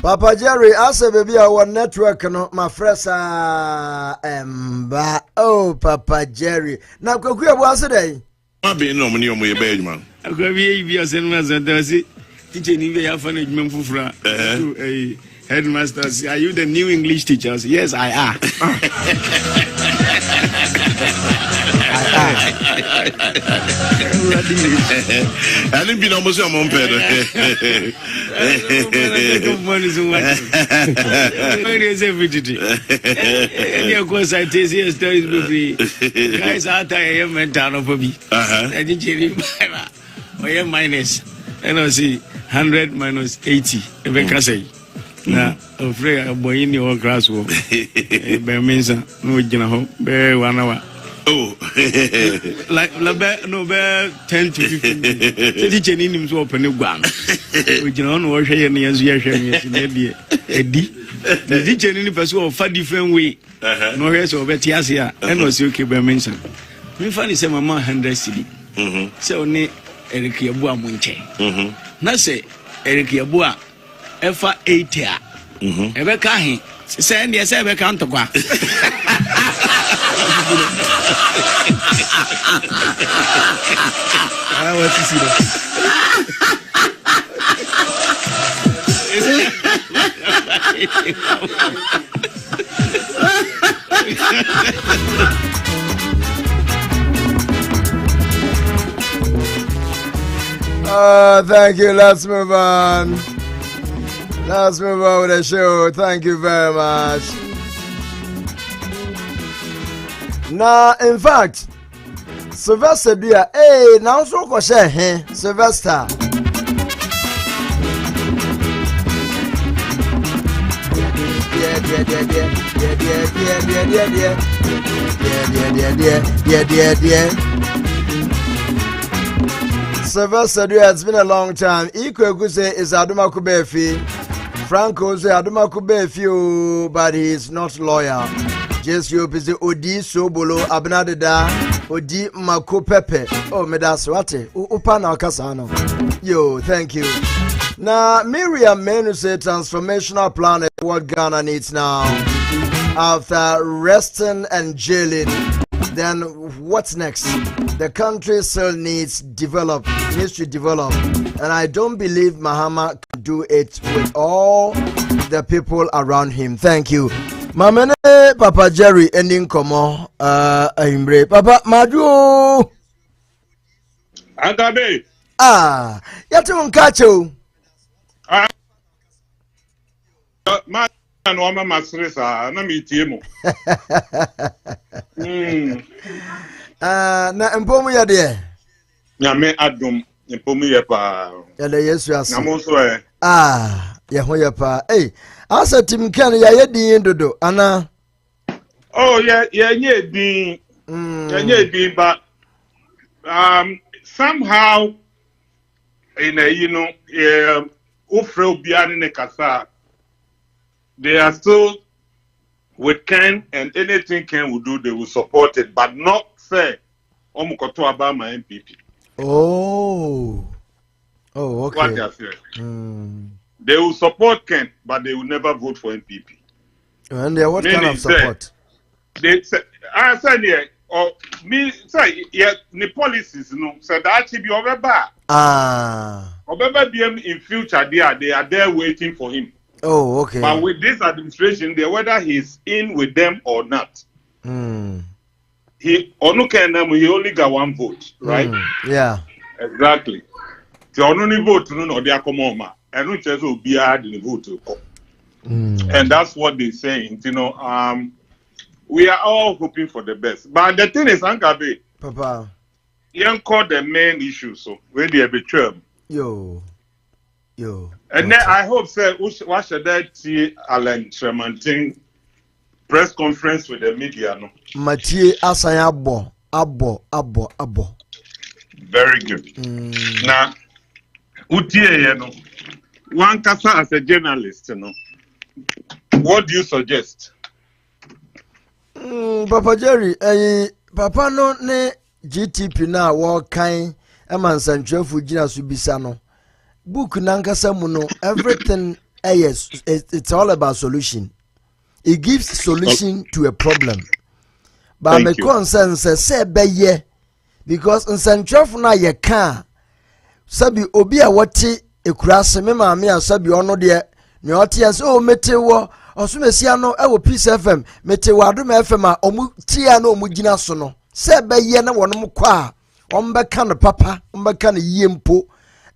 [SPEAKER 8] Papa Jerry, as a baby, our network, no, my friends are oh, Papa Jerry. Now, go was today.
[SPEAKER 2] be no money on my bed, man.
[SPEAKER 7] I could be a send teaching in the afternoon for a headmaster. Are you the new English teachers? Yes, I am.
[SPEAKER 2] I didn't be almost a month better.
[SPEAKER 7] Of course, I tell you stories with me. Guys, I am mental for me. I didn't hear minus. And I see 100 minus 80. If I can say. Now, afraid a boy in your class work. By means, no, you know, 1 hour.
[SPEAKER 2] Oh,
[SPEAKER 7] like no bear 10 to 15 minutes. Teaching in him to open a gun. We don't wash your knees, maybe a D. The teaching in the person of a different way. No rest of Betiasia, and was okay by mention. We find it's a mamma 100 city. So, ne Eric Yabua Munche. Not say Eric Yabua, F 8 year. Ever can't send yes, ever can't talk. I want to see
[SPEAKER 8] Thank you. Let's move on. Let's move on with the show. Thank you very much. Now, in fact, Sylvester Bia, hey, now so for share, Sylvester. Sylvester Bia, it's been a long time. Ikwe is Aduma Kubefi. Franco say Aduma Kubefi, but he is not loyal. Just you busy Odi Sobolo Abnadeda Odi Mako Pepe. Oh, Medaswate Upana Kasano. Yo, thank you. Now, Miriam Menu say transformational plan is what Ghana needs now. After arresting and jailing, then what's next? The country still needs to develop. And I don't believe Mahama can do it with all the people around him. Thank you. Mamene Papa Jerry ending komo Imbre Papa Madu
[SPEAKER 2] Agabe
[SPEAKER 8] yatu nkacho
[SPEAKER 2] ma no ma masresa na mitiemo
[SPEAKER 8] na mpomu ya de
[SPEAKER 2] nyame adom mpomu ya pa
[SPEAKER 8] ya de Yesu aso
[SPEAKER 2] na mo so
[SPEAKER 8] ya ho ya pa asa tim kan ya yedin dodo ana
[SPEAKER 2] oh yeah nyedin nyedin but somehow in a ofre obiani ne kasa they are still with Ken, and anything Ken will do they will support it, but not say omukoto about my MPP.
[SPEAKER 8] Oh okay.
[SPEAKER 2] What they are saying. They will support Ken, but they will never vote for MPP.
[SPEAKER 8] And what kind of support?
[SPEAKER 2] They say, I said, yeah, or me say, yeah, the policies, so that actually be over bad. Over BM in future, they are there waiting for him.
[SPEAKER 8] Oh, okay.
[SPEAKER 2] But with this administration, whether he's in with them or not, he only got one vote, right?
[SPEAKER 8] Yeah.
[SPEAKER 2] Exactly. The only vote, no, they are come on. And which is will be hard in the vote. And that's what they're saying. We are all hoping for the best. But the thing is, Angabe,
[SPEAKER 8] Papa,
[SPEAKER 2] you call the main issue, so when they be term.
[SPEAKER 8] Yo.
[SPEAKER 2] And then I hope, sir, what should I see Alan Tremontin press conference with the media? No?
[SPEAKER 8] Mathieu Asayabo, Abo.
[SPEAKER 2] Very good. Now, Utie, one kasa as a journalist, what do you suggest?
[SPEAKER 8] Papa Jerry, Papa no ne GTP na what kind Emansancho Fujina Subisano. Book Nankasa Muno, everything yes, it's all about solution. It gives solution to a problem. But my concern says, say be ye because nsɛntwerɛfo no a yɛka sabi obi a wɔte ekurase me maame a sabi ɔno deɛ ne ɔte yɛ sɛ o mete wɔ ɔsomesia no ɛwɔ Peace FM mete wɔ Adom FM a ɔmo tia na ɔmo gyina so no sɛ bɛyɛ na wɔnom kɔ a ɔmo bɛka no papa ɔmo bɛka no yie mpo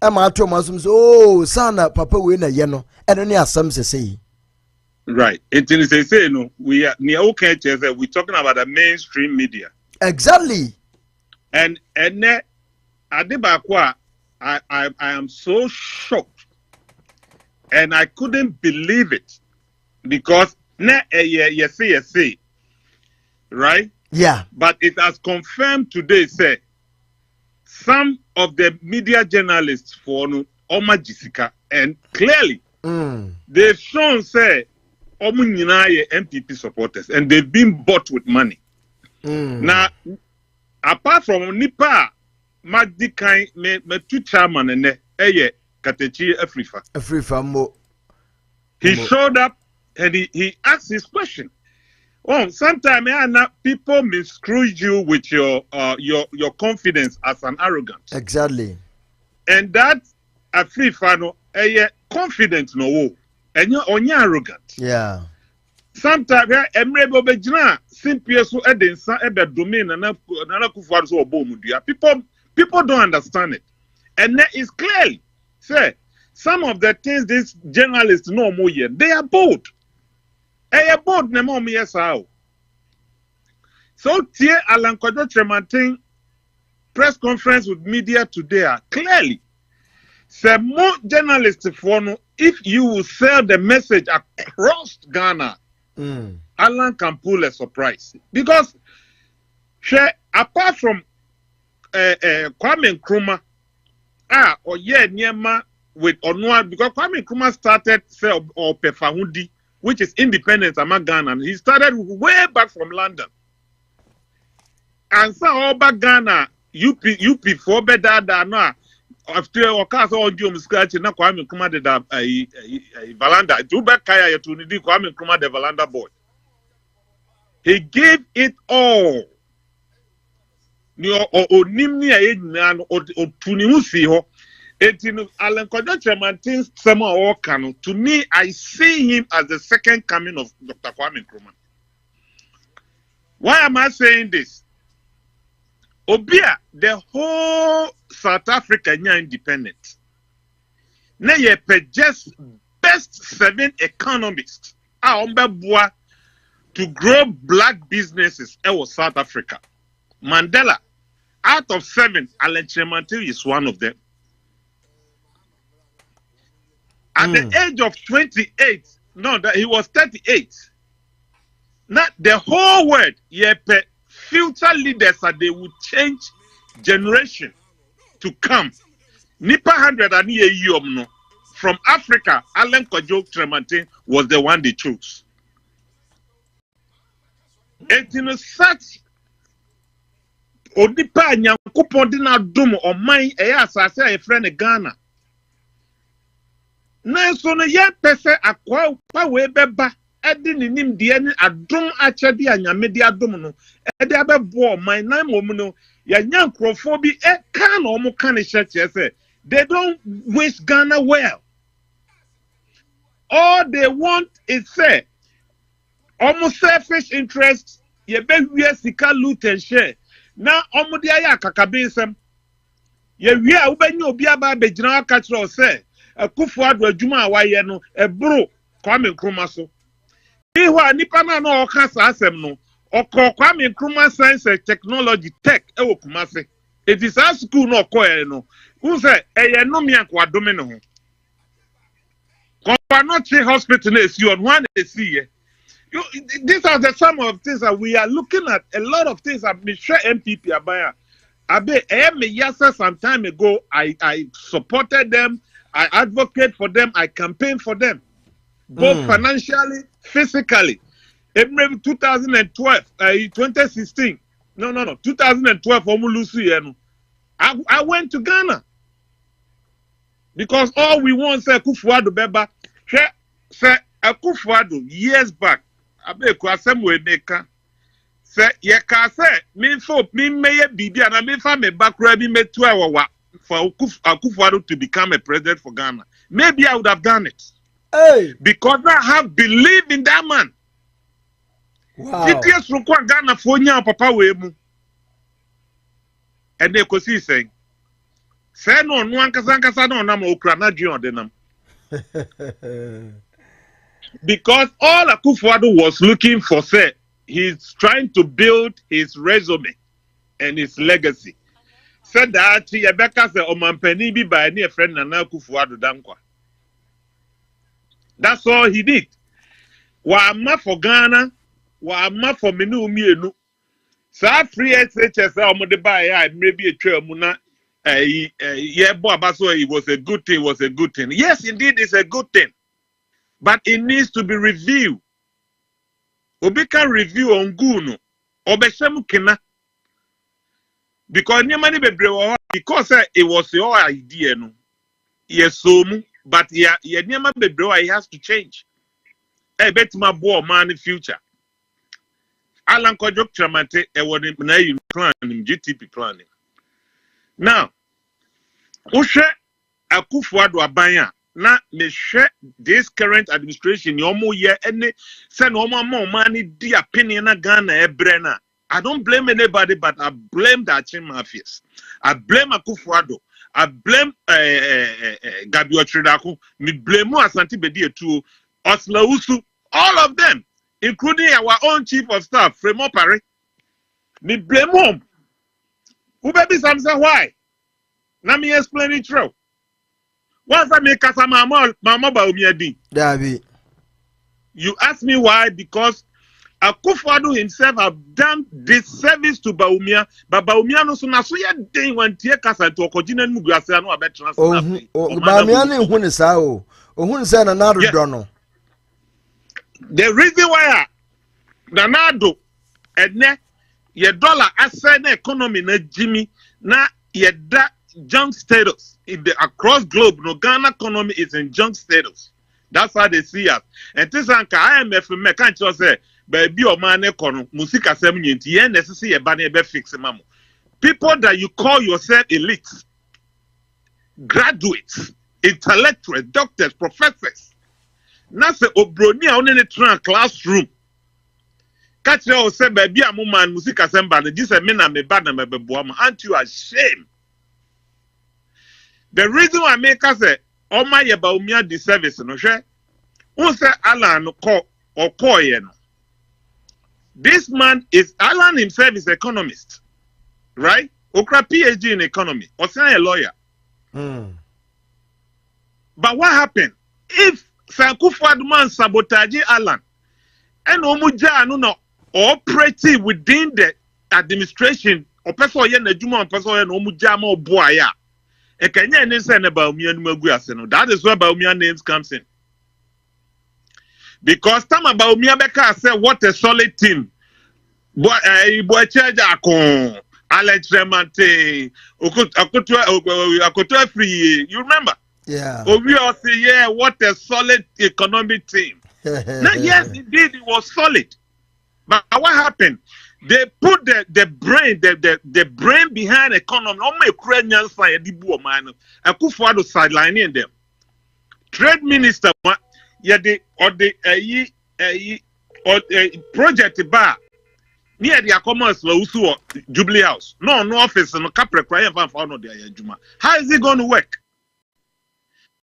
[SPEAKER 8] ɛma ato ɔmo asom sɛ o sana papa wei na yɛ no ɛno ne asɛm sɛsɛ yi.
[SPEAKER 9] Right. It is say no. We are okay. We're talking about the mainstream media.
[SPEAKER 8] Exactly.
[SPEAKER 9] And Adebakwa, I am so shocked, and I couldn't believe it because yes, right?
[SPEAKER 8] Yeah.
[SPEAKER 9] But it has confirmed today. Say some of the media journalists for Oma Jessica, and clearly they've shown say. MPP supporters, and they've been bought with money. Now, apart from Nipa, Magdikai, me two chairman and Katechi Afrifa
[SPEAKER 8] mo.
[SPEAKER 9] He showed up and he asked his question. Oh, sometimes people misconstrue you with your confidence as an arrogance.
[SPEAKER 8] Exactly.
[SPEAKER 9] And that Afrifa no confidence no. And you're arrogant.
[SPEAKER 8] Yeah.
[SPEAKER 9] Sometimes Emrebo Bejina simply so edensa ebe domain and kufuado so obomudia. People don't understand it. And that is clearly say some of the things these journalists know more yet. They are bold. They are bold ne mo yes how. So tie Alan Kwadwo Tremantin press conference with media today are clearly say more journalists for no. If you will sell the message across Ghana, Alan can pull a surprise. Because apart from Kwame Nkrumah, with Onua, because Kwame Nkrumah started or Pefahudi, which is independent among Ghana. He started way back from London. And so all back Ghana, UP for better than after Okaso audio scratch na Kwame Nkrumah de Valanda to back kaya to need Kwame Nkrumah the Valanda boy. He gave it all. Ni onimni aye na otunimu si ho. Etinu Alan Kwadwo Tremantin sama o kanu. To me, I see him as the second coming of Dr. Kwame Nkrumah. Why am I saying this? Obia, the whole South Africa is independent. Now you just best 7 economists to grow black businesses in South Africa. Mandela, out of 7, Alan Tremantin is one of them. At the age of 28, he was 38. Now the whole world, future leaders that they would change generation to come. Nipa 100 and no. From Africa, Alan Kwadwo Tremantin was the one they chose. And in such Onipa Nyankopon dina dum o man asase e friend Ghana. Na so no ye pese akwa pa we beba edi nim de ni adom achede anyame de adom no edi abebo man na mom no ya nyankrofo bi ka na omo ka ne hye they don't wish Ghana well. All they want is say almost selfish interests ye be wi sika loot and share na omo de aya kakabensem ye wi a wo banyi obi aba begina aka kire o say Akufo-Addo adwuma a waye no ebro Kwame Nkrumah so Iwa nipa na no oka sa asem no okọ Kwame Nkrumah Science and Technology Tech ewo Kumase. It is a school no okọ no. Who say eye no me akwa dome ne ho. Kwanochi Hospital na esi on one esi. These are the some of things that we are looking at. A lot of things that me share MPP abaya. Abe me yasa some time ago I supported them, I advocate for them, I campaign for them. Both financially, physically. In 2012, 2016, 2012, I went to Ghana. Because all we want is Akufo-Addo Beba. Say Akufo-Addo years back, Say ye ka say me so me meye bibi and me fa me bakura bi me to awawa for Akufo-Addo to become a president for Ghana. Maybe I would have done it.
[SPEAKER 8] Hey,
[SPEAKER 9] because I have believed in that man.
[SPEAKER 8] Wow.
[SPEAKER 9] GTS Rukwa Ghana for nya papa we mu. And they could see saying, say no ankasa no na mo okra na dwe on denam. Because all Akufo-Addo was looking for, say, he's trying to build his resume and his legacy. Said that Yabeka said, Omampeni bi by any friend Nana Akufo-Addo dankwa. That's all he did. Wa ama for Ghana, wa ama for menu umienu. Sa free SHS omode ba ya maybe a trail muna yeah, so it was a good thing, was a good thing. Yes, indeed, it's a good thing. But it needs to be reviewed. Obeka review on Guno. Obeshemu kena. Because because it was your idea, no. Yes, so but yeah, he has to change. I bet my boy man in future. Alan Kojok Tramate, I want him planning, GTP planning. Now, Ushe Akufo-Addo abanya. Na me share this current administration yomo ye any send more money the opinion na Ghana ebrena. I don't blame anybody, but I blame the Achin mafias. I blame Akufo-Addo. I blame Gabi Otridaku. Me blame Asante Bedie too. Osla Usu, all of them, including our own chief of staff, Fremo Pare. Me blame him. Who baby Samsa why? Na me explain it true. Once I make a mama Baumia. You ask me why? Because Akufo-Addo himself have done this service to Baumia, but Baumia no so na so ye den wan tie kasa to okojina mu guase no abet transfer.
[SPEAKER 8] Baumia ne hu ne sa o. Ohun se na nado do no.
[SPEAKER 9] The reason why Nanado ene ye dollar asset na economy na Jimmy na ye da junk status in the across globe. No, Ghana economy is in junk status. That's how they see us. And this anka IMF me can't just say baby or man economy musika seminti ye necessary ebane ebe fix mamo. People that you call yourself elites, graduates, intellectuals, doctors, professors. Na se obroni a one ne tran classroom. Catch you say baby a man musika semba ne just me na me bad na me beboa ma. Aren't you ashamed? The reason why I make us say, oh my Baumia the service, no share. Who say Alan call or call you? This man is Alan himself is economist, right? Okra PhD in economy, or say a lawyer. But what happened if Akufo-Addo man sabotage Alan and Omuja no operating within the administration or person yen na juma person yen Omuja ma boya? That is where Baumia names comes in. Because time about Baumia Beka said what a solid team. Boy Charger Alex Remante Akoto free. You remember?
[SPEAKER 8] Yeah.
[SPEAKER 9] We all say, yeah, what a solid economic team. Now, yes, indeed, it was solid. But what happened? They put the brain behind economy. Ukrainian side, Akufo-Addo sidelining them. Trade minister, project bar near the commerce Usu Jubilee House. No office and no capre crying for no their juma. How is it going to work?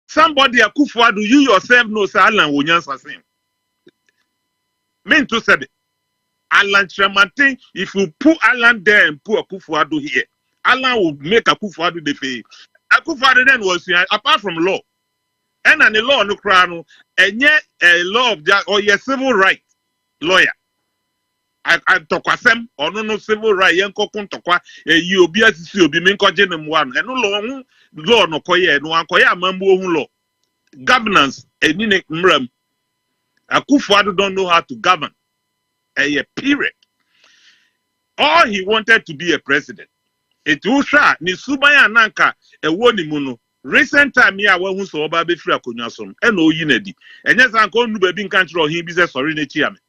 [SPEAKER 9] Somebody Akufo-Addo, you yourself know say Alan Wonyansa same. Mean to say it. Alan Tremantin, if you put Alan there and put Akufo-Addo here, Alan will make Akufo-Addo the pay. Akufo-Addo then was apart from law, and the law no crown, and yet a law of that or your civil right lawyer. I talk them or no civil right, young cocoon tokwa, you be as you be main cogenum one, and no law no koye, no one koya mambo law. Governance, and in mram. Akufo-Addo don't know how to govern. A period. All he wanted to be a president. It usha ni subaya nanka e woni muno. Recent time here when so oba be free akonya som e no yinedi. Enye san ko nu baby kan tro hin bi se sorry na chi ame.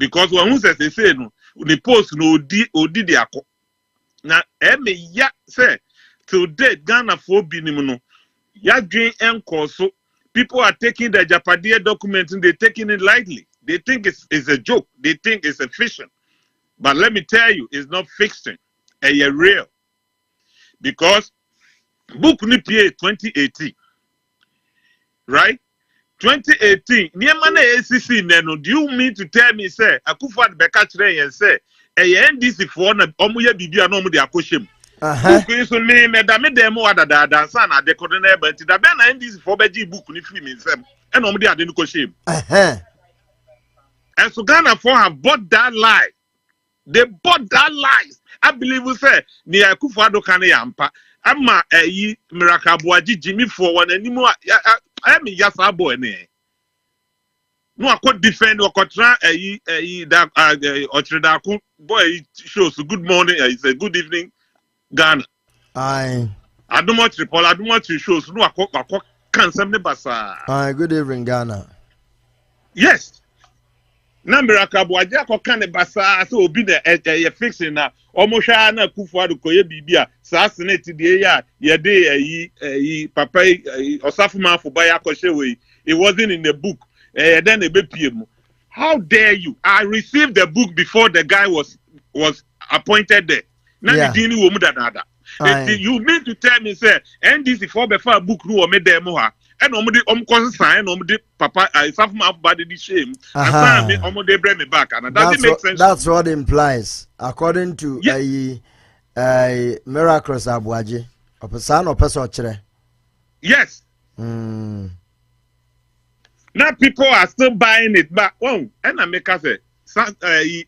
[SPEAKER 9] because when who says they say no, the post no odi the ako. Na ya say today Ghana for binim no ya dream enkoso. People are taking the Japadia document and they're taking it lightly. They think it's a joke. They think it's a fiction. But let me tell you, it's not fiction. It's real. Because book ni PA 2018. Right? 2018. Niemane ACC neno. Do you mean to tell me, say, Akufo-Addo beka kire and say, NDC for na omuye bibia na omu de akoshem. Book is on me, madame demo ada dansa na de kodene but da be na NDC for beji book ni free me nsem. And omu de ade ni koshem. And so Ghana for have bought that lie. They bought that lies. I believe we say ni Akufo-Addo kan yampa. Ama Miracle Boaji Jimmy for one anymore. I mean yes boy ne. No I could defend or contra that Ochredako boy shows good morning, it's a good evening Ghana. I don't much report, I don't much shows no I can't send the basa.
[SPEAKER 8] Good evening Ghana.
[SPEAKER 9] Yes. Na Miracle Boaji ko kan basa so obi na fixing na almost na Akufo-Addo koye bibia sa senate de ya ye de papa osafuma for buy akoshe we it wasn't in the book then a BPM. How dare you? I received the book before the guy was appointed there. Now you mean to tell me say NDC for before book no me demo ha and omko sign papa osafuma body the shame and me omode bring me back and doesn't make sense.
[SPEAKER 8] That's what it implies according to Miracles Abuaji. Opesan or person chere.
[SPEAKER 9] Yes. Now people are still buying it back. Oh, and I make us say,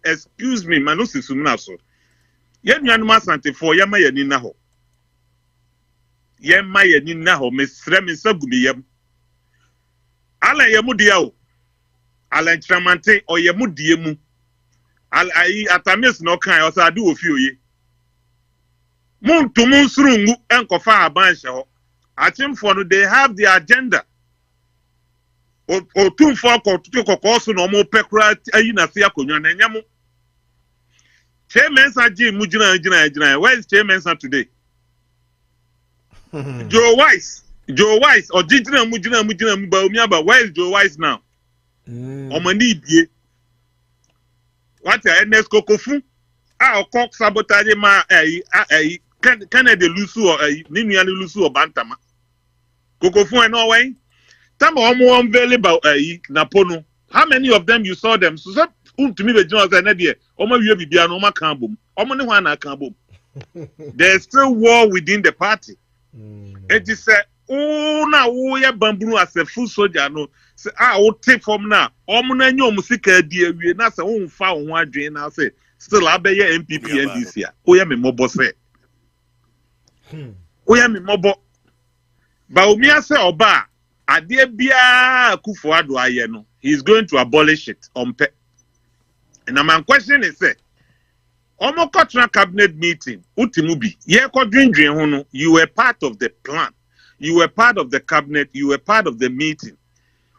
[SPEAKER 9] excuse me, Manusi Sumnaso. Yen Yanuma Sante for Yama Yaninaho. Yema Yaninaho, Miss Remi Sagumi Yam. Ala Yamudiao. Ala Tramante or Yamudiemu. Atamis no kind, also I do a few ye. Moon to moon srungu and kofa abansho. I think for they have the agenda. Or 2 4 also no more pekra ayina sia konwa na nyam. Chairman Saji Mujina. Where is Chairman Sa today? Joe Wise or Jijina Mujina Mbaumia, where is Joe Wise now? Omani bie. What a NS Kokofu? Our cock sabotage ma Kennedy Lusu or Ninian Lusu or Bantama. Kokofu and Norway. Some of them available Napono. How many of them you saw them? So to me the journals and idea. There's still war within the party. It is oh now we are bamboo as a full soldier no. Say I will take from now. Omuna nyo musika die we na say won fa won adwen na say still abeye MPP NDC a. Oya me mobo say. Oya me mobo. Ba omi ase oba ade bia Akufo-Addo aye no. He is going to abolish it on pe. And my question is say Omo Kotra cabinet meeting utimubi ye ko dwindwen ho no. You were part of the plan. You were part of the cabinet. You were part of the meeting.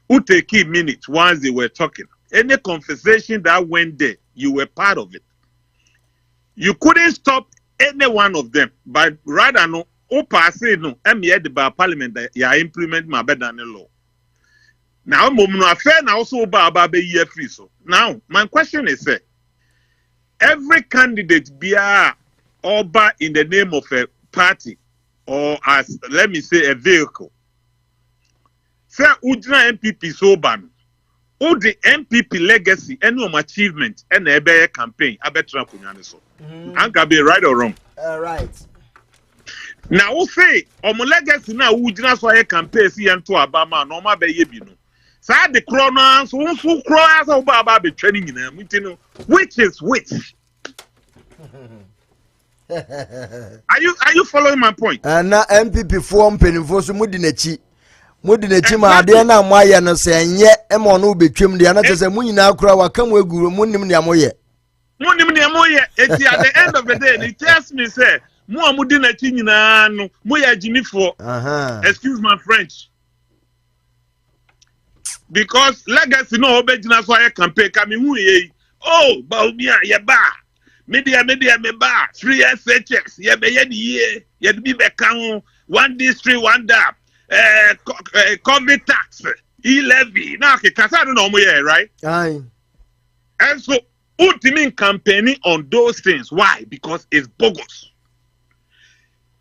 [SPEAKER 9] Who take minutes once they were talking. Any conversation that went there, you were part of it. You couldn't stop any one of them, but rather no, say no, the parliament that you implement my bed than the law. Now, also free. So now, my question is, every candidate be oba in the name of a party or as let me say a vehicle. Say Udra MPP so ban. All the MPP legacy, any achievement, and a campaign, I bet Trump so. And can be right or wrong.
[SPEAKER 8] Right.
[SPEAKER 9] Now, who say, legacy now, Udra so a campaign, see and to Obama, no ma be yebino. So the chronos, who cross Obama be training in them, which is which? Are you following my point?
[SPEAKER 8] Na MPP form penifo so mudinechi ma ade na moaye no se enye e mo no betwem de na tese munyina akura waka mo aguro munnim ne amoye
[SPEAKER 9] eti at the end of the day it tells me say mo amudinechi nyina no mo ya jimifo excuse my French because legacy no obejina so aye campaign ka me hu ye oh, Baumia, Yaba, media, me ba, 3 SHX, Yabe, Yabi Becamo, 1 district, 1 DAP, COVID tax, e-levy. Now, because I don't know where, right?
[SPEAKER 8] Aye.
[SPEAKER 9] And so, ultimate campaigning on those things. Why? Because it's bogus.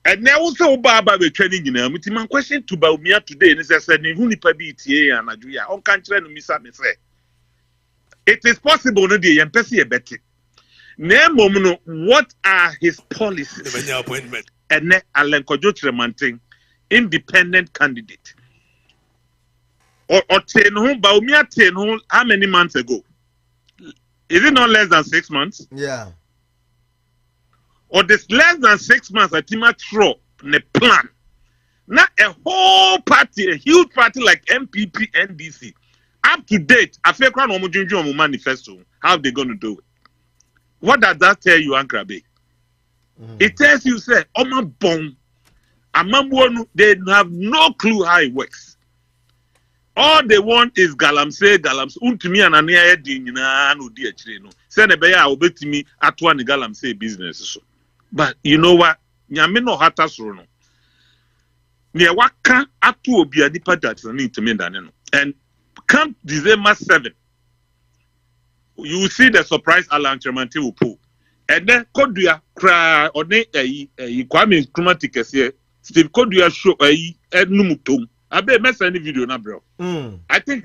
[SPEAKER 9] And now also Baba be training in them. My question to Baumia today is that who ni pabi tie and Nigeria on country no misa me say. It is possible no dey empesi e better. No, what are his policies? Appointment. And ne Alen Kojo Tremantin, independent candidate. Or ten home Baumia 10 home how many months ago? Is it not less than 6 months?
[SPEAKER 8] Yeah.
[SPEAKER 9] Or this less than 6 months, a team throw the plan. Not a whole party, a huge party like MPP, NDC. Up to date, I feel crown Omujunju manifesto. How they going to do it? What does that tell you, Ankrabe? It tells you, say, Oma Bong, Amamwonu, they have no clue how it works. All they want is galamse. Untumi anania edin na no di achire no. Say na be ya obetimi atwa ne galamse business so. But you know what? Nyame no hata soro no. Ne waka atu obi adipa that no ntumi dane no. And come December 7, you will see the surprise Alan Tremanti will pull. And then Kodua cry or ne Kwame Nkrumah tikese Steve Kodua show enumutom. I bet me send the video now, bro. I think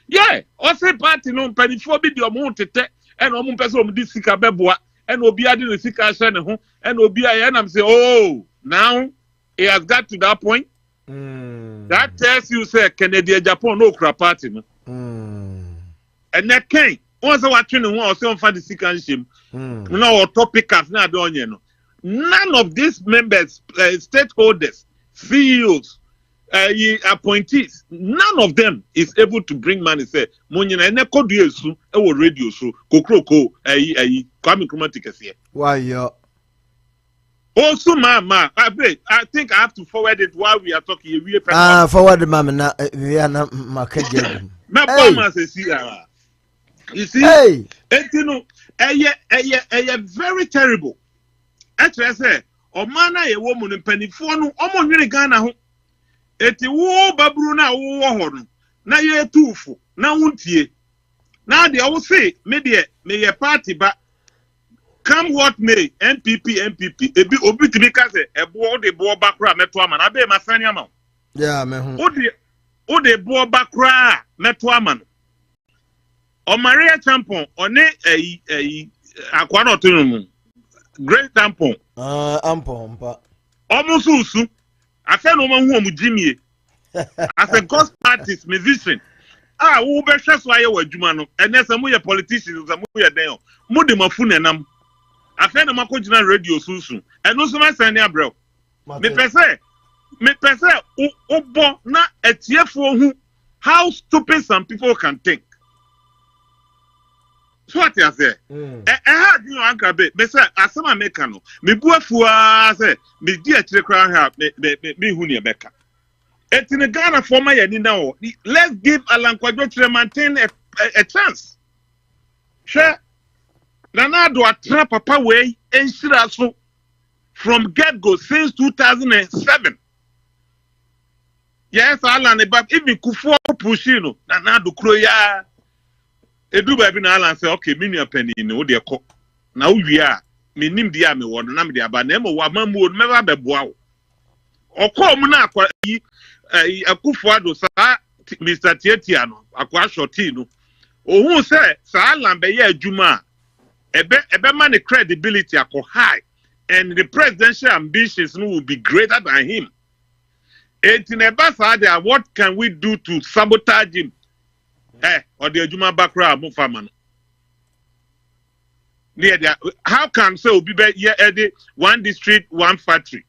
[SPEAKER 9] yeah, also party no penifo bi di omo tete and omo person omo di sika beboa and obi ade no sika hye ne ho and obi aye na say oh now it has got to that point. That tells you say Canada Japan no kra party no. And that can once watching the one say on fa the sika hye no topic as na do onye no. None of these members stakeholders CEOs appointees, none of them is able to bring money. Say, Monyina ene kodu esu ewo radio so kokroko Kwame Nkrumah tikese.
[SPEAKER 8] Why yo?
[SPEAKER 9] Also, I think I have to forward it while we are talking.
[SPEAKER 8] Forward mama na we are na makaje.
[SPEAKER 9] You see, hey, you know, very terrible. Actually, I say, Omana ye woman penifo no omo nwere Ghana ho. Eti wo babru na wo ho na ye tufu na wuntie na de wo say me ye party ba come what may MPP ebi obi timi ka say ebo de bo bakra meto ama na be masani ama
[SPEAKER 8] yeah me ho
[SPEAKER 9] o de bo bakra meto ama no o Maria Champon one akwa no to no great tampon
[SPEAKER 8] ampon pa
[SPEAKER 9] omususu I said no man who Jimmy as a gospel artist, musician. Who be share so aye wadwuma no. And then some of politicians, some of them. Mo de mafune nam. I said no man ko gina radio susu. And no so man send ya bro. Me pese obo na etiefo hu how stupid some people can think. So what you say? Had you anchor be say asema meka no. Me buafua say me di akire kra ha me hu ne beka. Etine Ghana former yani now. Let's give Alan Kwadwo Tremantin a chance. Sure. Nana do atra papa way enshira so from get go since 2007. Yes, Alan but even Kufuor pushino Nana do kroya edu ba bi na Alan say okay me nua pani no de ko na uwie a me nim dia me wo na me de aba na mo wa mamu me ba beboa wo okom na akwa yi Akufuado sa Mr. Tietiano akwa shoti no ohun say sa Alan be ye adwuma ebe man the credibility akọ high and the presidential ambitions no will be greater than him. What can we do to sabotage him? Or the adwuma bakra mo fama no. How can so be one district, one factory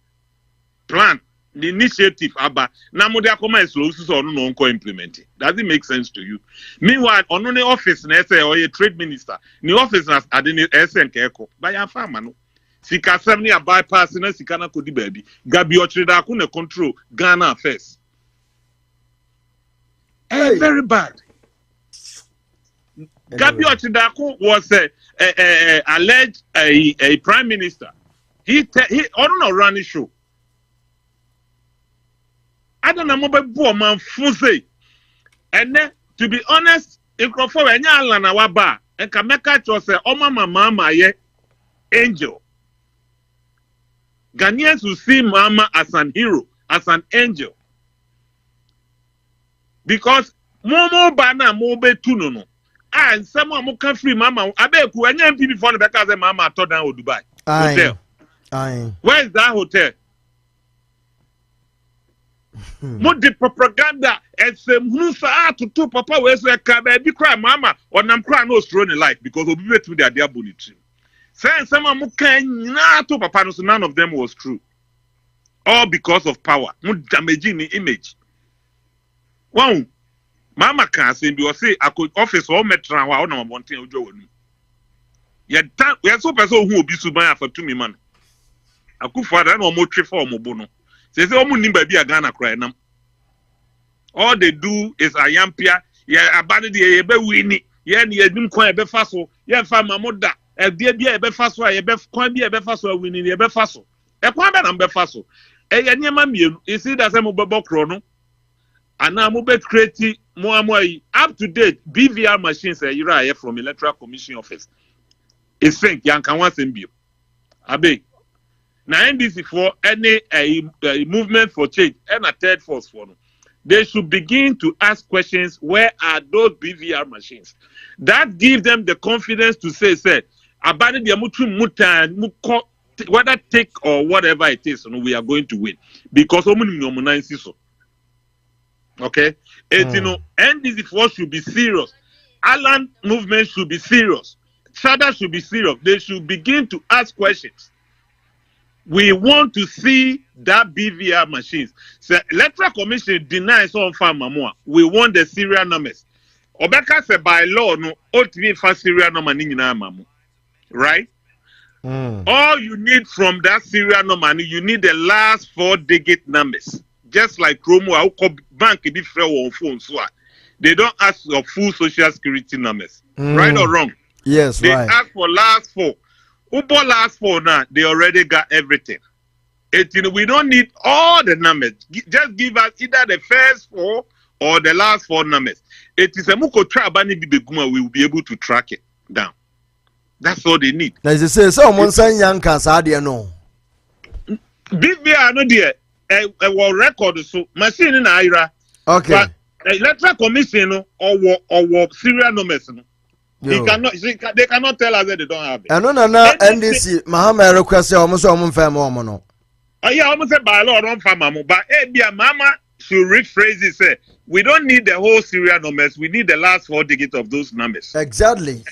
[SPEAKER 9] plan? The initiative aba na mo de akoma slows so no nko implement. Does it make sense to you? Meanwhile, on the office na say or a trade minister, the office na adini SN keko. Ba ya farmer no. Sika 70 a bypass na sika na kodi baby. Gabi ochida ku na control Ghana affairs. Very bad. Gabi Ochidako was a alleged a prime minister. He on a running show. I don't know about man Fuse. And then, to be honest, if you for any alana waba, and Kameka to say, "Oh mama, ye angel." Ghanaians will see Mama as an hero, as an angel, because Momo bana mobe tunono. And someone who can free Mama. I beg you, any MP before the because Mama told down Dubai hotel. Where is that hotel? What the propaganda and some who say to two papa where's a baby cry Mama or nam cry no strong in life because of we to their diabolic. Saying someone who can not to papa no, none of them was true. All because of power. Mu damaging the image. Wow. Mama can say because say I could office or metro wa na one thing ojo wonu. We are so person who will be suban for 2 million. Aku father na omo tre for omo bono. Say omo nim ba bi Ghana cry nam. All they do is ayampia, yeah abani de ebe wini, yeah ni edim kwan ebe fa so, yeah fa mamoda, e bia ebe fa so, ebe kwan bia ebe fa so wini ni ebe fa so. E kwan be na mbe fa so. E ye niam mienu, e see that say mo bebo kro no. Ana mo be create mo amoyi up to date BVR machines e yira here from Electoral Commission office. E think yan kan wan sem bio. Abeg. Na NDC for any movement for change and a third force for no. They should begin to ask questions, where are those BVR machines? That gives them the confidence to say, whether take or whatever it is, we are going to win. Because okay? NDC4 should be serious. Alan movement should be serious. Chada should be serious. They should begin to ask questions. We want to see that BVR machines. So, Electoral Commission denies on farm mamua. We want the serial numbers. Obeka said by law, no, ultimate fast serial number mamu. Right? All you need from that serial number, you need the last 4-digit numbers. Just like Chromo, bank on phone. They don't ask for full social security numbers. Right or wrong?
[SPEAKER 8] Yes,
[SPEAKER 9] they
[SPEAKER 8] right.
[SPEAKER 9] ask for last 4. Ubo last 4 now, they already got everything. We don't need all the numbers. Just give us either the first 4 or the last 4 numbers. It is a muko trabani bibeguma, we will be able to track it down. That's all they need.
[SPEAKER 8] As you say, someone saying young cancer, no.
[SPEAKER 9] BVR no dear, a record so machine in Ira.
[SPEAKER 8] Okay.
[SPEAKER 9] But Electoral Commission or serial numbers. They cannot tell us that they don't have it.
[SPEAKER 8] And no, NDC, Mahama request almost no.
[SPEAKER 9] Oh yeah, almost say by law don't farm but Mama should rephrase it. Say we don't need the whole serial numbers. We need the last 4 digits of those numbers.
[SPEAKER 8] Exactly.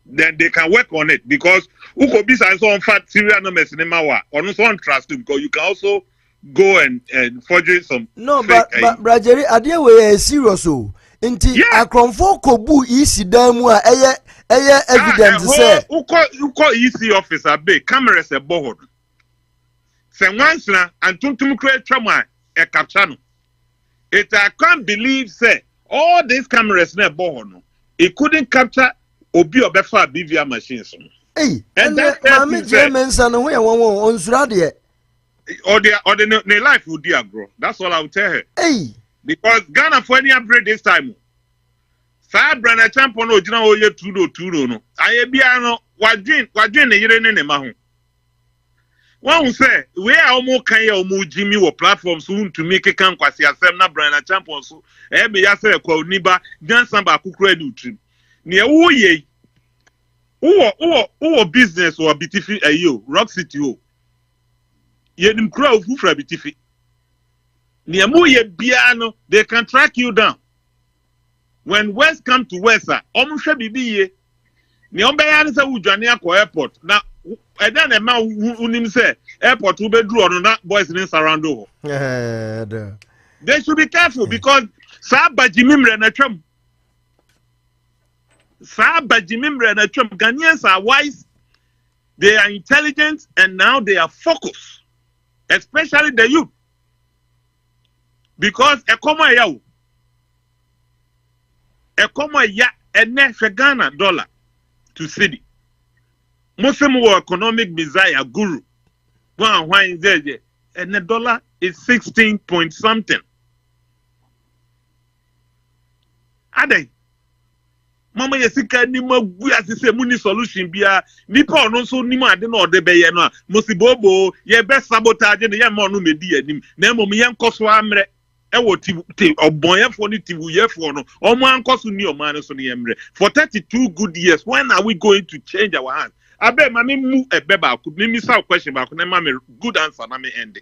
[SPEAKER 9] Then they can work on it because who could be so fat serial numbers in the mawa or no one trust you because you can also go and forge some.
[SPEAKER 8] No, but Brajeri, idea we serious so. Inti akromfo kobu isi damu a eye evidence say
[SPEAKER 9] you call EC officer be cameras e board say once na antuntum create trauma e capture no it I can't believe say all these cameras na board no it couldn't capture obi obefa BVR machines no
[SPEAKER 8] hey and mama Germans and we on onsura de
[SPEAKER 9] or the life would be agro. That's all I will tell her.
[SPEAKER 8] Hey,
[SPEAKER 9] because Ghana for any upgrade this time. Sa brana champion o jina o ye tudo no. Aye bia no wadwin ne yire ne ma ho. One say we are omo kan ye omo jimi wo platforms who to make kan kwasi asem na brana champion so e be ya say kwa oniba gansan ba kukura di utrim. Ne wo ye wo business or bitifi ayo Rock City o. Ye nim kura ofufra bitifi. Ne mo ye bia no they can track you down. When West come to West, almost be ye. Ni ombeya say udwane akọ airport. Na eden na ma unim say airport will be draw on that boys in surround ho. They should be careful because sa bajimimre na twam. Ghanaians are wise. They are intelligent and now they are focused. Especially the youth. Because and next Ghana dollar to city. Muslim economic messiah guru. Why is there? And the dollar is 16 point something. Ade. Mama yesika ni magu asise muni solution bia nipa ono so ni ma de na ode be ye no mosibobo ye be sabotage ne ye ma ono medi anim na emom ye nkoso amre e wo ti obonyefo ni ti wuyefo no omo ankoso ni o man so ne emre for 32 good years. When are we going to change our hands? Abe mami mu ebe ba ku mi misa question ba ku na ma me good answer na me end.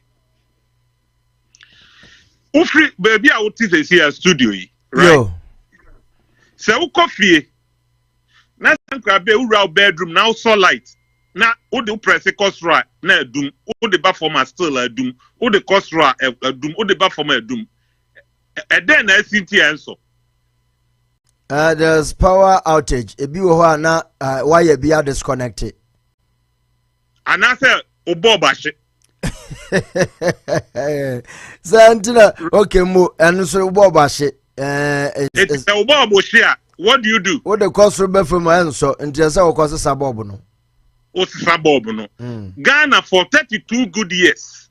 [SPEAKER 9] Ufri baby a wo ti se here studio yi, right? Yo. Se wo coffee na sankra be ura bedroom now so light na wo de press cosra na adum wo de ba form still adum wo de cosra adum wo de ba form adum e den na city enso
[SPEAKER 8] there's power outage ebi wo ho na wire bia disconnected
[SPEAKER 9] ana se obo bashe
[SPEAKER 8] santina okay mo enu so obo bashe
[SPEAKER 9] it's a bobo share. What do you do?
[SPEAKER 8] What the cost rubber from my answer and just our cost is sabob no.
[SPEAKER 9] What's sabob no? Ghana for 32 good years.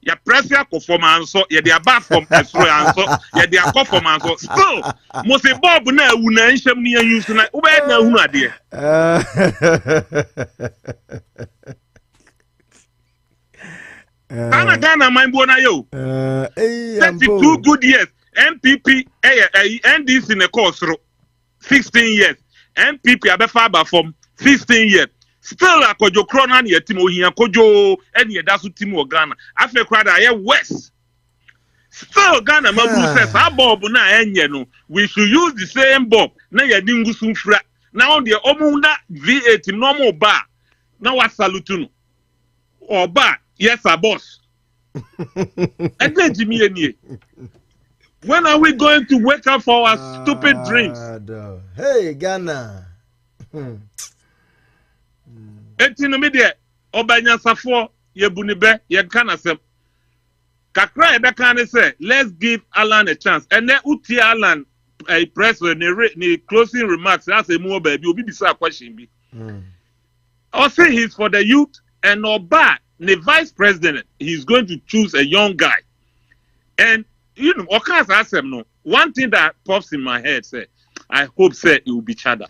[SPEAKER 9] Ya pressure performance so ya dia back from Esro so ya dia performance so still mo say bob na wu na nhyam ni use na wo be na hu ade. Ghana mind bo na yo. 32 good years. MPP NDC in the course 16 years. MPP abefa aba from 16 years. Still a kojo krona ni team ohia kojo eni edaso team o Ghana. Afa krada ye west. Still Ghana mabu says abob na enye no. We should use the same bob na ye di ngusu mfra. Now the omunda V8 normal bar. Na wa salute no. Oba yes a boss. Ede jimi enie. When are we going to wake up for our stupid dreams?
[SPEAKER 8] Hey, Ghana.
[SPEAKER 9] Etino media obanya safo ye bunibe ye kana sem. Kakra ebe kan say let's give Alan a chance. And then uti Alan a press ni closing remarks as a more baby obi bisa question bi. I say he's for the youth and Oba the vice president he's going to choose a young guy. And you know, no. One thing that pops in my head, say, I hope, say, it will be Chada.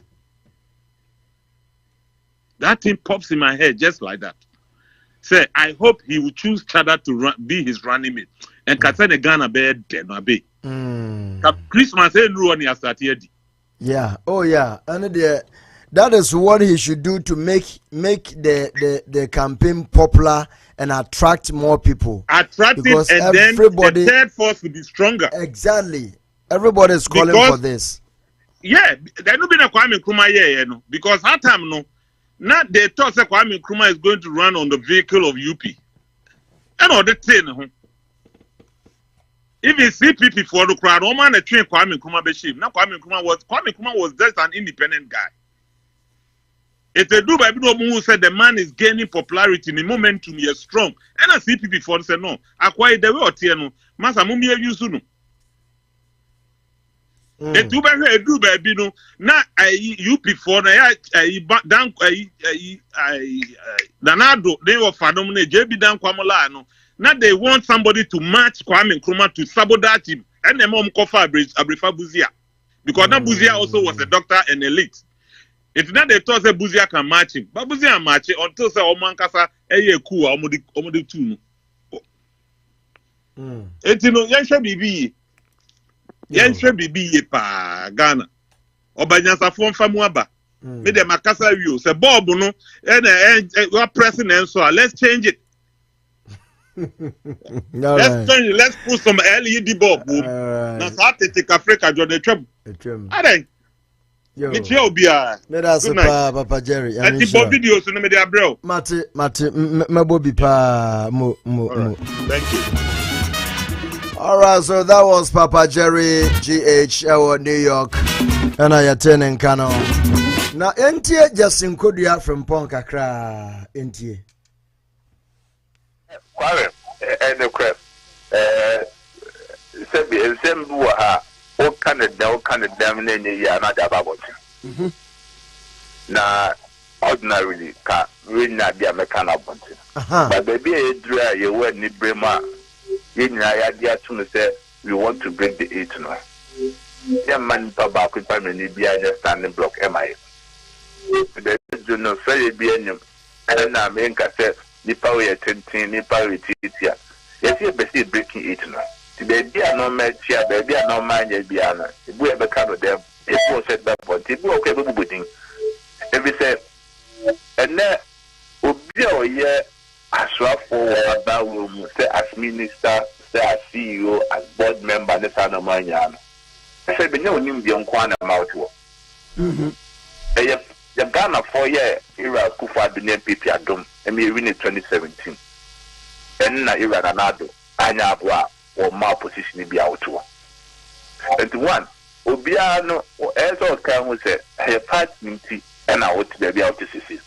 [SPEAKER 9] That thing pops in my head just like that. Say, I hope he will choose Chada to be his running mate. And Katane Ghana be dead no be. Christmas ain't ruin ya start here.
[SPEAKER 8] Yeah. Oh yeah. And that is what he should do to make the campaign popular and attract more people.
[SPEAKER 9] Attract it, and then the third force will be stronger.
[SPEAKER 8] Exactly. Everybody is calling for this.
[SPEAKER 9] Yeah, there no be a Kwame Nkrumah here, you know, because that time no, not they thought that Kwame Nkrumah is going to run on the vehicle of UP. And all the thing, if you see people for the crowd, no man a train Kwame Nkrumah be chief. Now Kwame Nkrumah was just an independent guy. If they do by people who said the man is gaining popularity, the momentum is strong. And I see people for say no, acquire the way or tiano, Masa Mumbi use no. If you do baby no, now you before Danado, they were Fadomne, JB Dan Kwamolano. Now they want somebody to match Kwame Nkrumah to sabotage him. And the mom Kofa Abrifa Buzia. Because now Buzia also was a doctor and elite. It's not they thought that Buzia can match him. But Buzia match it until say Omankasa eye ku omodi tu. Etino yenshe bibi. Yenshe bibi pa Ghana. Obanyasa fon famu aba. Me de makasa wi say Bob no we president so let's change it. Let's change it. Let's put some LED bulb. Na sa take Africa jo de twem. Aden.
[SPEAKER 8] Yo.
[SPEAKER 9] It's your beer.
[SPEAKER 8] Good night, Papa Jerry.
[SPEAKER 9] And the videos no me dey bro.
[SPEAKER 8] Mate, me bobi pa mo.
[SPEAKER 9] Thank you.
[SPEAKER 8] All right, so that was Papa Jerry GH New York. And I attend in Kano. Now, NTA Justin Kodia from Ponkakra. NTA.
[SPEAKER 10] Kwame, and the crap. Same what kind of damn name you are not about. na ordinarily ka we na bia meka na bonte but baby e dura ye we ni brema ye nyina ya dia to say we want to break the 8 no yeah man baba ko pa me ni bia just standing block MI the do no fair bia nyam na me nka say ni power ye 10 ni power titia yes ye be see breaking 8 no the baby no ma tia baby no ma nya bia na ebu e be ka no dem ebu set back bonte ebu o ka be budin every say and then Obia ye aswafo about room say as minister, say as CEO, as board member, the son of my yan. I said, but no name the unkwana mouth. The Ghana 4 year era Kufa the name PP Adom, and me win it 2017. And na era Nanado, Anyabwa, or my position be out to 21. Obia no, as all can we say, a part minty. And I want to be out to see.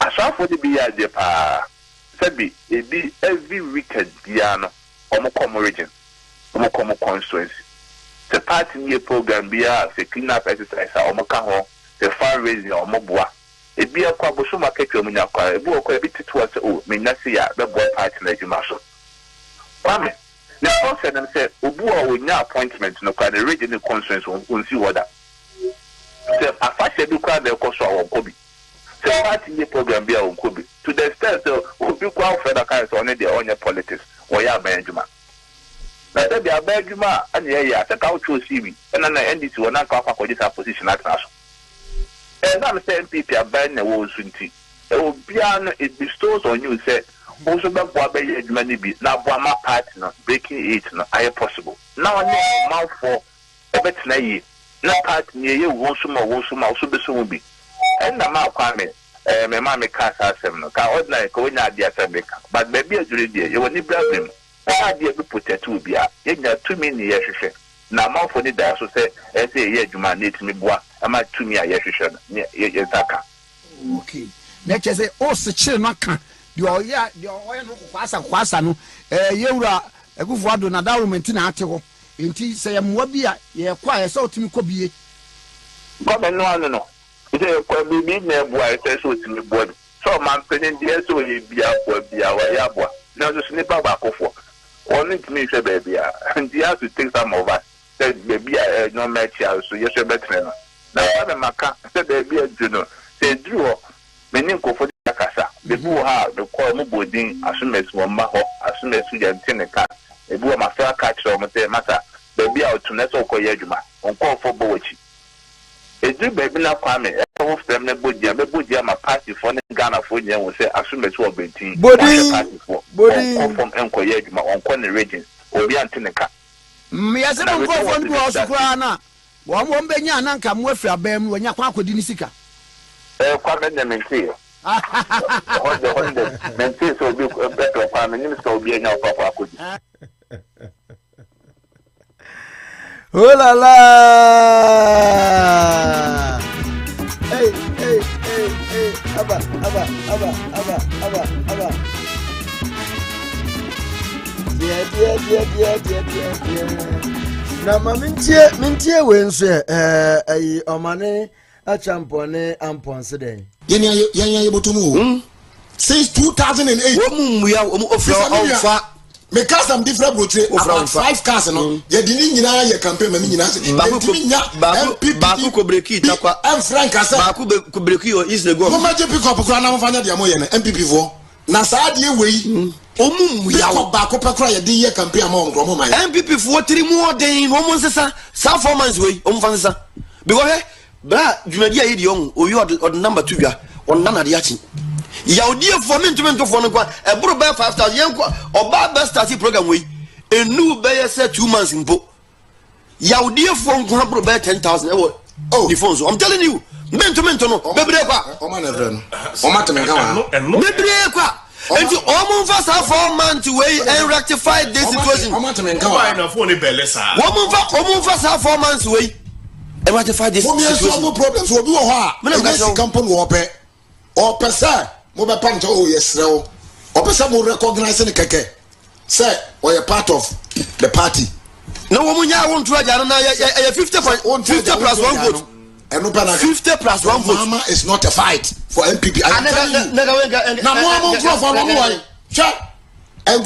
[SPEAKER 10] I saw for the BID Sabi, it be every weekend piano, Omokom region, Omokom constituency. The party near program be a clean up exercise, Omokaho, the fundraising, Omobua. It be a Kwabosuma Kekomina, a book a bit towards Minasia, the boy party like Marshall. Pame, the person and said, Ubua will now appointment no kind of regional constituency won't see what that. The Afasha do crowd the cost of Kobe. So, party the program be on Kobe. To the extent so you go out for the kinds on their own politics or ya Benjuma. Now, there be a Benjuma and yeah, the couch will see me, and then I end it to not come for this opposition at us. And I'm saying people are buying the whole swinty. It will be on it bestows on you, say, also back what by money be now, Bama partner breaking it, no, I possible. Now, I know mouth for a bit naive. Na part near you won't also be so be. And the mouth comment, my mammy cast herself, no car ordinary going out the assembly. But maybe a jury, you will need problem. I idea to put a 2 beer, yet 2 many years. Now, mouth for the dash to say, as a year, you might need me, boy, I might 2 years.
[SPEAKER 11] Okay. Next, say, oh, such a knocker. You are, yeah, your oil, Quasano, Yura, a good word on a document in article. Inti say mwabia ye kwa so timi ko bie
[SPEAKER 10] Come no it e kwa bi na boa e so timi boa so man penin die so ye bia wa ya boa na so sniper ba kofo only timi hwe ba bia and you have to take some of us say baby no match so ye so betre no na ba maka say baby ajuno say dru menin kofo da kasa be bu ha be ko mo bodin asumesu mo ma ho asumesu ya ntineka ebu ma fa ka kire mo say mata baby out to net or yajuma on call for Bochi. A do baby na kwame, a of them ne Bodia, my party for Ghana for you will say, assume it's all between body from Uncle Yajuma on corner regions or be Antineka.
[SPEAKER 11] Me as a go for you also crana. One won't be yan and come with your bam when you quack with Dinisika.
[SPEAKER 10] Kwame them and see. What the men so be a better family, so be now Papa could.
[SPEAKER 8] Oh la la! Hey, Abba. Yeah. Na ma mintie we nso omane a champone ampon den.
[SPEAKER 12] Yenya botumu. Since 2008. Wo mu ya offer me cars some different brochure about 5 cars no ye dini nyina ye campaign mami nyina se
[SPEAKER 7] baku ko breki takwa
[SPEAKER 12] en frank asa
[SPEAKER 7] baku ko breki o is the go
[SPEAKER 12] mo ma je pick up ko na mo fanya dia mo ye na MPP vo na saa de wei omu ya baku pe kra ye di ye campaign mo ngro mo man
[SPEAKER 7] MPP vo 3 more den mo mo sesa sa 4 months wei o mo fan sesa because bra dwumadi ayi de on o yo od number 2 bia on na de achi Yaudi for me to mentor for a bro by 5,000 yanko or bad best starting program we a new bay said 2 months in book. Yaudi for bro by 10,000. Oh, the phones. I'm telling you, men to mentor no, baby, and you almost have 4 months to wait and rectify this situation. Woman first have 4 months to wait and rectify this situation.
[SPEAKER 12] No problems will do a company or per se. Moba Panto, oh yes, no. Or person will recognize the keke. Say, or you're part of the party.
[SPEAKER 7] No woman, I won't try. I don't know. 50 plus 1 vote.
[SPEAKER 12] 50 plus 1 vote. Mama is not a fight for MPP. I tell you.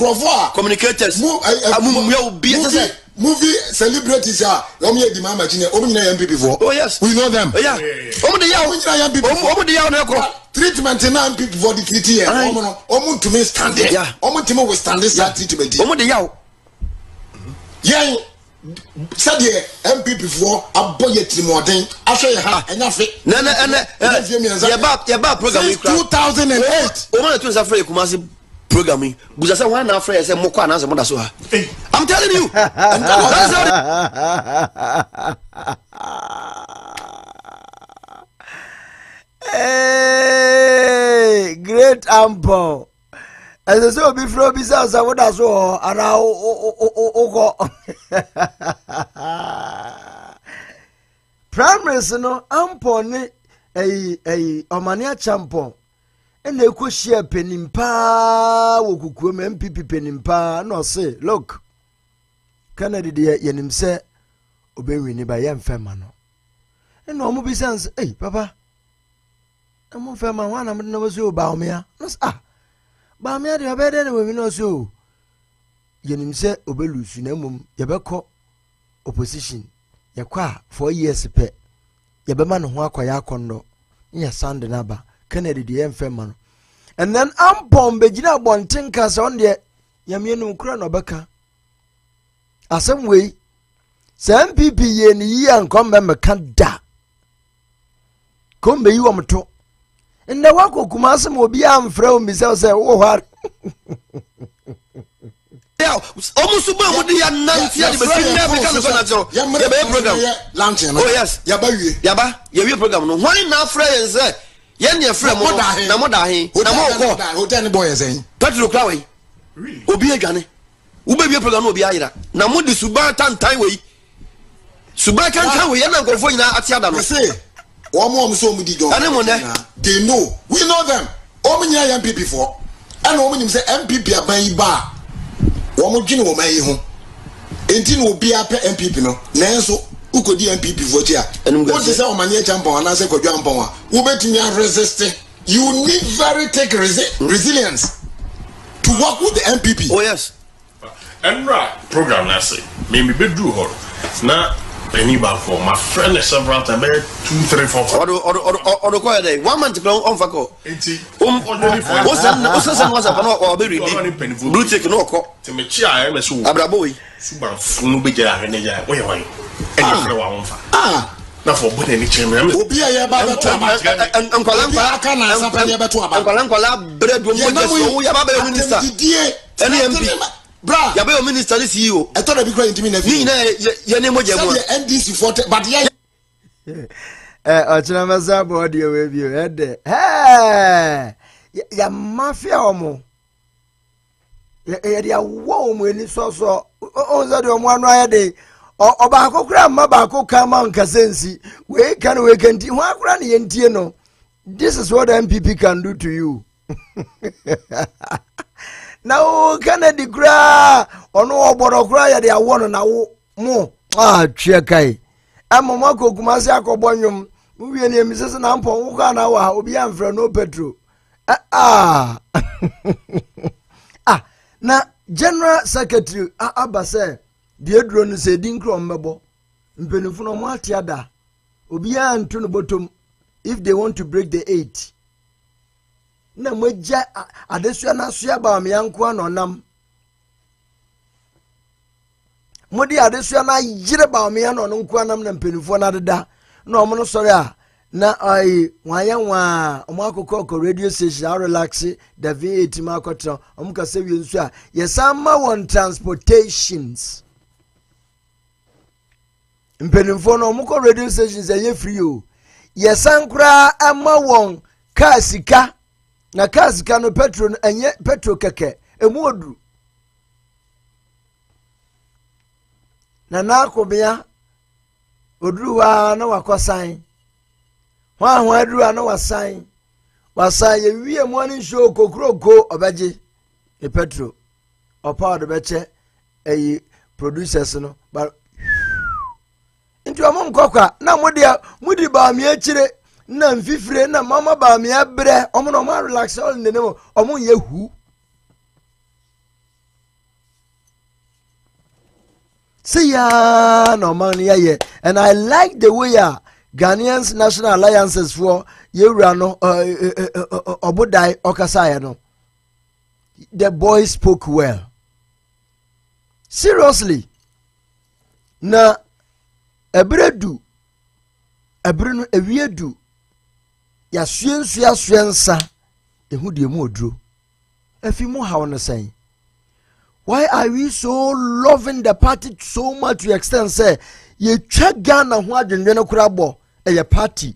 [SPEAKER 12] Communicators. Movie celebrities are MPP for. Oh yes, we know them. Yeah. Treatment in MPP for the treaty. To me stand there. Yeah. To me we stand this treatment. Yeah. Said MPP for a boy Trimodin. I show you how enough it. No. Program 2008. Woman to afraid Kumasi programming. Guzasa one afraid as a Mokwa as a mother. I'm telling you.
[SPEAKER 8] Hey, great ample. As I saw before, besides, I would have saw around. Primaries, no, ampon, a Omania champon, and they could share penimpa, Wokukum, MPP penimpa, no say, look, Canada, dear, Yenim say, obey me by young femano. And no more besides, hey, Papa, I'm on Fema one, I'm never so about me. Ba me ade obede na we no so yenim se obelusu na mum yebekọ opposition yakwa 4 years pe yebema no ho akwaya akondo nya sand na ba Kennedy de emfema no and then ampom begina bonten kasa on de yamye no kura no beka asem we se MPP ye ni yi ankom me ka kombe yi wo mto nda wako kumase mo bia amfra o misel se wo har
[SPEAKER 12] ya omusu ba wodi ya nanti ya be sinna be kan so na tro ya be program launch no oh yes ya ba wie program no hwan na afra yen se ye ne afra mo na mo da he na mo ko hotel boy yen petro krawe obi adwane wo ba wie program no obi ayira na mo di suba tantan we suba kan we na nkofo nyina atiada no they know. We know them. Omni MPP for. And Omni say MPP aban ba. Womo dwene wo mai ho. Enti no obi ape MPP no. Nanso ukodi MPP for tia. What is say omani champion and say kodwa ampon a. Wo betimi resist. You need very take resilience to work with the MPP.
[SPEAKER 6] Oh yes. Enra program na say. Me bedru ho. Na any back for my friend several times 2, 3, 4
[SPEAKER 12] or quite a day 1 month on Faco. Was a very blue tick no cock to me chia Abraboy Super Funubija and not for putting any chamber. Will be a about Bra, ya be minister this you. I thought I'd be going to me na your name was NDC for but yeah.
[SPEAKER 8] Ochina board your way view head there. Hey, ya mafia omo. Ya wo mo ni so o za de omo anu ayede. Oba akokura ma ba akoka ma nkasensi. We can ho akura ne yentie no. This is what MPP can do to you. Now Kennedy gra ono ogboro gra ya de awono na wo mo twekai amama ko kumase akobonwom wie ne emisese na mpon wo ka na wa obi amfra no petro na general secretary abase de eduro no se din kro mmebo mpenifo no mo atiada obi anto no bottom if they want to break the 8 na moja adesua na soa ba me yanko anonam modi adesua na yire ba me anon nko anam na mpenifo na deda na omo no sori a na ai wanyanwa omo akoko radio station relax the V8 makotra omo ka se wi nsu a yesama won transportations mpenifo no omo ko radio stations ye free o yesankura ama won ka sika na kazi kano petro enye petro keke emu odu na nakobia oduwa na wakosan hwa aduwa na wasan ye wie morning show kokroko obeje e petro opa odo beche eyi producers no but into am Mom Coca, now Moody Bamia Chile, Nam Fifre, na Mama Bamia Bre, Omonoma relax all in the name of Omo Yehu. See ya, no man, yeah, and I like the way Ghanaians National Alliances for Yerano Obudai Okasayano. The boy spoke well. Seriously. Na ebredu ebrenu ewiedu ya suensa ehu de mu oduro afi mu ha no sen. Why are we so loving the party so much to extent say ye twa Ghana ho adwenwe no kura bo eye party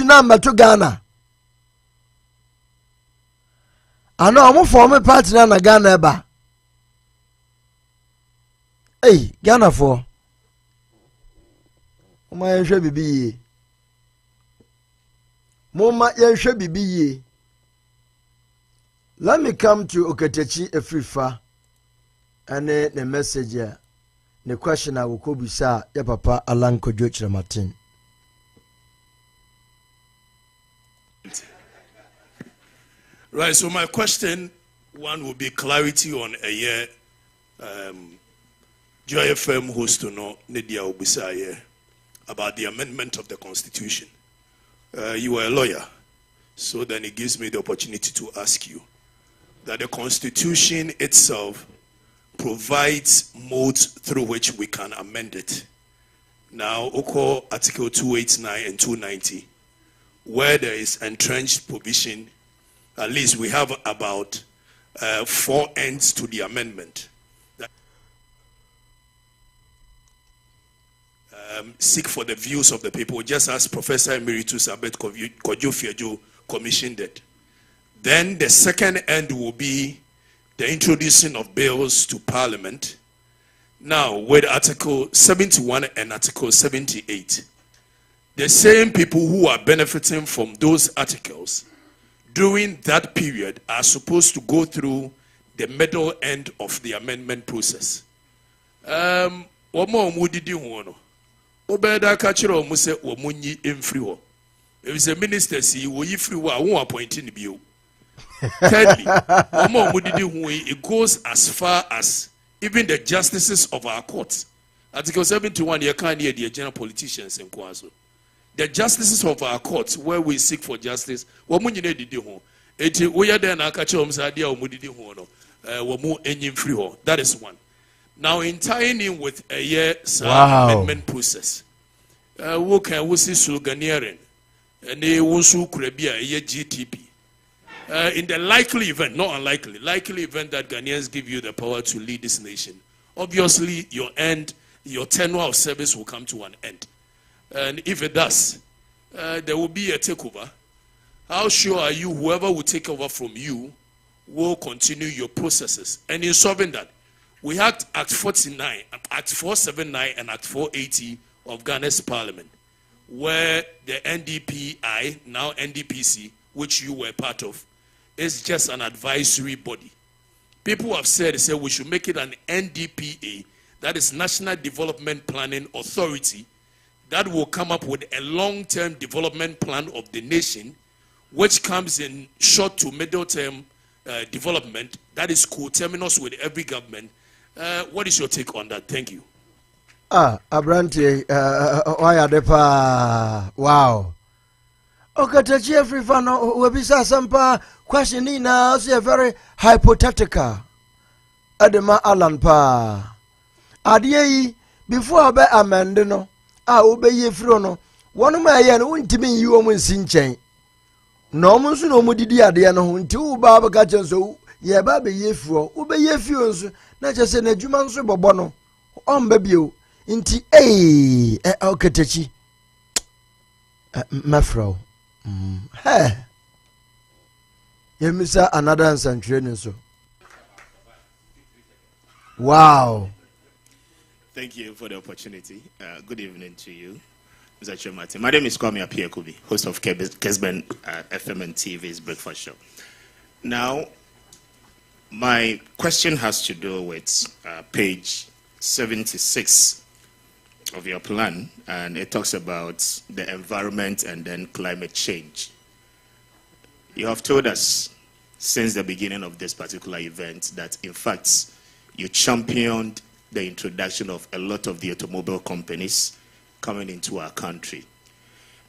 [SPEAKER 8] na mato Ghana ana omo form party na Ghana eba. Hey, Ghana for Mama yenshe bibi ye. Mama yenshe bibi ye. Let me come to Oketechi Efrifa and the message here. The question I will be sa ya papa Alan Kojo Martin.
[SPEAKER 2] Right, so my question one will be clarity on a year Joy FM host to know Nidia Obisaye about the amendment of the Constitution. You are a lawyer, so then it gives me the opportunity to ask you that the Constitution itself provides modes through which we can amend it. Now, Oko Article 289 and 290, where there is entrenched provision, at least we have about 4 ends to the amendment. Seek for the views of the people, just as Professor Emeritus Abed Kojo commissioned it. Then the second end will be the introducing of bills to Parliament. Now, with Article 71 and Article 78, the same people who are benefiting from those articles during that period are supposed to go through the middle end of the amendment process. Obeda kachiro omuse omunyi emfri. If it's a minister see wo yifri wo a won appointing bio. Thirdly, it goes as far as even the justices of our courts. Article 71 you can't hear the general politicians in Kwazo. The justices of our courts where we seek for justice, womunyi ne didi ho. Eti wo ya den akachiro omuse adia omudidi ho no. Wo mu enyim free ho. That is one. Now, in tying in with a year amendment process, we can see sloganeering, and they also could be a year GTP. In the likely event, not unlikely, likely event that Ghanaians give you the power to lead this nation, obviously your tenure of service will come to an end. And if it does, there will be a takeover. How sure are you, whoever will take over from you, will continue your processes? And in solving that, we had Act 49, Act 479, and Act 480 of Ghana's Parliament, where the NDPI, now NDPC, which you were part of, is just an advisory body. People have said we should make it an NDPA, that is National Development Planning Authority, that will come up with a long-term development plan of the nation, which comes in short to middle-term development, that is co-terminus with every government. What is your take on that? Thank you.
[SPEAKER 8] Abrante, wow. Okatachi everyone webisa sampa question ina also very hypothetical. Adema Alan pa. Adie before abe amend no. Ube ye free no. One ma ye no untimi yi omo nsinchen. No mo nso no mo didi ade no ho nti u ba ba ka chenso ye ba be ye free ube ye free nso na chese na djuma nso bobo no. Omba bio nti Okatachi mafro. Hey, you miss another answer and training so. Wow.
[SPEAKER 5] Thank you for the opportunity. Good evening to you, Mr. Chairman. My name is Kwame Appiah-Kubi, host of Kesben FM and TV's Breakfast Show. Now, my question has to do with page 76 of your plan, and it talks about the environment and then climate change. You have told us since the beginning of this particular event that, in fact, you championed the introduction of a lot of the automobile companies coming into our country.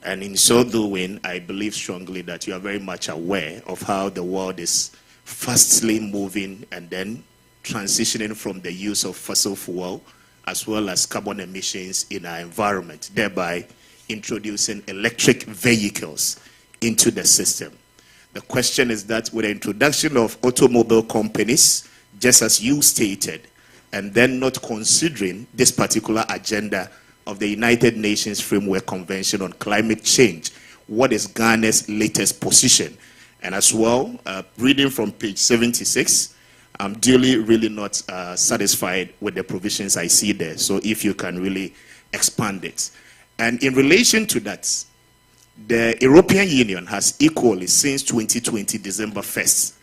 [SPEAKER 5] And in so doing, I believe strongly that you are very much aware of how the world is fastly moving and then transitioning from the use of fossil fuel as well as carbon emissions in our environment, thereby introducing electric vehicles into the system. The question is that with the introduction of automobile companies, just as you stated, and then not considering this particular agenda of the United Nations Framework Convention on Climate Change, what is Ghana's latest position? And as well, reading from page 76, I'm really not satisfied with the provisions I see there. So if you can really expand it. And in relation to that, the European Union has equally, since 2020, December 1st,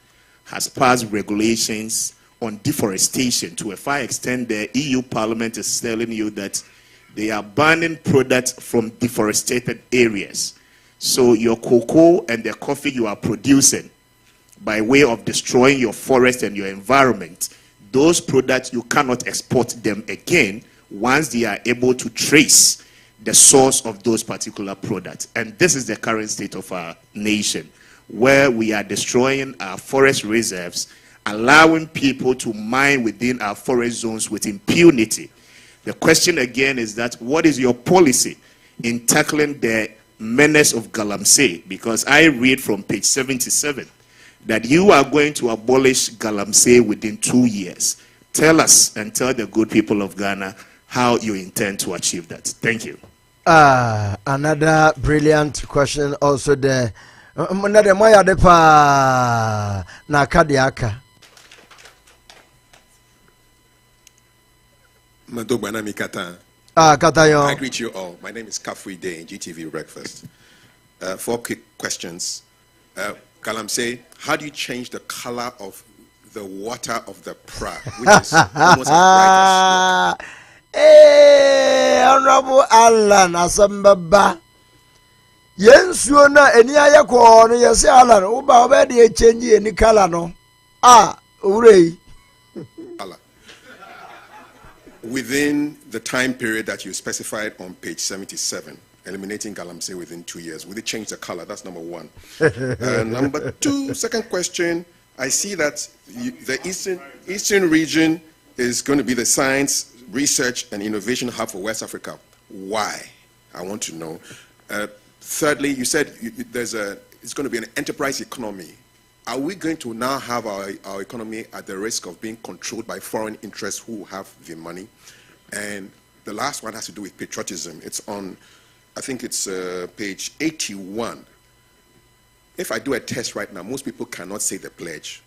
[SPEAKER 5] has passed regulations on deforestation. To a far extent, the EU Parliament is telling you that they are banning products from deforested areas. So your cocoa and the coffee you are producing by way of destroying your forest and your environment, those products, you cannot export them again once they are able to trace the source of those particular products. And this is the current state of our nation, where we are destroying our forest reserves, allowing people to mine within our forest zones with impunity. The question again is that what is your policy in tackling the menace of Galamsey? Because I read from page 77 that you are going to abolish Galamsey within 2 years. Tell us and tell the good people of Ghana how you intend to achieve that. Thank you.
[SPEAKER 8] Another brilliant question also there. Nakadiaka.
[SPEAKER 13] I greet you all. My name is Kafui Day in GTV Breakfast. 4 quick questions. Galamsey, how do you change the color of the water of the pra, which is almost as bright as snow?
[SPEAKER 8] Hey, Honorable Alan Asambaba. Yensuo na eni ayekwo no yesi Alan uba obedi e change any color no. Urei.
[SPEAKER 13] Within the time period that you specified on page 77, eliminating Galamsey within 2 years, will it change the color? That's number 1. Number 2, second question, I see that the Eastern region is going to be the science, research, and innovation hub for West Africa. Why? I want to know. Thirdly, you said it's going to be an enterprise economy. Are we going to now have our economy at the risk of being controlled by foreign interests who have the money? And the last one has to do with patriotism. It's on, I think it's page 81. If I do a test right now, most people cannot say the pledge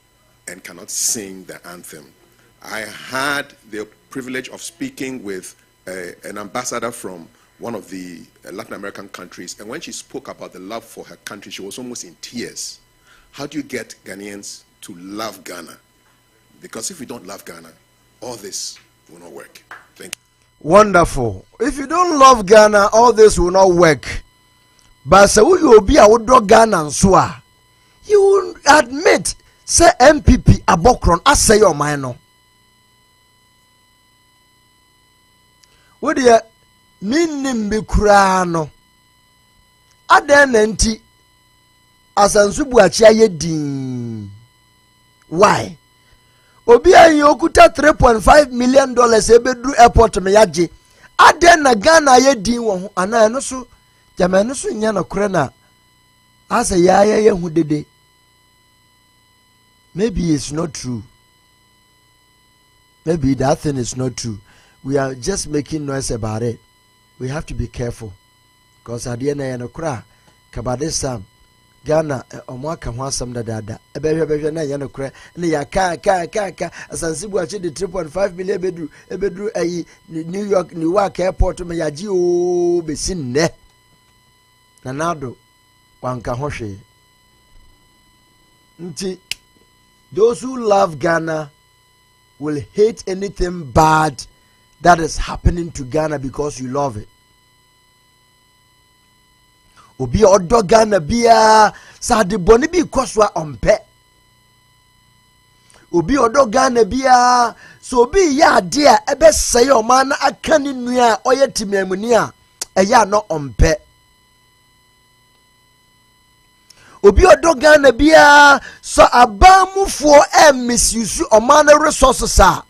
[SPEAKER 13] and cannot sing the anthem. I had the privilege of speaking with an ambassador from one of the Latin American countries, and when she spoke about the love for her country, she was almost in tears. How do you get Ghanaians to love Ghana? Because if we don't love Ghana, all this will not work. Thank you.
[SPEAKER 8] Wonderful. If you don't love Ghana, all this will not work. But so you will be a would Ghana and Swa. You will admit, say MPP Abokron, I say your minor. What do you mean, Bikurano? Adenenti. Asansubu achiaye din. Why? Obia yokuta $3.5 million ebedru airport me yaje. Aden na Ghana ye din wo ana no so jama no so nya na kure na asa ye hu dede. Maybe it's not true. Maybe that thing is not true. We are just making noise about it. We have to be careful. Because at the end of the kura kabade sam Ghana omwaka ho asam dada ebehwe na yana kura ne ya ka asansibu achi de 3.5 million ebedru ayi New York Newark airport me yaji o besin ne na nado wanka ho hwe nti those who love Ghana will hate anything bad that is happening to Ghana because you love it. Obi odo Ghana bia sa de boni bi koswa ompe. Obi odo Ghana bia so obi ya ade a ebe sey o man aka ni nua oye timamuni a eya no ompe. Obi odo Ghana bia so abamufo misuse o man resources a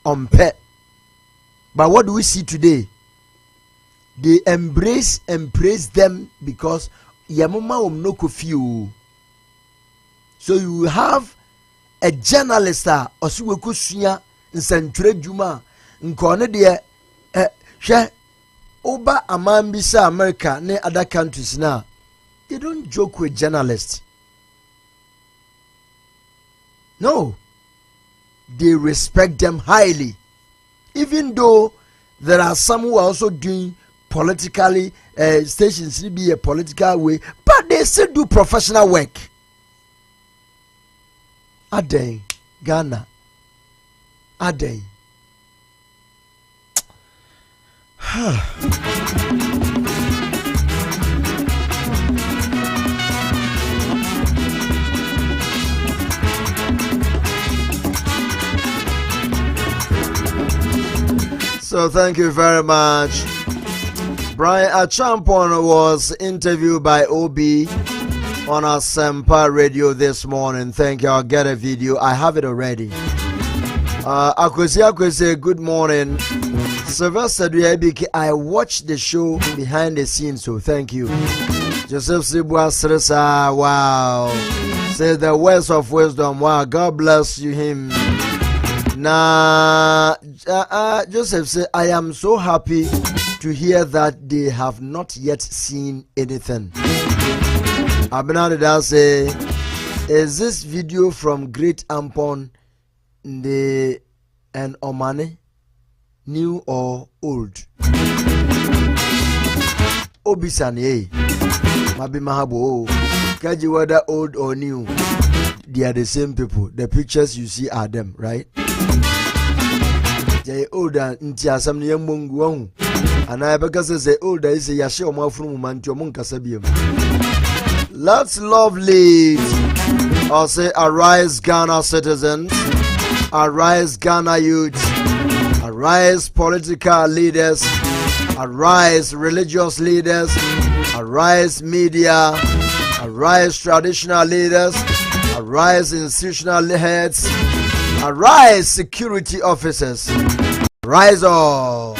[SPEAKER 8] ompe. But what do we see today? They embrace and praise them because yamuma no kofi. So you have a journalist osuweku suya nsanture juma nkone de hwe oba amambisa America ne other countries now. They don't joke with journalists. No. They respect them highly. Even though there are some who are also doing politically stations be a political way, but they still do professional work. Adey Ghana. Adey. So thank you very much. Brian Achampon was interviewed by OB on our Sempa radio this morning. Thank you. I'll get a video. I have it already. Akwesi, good morning. Sylvester Duabiki, I watched the show behind the scenes, so thank you. Joseph Sibwa Sresa, wow. Say the words of wisdom. Wow, God bless you, him. Now, Joseph said, I am so happy to hear that they have not yet seen anything. Abinadida say, is this video from Great Ampon the and Omane new or old? Obisani, Mabi Mahabo, Kaji whether old or new, they are the same people. The pictures you see are them, right? They older ntia some young mungu and I because say older is a yashi or more from manto munkasabium. Let's love lead or say arise Ghana citizens, arise Ghana youth, arise political leaders, arise religious leaders, arise media, arise traditional leaders, arise institutional heads, arise security officers, rise all.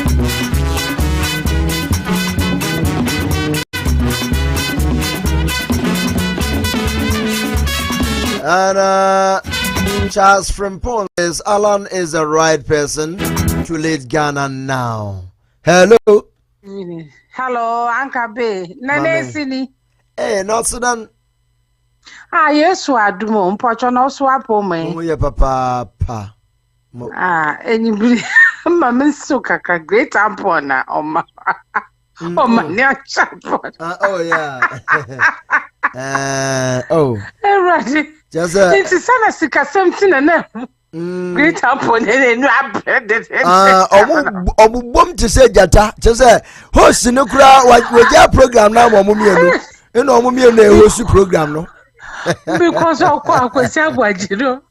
[SPEAKER 8] And Charles Frimpong says Alan is the right person to lead Ghana now. Hello.
[SPEAKER 14] Hello, Uncle B. Nane.
[SPEAKER 8] Hey, not Sudan.
[SPEAKER 14] Ah, yes, what do more? Pocho no swap on me.
[SPEAKER 8] Oh, yeah, papa.
[SPEAKER 14] And you believe Mamma Sukaka, great ampona, oh, my near chapot.
[SPEAKER 8] Oh, yeah. Oh,
[SPEAKER 14] just it's a son of Sika something and great ampon and
[SPEAKER 8] bum to say Jata, just say, host in the crowd, what with your program now, Mommy, and no Mommy, host program, no.
[SPEAKER 14] Because of what was what you know.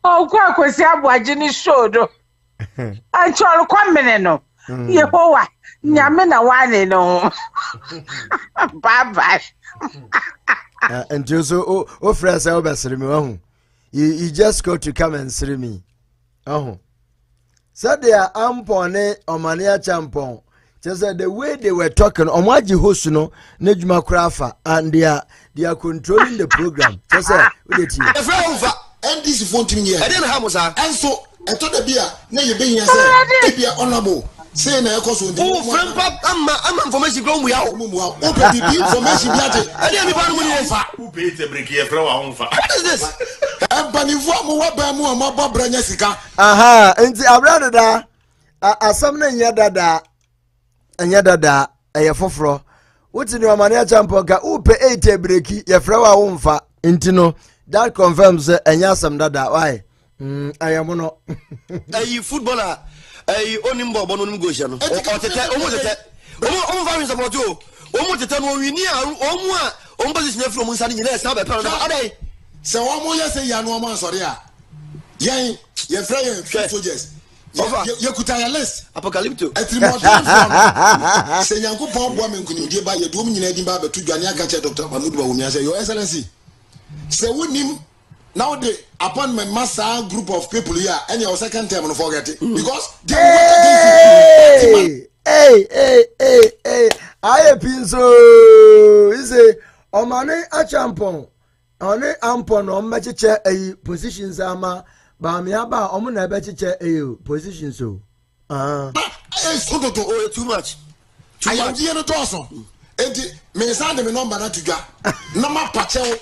[SPEAKER 14] Oh, what was that watching his show? And Charles Quamino, Yehoah, Yamina Wine, no. Bye bye.
[SPEAKER 8] And you so, oh, friends, I'll be seeing you just go to come and see me. Oh, so they are ampone or mania champon. Just the way they were talking, Omaji Hosuno, Nejuma Krafa, and they are controlling the program. Just say,
[SPEAKER 11] and this is 14 years. I didn't have Musa. And so, I told the beer, now you're being honorable. Say, I cause you. Oh, friend, I'm information grown. We are open information. I didn't have who paid the break here from our home. What is this? I'm banning what Bamu and my Bob Jessica.
[SPEAKER 8] Aha, and the Abrada, a summoning Yadada. And yada a fofro. What's in your mania champonka? Who pay 8 breaky, your flower won't fa. Intino, that confirms Enyasam Dada. Why? I am no.
[SPEAKER 12] A footballer, a onimbo bonum goshan. Almost about you. Almost the time we near opposition from Musani. Yes, now the
[SPEAKER 16] so one more say Yanoma, sorry. Yang, your friend, soldiers. You could tell a list.
[SPEAKER 12] Apocalypto.
[SPEAKER 16] Say Yanko Pom woman could you buy your dominating barber to Jania Catcher, Dr. Mahmoud, say, Your Excellency. Say, with him now the appointment master group of people here, and your second term, don't forget it. Because they
[SPEAKER 8] hey, I pin so is a Omane a champon. On it, ampon on matcha a position sama. Bamiaba, Omuna Betcha a position so.
[SPEAKER 12] Too much.
[SPEAKER 16] I am here to Dawson. And me send them a number to ga. Nama Pacho.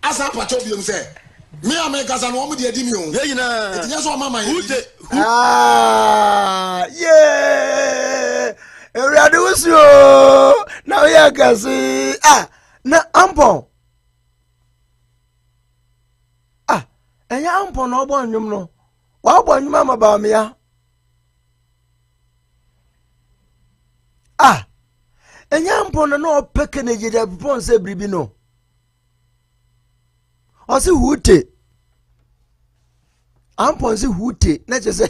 [SPEAKER 16] As a Pachobium say. Me I make us an woman, dear Dimion. Yes, Mamma.
[SPEAKER 8] Yeah. Radusio. Now, ya can see. Na ampon. And ya ampon no bon yum no. Wa bon mama ba me ya. And ya ampon no pekene je da pon se bribi no. O si hute. Ampon si hute, na je say.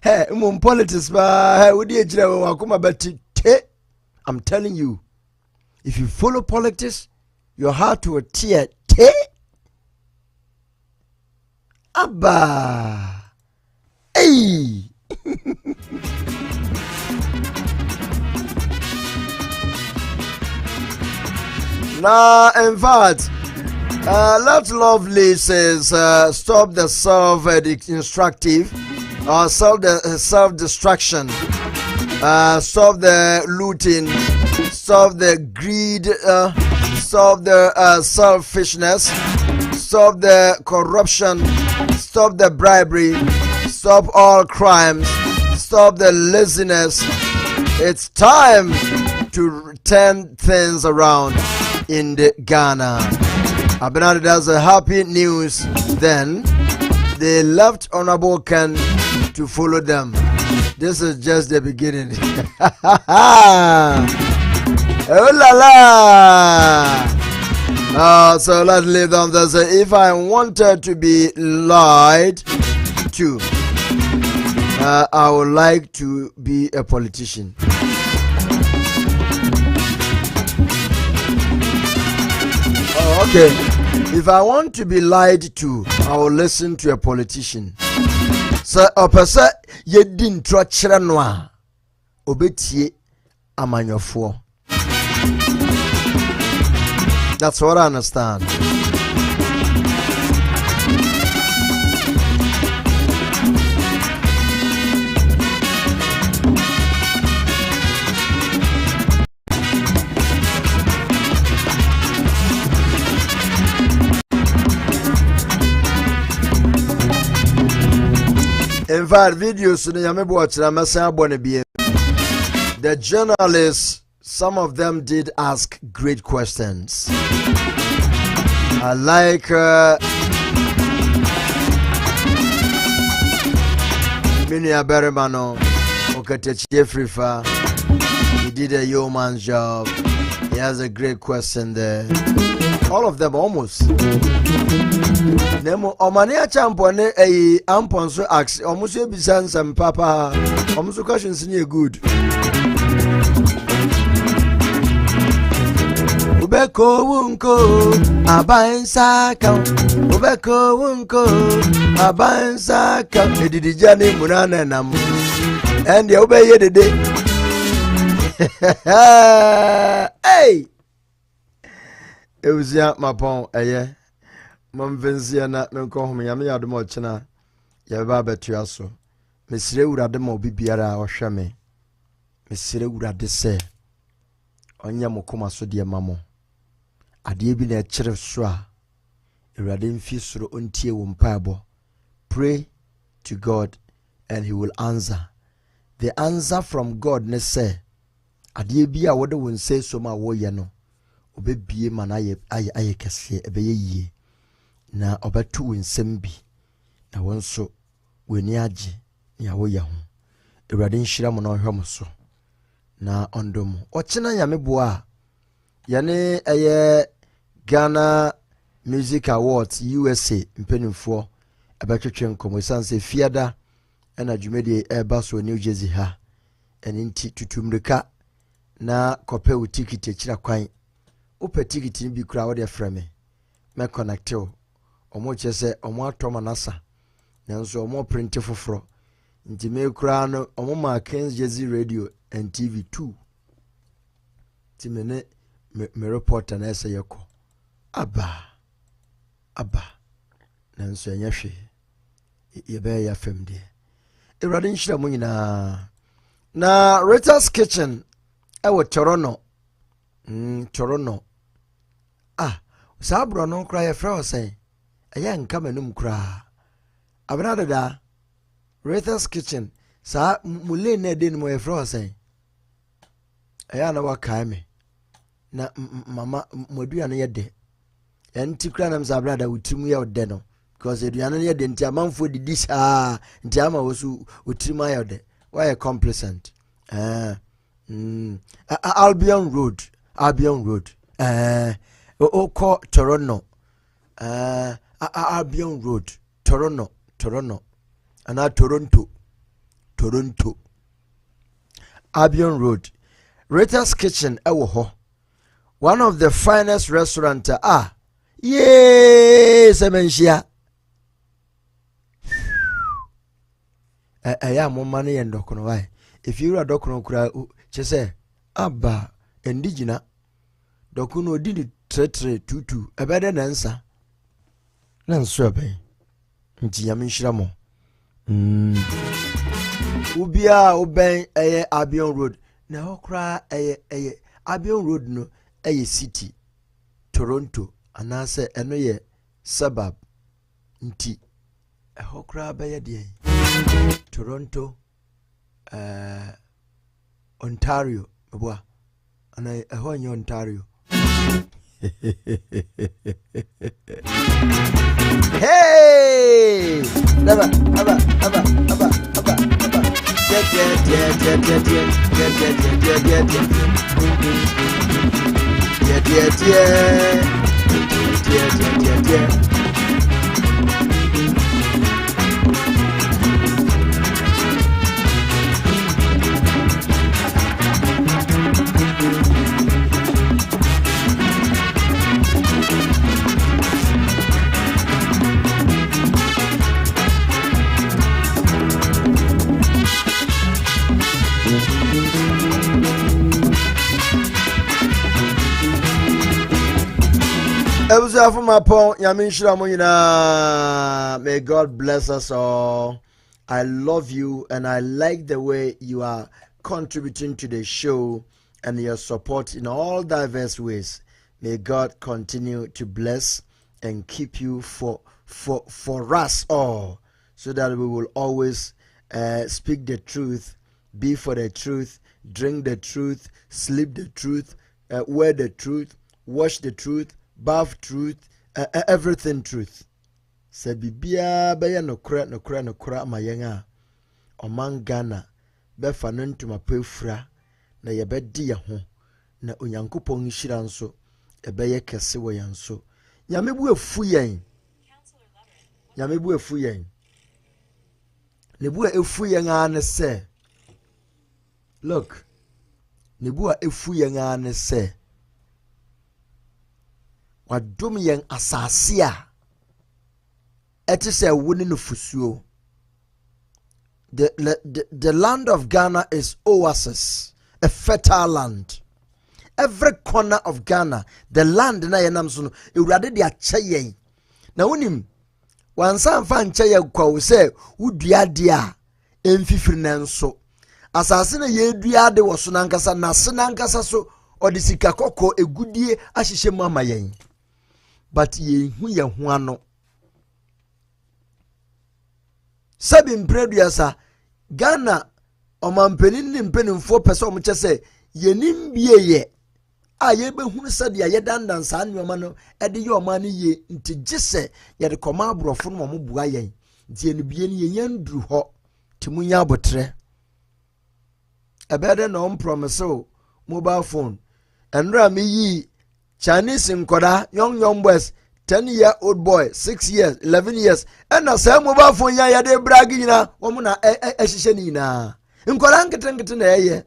[SPEAKER 8] Hey, politics ba, hey, we dey jira wa kuma beti te. I'm telling you, if you follow politics, your heart will tear. Te Abba. Hey. Now, in fact, Let Lovely says, stop the self-destructive, self-destruction, stop the looting, stop the greed, stop the selfishness, stop the corruption, stop the bribery, stop all crimes, stop the laziness. It's time to turn things around in the Ghana. Abenade, that's a happy news. Then they left Honorable Ken to follow them. This is just the beginning. Oh la la! So let's leave them there. So if I wanted to be lied to, I would like to be a politician. Okay, if I want to be lied to, I will listen to a politician. So, a person ye didn't trust noa obetie amanyofo. That's what I understand. In fact, videos the journalists, some of them did ask great questions. I like Minia Berimano, Okatechi Frifa. He did a yeoman's job. He has a great question there. All of them almost. Nemo omania champone ampon so ask almost be some papa almost questions in good. Ubeko wunko abansa kan ubeko wunko abansa kan edidi jani munana nam and you obey ye de hey it was ya mapon eye Mamvensia na menko yame yadom ochena ya ba betua so mesire wurade ma obi biara a ohwe me mesire wurade se onya mokoma so de mamo ade bi na ekire so a wurade mfi soro ontie wo mpaebo. Pray to God and he will answer. the answer from God ne say adeɛ bi a wode wo nsa so ma woyɛ no obɛbie ma na ayɛ kɛseɛ ɛbɛyɛ yie na ɔbɛto wo nsɛm bi na wo nso w'ani agye nea woyɛ ho Awurade nhyira mo na ɔhwɛ mo so na ɔndɔ mo ɔkyena nyame boa a yɛne ɛyɛ Ghana Music Awards USA mpanimfoɔ ɛbɛtwetwe nkɔmmɔ ɛsiane sɛ fiada ɛna dwumadi ɛba so New Jersey ha ɛne nti tutumrika na kɔpɛ wo ticket akyira kwan wopɛ ticket no bi kura wode frɛ me mɛ connect wo ɔmo kyerɛ sɛ ɔmo atɔ ma nasa nanso ɔmo print foforɔ nti me kura no ɔmo ma Kings Jersey Radio and TV 2 ti me reporter na ɛsɛ yɛkɔ aba nanso ɛnyɛ hwee yɛbɛyɛ yɛafam deɛ Awurade nhyira mo nyinaa na Rita's Kitchen ɛwɔ Toronto saa bro no kora yɛfrɛ wo sɛ ɛyɛ nka manum koraa abena dada Rita's Kitchen saa mule na ɛde no mo yɛfrɛ wo sɛ ɛyɛ na wakae me na mama moaduane yɛ de ɛnti kora nam sɛ abena da wotirim yɛ ɔdɛ no because aduane yɛ de nti amanfoɔ didi saa nti ama wo so wotirim ayɛ ɔdɛ wayɛ complacent Albion Road Oko Toronto Albion Road Toronto and Toronto Albion Road Rita's Kitchen ewo ho one of the finest restaurant semenshia aya mo mane ye ndokono why if you are dokono kura chese aba indigena dokono odi tretre tutu ebede nansa nanso aben nti yame nhira mo ubia oben eye Albion Road na okra eye Albion Road no eye city Toronto anase eno ye suburb nti ehokra beye de Toronto Ontario boa ana ehonye Ontario hey aba May God bless us all. I love you and I like the way you are contributing to the show and your support in all diverse ways. May God continue to bless and keep you for us all, so that we will always speak the truth, be for the truth, drink the truth, sleep the truth, wear the truth, wash the truth, bath truth, everything truth. Se bibia bɛyɛ nokora ma yɛn a ɔman Ghana bɛfa no ntoma pefura na yɛbɛdi yɛn ho na onyankopɔn nhyira nso ɛbɛyɛ kɛse wɔ yɛn so. Nyame bu efu yɛn. Ne bu efu yɛn a ne sɛ, look, ne bu a efu yɛn a ne sɛ wadom yen asase a eti se woni no fusuo. The land of Ghana is oasis, a fertile land. Every corner of Ghana, the land na yenam so no ewurade de ache yen. Na wonim wansan fa nche ye kwa wo se wudua de a emfifiri nanso asase na ye dua de wo so nankasa na se nankasa so odi sika kokko egudie ahyehye mu ama yen. But ye hu ye hu ano sabi mpreduasa Ghana Omampanin ni mpanimfo pese omche se yenim bieye a yebehunu se de yedandan sa anwoma no ede ye oma no ye nti gise ye de koma abrofo no mo bua yen nti enubie ni yendru ho timunya abotre ebede no promise mobile phone enra me yi Chinese nkoda young boys 10-year-old boy 6 years 11 years and say mobile phone ya de bragi na wo mu na ehihye ni na nkoda nkete na eye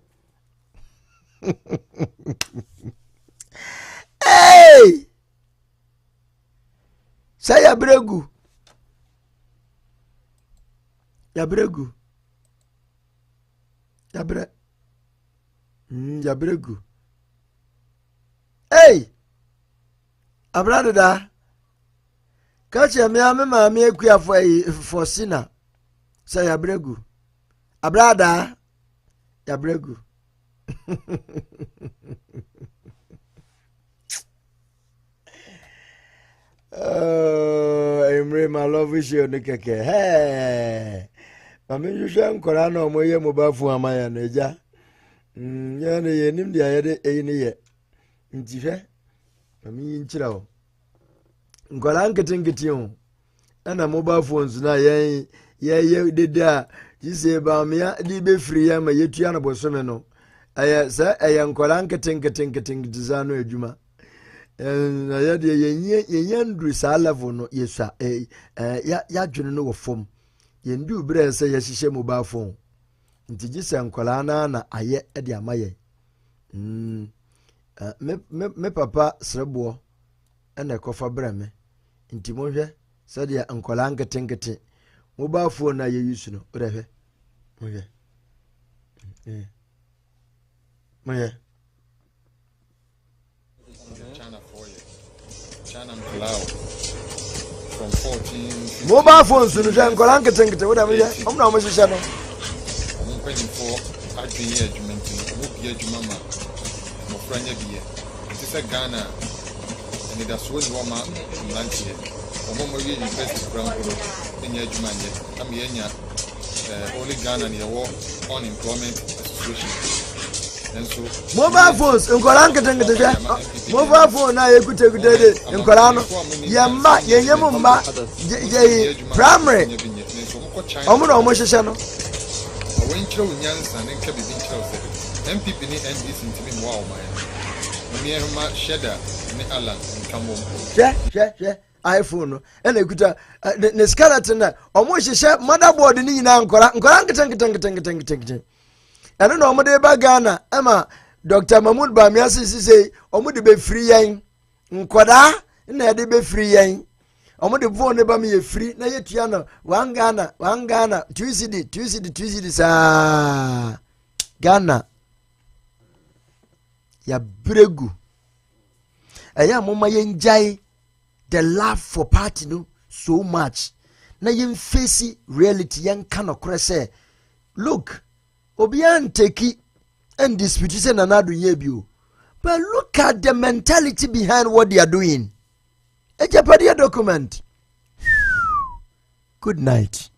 [SPEAKER 8] hey say ya bregu ya bregu ya bregu hey abrada kache me mama ekua for sina say ya bregu abrada ya bregu Emre my love is you nikeke hey mama yusha nkora na omoye mobafu amaya na eja ya na yenim dia yede eyini ye ntihe mama yinchira o nkora nkete o ana mobile phones na ye deda jise ba me di be free ya ma yetua na bosome no aya sa aya nkora nkete zano adwuma na ya de ye ndru sa level no yesa ya dwene no wo fom ye ndu bre se ye hihye mobile phone nti jise nkora na aye de amaye me papa srebo ena kofa breme nti mohwe sadia nkora nkete mobile phone na ye use no rehwe mohwe mohwe
[SPEAKER 18] China Cloud from 14
[SPEAKER 8] mobile phones no jan nkora nkete wo da me omna o mo hihye no
[SPEAKER 18] I'm paying for adwin adwumenti mo bia adwuma ma mo franya bia it is a Ghana and it has really warm lunch here mo wi university ground pro enya adwuma nye am yenya only Ghana ne wo unemployment association and so
[SPEAKER 8] mobile phones nkora nkete ja mobile phone na yekute de nkora no yemma yenyemu mma je primary omuna omo hihye no
[SPEAKER 18] when chiro nyansa ne nka bibi chiro se MPP ni NDC ntimi mwa o man me ehma sheda ne Alan nkambo
[SPEAKER 8] she iPhone no ena ekuta ne skeleton na omo hihye motherboard ni nyina nkora nkete eno na omo de ba Ghana ema Dr. Mahmoud Bamiasi say omo de be free yen nkoda na de be free yen omo de phone ne ba me ye free na yetua no one Ghana Tuesday sa Ghana ya bregu eya mama yenjai the love for party no so much na yen face reality yen kana kore say look obian teki and dispute say nanado yebio but look at the mentality behind what they are doing. A Japadia document. Good night.